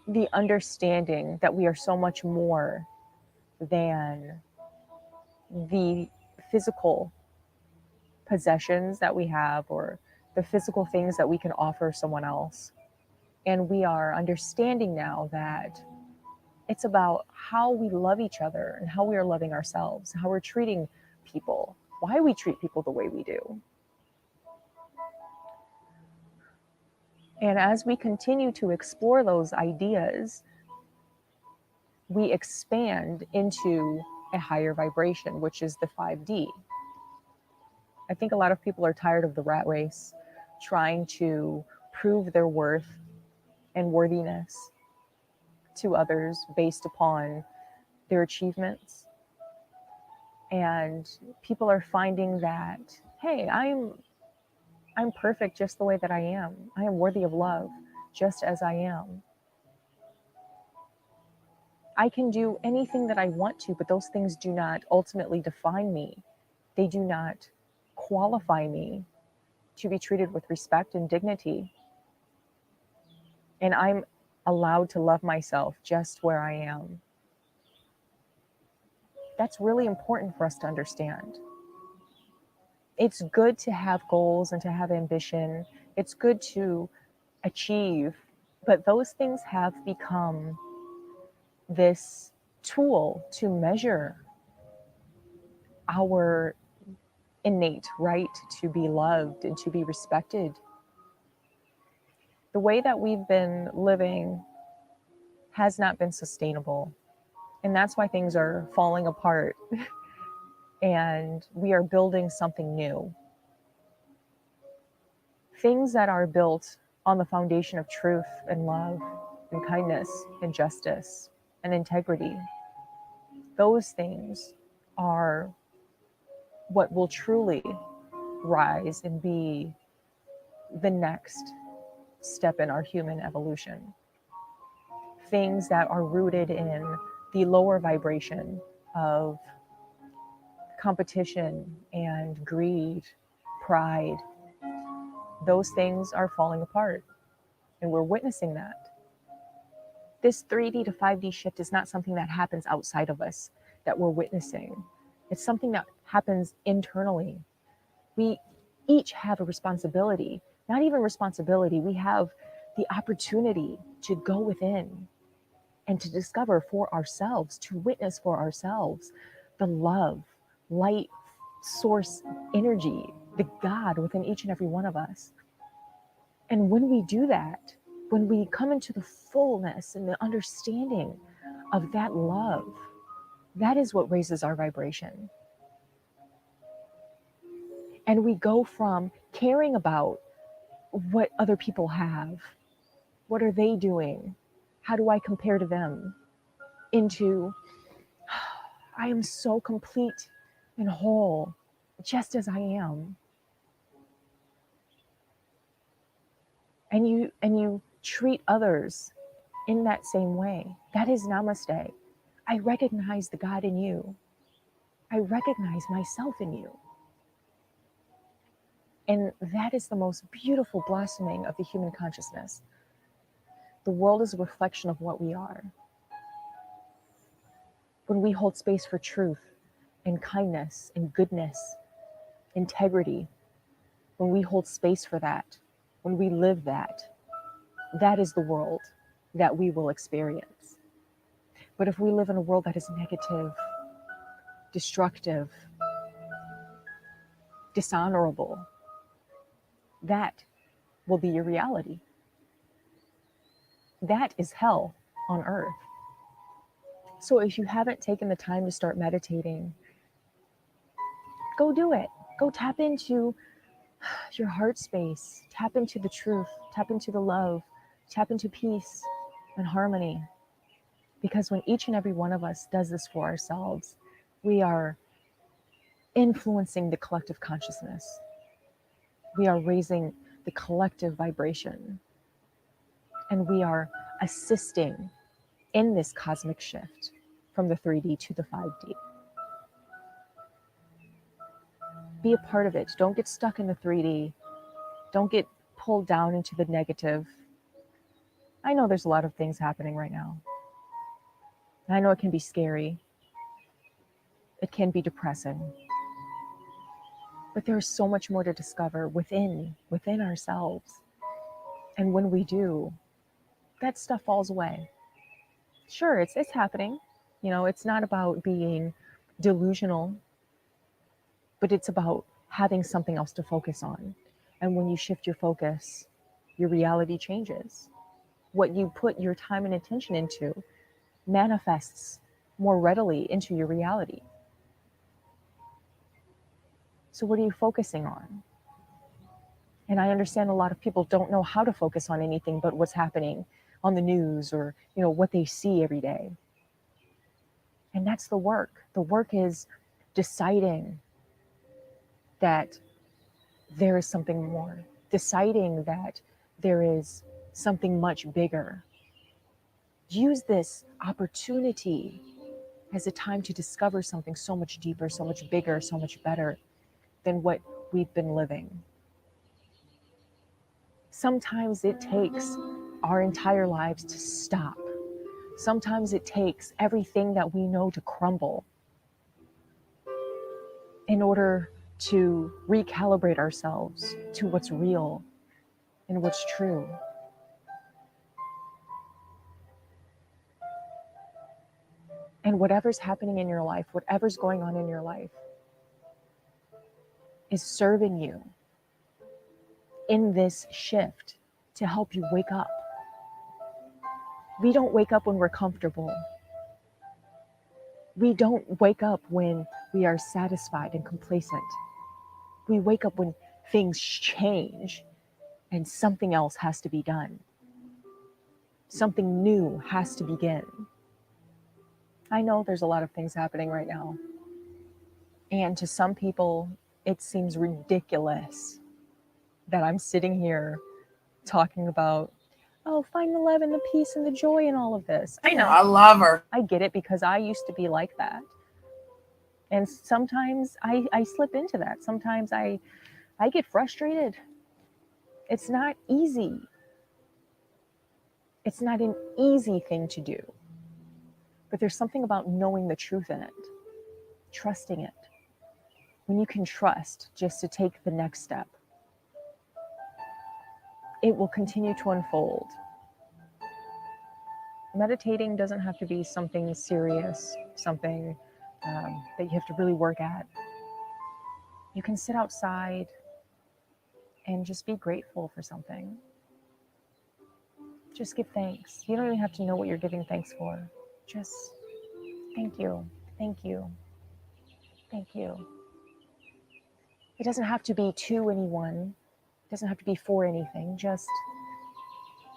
the understanding that we are so much more than the physical possessions that we have or the physical things that we can offer someone else. And we are understanding now that it's about how we love each other and how we are loving ourselves, how we're treating people, why we treat people the way we do. And as we continue to explore those ideas, we expand into a higher vibration, which is the 5D. I think a lot of people are tired of the rat race, trying to prove their worth and worthiness to others based upon their achievements. And people are finding that, hey, I'm perfect just the way that I am. I am worthy of love just as I am. I can do anything that I want to, but those things do not ultimately define me. They do not qualify me to be treated with respect and dignity. And I'm allowed to love myself just where I am. That's really important for us to understand. It's good to have goals and to have ambition. It's good to achieve, but those things have become this tool to measure our innate right to be loved and to be respected. The way that we've been living has not been sustainable, and that's why things are falling apart and we are building something new. Things that are built on the foundation of truth and love and kindness and justice and integrity, those things are what will truly rise and be the next step in our human evolution. Things that are rooted in the lower vibration of competition and greed, pride, those things are falling apart, and we're witnessing that. This 3D to 5D shift is not something that happens outside of us that we're witnessing. It's something that happens internally. We each have a responsibility, not even responsibility, we have the opportunity to go within and to discover for ourselves, to witness for ourselves the love, light, source, energy, the God within each and every one of us. And when we do that, when we come into the fullness and the understanding of that love, that is what raises our vibration. And we go from caring about what other people have, what are they doing, how do I compare to them, into I am so complete and whole just as I am. And you treat others in that same way. That is namaste. I recognize the God in you. I recognize myself in you. And that is the most beautiful blossoming of the human consciousness. The world is a reflection of what we are. When we hold space for truth and kindness and goodness, integrity, when we hold space for that, when we live that, that is the world that we will experience. But if we live in a world that is negative, destructive, dishonorable, that will be your reality. That is hell on earth. So if you haven't taken the time to start meditating, go do it. Go tap into your heart space, tap into the truth, tap into the love, tap into peace and harmony. Because when each and every one of us does this for ourselves, we are influencing the collective consciousness. We are raising the collective vibration. And we are assisting in this cosmic shift from the 3D to the 5D. Be a part of it. Don't get stuck in the 3D. Don't get pulled down into the negative. I know there's a lot of things happening right now. I know it can be scary. It can be depressing. But there's so much more to discover within ourselves. And when we do, that stuff falls away. Sure, it's happening. You know, it's not about being delusional, but it's about having something else to focus on. And when you shift your focus, your reality changes. What you put your time and attention into manifests more readily into your reality. So what are you focusing on? And I understand a lot of people don't know how to focus on anything but what's happening on the news or, you know, what they see every day. And that's the work. The work is deciding that there is something more, deciding that there is something much bigger. Use this opportunity as a time to discover something so much deeper, so much bigger, so much better than what we've been living. Sometimes it takes our entire lives to stop. Sometimes it takes everything that we know to crumble in order to recalibrate ourselves to what's real and what's true. And whatever's happening in your life, whatever's going on in your life, is serving you in this shift to help you wake up. We don't wake up when we're comfortable. We don't wake up when we are satisfied and complacent. We wake up when things change and something else has to be done. Something new has to begin. I know there's a lot of things happening right now. And to some people, it seems ridiculous that I'm sitting here talking about, oh, find the love and the peace and the joy and all of this. I know. I love her. I get it because I used to be like that. And sometimes I slip into that. Sometimes I get frustrated. It's not easy. It's not an easy thing to do. But there's something about knowing the truth in it, trusting it. When you can trust just to take the next step, it will continue to unfold. Meditating doesn't have to be something serious, something that you have to really work at. You can sit outside and just be grateful for something. Just give thanks. You don't even have to know what you're giving thanks for. Just thank you, thank you, thank you. It doesn't have to be to anyone. It doesn't have to be for anything. Just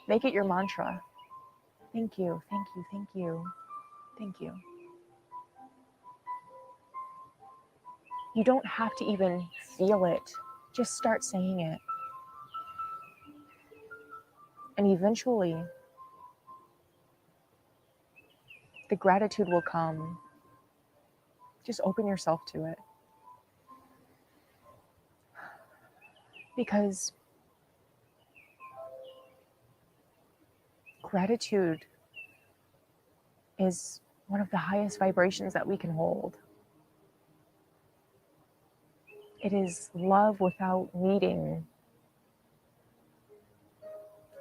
make it your mantra. Thank you, thank you, thank you, thank you. You don't have to even feel it. Just start saying it. And eventually, the gratitude will come. Just open yourself to it. Because gratitude is one of the highest vibrations that we can hold. It is love without needing.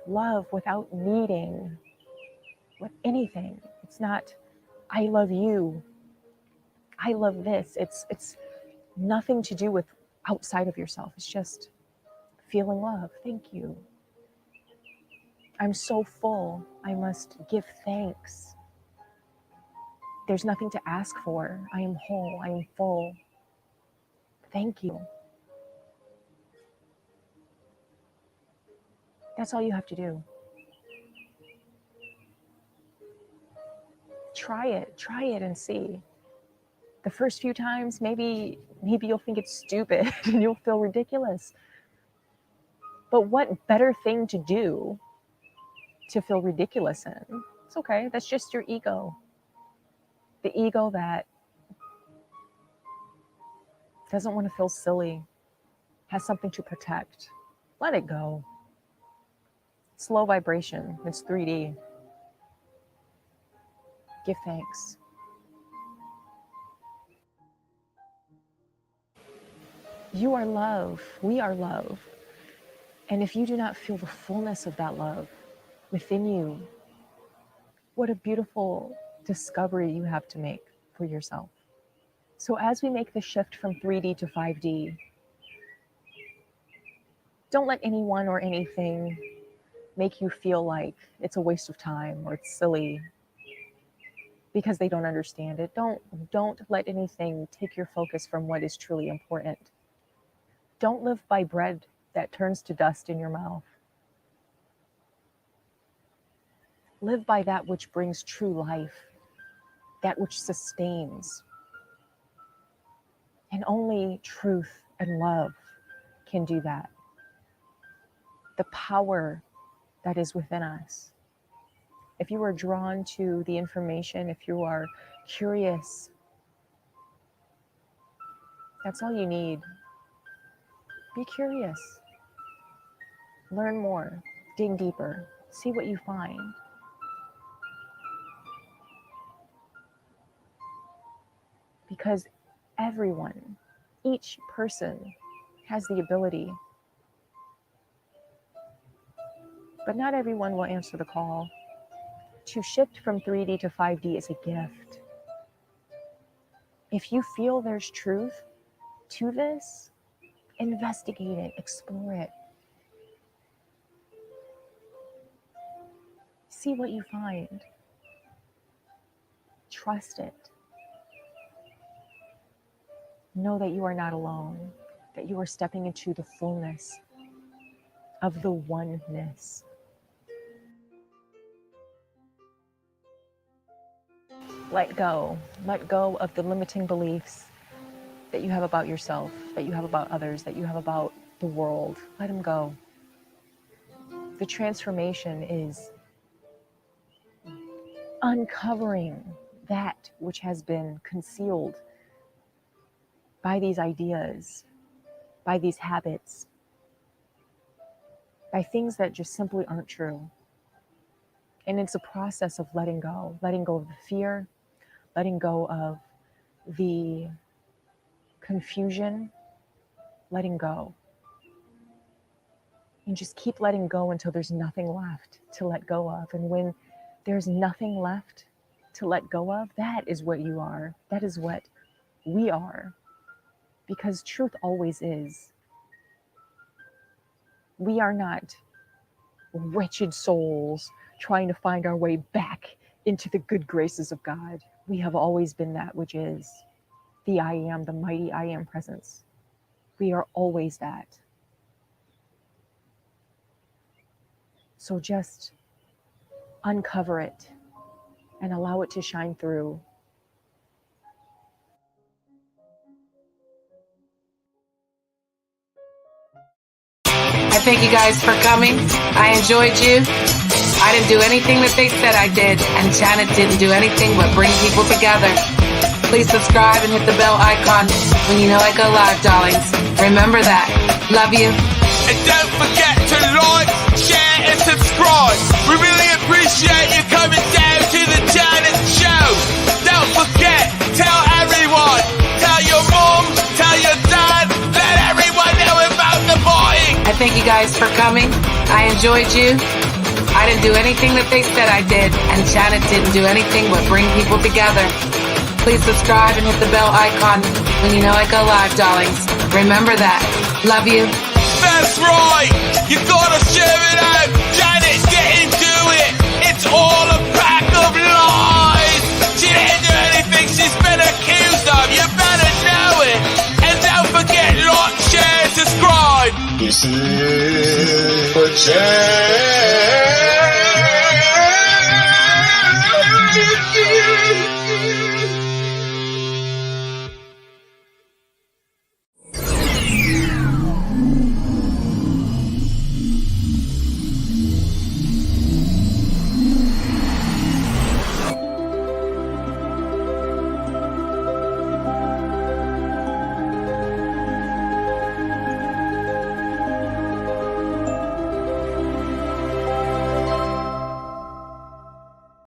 Love without needing with anything. It's not, I love you. I love this. It's nothing to do with outside of yourself. It's just feeling love. Thank you. I'm so full. I must give thanks. There's nothing to ask for. I am whole. I am full. Thank you. That's all you have to do. Try it and see. The first few times, maybe you'll think it's stupid and you'll feel ridiculous. But what better thing to do to feel ridiculous in? It's okay. That's just your ego. The ego that doesn't want to feel silly, has something to protect. Let it go. It's low vibration. It's 3D. Give thanks. You are love. We are love. And if you do not feel the fullness of that love within you, what a beautiful discovery you have to make for yourself. So as we make the shift from 3D to 5D, don't let anyone or anything make you feel like it's a waste of time or it's silly because they don't understand it. Don't let anything take your focus from what is truly important. Don't live by bread that turns to dust in your mouth. Live by that which brings true life, that which sustains. And only truth and love can do that. The power that is within us. If you are drawn to the information, if you are curious, that's all you need. Be curious. Learn more. Dig deeper. See what you find. Because everyone, each person has the ability, but not everyone will answer the call. To shift from 3D to 5D is a gift. If you feel there's truth to this, investigate it, explore it. See what you find. Trust it. Know that you are not alone, that you are stepping into the fullness of the oneness. Let go of the limiting beliefs that you have about yourself, that you have about others, that you have about the world. Let them go. The transformation is uncovering that which has been concealed by these ideas, by these habits, by things that just simply aren't true. And it's a process of letting go of the fear, letting go of the confusion, letting go. And just keep letting go until there's nothing left to let go of. And when there's nothing left to let go of, that is what you are. That is what we are. Because truth always is. We are not wretched souls trying to find our way back into the good graces of God. We have always been that which is the I am, the mighty I am presence. We are always that. So just uncover it and allow it to shine through. I thank you guys for coming. I enjoyed you. I didn't do anything that they said I did, and Janet didn't do anything but bring people together. Please subscribe and hit the bell icon when you know I go live, darlings. Remember that. Love you. And don't forget to like, share, and subscribe. We really appreciate you coming down to the Janet Show. Don't forget, tell everyone. Tell your mom, tell your dad, let everyone know about the party. I thank you guys for coming. I enjoyed you. I didn't do anything that they said I did, and Janet didn't do anything but bring people together. Please subscribe and hit the bell icon when you know I go live, darlings. Remember that. Love you. That's right. You gotta share it out. Janet didn't do it. It's all a pack of lies. She didn't do anything she's been accused of. You better know it. And don't forget, like, share, subscribe. This is for Janet.